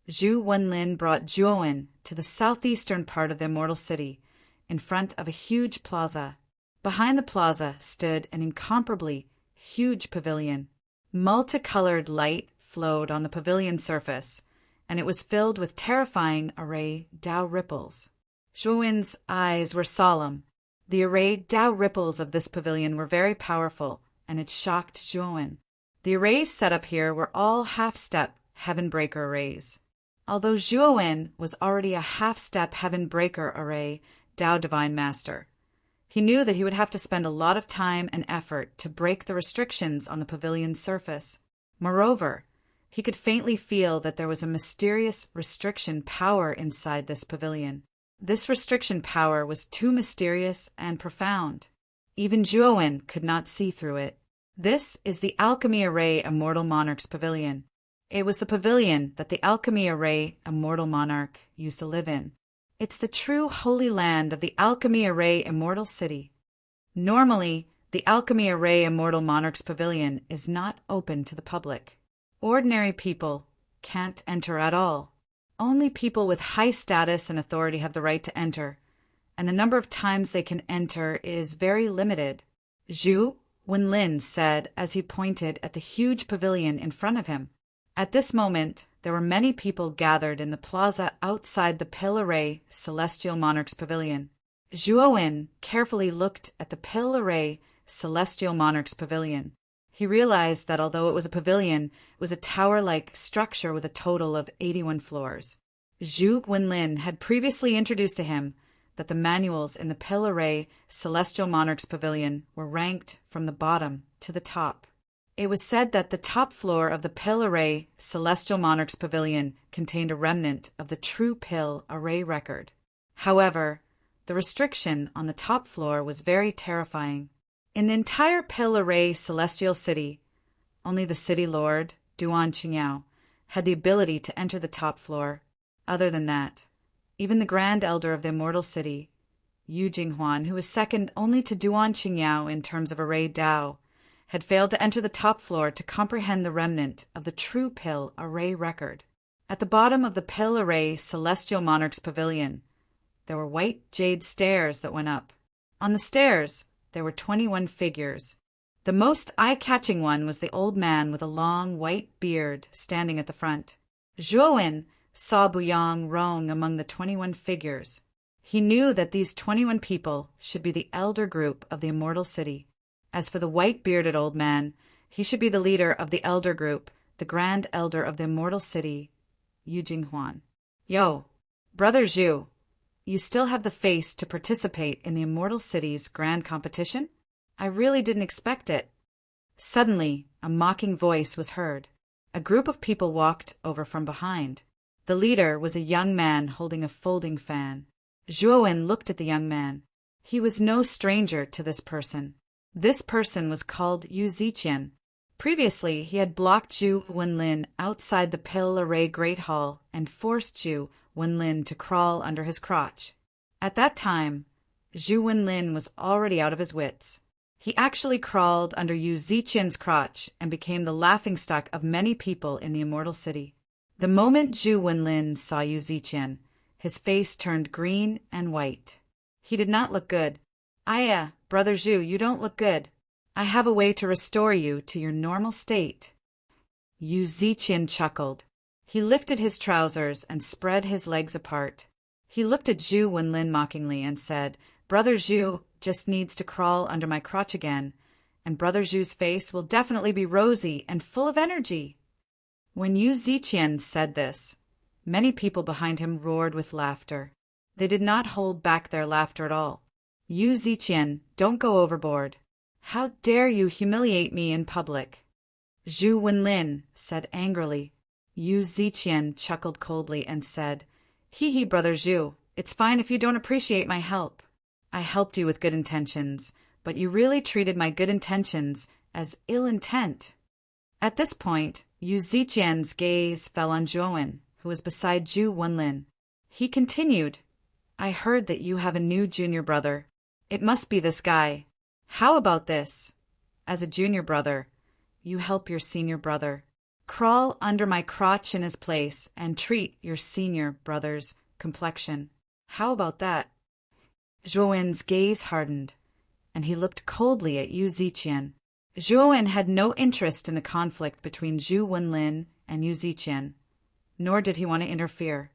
Zhu Wenlin brought Zhuowen to the southeastern part of the immortal city, in front of a huge plaza. Behind the plaza stood an incomparably huge pavilion. Multicolored light flowed on the pavilion surface, and it was filled with terrifying array Dao ripples. Zhuowen's eyes were solemn. The array Dao ripples of this pavilion were very powerful, and it shocked Zhuowen. The arrays set up here were all half-step Heaven Breaker arrays. Although Zhuowen was already a half-step Heaven Breaker array Dao Divine Master, he knew that he would have to spend a lot of time and effort to break the restrictions on the pavilion's surface. Moreover, he could faintly feel that there was a mysterious restriction power inside this pavilion. This restriction power was too mysterious and profound. Even Zhuowen could not see through it. This is the Alchemy Array Immortal Monarch's pavilion. It was the pavilion that the Alchemy Array Immortal Monarch used to live in. It's the true holy land of the Alchemy Array Immortal City. Normally, the Alchemy Array Immortal Monarch's pavilion is not open to the public. Ordinary people can't enter at all. Only people with high status and authority have the right to enter, and the number of times they can enter is very limited. Zhu Wenlin said as he pointed at the huge pavilion in front of him. At this moment, there were many people gathered in the plaza outside the Pale Array Celestial Monarch's pavilion. Zhuowen carefully looked at the Pale Array Celestial Monarch's pavilion. He realized that although it was a pavilion, it was a tower-like structure with a total of 81 floors. Zhu Wenlin had previously introduced to him that the manuals in the Pale Array Celestial Monarch's pavilion were ranked from the bottom to the top. It was said that the top floor of the Pale Array Celestial Monarch's pavilion contained a remnant of the true Pale Array record. However, the restriction on the top floor was very terrifying. In the entire Pale Array Celestial City, only the City Lord, Duan Qingyao, had the ability to enter the top floor. Other than that, even the Grand Elder of the Immortal City, Yu Jinghuan, who was second only to Duan Qingyao in terms of Array Dao, had failed to enter the top floor to comprehend the remnant of the true Pale Array record. At the bottom of the Pale Array Celestial Monarch's pavilion, there were white jade stairs that went up. On the stairs, there were 21 figures. The most eye-catching one was the old man with a long white beard standing at the front. Zhuowen saw Buyang Rong among the 21 figures. He knew that these 21 people should be the elder group of the Immortal City. As for the white-bearded old man, he should be the leader of the elder group, the Grand Elder of the Immortal City, Yu Jinghuan. Yo, Brother Zhu, you still have the face to participate in the Immortal City's grand competition? I really didn't expect it. Suddenly, a mocking voice was heard. A group of people walked over from behind. The leader was a young man holding a folding fan. Zhuowen looked at the young man. He was no stranger to this person. This person was called Yu Ziqian. Previously, he had blocked Zhu Wenlin outside the Pale Array Great Hall and forced Zhu Wenlin to crawl under his crotch. At that time, Zhu Wenlin was already out of his wits. He actually crawled under Yu Ziqian's crotch and became the laughingstock of many people in the Immortal City. The moment Zhu Wenlin saw Yu Ziqian, his face turned green and white. He did not look good. Aya, Brother Zhu, you don't look good. I have a way to restore you to your normal state. Yu Ziqian chuckled. He lifted his trousers and spread his legs apart. He looked at Zhu Wenlin mockingly and said, Brother Zhu just needs to crawl under my crotch again, and Brother Zhu's face will definitely be rosy and full of energy. When Yu Ziqian said this, many people behind him roared with laughter. They did not hold back their laughter at all. Yu Ziqian, don't go overboard. How dare you humiliate me in public? Zhu Wenlin said angrily. Yu Ziqian chuckled coldly and said, Hee hee, Brother Zhu. It's fine if you don't appreciate my help. I helped you with good intentions, but you really treated my good intentions as ill intent. At this point, Yu Ziqian's gaze fell on Zhuowen, who was beside Zhu Wenlin. He continued, I heard that you have a new junior brother. It must be this guy. How about this? As a junior brother, you help your senior brother. Crawl under my crotch in his place and treat your senior brother's complexion. How about that? Zhuowen's gaze hardened, and he looked coldly at Yu Ziqian. Zhuowen had no interest in the conflict between Zhu Wenlin and Yu Ziqian, nor did he want to interfere.